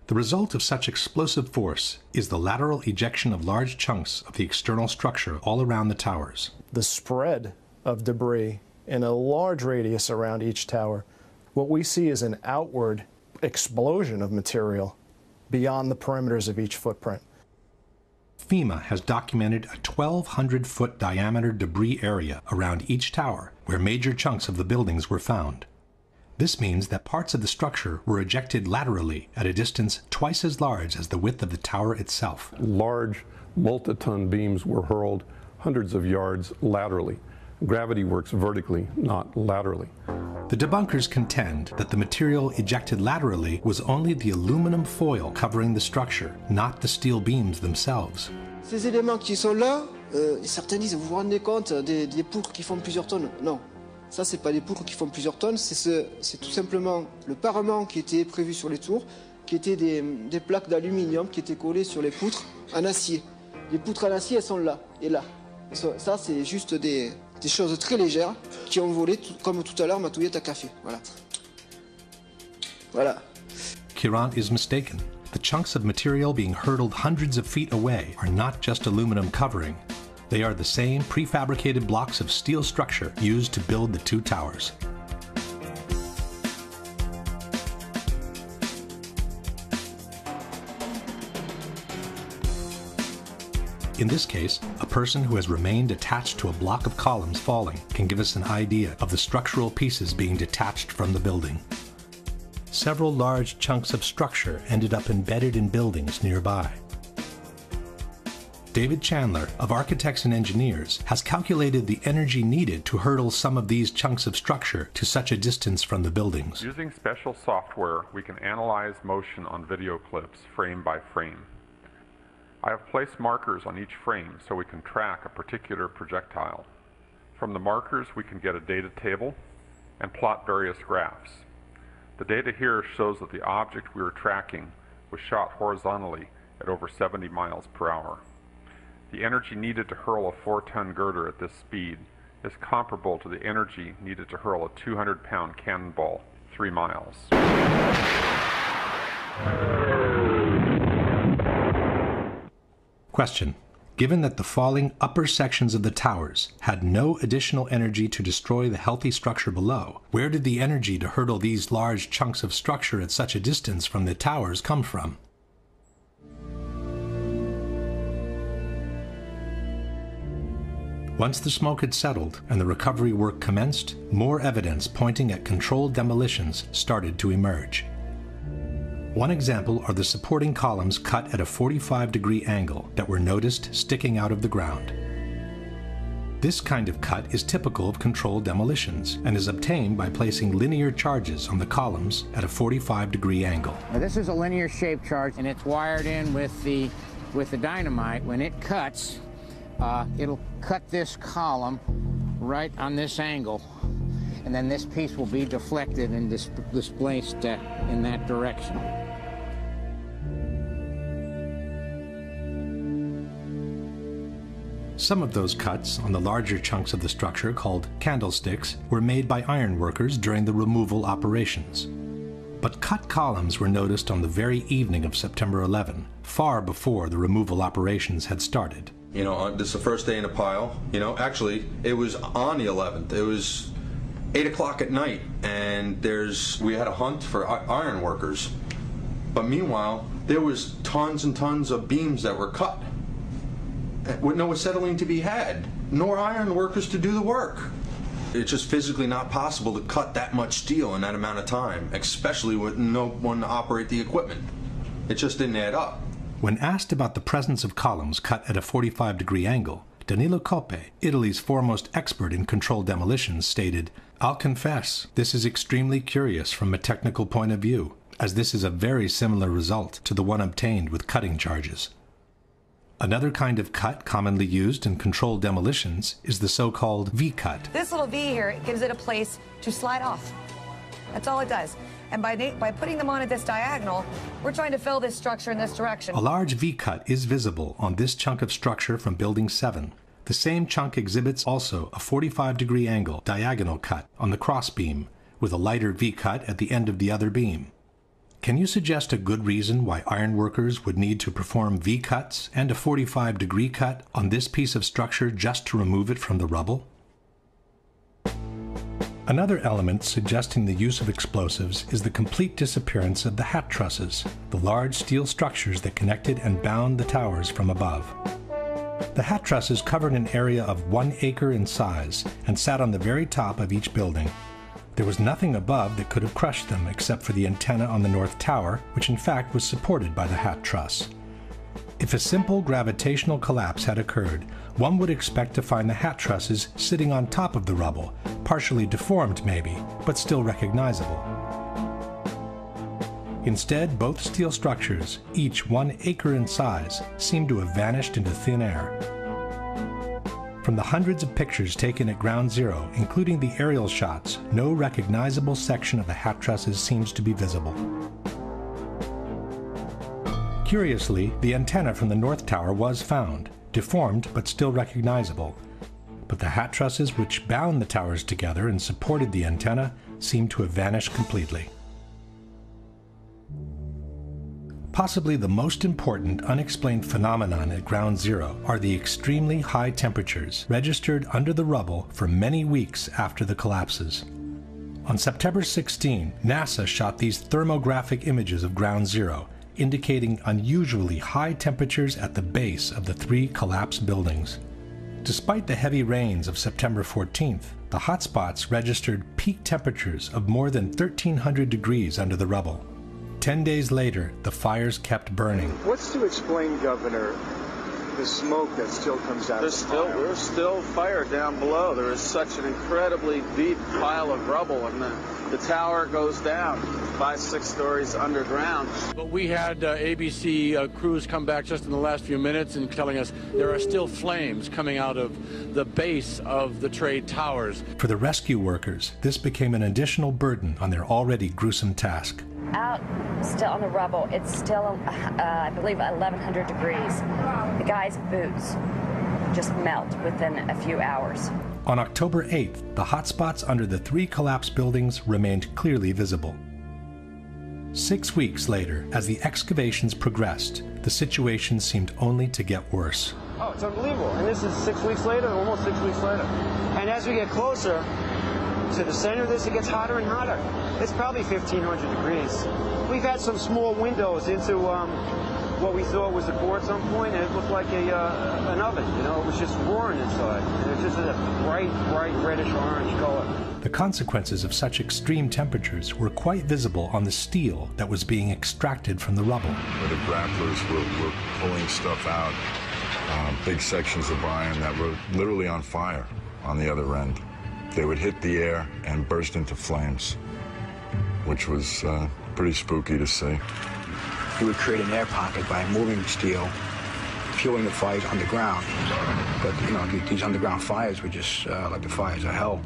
The result of such explosive force is the lateral ejection of large chunks of the external structure all around the towers. The spread of debris in a large radius around each tower, what we see is an outward explosion of material beyond the perimeters of each footprint. FEMA has documented a 1,200-foot diameter debris area around each tower where major chunks of the buildings were found. This means that parts of the structure were ejected laterally at a distance twice as large as the width of the tower itself. Large multi-ton beams were hurled hundreds of yards laterally. Gravity works vertically, not laterally. The debunkers contend that the material ejected laterally was only the aluminum foil covering the structure, not the steel beams themselves. Ces éléments qui sont là, certains disent, vous vous rendez compte des poutres qui font plusieurs tonnes? Non. Ça, c'est pas des poutres qui font plusieurs tonnes, c'est tout simplement le parement qui était prévu sur les tours, qui étaient des plaques d'aluminium qui étaient collées sur les poutres en acier. Les poutres en acier, elles sont là et là. Ça, c'est juste des choses très légères qui ont volé, comme tout à l'heure ma touillette à café. Voilà. Voilà. Kiran is mistaken. The chunks of material being hurled hundreds of feet away are not just aluminum covering. They are the same prefabricated blocks of steel structure used to build the two towers. In this case, a person who has remained attached to a block of columns falling can give us an idea of the structural pieces being detached from the building. Several large chunks of structure ended up embedded in buildings nearby. David Chandler, of Architects and Engineers, has calculated the energy needed to hurtle some of these chunks of structure to such a distance from the buildings. Using special software, we can analyze motion on video clips frame by frame. I have placed markers on each frame so we can track a particular projectile. From the markers, we can get a data table and plot various graphs. The data here shows that the object we were tracking was shot horizontally at over 70 miles per hour. The energy needed to hurl a 4-ton girder at this speed is comparable to the energy needed to hurl a 200-pound cannonball 3 miles. Question. Given that the falling upper sections of the towers had no additional energy to destroy the healthy structure below, where did the energy to hurdle these large chunks of structure at such a distance from the towers come from? Once the smoke had settled and the recovery work commenced, more evidence pointing at controlled demolitions started to emerge. One example are the supporting columns cut at a 45-degree angle that were noticed sticking out of the ground. This kind of cut is typical of controlled demolitions and is obtained by placing linear charges on the columns at a 45-degree angle. Now this is a linear shaped charge, and it's wired in with the dynamite. When it cuts, it'll cut this column right on this angle, and then this piece will be deflected and displaced in that direction. Some of those cuts on the larger chunks of the structure, called candlesticks, were made by iron workers during the removal operations. But cut columns were noticed on the very evening of September 11, far before the removal operations had started. You know, this is the first day in a pile. You know, actually, it was on the 11th. It was 8 o'clock at night, and we had a hunt for iron workers. But meanwhile, there was tons and tons of beams that were cut, with no acetylene to be had, nor iron workers to do the work. It's just physically not possible to cut that much steel in that amount of time, especially with no one to operate the equipment. It just didn't add up. When asked about the presence of columns cut at a 45-degree angle, Danilo Coppe, Italy's foremost expert in controlled demolitions, stated, "I'll confess, this is extremely curious from a technical point of view, as this is a very similar result to the one obtained with cutting charges." Another kind of cut commonly used in controlled demolitions is the so-called V-cut. This little V here, it gives it a place to slide off. That's all it does. And by putting them on at this diagonal, we're trying to fill this structure in this direction. A large V-cut is visible on this chunk of structure from Building 7. The same chunk exhibits also a 45-degree angle diagonal cut on the crossbeam, with a lighter V-cut at the end of the other beam. Can you suggest a good reason why iron workers would need to perform V-cuts and a 45-degree cut on this piece of structure just to remove it from the rubble? Another element suggesting the use of explosives is the complete disappearance of the hat trusses, the large steel structures that connected and bound the towers from above. The hat trusses covered an area of 1 acre in size and sat on the very top of each building. There was nothing above that could have crushed them except for the antenna on the north tower, which in fact was supported by the hat truss. If a simple gravitational collapse had occurred, one would expect to find the hat trusses sitting on top of the rubble, partially deformed maybe, but still recognizable. Instead, both steel structures, each 1 acre in size, seemed to have vanished into thin air. From the hundreds of pictures taken at Ground Zero, including the aerial shots, no recognizable section of the hat trusses seems to be visible. Curiously, the antenna from the north tower was found, deformed but still recognizable. But the hat trusses which bound the towers together and supported the antenna seemed to have vanished completely. Possibly the most important unexplained phenomenon at Ground Zero are the extremely high temperatures registered under the rubble for many weeks after the collapses. On September 16, NASA shot these thermographic images of Ground Zero, indicating unusually high temperatures at the base of the 3 collapsed buildings. Despite the heavy rains of September 14th, the hotspots registered peak temperatures of more than 1,300 degrees under the rubble. 10 days later, the fires kept burning. What's to explain, Governor, the smoke that still comes out of the fire? There's still fire down below. There is such an incredibly deep pile of rubble, and the tower goes down 5-6 stories underground. But we had ABC crews come back just in the last few minutes and telling us there are still flames coming out of the base of the trade towers. For the rescue workers, this became an additional burden on their already gruesome task. Out still on the rubble, it's still, I believe, 1,100 degrees. The guy's boots just melt within a few hours. On October 8th, the hotspots under the 3 collapsed buildings remained clearly visible. 6 weeks later, as the excavations progressed, the situation seemed only to get worse. Oh, it's unbelievable. And this is 6 weeks later, almost 6 weeks later. And as we get closer to the center of this, it gets hotter and hotter. It's probably 1,500 degrees. We've had some small windows into what we thought was a core at some point, and it looked like an oven. You know, it was just roaring inside. And it was just a bright reddish-orange color. The consequences of such extreme temperatures were quite visible on the steel that was being extracted from the rubble. Where the grapplers were pulling stuff out, big sections of iron that were literally on fire on the other end. They would hit the air and burst into flames, which was pretty spooky to see. You would create an air pocket by moving steel, fueling the fires underground. But, you know, these underground fires were just like the fires of hell.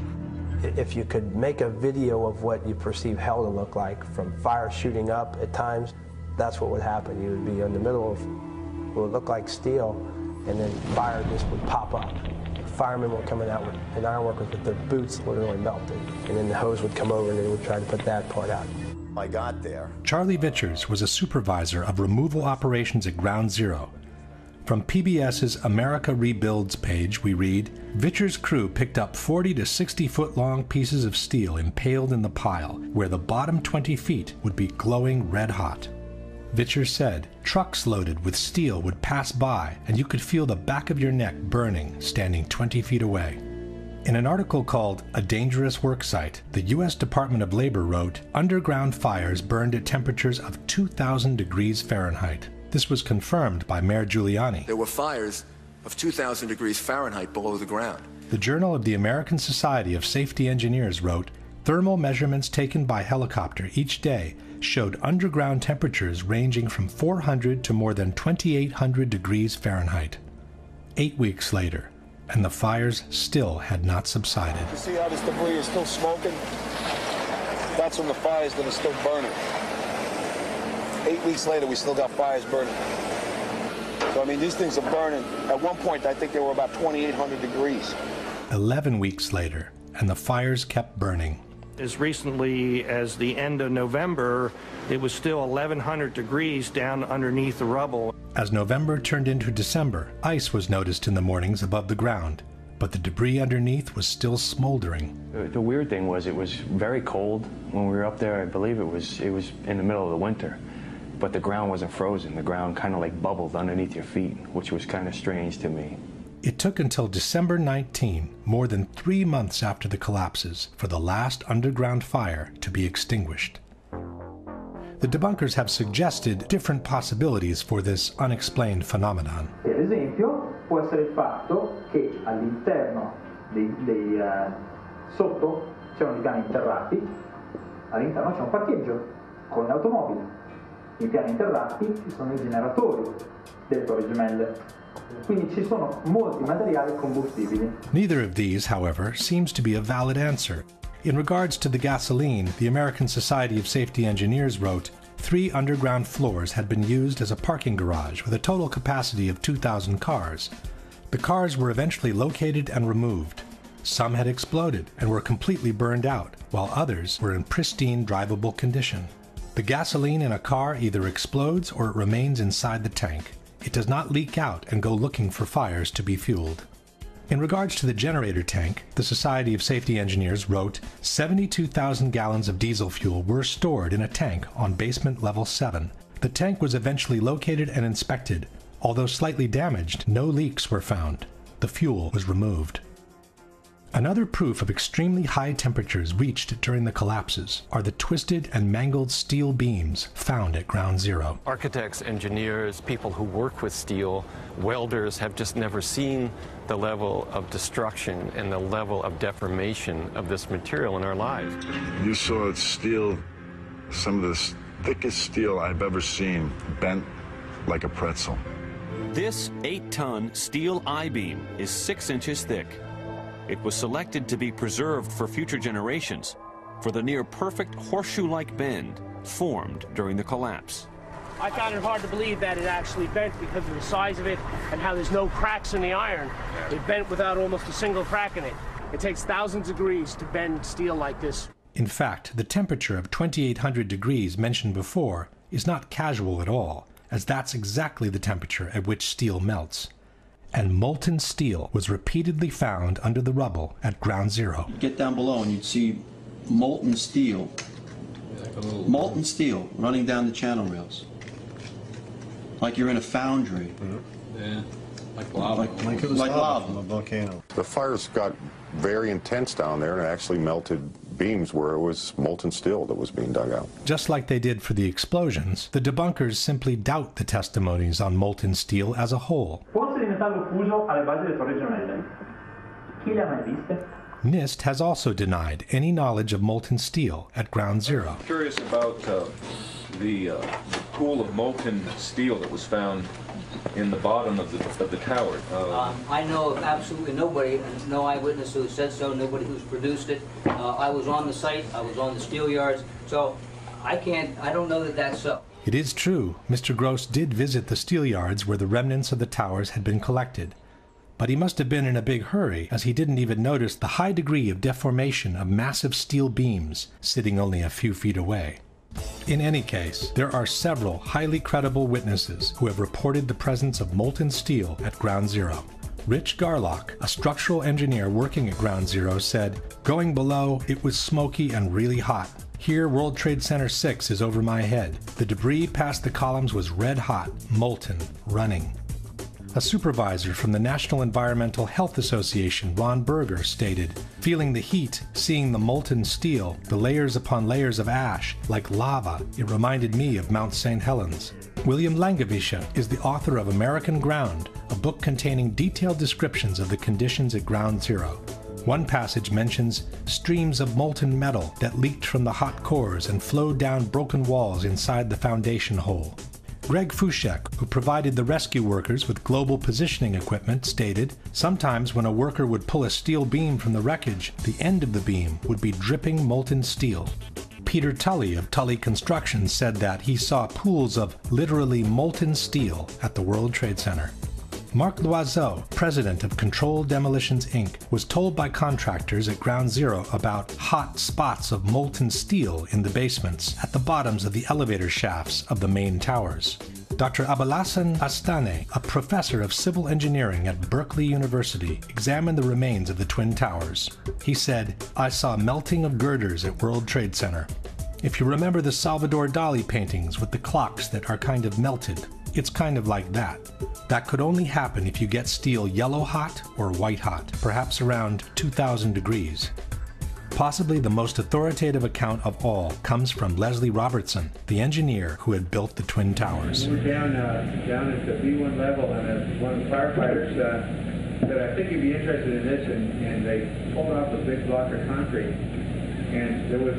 If you could make a video of what you perceive hell to look like, from fire shooting up at times, that's what would happen. You would be in the middle of what would look like steel, and then fire just would pop up. Firemen were coming out and ironworkers with their boots literally melted, and then the hose would come over and they would try to put that part out. I got there. Charlie Vichers was a supervisor of removal operations at Ground Zero. From PBS's America Rebuilds page, we read, Vichers' crew picked up 40 to 60-foot long pieces of steel impaled in the pile, where the bottom 20 feet would be glowing red hot. Vichers said, trucks loaded with steel would pass by, and you could feel the back of your neck burning standing 20 feet away. In an article called A Dangerous Worksite, the U.S. Department of Labor wrote, underground fires burned at temperatures of 2,000 degrees Fahrenheit. This was confirmed by Mayor Giuliani. There were fires of 2,000 degrees Fahrenheit below the ground. The Journal of the American Society of Safety Engineers wrote, thermal measurements taken by helicopter each day showed underground temperatures ranging from 400 to more than 2,800 degrees Fahrenheit. 8 weeks later, and the fires still had not subsided. You see how this debris is still smoking? That's from the fires that are still burning. 8 weeks later, we still got fires burning. So, I mean, these things are burning. At one point, I think they were about 2,800 degrees. 11 weeks later, and the fires kept burning. As recently as the end of November, it was still 1,100 degrees down underneath the rubble. As November turned into December, ice was noticed in the mornings above the ground, but the debris underneath was still smoldering. The weird thing was it was very cold when we were up there. I believe it was in the middle of the winter, but the ground wasn't frozen. The ground kind of like bubbled underneath your feet, which was kind of strange to me. It took until December 19, more than 3 months after the collapses, for the last underground fire to be extinguished. The debunkers have suggested different possibilities for this unexplained phenomenon. Per esempio, può essere il fatto che all'interno sotto c'erano i piani interrati, all'interno c'è un parcheggio con le automobili. Nei piani interrati ci sono i generatori delle torri gemelle. Quindi ci sono molti materiali combustibili. Neither of these, however, seems to be a valid answer. In regards to the gasoline, the American Society of Safety Engineers wrote, 3 underground floors had been used as a parking garage with a total capacity of 2,000 cars. The cars were eventually located and removed. Some had exploded and were completely burned out, while others were in pristine drivable condition. The gasoline in a car either explodes or it remains inside the tank. It does not leak out and go looking for fires to be fueled. In regards to the generator tank, the Society of Safety Engineers wrote, 72,000 gallons of diesel fuel were stored in a tank on basement level 7. The tank was eventually located and inspected. Although slightly damaged, no leaks were found. The fuel was removed. Another proof of extremely high temperatures reached during the collapses are the twisted and mangled steel beams found at Ground Zero. Architects, engineers, people who work with steel, welders have just never seen the level of destruction and the level of deformation of this material in our lives. You saw steel, some of the thickest steel I've ever seen, bent like a pretzel. This 8-ton steel I-beam is 6 inches thick. It was selected to be preserved for future generations for the near-perfect horseshoe-like bend formed during the collapse. I found it hard to believe that it actually bent because of the size of it and how there's no cracks in the iron. It bent without almost a single crack in it. It takes thousands of degrees to bend steel like this. In fact, the temperature of 2,800 degrees mentioned before is not casual at all, as that's exactly the temperature at which steel melts. And molten steel was repeatedly found under the rubble at Ground Zero. You'd get down below and you'd see molten steel running down the channel rails. Like you're in a foundry. Yeah, like lava. Like it was lava from a volcano. The fires got very intense down there and it actually melted beams where it was molten steel that was being dug out. Just like they did for the explosions, the debunkers simply doubt the testimonies on molten steel as a whole. NIST has also denied any knowledge of molten steel at Ground Zero. I'm curious about the pool of molten steel that was found in the bottom of the tower. I know of absolutely nobody, and no eyewitness who said so, nobody who's produced it. I was on the site, I was on the steel yards, so I don't know that that's so. It is true, Mr. Gross did visit the steel yards where the remnants of the towers had been collected. But he must have been in a big hurry, as he didn't even notice the high degree of deformation of massive steel beams sitting only a few feet away. In any case, there are several highly credible witnesses who have reported the presence of molten steel at Ground Zero. Rich Garlock, a structural engineer working at Ground Zero, said, "Going below, it was smoky and really hot. Here, World Trade Center 6 is over my head. The debris past the columns was red hot, molten, running." A supervisor from the National Environmental Health Association, Ron Berger, stated, "Feeling the heat, seeing the molten steel, the layers upon layers of ash, like lava, it reminded me of Mount St. Helens." William Langewiesche is the author of American Ground, a book containing detailed descriptions of the conditions at Ground Zero. One passage mentions streams of molten metal that leaked from the hot cores and flowed down broken walls inside the foundation hole. Greg Fushek, who provided the rescue workers with global positioning equipment, stated, "Sometimes when a worker would pull a steel beam from the wreckage, the end of the beam would be dripping molten steel." Peter Tully of Tully Construction said that he saw pools of literally molten steel at the World Trade Center. Marc Loiseau, president of Control Demolitions Inc., was told by contractors at Ground Zero about hot spots of molten steel in the basements at the bottoms of the elevator shafts of the main towers. Dr. Abalassan Astane, a professor of civil engineering at Berkeley University, examined the remains of the Twin Towers. He said, "I saw melting of girders at World Trade Center. If you remember the Salvador Dali paintings with the clocks that are kind of melted, it's kind of like that. That could only happen if you get steel yellow hot or white hot, perhaps around 2,000 degrees. Possibly the most authoritative account of all comes from Leslie Robertson, the engineer who had built the Twin Towers. We were down at the B1 level, and one of the firefighters said, "I think you'd be interested in this," and they pulled off a big block of concrete, and there was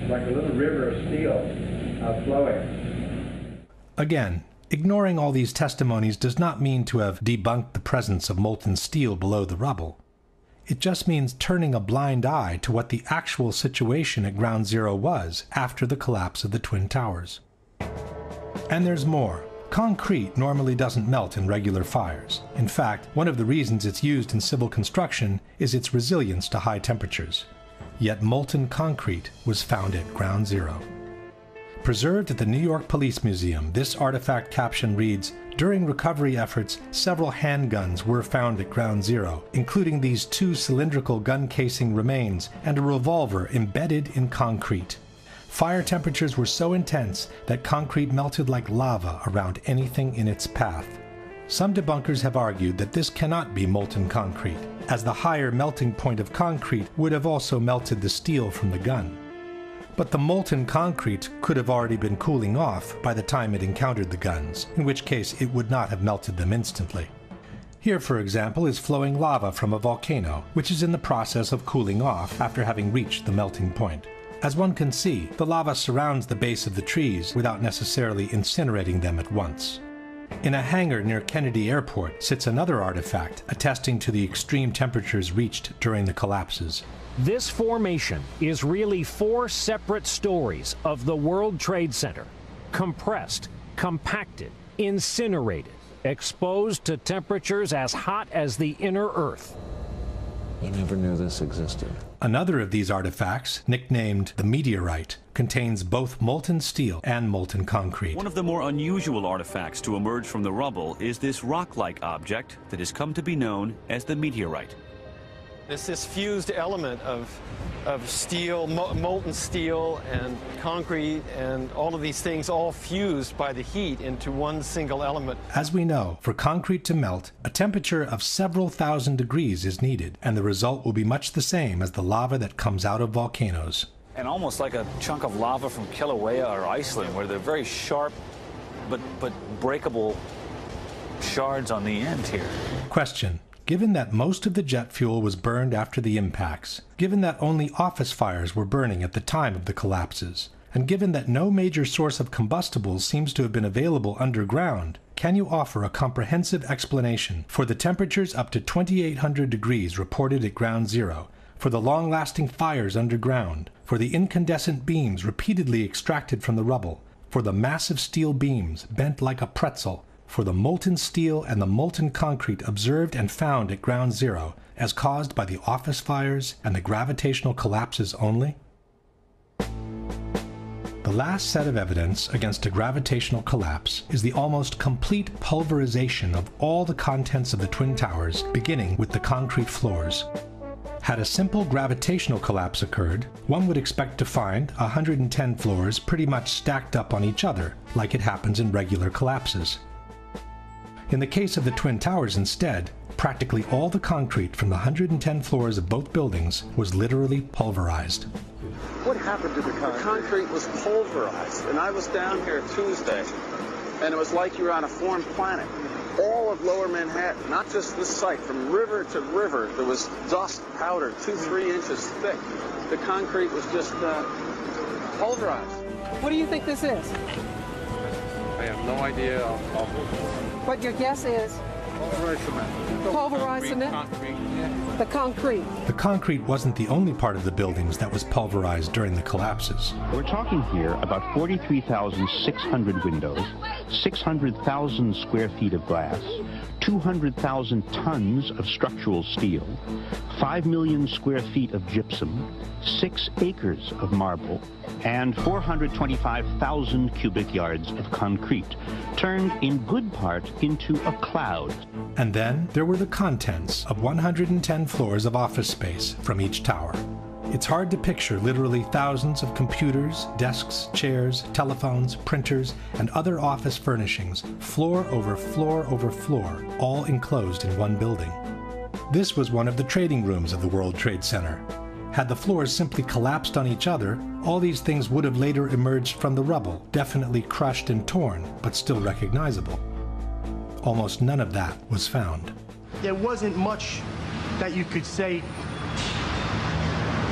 like a little river of steel flowing. Again, ignoring all these testimonies does not mean to have debunked the presence of molten steel below the rubble. It just means turning a blind eye to what the actual situation at Ground Zero was after the collapse of the Twin Towers. And there's more. Concrete normally doesn't melt in regular fires. In fact, one of the reasons it's used in civil construction is its resilience to high temperatures. Yet molten concrete was found at Ground Zero. Preserved at the New York Police Museum, this artifact caption reads, "During recovery efforts, several handguns were found at Ground Zero, including these 2 cylindrical gun casing remains and a revolver embedded in concrete. Fire temperatures were so intense that concrete melted like lava around anything in its path." Some debunkers have argued that this cannot be molten concrete, as the higher melting point of concrete would have also melted the steel from the gun. But the molten concrete could have already been cooling off by the time it encountered the guns, in which case it would not have melted them instantly. Here, for example, is flowing lava from a volcano, which is in the process of cooling off after having reached the melting point. As one can see, the lava surrounds the base of the trees without necessarily incinerating them at once. In a hangar near Kennedy Airport sits another artifact attesting to the extreme temperatures reached during the collapses. This formation is really 4 separate stories of the World Trade Center, compressed, compacted, incinerated, exposed to temperatures as hot as the inner Earth. I never knew this existed. Another of these artifacts, nicknamed the meteorite, contains both molten steel and molten concrete. One of the more unusual artifacts to emerge from the rubble is this rock-like object that has come to be known as the meteorite. It's this fused element of steel, molten steel and concrete and all of these things all fused by the heat into one single element. As we know, for concrete to melt, a temperature of several thousand degrees is needed, and the result will be much the same as the lava that comes out of volcanoes. And almost like a chunk of lava from Kilauea or Iceland, where they're very sharp but breakable shards on the end here. Question. Given that most of the jet fuel was burned after the impacts, given that only office fires were burning at the time of the collapses, and given that no major source of combustibles seems to have been available underground, can you offer a comprehensive explanation for the temperatures up to 2,800 degrees reported at ground zero, for the long-lasting fires underground, for the incandescent beams repeatedly extracted from the rubble, for the massive steel beams bent like a pretzel, for the molten steel and the molten concrete observed and found at ground zero as caused by the office fires and the gravitational collapses only? The last set of evidence against a gravitational collapse is the almost complete pulverization of all the contents of the Twin Towers, beginning with the concrete floors. Had a simple gravitational collapse occurred, one would expect to find 110 floors pretty much stacked up on each other, like it happens in regular collapses. In the case of the Twin Towers instead, practically all the concrete from the 110 floors of both buildings was literally pulverized. What happened to the concrete? The concrete was pulverized, and I was down here Tuesday, and it was like you were on a foreign planet. All of Lower Manhattan, not just this site, from river to river, there was dust, powder, 2-3 inches thick. The concrete was just pulverized. What do you think this is? I have no idea. What your guess is? Pulverized cement. Pulverized cement? Concrete, yeah. The concrete. The concrete wasn't the only part of the buildings that was pulverized during the collapses. We're talking here about 43,600 windows, 600,000 square feet of glass, 200,000 tons of structural steel, 5 million square feet of gypsum, 6 acres of marble, and 425,000 cubic yards of concrete, turned in good part into a cloud. And then there were the contents of 110 floors of office space from each tower. It's hard to picture literally thousands of computers, desks, chairs, telephones, printers, and other office furnishings, floor over floor over floor, all enclosed in one building. This was one of the trading rooms of the World Trade Center. Had the floors simply collapsed on each other, all these things would have later emerged from the rubble, definitely crushed and torn, but still recognizable. Almost none of that was found. There wasn't much that you could say,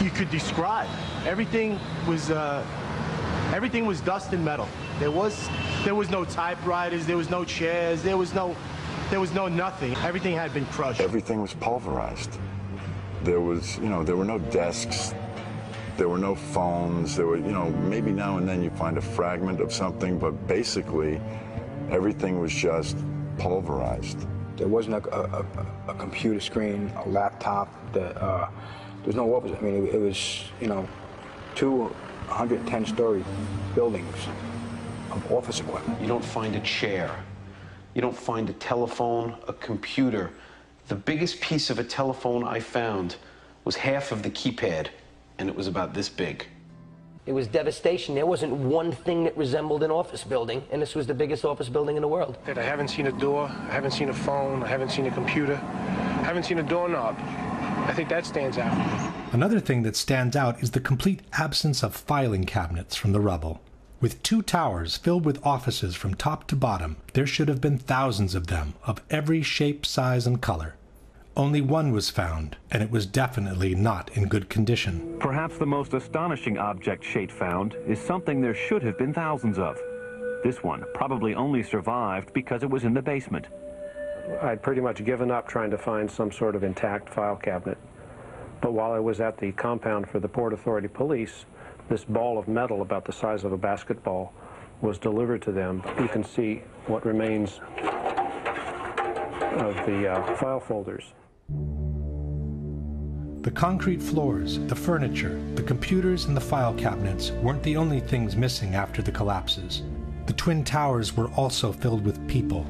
you could describe. Everything was dust and metal. There was no typewriters, there was no chairs, there was no nothing. Everything had been crushed. Everything was pulverized. There was, there were no desks, there were no phones, there were, maybe now and then you find a fragment of something, but basically everything was just pulverized. There wasn't a computer screen, a laptop, there was no office. I mean, it was, 210-story buildings of office equipment. You don't find a chair. You don't find a telephone, a computer. The biggest piece of a telephone I found was half of the keypad, and it was about this big. It was devastation. There wasn't one thing that resembled an office building, and this was the biggest office building in the world. I haven't seen a door, I haven't seen a phone, I haven't seen a computer, I haven't seen a doorknob. I think that stands out. Another thing that stands out is the complete absence of filing cabinets from the rubble. With 2 towers filled with offices from top to bottom, there should have been thousands of them, of every shape, size, and color. Only one was found, and it was definitely not in good condition. Perhaps the most astonishing object Shate found is something there should have been thousands of. This one probably only survived because it was in the basement. I'd pretty much given up trying to find some sort of intact file cabinet. But while I was at the compound for the Port Authority Police, this ball of metal about the size of a basketball was delivered to them. You can see what remains of the file folders. The concrete floors, the furniture, the computers, and the file cabinets weren't the only things missing after the collapses. The Twin Towers were also filled with people.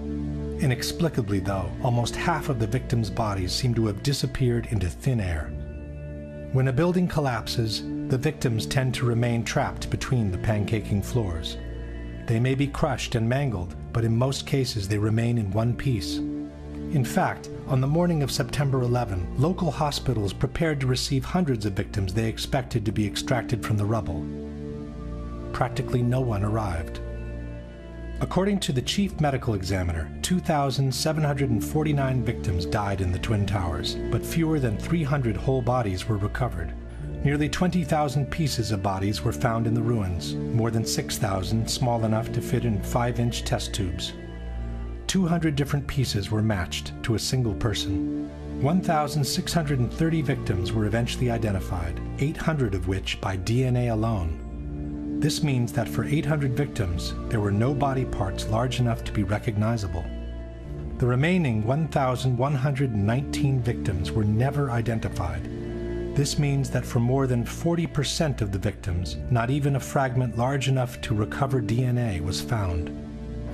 Inexplicably, though, almost half of the victims' bodies seem to have disappeared into thin air. When a building collapses, the victims tend to remain trapped between the pancaking floors. They may be crushed and mangled, but in most cases they remain in one piece. In fact, on the morning of September 11, local hospitals prepared to receive hundreds of victims they expected to be extracted from the rubble. Practically no one arrived. According to the chief medical examiner, 2,749 victims died in the Twin Towers, but fewer than 300 whole bodies were recovered. Nearly 20,000 pieces of bodies were found in the ruins, more than 6,000 small enough to fit in 5-inch test tubes. 200 different pieces were matched to a single person. 1,630 victims were eventually identified, 800 of which by DNA alone. This means that for 800 victims, there were no body parts large enough to be recognizable. The remaining 1,119 victims were never identified. This means that for more than 40% of the victims, not even a fragment large enough to recover DNA was found.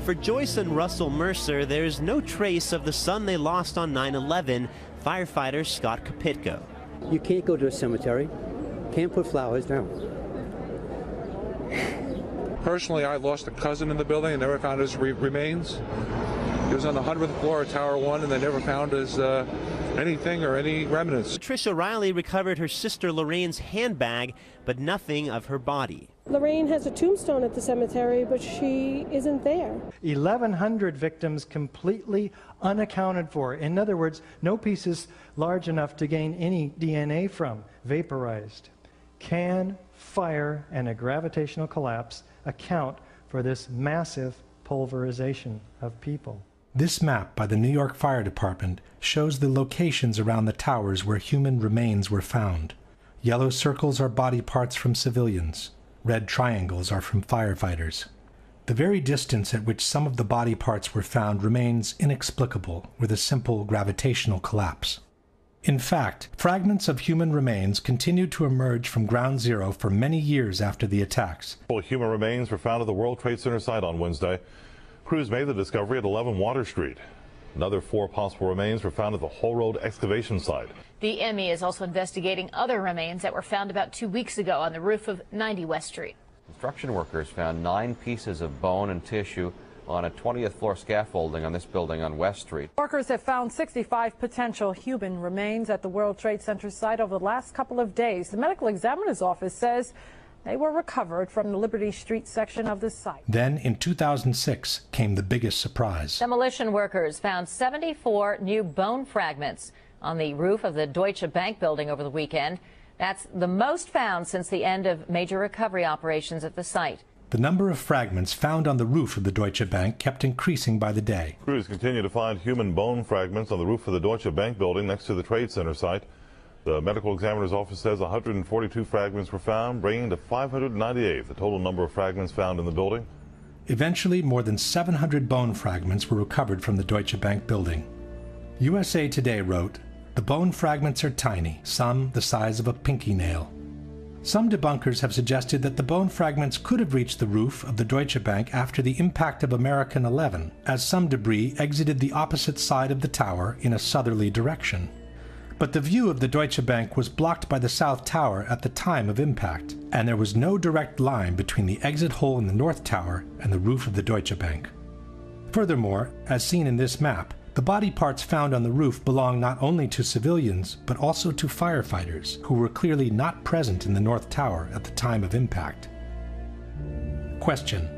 For Joyce and Russell Mercer, there's no trace of the son they lost on 9/11, firefighter Scott Kopitko. You can't go to a cemetery, can't put flowers down. Personally, I lost a cousin in the building and never found his remains. He was on the 100th floor of Tower 1 and they never found his anything or any remnants. Patricia Riley recovered her sister Lorraine's handbag, but nothing of her body. Lorraine has a tombstone at the cemetery, but she isn't there. 1,100 victims completely unaccounted for. In other words, no pieces large enough to gain any DNA from, vaporized. Can fire and a gravitational collapse account for this massive pulverization of people? This map by the New York Fire Department shows the locations around the towers where human remains were found. Yellow circles are body parts from civilians. Red triangles are from firefighters. The very distance at which some of the body parts were found remains inexplicable with a simple gravitational collapse. In fact, fragments of human remains continued to emerge from Ground Zero for many years after the attacks. Human remains were found at the World Trade Center site on Wednesday. Crews made the discovery at 11 Water Street. Another 4 possible remains were found at the Whole Road excavation site. The ME is also investigating other remains that were found about 2 weeks ago on the roof of 90 West Street. Construction workers found 9 pieces of bone and tissue on a 20th floor scaffolding on this building on West Street. Workers have found 65 potential human remains at the World Trade Center site over the last couple of days. The medical examiner's office says they were recovered from the Liberty Street section of the site. Then, in 2006, came the biggest surprise. Demolition workers found 74 new bone fragments on the roof of the Deutsche Bank building over the weekend. That's the most found since the end of major recovery operations at the site. The number of fragments found on the roof of the Deutsche Bank kept increasing by the day. Crews continue to find human bone fragments on the roof of the Deutsche Bank building next to the Trade Center site. The medical examiner's office says 142 fragments were found, bringing to 598 the total number of fragments found in the building. Eventually, more than 700 bone fragments were recovered from the Deutsche Bank building. USA Today wrote, "The bone fragments are tiny, some the size of a pinky nail." Some debunkers have suggested that the bone fragments could have reached the roof of the Deutsche Bank after the impact of American 11, as some debris exited the opposite side of the tower in a southerly direction. But the view of the Deutsche Bank was blocked by the South Tower at the time of impact, and there was no direct line between the exit hole in the North Tower and the roof of the Deutsche Bank. Furthermore, as seen in this map, The body parts found on the roof belong not only to civilians, but also to firefighters, who were clearly not present in the North Tower at the time of impact. Question: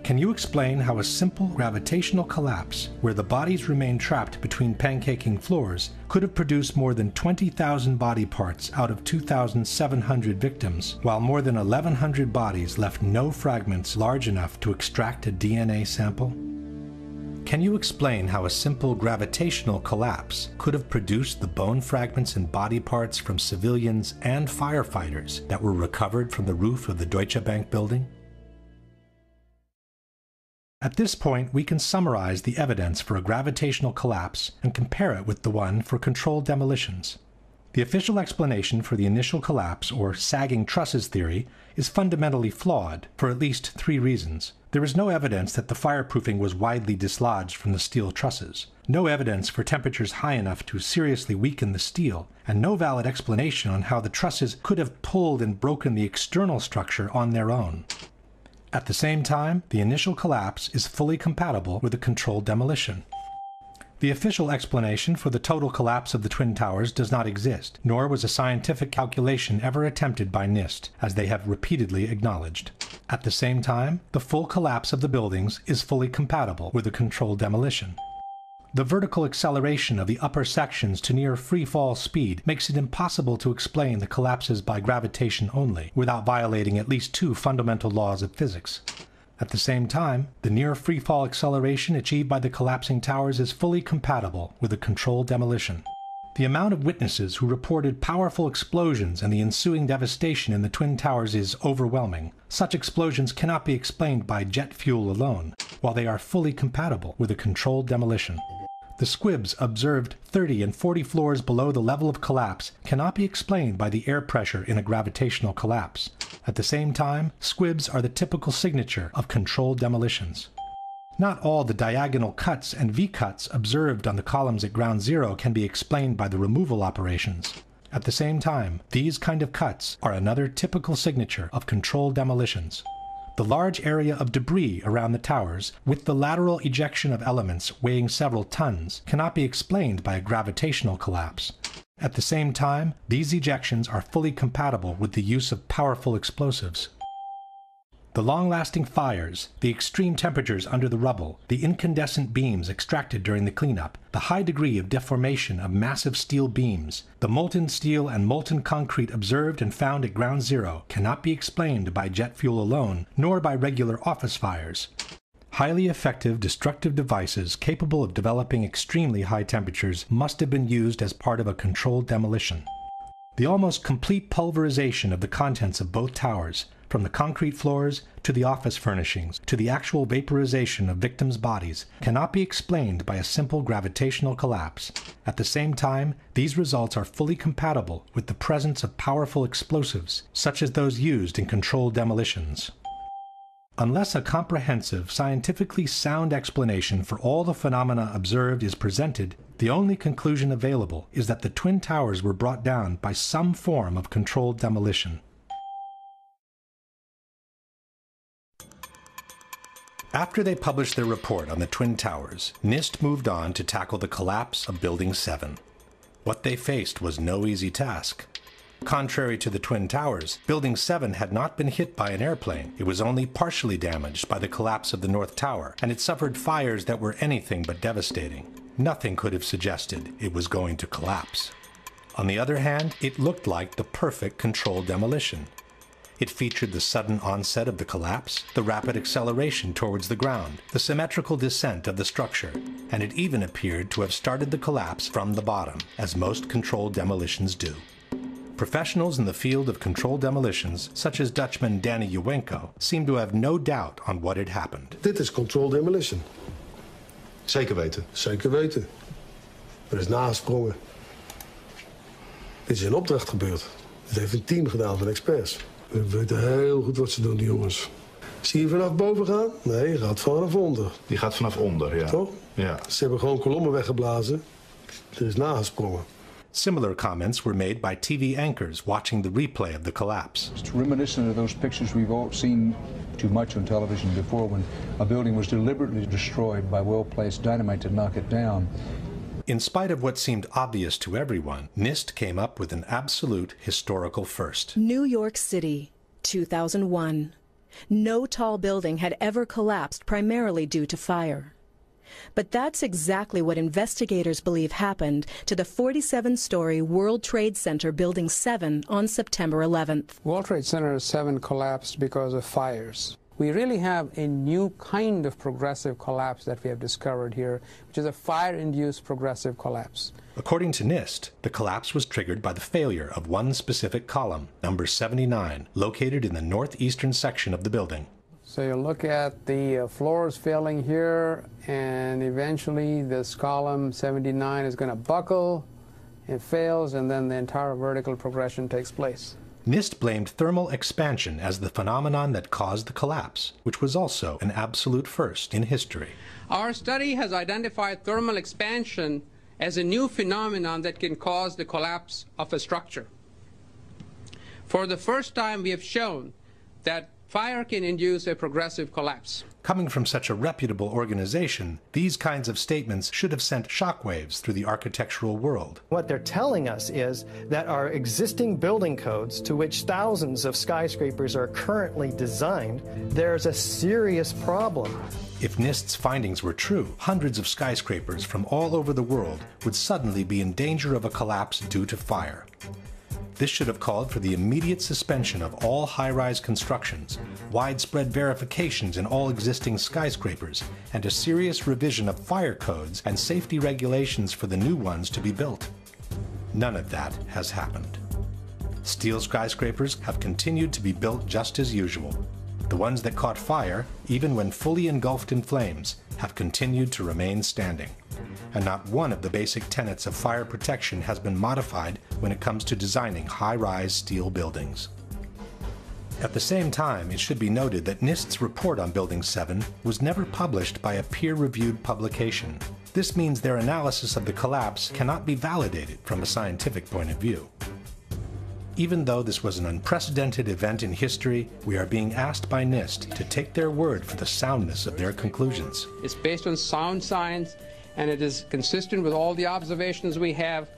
can you explain how a simple gravitational collapse, where the bodies remain trapped between pancaking floors, could have produced more than 20,000 body parts out of 2,700 victims, while more than 1,100 bodies left no fragments large enough to extract a DNA sample? Can you explain how a simple gravitational collapse could have produced the bone fragments and body parts from civilians and firefighters that were recovered from the roof of the Deutsche Bank building? At this point, we can summarize the evidence for a gravitational collapse and compare it with the one for controlled demolitions. The official explanation for the initial collapse, or sagging trusses theory, is fundamentally flawed for at least 3 reasons. There is no evidence that the fireproofing was widely dislodged from the steel trusses, no evidence for temperatures high enough to seriously weaken the steel, and no valid explanation on how the trusses could have pulled and broken the external structure on their own. At the same time, the initial collapse is fully compatible with a controlled demolition. The official explanation for the total collapse of the Twin Towers does not exist, nor was a scientific calculation ever attempted by NIST, as they have repeatedly acknowledged. At the same time, the full collapse of the buildings is fully compatible with a controlled demolition. The vertical acceleration of the upper sections to near free-fall speed makes it impossible to explain the collapses by gravitation only, without violating at least 2 fundamental laws of physics. At the same time, the near free-fall acceleration achieved by the collapsing towers is fully compatible with a controlled demolition. The amount of witnesses who reported powerful explosions and the ensuing devastation in the Twin Towers is overwhelming. Such explosions cannot be explained by jet fuel alone, while they are fully compatible with a controlled demolition. The squibs observed 30 and 40 floors below the level of collapse cannot be explained by the air pressure in a gravitational collapse. At the same time, squibs are the typical signature of controlled demolitions. Not all the diagonal cuts and V-cuts observed on the columns at ground zero can be explained by the removal operations. At the same time, these kind of cuts are another typical signature of controlled demolitions. The large area of debris around the towers, with the lateral ejection of elements weighing several tons, cannot be explained by a gravitational collapse. At the same time, these ejections are fully compatible with the use of powerful explosives. The long-lasting fires, the extreme temperatures under the rubble, the incandescent beams extracted during the cleanup, the high degree of deformation of massive steel beams, the molten steel and molten concrete observed and found at ground zero cannot be explained by jet fuel alone, nor by regular office fires. Highly effective destructive devices capable of developing extremely high temperatures must have been used as part of a controlled demolition. The almost complete pulverization of the contents of both towers, from the concrete floors to the office furnishings to the actual vaporization of victims' bodies, cannot be explained by a simple gravitational collapse. At the same time, these results are fully compatible with the presence of powerful explosives, such as those used in controlled demolitions. Unless a comprehensive, scientifically sound explanation for all the phenomena observed is presented, the only conclusion available is that the Twin Towers were brought down by some form of controlled demolition. After they published their report on the Twin Towers, NIST moved on to tackle the collapse of Building 7. What they faced was no easy task. Contrary to the Twin Towers, Building 7 had not been hit by an airplane. It was only partially damaged by the collapse of the North Tower, and it suffered fires that were anything but devastating. Nothing could have suggested it was going to collapse. On the other hand, it looked like the perfect controlled demolition. It featured the sudden onset of the collapse, the rapid acceleration towards the ground, the symmetrical descent of the structure, and it even appeared to have started the collapse from the bottom, as most controlled demolitions do. Professionals in the field of controlled demolitions, such as Dutchman Danny Juwenko, seem to have no doubt on what had happened. Dit is controlled demolition. Zeker weten. Zeker weten. Er is nagesprongen. Dit is in opdracht gebeurd. Dit heeft een team gedaan van experts. We weten heel goed wat ze doen, die jongens. Zie je vanaf boven gaan? Nee, je gaat vanaf onder. Die gaat vanaf onder, ja. Toch? Ja. Ze hebben gewoon kolommen weggeblazen. Er is nagesprongen. Similar comments were made by TV anchors watching the replay of the collapse. It's reminiscent of those pictures we've all seen too much on television before when a building was deliberately destroyed by well-placed dynamite to knock it down. In spite of what seemed obvious to everyone, NIST came up with an absolute historical first. New York City, 2001. No tall building had ever collapsed primarily due to fire. But that's exactly what investigators believe happened to the 47-story World Trade Center Building 7 on September 11th. World Trade Center 7 collapsed because of fires. We really have a new kind of progressive collapse that we have discovered here, which is a fire-induced progressive collapse. According to NIST, the collapse was triggered by the failure of one specific column, number 79, located in the northeastern section of the building. So you look at the floors failing here, and eventually this column 79 is going to buckle, it fails, and then the entire vertical progression takes place. NIST blamed thermal expansion as the phenomenon that caused the collapse, which was also an absolute first in history. Our study has identified thermal expansion as a new phenomenon that can cause the collapse of a structure. For the first time, we have shown that fire can induce a progressive collapse. Coming from such a reputable organization, these kinds of statements should have sent shockwaves through the architectural world. What they're telling us is that our existing building codes, to which thousands of skyscrapers are currently designed, there's a serious problem. If NIST's findings were true, hundreds of skyscrapers from all over the world would suddenly be in danger of a collapse due to fire. This should have called for the immediate suspension of all high-rise constructions, widespread verifications in all existing skyscrapers, and a serious revision of fire codes and safety regulations for the new ones to be built. None of that has happened. Steel skyscrapers have continued to be built just as usual. The ones that caught fire, even when fully engulfed in flames, have continued to remain standing. And not one of the basic tenets of fire protection has been modified when it comes to designing high-rise steel buildings. At the same time, it should be noted that NIST's report on Building 7 was never published by a peer-reviewed publication. This means their analysis of the collapse cannot be validated from a scientific point of view. Even though this was an unprecedented event in history, we are being asked by NIST to take their word for the soundness of their conclusions. It's based on sound science, and it is consistent with all the observations we have.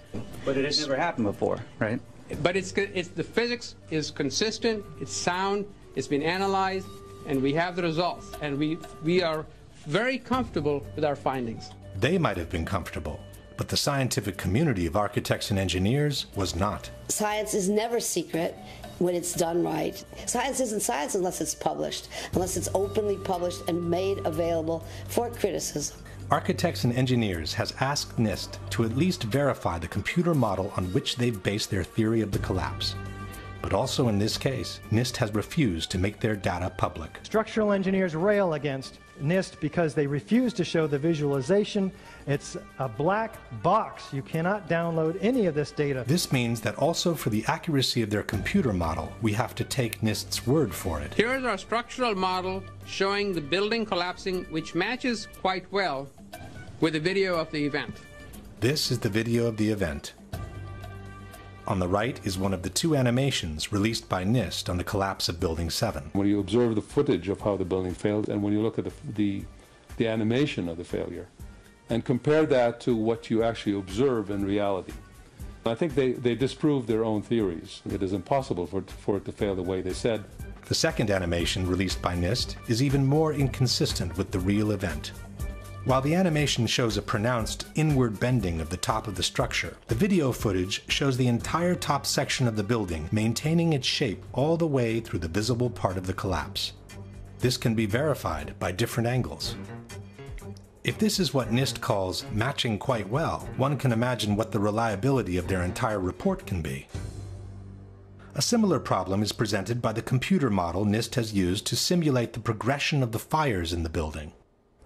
But it has never happened before, right? But the physics is consistent, it's sound, it's been analyzed, and we have the results. And we are very comfortable with our findings. They might have been comfortable, but the scientific community of architects and engineers was not. Science is never secret when it's done right. Science isn't science unless it's published, unless it's openly published and made available for criticism. Architects and Engineers has asked NIST to at least verify the computer model on which they've based their theory of the collapse. But also in this case, NIST has refused to make their data public. Structural engineers rail against NIST because they refuse to show the visualization. It's a black box. You cannot download any of this data. This means that also for the accuracy of their computer model, we have to take NIST's word for it. Here is our structural model showing the building collapsing, which matches quite well with the video of the event. This is the video of the event. On the right is one of the two animations released by NIST on the collapse of Building 7. When you observe the footage of how the building failed, and when you look at the animation of the failure, and compare that to what you actually observe in reality, I think they disprove their own theories. It is impossible for it to fail the way they said. The second animation released by NIST is even more inconsistent with the real event. While the animation shows a pronounced inward bending of the top of the structure, the video footage shows the entire top section of the building maintaining its shape all the way through the visible part of the collapse. This can be verified by different angles. If this is what NIST calls matching quite well, one can imagine what the reliability of their entire report can be. A similar problem is presented by the computer model NIST has used to simulate the progression of the fires in the building.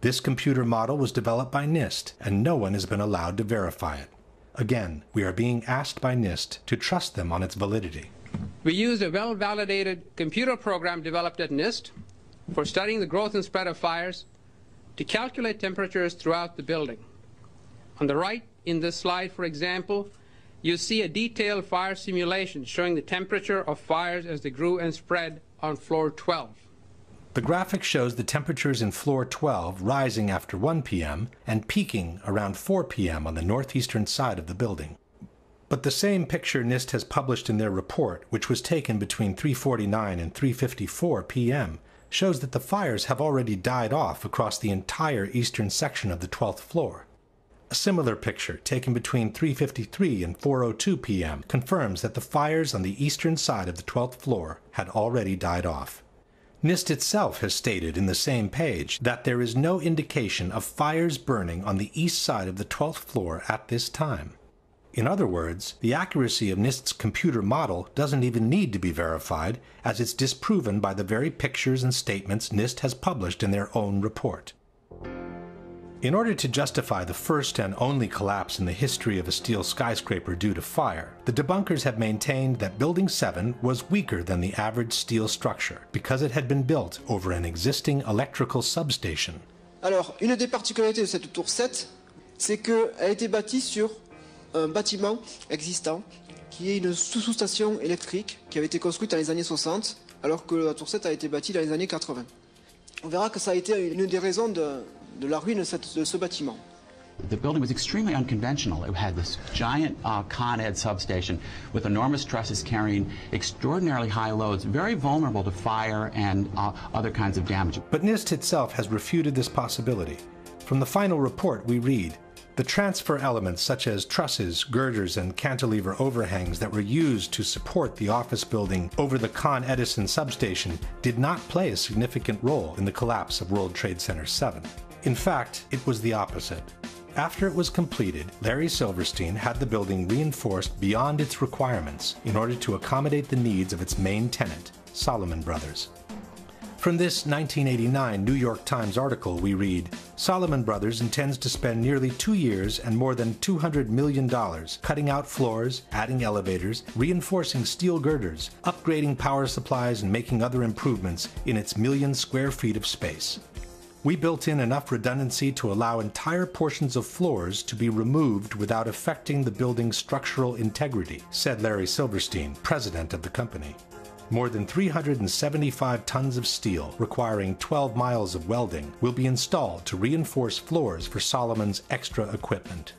This computer model was developed by NIST, and no one has been allowed to verify it. Again, we are being asked by NIST to trust them on its validity. We used a well-validated computer program developed at NIST for studying the growth and spread of fires to calculate temperatures throughout the building. On the right in this slide, for example, you see a detailed fire simulation showing the temperature of fires as they grew and spread on floor 12. The graphic shows the temperatures in floor 12 rising after 1 p.m. and peaking around 4 p.m. on the northeastern side of the building. But the same picture NIST has published in their report, which was taken between 3:49 and 3:54 p.m., shows that the fires have already died off across the entire eastern section of the 12th floor. A similar picture, taken between 3:53 and 4:02 p.m., confirms that the fires on the eastern side of the 12th floor had already died off. NIST itself has stated in the same page that there is no indication of fires burning on the east side of the 12th floor at this time. In other words, the accuracy of NIST's computer model doesn't even need to be verified, as it's disproven by the very pictures and statements NIST has published in their own report. In order to justify the first and only collapse in the history of a steel skyscraper due to fire, the debunkers have maintained that Building 7 was weaker than the average steel structure because it had been built over an existing electrical substation. Alors, une des particularités de cette tour 7, c'est qu'elle a été bâtie sur un bâtiment existant qui est une sous-station électrique qui avait été construite dans les années 60 alors que la tour 7 a été bâtie dans les années 80. On verra que ça a été une des raisons de la ruine de ce bâtiment. The building was extremely unconventional. It had this giant Con Ed substation with enormous trusses carrying extraordinarily high loads, very vulnerable to fire and other kinds of damage. But NIST itself has refuted this possibility. From the final report we read, the transfer elements such as trusses, girders, and cantilever overhangs that were used to support the office building over the Con Edison substation did not play a significant role in the collapse of World Trade Center 7. In fact, it was the opposite. After it was completed, Larry Silverstein had the building reinforced beyond its requirements in order to accommodate the needs of its main tenant, Salomon Brothers. From this 1989 New York Times article we read, Salomon Brothers intends to spend nearly 2 years and more than $200 million cutting out floors, adding elevators, reinforcing steel girders, upgrading power supplies, and making other improvements in its million square feet of space. We built in enough redundancy to allow entire portions of floors to be removed without affecting the building's structural integrity, said Larry Silverstein, president of the company. More than 375 tons of steel, requiring 12 miles of welding, will be installed to reinforce floors for Salomon's extra equipment.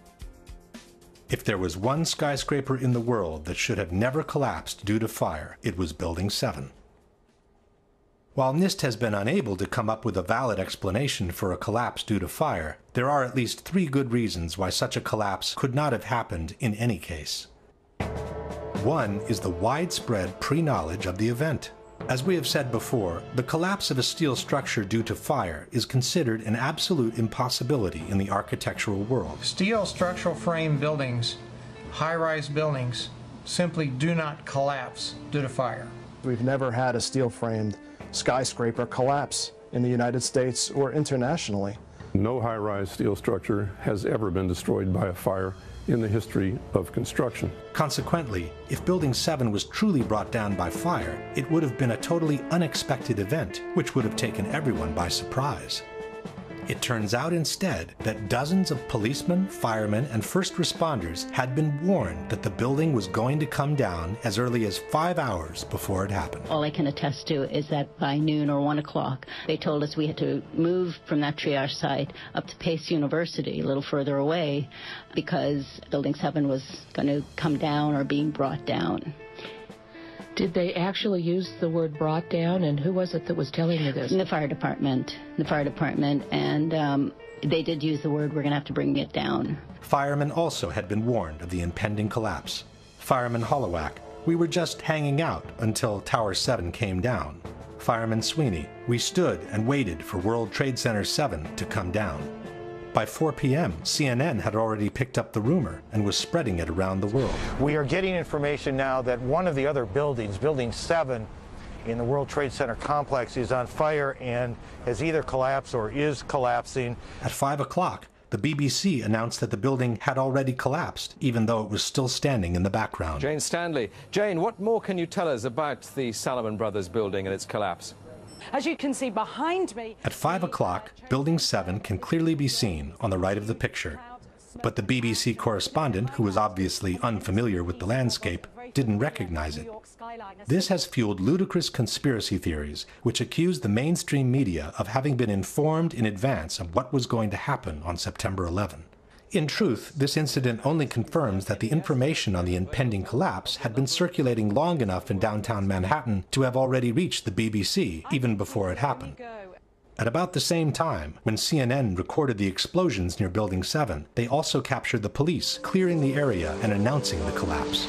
If there was one skyscraper in the world that should have never collapsed due to fire, it was Building 7. While NIST has been unable to come up with a valid explanation for a collapse due to fire, there are at least 3 good reasons why such a collapse could not have happened in any case. One is the widespread pre-knowledge of the event. As we have said before, the collapse of a steel structure due to fire is considered an absolute impossibility in the architectural world. Steel structural frame buildings, high-rise buildings, simply do not collapse due to fire. We've never had a steel-framed skyscraper collapse in the United States or internationally. No high-rise steel structure has ever been destroyed by a fire in the history of construction. Consequently, if Building 7 was truly brought down by fire, it would have been a totally unexpected event, which would have taken everyone by surprise. It turns out instead that dozens of policemen, firemen, and first responders had been warned that the building was going to come down as early as 5 hours before it happened. All I can attest to is that by noon or 1 o'clock, they told us we had to move from that triage site up to Pace University, a little further away, because Building 7 was going to come down or being brought down. Did they actually use the word brought down, and who was it that was telling you this? The fire department, and they did use the word, we're going to have to bring it down. Firemen also had been warned of the impending collapse. Fireman Hollowak, we were just hanging out until Tower 7 came down. Fireman Sweeney, we stood and waited for World Trade Center 7 to come down. By 4 p.m., CNN had already picked up the rumor and was spreading it around the world. We are getting information now that one of the other buildings, Building 7, in the World Trade Center complex is on fire and has either collapsed or is collapsing. At 5 o'clock, the BBC announced that the building had already collapsed, even though it was still standing in the background. Jane Stanley. Jane, what more can you tell us about the Salomon Brothers building and its collapse? As you can see behind me... At 5 o'clock, Building 7 can clearly be seen on the right of the picture. But the BBC correspondent, who was obviously unfamiliar with the landscape, didn't recognize it. This has fueled ludicrous conspiracy theories, which accuse the mainstream media of having been informed in advance of what was going to happen on September 11. In truth, this incident only confirms that the information on the impending collapse had been circulating long enough in downtown Manhattan to have already reached the BBC even before it happened. At about the same time, when CNN recorded the explosions near Building 7, they also captured the police clearing the area and announcing the collapse.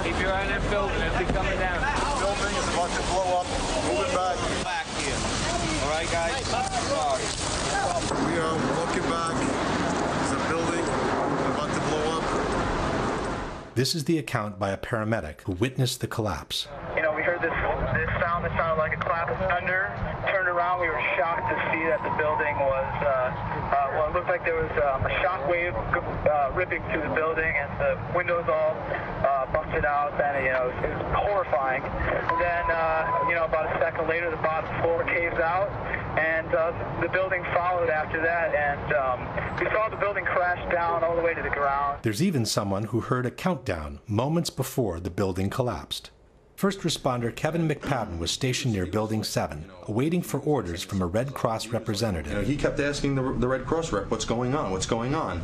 Keep your eye on that building, it'll be coming down. The building is about to blow up. Moving back here. All right, guys? Sorry. We are looking back. There's a building about to blow up. This is the account by a paramedic who witnessed the collapse. You know, we heard this sound that sounded like a clap of thunder. Turned around, we were shocked to see that the building was, well, it looked like there was a shock wave ripping through the building, and the windows all busted out, and, you know, it was horrifying. And then, you know, about a second later, the bottom floor caves out, and the building followed after that, and we saw the building crash down all the way to the ground. There's even someone who heard a countdown moments before the building collapsed. First responder Kevin McPadden was stationed near Building 7, awaiting for orders from a Red Cross representative. You know, he kept asking the Red Cross rep, what's going on, what's going on?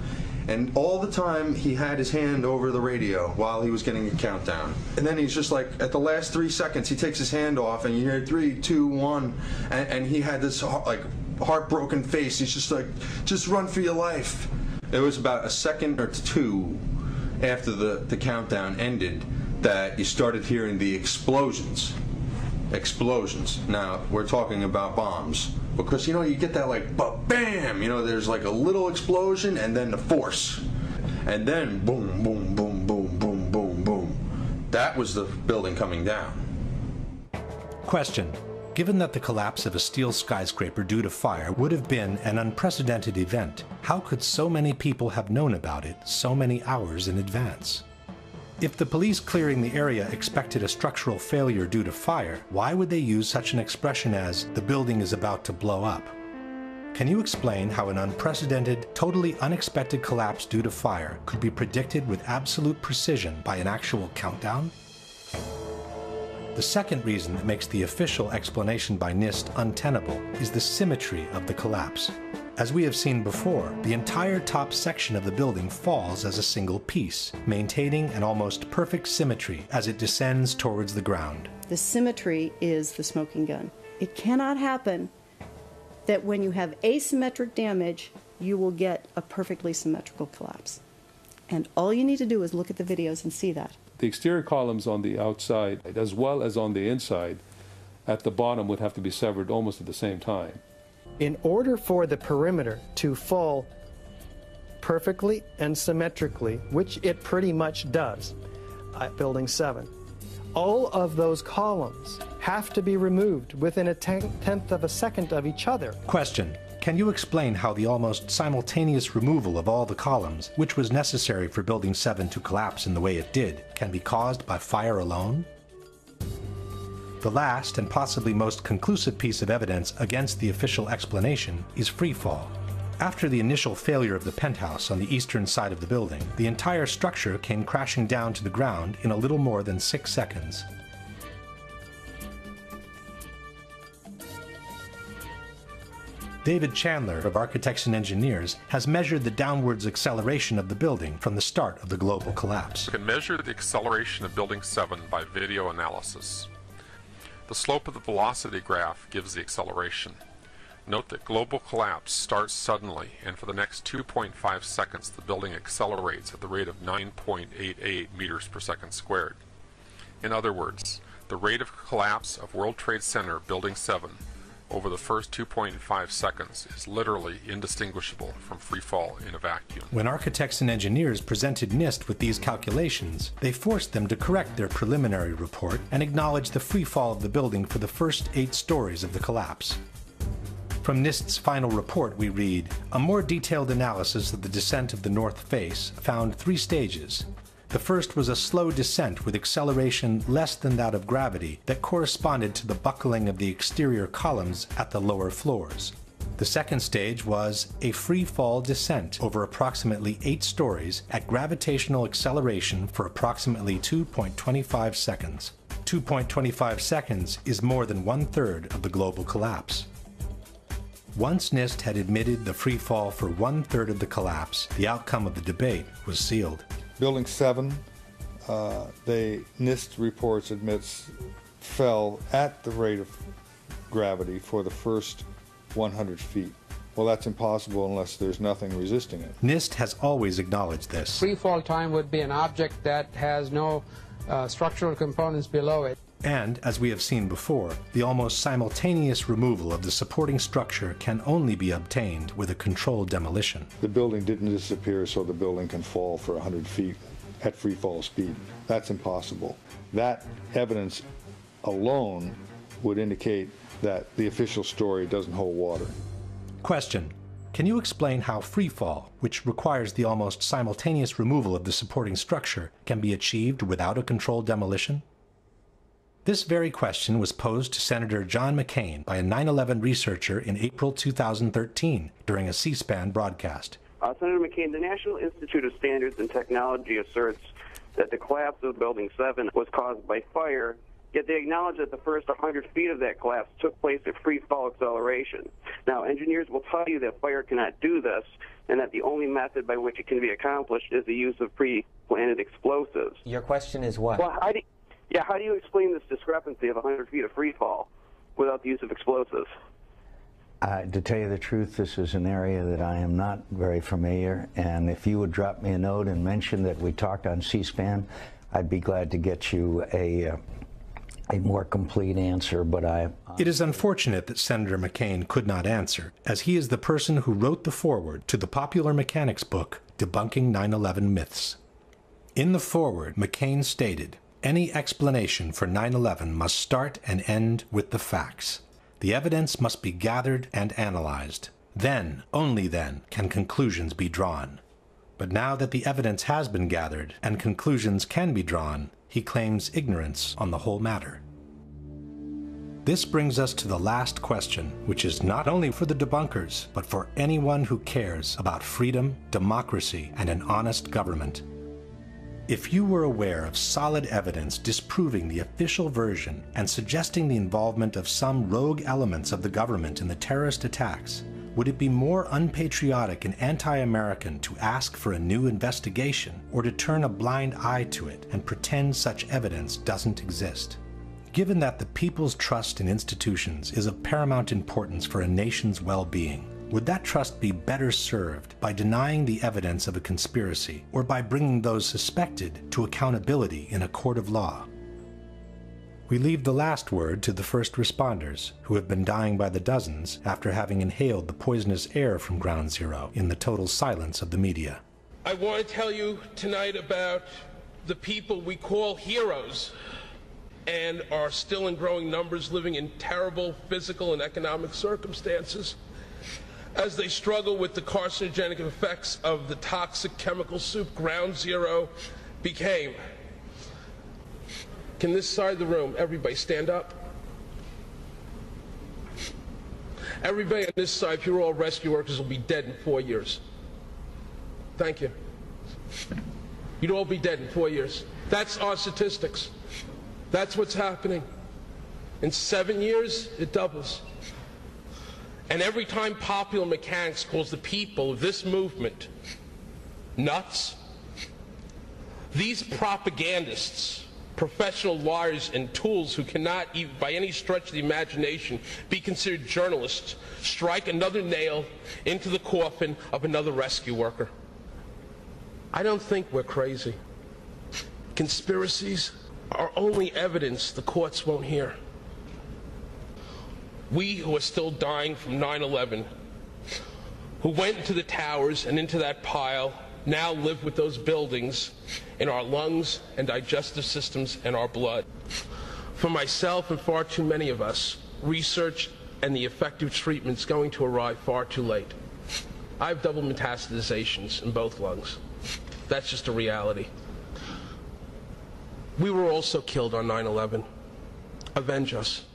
And all the time he had his hand over the radio while he was getting a countdown. And then he's just like, at the last 3 seconds, he takes his hand off and you hear 3, 2, 1, and he had this like heartbroken face. He's just like, just run for your life. It was about a second or two after the countdown ended that you started hearing the explosions. Explosions. Now, we're talking about bombs. Because, you know, you get that like, bam! You know, there's like a little explosion and then the force. And then boom, boom, boom, boom, boom, boom, boom. That was the building coming down. Question. Given that the collapse of a steel skyscraper due to fire would have been an unprecedented event, how could so many people have known about it so many hours in advance? If the police clearing the area expected a structural failure due to fire, why would they use such an expression as, the building is about to blow up? Can you explain how an unprecedented, totally unexpected collapse due to fire could be predicted with absolute precision by an actual countdown? The second reason that makes the official explanation by NIST untenable is the symmetry of the collapse. As we have seen before, the entire top section of the building falls as a single piece, maintaining an almost perfect symmetry as it descends towards the ground. The symmetry is the smoking gun. It cannot happen that when you have asymmetric damage, you will get a perfectly symmetrical collapse. And all you need to do is look at the videos and see that. The exterior columns on the outside, as well as on the inside, at the bottom would have to be severed almost at the same time. In order for the perimeter to fall perfectly and symmetrically, which it pretty much does at Building 7, all of those columns have to be removed within a tenth of a second of each other. Question. Can you explain how the almost simultaneous removal of all the columns, which was necessary for Building 7 to collapse in the way it did, can be caused by fire alone? The last and possibly most conclusive piece of evidence against the official explanation is freefall. After the initial failure of the penthouse on the eastern side of the building, the entire structure came crashing down to the ground in a little more than 6 seconds. David Chandler of Architects and Engineers has measured the downwards acceleration of the building from the start of the global collapse. We can measure the acceleration of Building 7 by video analysis. The slope of the velocity graph gives the acceleration. Note that global collapse starts suddenly, and for the next 2.5 seconds the building accelerates at the rate of 9.88 meters per second squared. In other words, the rate of collapse of World Trade Center Building 7 over the first 2.5 seconds is literally indistinguishable from free fall in a vacuum. When Architects and Engineers presented NIST with these calculations, they forced them to correct their preliminary report and acknowledge the free fall of the building for the first 8 stories of the collapse. From NIST's final report we read, a more detailed analysis of the descent of the north face found 3 stages. The first was a slow descent with acceleration less than that of gravity that corresponded to the buckling of the exterior columns at the lower floors. The second stage was a free-fall descent over approximately 8 stories at gravitational acceleration for approximately 2.25 seconds. 2.25 seconds is more than 1/3 of the global collapse. Once NIST had admitted the free fall for 1/3 of the collapse, the outcome of the debate was sealed. Building 7, NIST reports admits fell at the rate of gravity for the first 100 feet. Well, that's impossible unless there's nothing resisting it. NIST has always acknowledged this. Free fall time would be an object that has no structural components below it. And, as we have seen before, the almost simultaneous removal of the supporting structure can only be obtained with a controlled demolition. The building didn't disappear so the building can fall for 100 feet at free fall speed. That's impossible. That evidence alone would indicate that the official story doesn't hold water. Question: can you explain how free fall, which requires the almost simultaneous removal of the supporting structure, can be achieved without a controlled demolition? This very question was posed to Senator John McCain by a 9/11 researcher in April 2013 during a C-SPAN broadcast. Senator McCain, the National Institute of Standards and Technology asserts that the collapse of Building 7 was caused by fire, yet they acknowledge that the first 100 feet of that collapse took place at free fall acceleration. Now, engineers will tell you that fire cannot do this, and that the only method by which it can be accomplished is the use of pre-planted explosives. Your question is what? Well, how do you explain this discrepancy of 100 feet of free fall without the use of explosives? To tell you the truth, this is an area that I am not very familiar, and if you would drop me a note and mention that we talked on C-SPAN, I'd be glad to get you a more complete answer, but It is unfortunate that Senator McCain could not answer, as he is the person who wrote the foreword to the popular mechanics book, Debunking 9/11 Myths. In the foreword, McCain stated, "Any explanation for 9/11 must start and end with the facts. The evidence must be gathered and analyzed. Then, only then, can conclusions be drawn." But now that the evidence has been gathered and conclusions can be drawn, he claims ignorance on the whole matter. This brings us to the last question, which is not only for the debunkers, but for anyone who cares about freedom, democracy, and an honest government. If you were aware of solid evidence disproving the official version and suggesting the involvement of some rogue elements of the government in the terrorist attacks, would it be more unpatriotic and anti-American to ask for a new investigation, or to turn a blind eye to it and pretend such evidence doesn't exist? Given that the people's trust in institutions is of paramount importance for a nation's well-being, would that trust be better served by denying the evidence of a conspiracy, or by bringing those suspected to accountability in a court of law? We leave the last word to the first responders, who have been dying by the dozens after having inhaled the poisonous air from Ground Zero in the total silence of the media. I want to tell you tonight about the people we call heroes and are still in growing numbers living in terrible physical and economic circumstances as they struggle with the carcinogenic effects of the toxic chemical soup Ground Zero became. Can this side of the room, everybody stand up? Everybody on this side, if you're all rescue workers, will be dead in 4 years. Thank you. You'd all be dead in 4 years. That's our statistics. That's what's happening. In 7 years, it doubles. And every time popular mechanics calls the people of this movement nuts, these propagandists, professional liars and tools who cannot, even by any stretch of the imagination, be considered journalists, strike another nail into the coffin of another rescue worker. I don't think we're crazy. Conspiracies are only evidence the courts won't hear. We who are still dying from 9/11, who went into the towers and into that pile, now live with those buildings in our lungs and digestive systems and our blood. For myself and far too many of us, research and the effective treatment's going to arrive far too late. I have double metastasizations in both lungs. That's just a reality. We were also killed on 9/11. Avenge us.